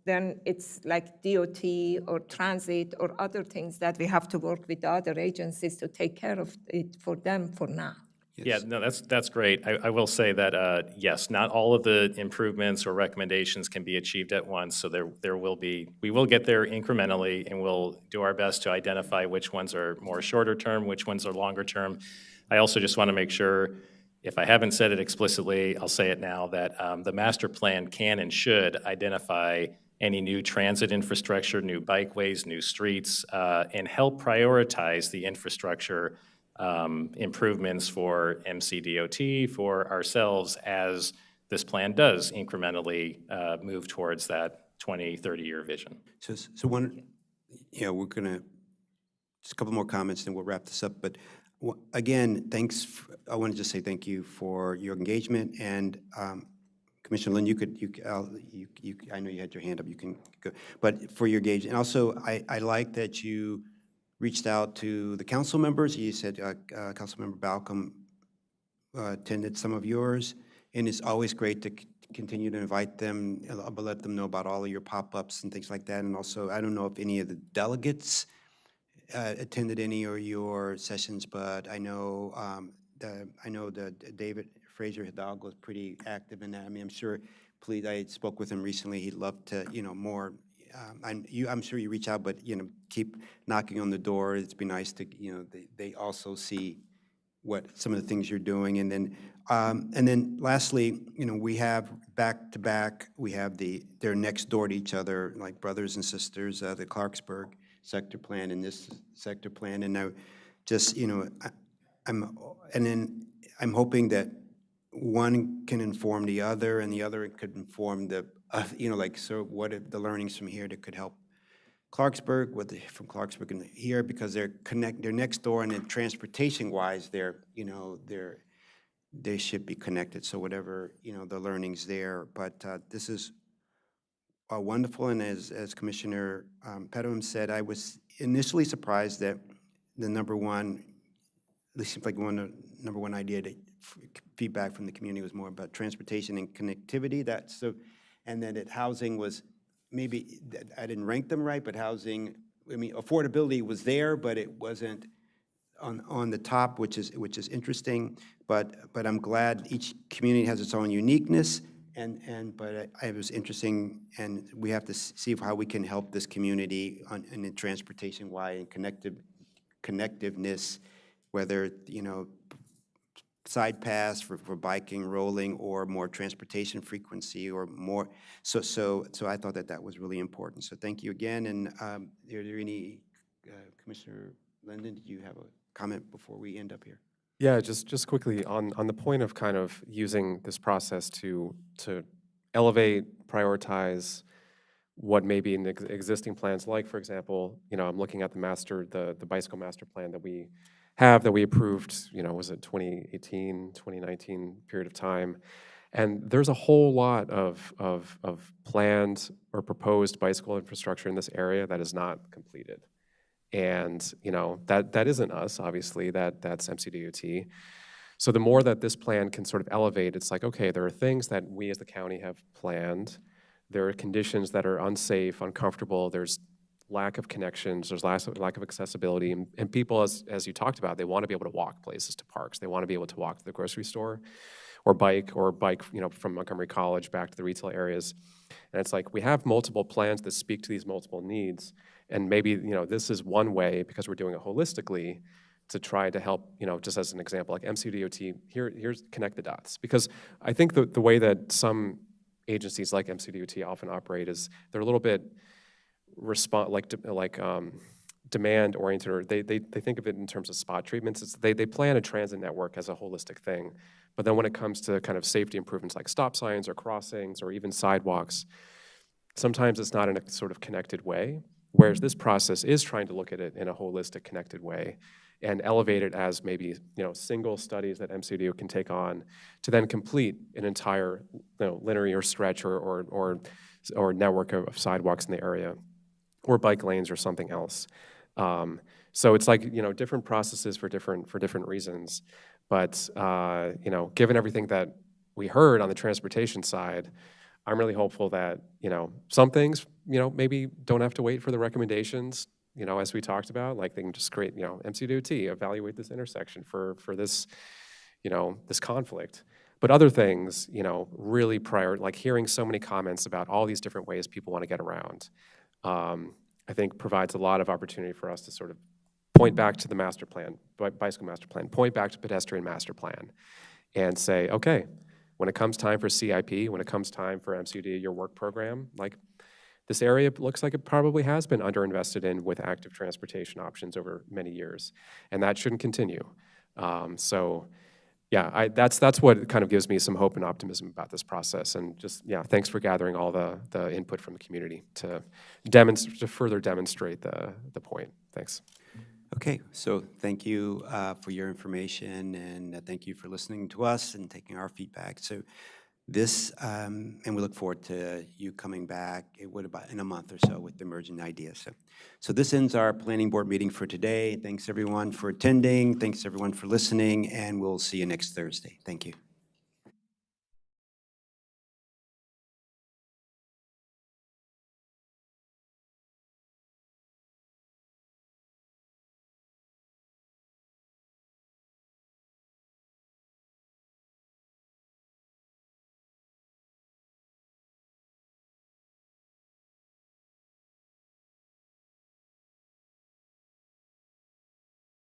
then it's like DOT or transit or other things that we have to work with other agencies to take care of it for them for now. Yeah, no, that's great. I will say that, yes, not all of the improvements or recommendations can be achieved at once, so we will get there incrementally, and we'll do our best to identify which ones are more shorter term, which ones are longer term. I also just want to make sure, if I haven't said it explicitly, I'll say it now, that the master plan can and should identify any new transit infrastructure, new bikeways, new streets, and help prioritize the infrastructure improvements for MCDOT, for ourselves, as this plan does incrementally move towards that 20, 30-year vision. So we're gonna, just a couple more comments, and we'll wrap this up. But again, thanks. I want to just say thank you for your engagement, and Commissioner Lynn, I know you had your hand up. You can go, but for your engagement, and also I like that you reached out to the council members. You said Councilmember Balcom attended some of yours, and it's always great to continue to invite them, but let them know about all of your pop-ups and things like that. And also, I don't know if any of the delegates attended any of your sessions, but I know that David Fraser Hidalgo is pretty active in that. I mean, I'm sure. Please, I spoke with him recently. He'd love to, more. I'm sure you reach out, but keep knocking on the door. It'd be nice to, they also see what some of the things you're doing, and then lastly, we have back to back. We have they're next door to each other, like brothers and sisters. The Clarksburg sector plan and this sector plan, and now, just I'm hoping that one can inform the other, and the other could inform the. So what are the learnings from here that could help Clarksburg, from Clarksburg and here, because they're next door, and then transportation-wise, they should be connected. So whatever, the learnings there. But this is wonderful, and as Commissioner Pedram said, I was initially surprised that the number one, it seems like number one idea that feedback from the community was more about transportation and connectivity. That's so, and then housing was maybe, I didn't rank them right, but housing, I mean, affordability was there, but it wasn't on the top, which is interesting. But I'm glad each community has its own uniqueness. But it was interesting, and we have to see how we can help this community in the transportation wise and connectiveness, whether, you know, side paths for biking, rolling, or more transportation frequency, or more. So I thought that was really important. So thank you again. And are there any, Commissioner Linden, did you have a comment before we end up here? Yeah, just quickly on the point of kind of using this process to elevate, prioritize what may be in the existing plans. Like, for example, you know, I'm looking at the bicycle master plan that we have, that we approved, you know, was it 2018, 2019 period of time. And there's a whole lot of planned or proposed bicycle infrastructure in this area that is not completed. And, you know, that isn't us, obviously, that's MCDOT. So the more that this plan can sort of elevate, it's like, okay, there are things that we as the county have planned. There are conditions that are unsafe, uncomfortable. There's lack of connections. There's lack of accessibility. And people, as you talked about, they want to be able to walk places to parks. They want to be able to walk to the grocery store or bike, you know, from Montgomery College back to the retail areas. And it's like, we have multiple plans that speak to these multiple needs. And maybe, you know, this is one way, because we're doing it holistically, to try to help, you know, just as an example, like MCDOT, here's connect the dots. Because I think the way that some agencies like MCDOT often operate is they're a little bit demand oriented, or they think of it in terms of spot treatments. They plan a transit network as a holistic thing. But then when it comes to kind of safety improvements like stop signs or crossings or even sidewalks, sometimes it's not in a sort of connected way. Whereas this process is trying to look at it in a holistic, connected way and elevate it as maybe, you know, single studies that MCDO can take on to then complete an entire, you know, linear stretch or network of sidewalks in the area, or bike lanes or something else. So it's like, you know, different processes for different reasons. But you know, given everything that we heard on the transportation side, I'm really hopeful that, you know, some things, you know, maybe don't have to wait for the recommendations, you know, as we talked about, like they can just create, you know, MCDOT, evaluate this intersection for this, you know, this conflict. But other things, you know, really like hearing so many comments about all these different ways people want to get around, I think provides a lot of opportunity for us to sort of point back to the master plan, bicycle master plan, point back to pedestrian master plan, and say, okay, when it comes time for CIP, when it comes time for MCD, your work program, like this area looks like it probably has been underinvested in with active transportation options over many years, and that shouldn't continue. So yeah, that's what kind of gives me some hope and optimism about this process. And just, yeah, thanks for gathering all the input from the community to further demonstrate the point. Thanks. Okay, so thank you for your information, and thank you for listening to us and taking our feedback. So this, and we look forward to you coming back in a month or so with emerging ideas. So this ends our planning board meeting for today. Thanks everyone for attending. Thanks everyone for listening, and we'll see you next Thursday. Thank you.